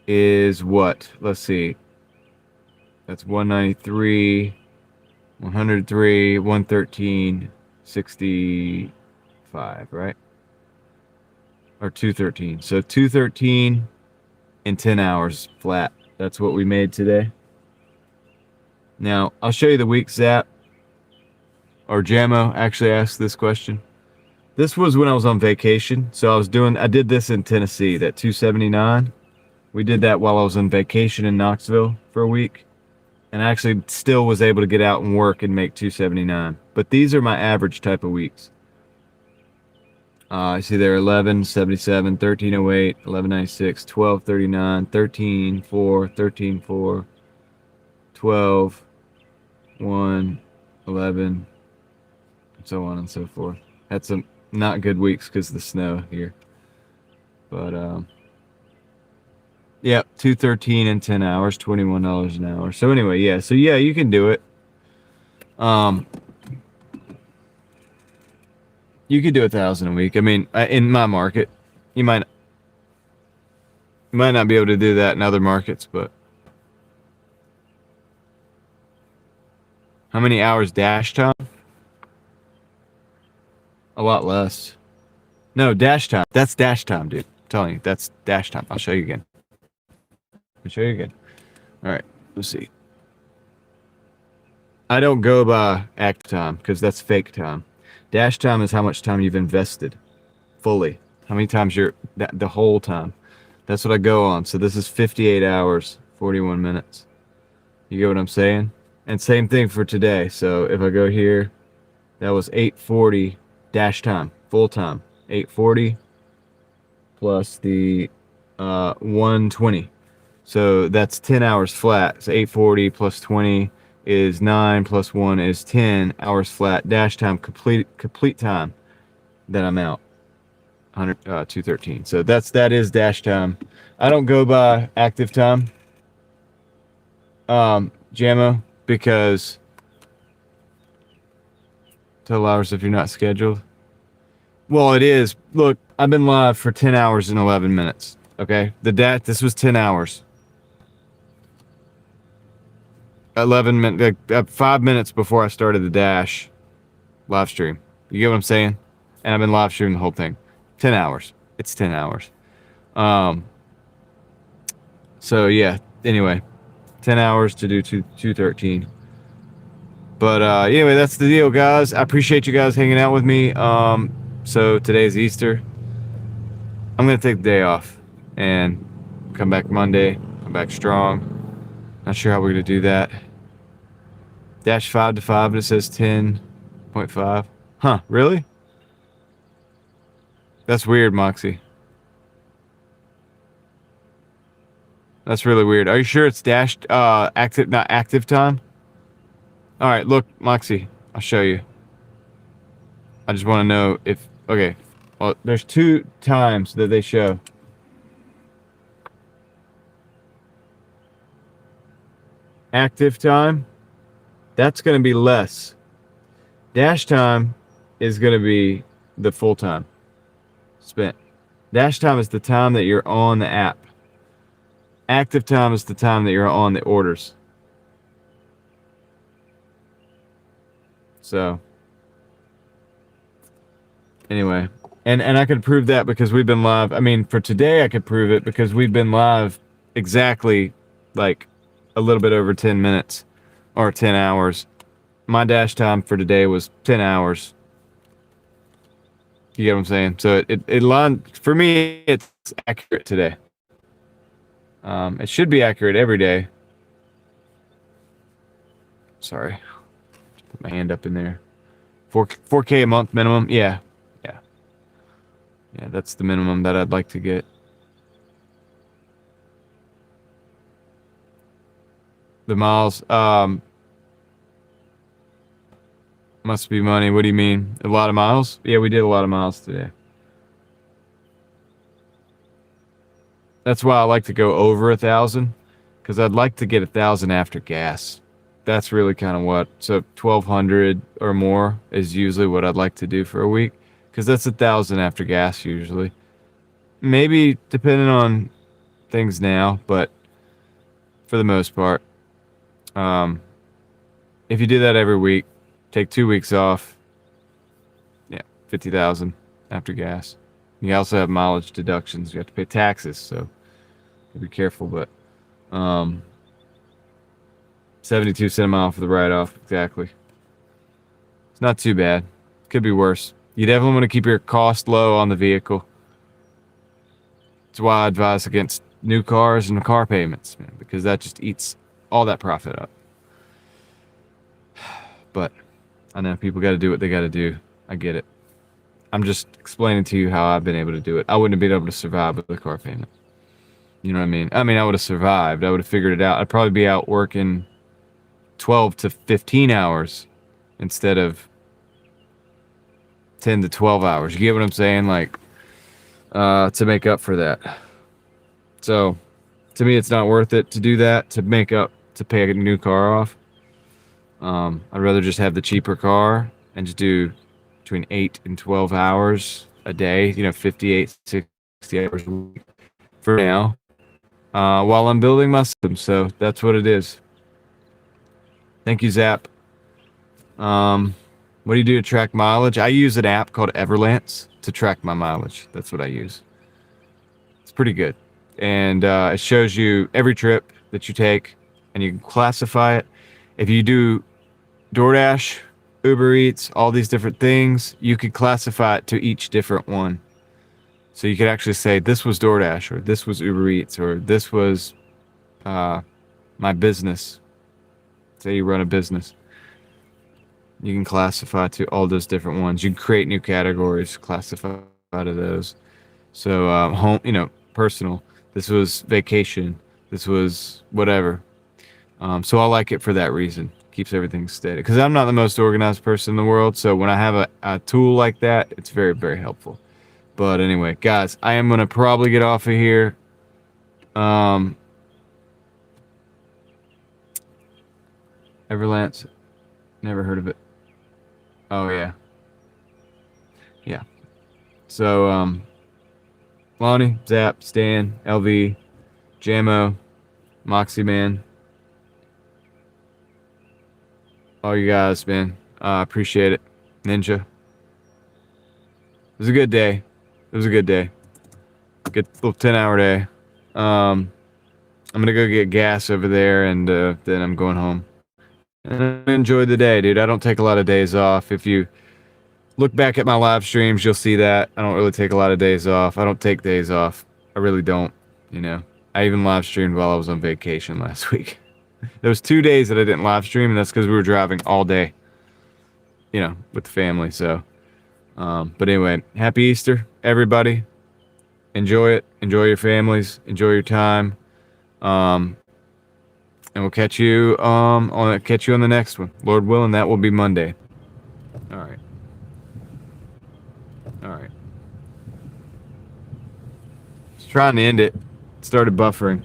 is what? Let's see. That's 193, 103, 113, 65, right? Or 213. So 213 in 10 hours flat. That's what we made today. Now, I'll show you the week, Zap. Or Jamo actually asked this question. This was when I was on vacation. So I did this in Tennessee, that 279. We did that while I was on vacation in Knoxville for a week. and I actually still was able to get out and work and make 279. But these are my average type of weeks. I see there 1177, 1308, 1196, 1239, 13.4, 13.4, 12, 1, 11, and so on and so forth. Had some not good weeks because of the snow here. But, yeah, 213 in 10 hours, $21 an hour. So anyway, yeah. So yeah, you can do it. You could do 1,000 a week. I mean, in my market, you might not be able to do that in other markets, but how many hours dash time? A lot less. No, dash time. That's dash time, dude. I'm telling you, that's dash time. I'll show you again. I'll show you again. All right, let's see. I don't go by active time because that's fake time. Dash time is how much time you've invested fully. How many times the whole time. That's what I go on. So this is 58 hours, 41 minutes. You get what I'm saying? And same thing for today. So if I go here, that was 840 dash time, full time. 840 plus the 120. So that's 10 hours flat. So 840 plus 20 is 9 plus 1 is 10 hours flat. Dash time, complete time that I'm out. 213. So that is dash time. I don't go by active time, Jammo, because total hours if you're not scheduled. Well, it is. Look, I've been live for 10 hours and 11 minutes. Okay, this was 10 hours. 11 minutes, 5 minutes before I started the Dash live stream. You get what I'm saying? And I've been live streaming the whole thing. 10 hours. It's 10 hours. So yeah, anyway, 10 hours to do 213. But anyway, that's the deal, guys. I appreciate you guys hanging out with me. So today's Easter. I'm going to take the day off and come back Monday, come back strong. Not sure how we're going to do that. Dash 5 to 5, but it says 10.5. Huh, really? That's weird, Moxie. That's really weird. Are you sure it's dashed active, not active time? All right, look, Moxie, I'll show you. I just want to know if, okay. Well, there's 2 times that they show. Active time, that's going to be less. Dash time is going to be the full time spent. Dash time is the time that you're on the app. Active time is the time that you're on the orders. So anyway, and I could prove that because we've been live. I mean, for today I could prove it because we've been live exactly like a little bit over 10 minutes or 10 hours. My dash time for today was 10 hours. You get what I'm saying? So it lined, for me, it's accurate today. It should be accurate every day. Sorry. Put my hand up in there. 4K a month minimum. Yeah. Yeah, that's the minimum that I'd like to get. The miles, must be money. What do you mean? A lot of miles? Yeah, we did a lot of miles today. That's why I like to go over 1,000, because I'd like to get 1,000 after gas. That's really kind of what. So 1,200 or more is usually what I'd like to do for a week, because that's 1,000 after gas usually. Maybe depending on things now, but for the most part. If you do that every week, take 2 weeks off, yeah, 50,000 after gas. You also have mileage deductions. You have to pay taxes, so be careful. But 72 cents a mile for the write-off, exactly. It's not too bad. Could be worse. You definitely want to keep your cost low on the vehicle. That's why I advise against new cars and car payments, man, because that just eats all that profit up. but I know people got to do what they got to do. I get it. I'm just explaining to you how I've been able to do it. I wouldn't have been able to survive with a car payment. You know what I mean? I mean, I would have survived. I would have figured it out. I'd probably be out working 12 to 15 hours instead of 10 to 12 hours. You get what I'm saying? Like, to make up for that. So, to me, it's not worth it to do that, to make up, to pay a new car off. I'd rather just have the cheaper car and just do between 8 and 12 hours a day, 58, 60 hours a week for now, while I'm building my system. So that's what it is. Thank you, Zap. What do you do to track mileage? I use an app called Everlance to track my mileage. That's what I use. It's pretty good. And it shows you every trip that you take, and you can classify it. If you do Doordash, Uber Eats, all these different things, you could classify it to each different one. So you could actually say, this was Doordash, or this was Uber Eats, or this was my business. Say you run a business. You can classify to all those different ones. You can create new categories, classify to those. So home, personal. This was vacation. This was whatever. So I like it for that reason. Keeps everything steady. Because I'm not the most organized person in the world. So when I have a tool like that, it's very, very helpful. But anyway, guys, I am going to probably get off of here. Everlance. Never heard of it. Oh, yeah. Yeah. So, Lonnie, Zap, Stan, LV, Jamo, Moxie Man. All you guys, man. Appreciate it. Ninja. It was a good day. It was a good day. Good little 10-hour day. I'm going to go get gas over there, and then I'm going home. And I enjoyed the day, dude. I don't take a lot of days off. If you look back at my live streams, you'll see that. I don't really take a lot of days off. I don't take days off. I really don't, I even live streamed while I was on vacation last week. There was 2 days that I didn't live stream, and that's because we were driving all day, with the family. So, but anyway, happy Easter, everybody. Enjoy it. Enjoy your families. Enjoy your time. And we'll catch you on the next one. Lord willing, that will be Monday. All right. Just trying to end it. Started buffering.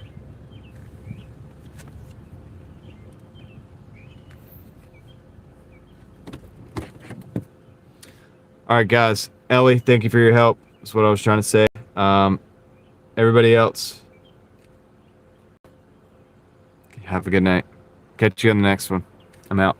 All right, guys. Ellie, thank you for your help. That's what I was trying to say. Everybody else, have a good night. Catch you on the next one. I'm out.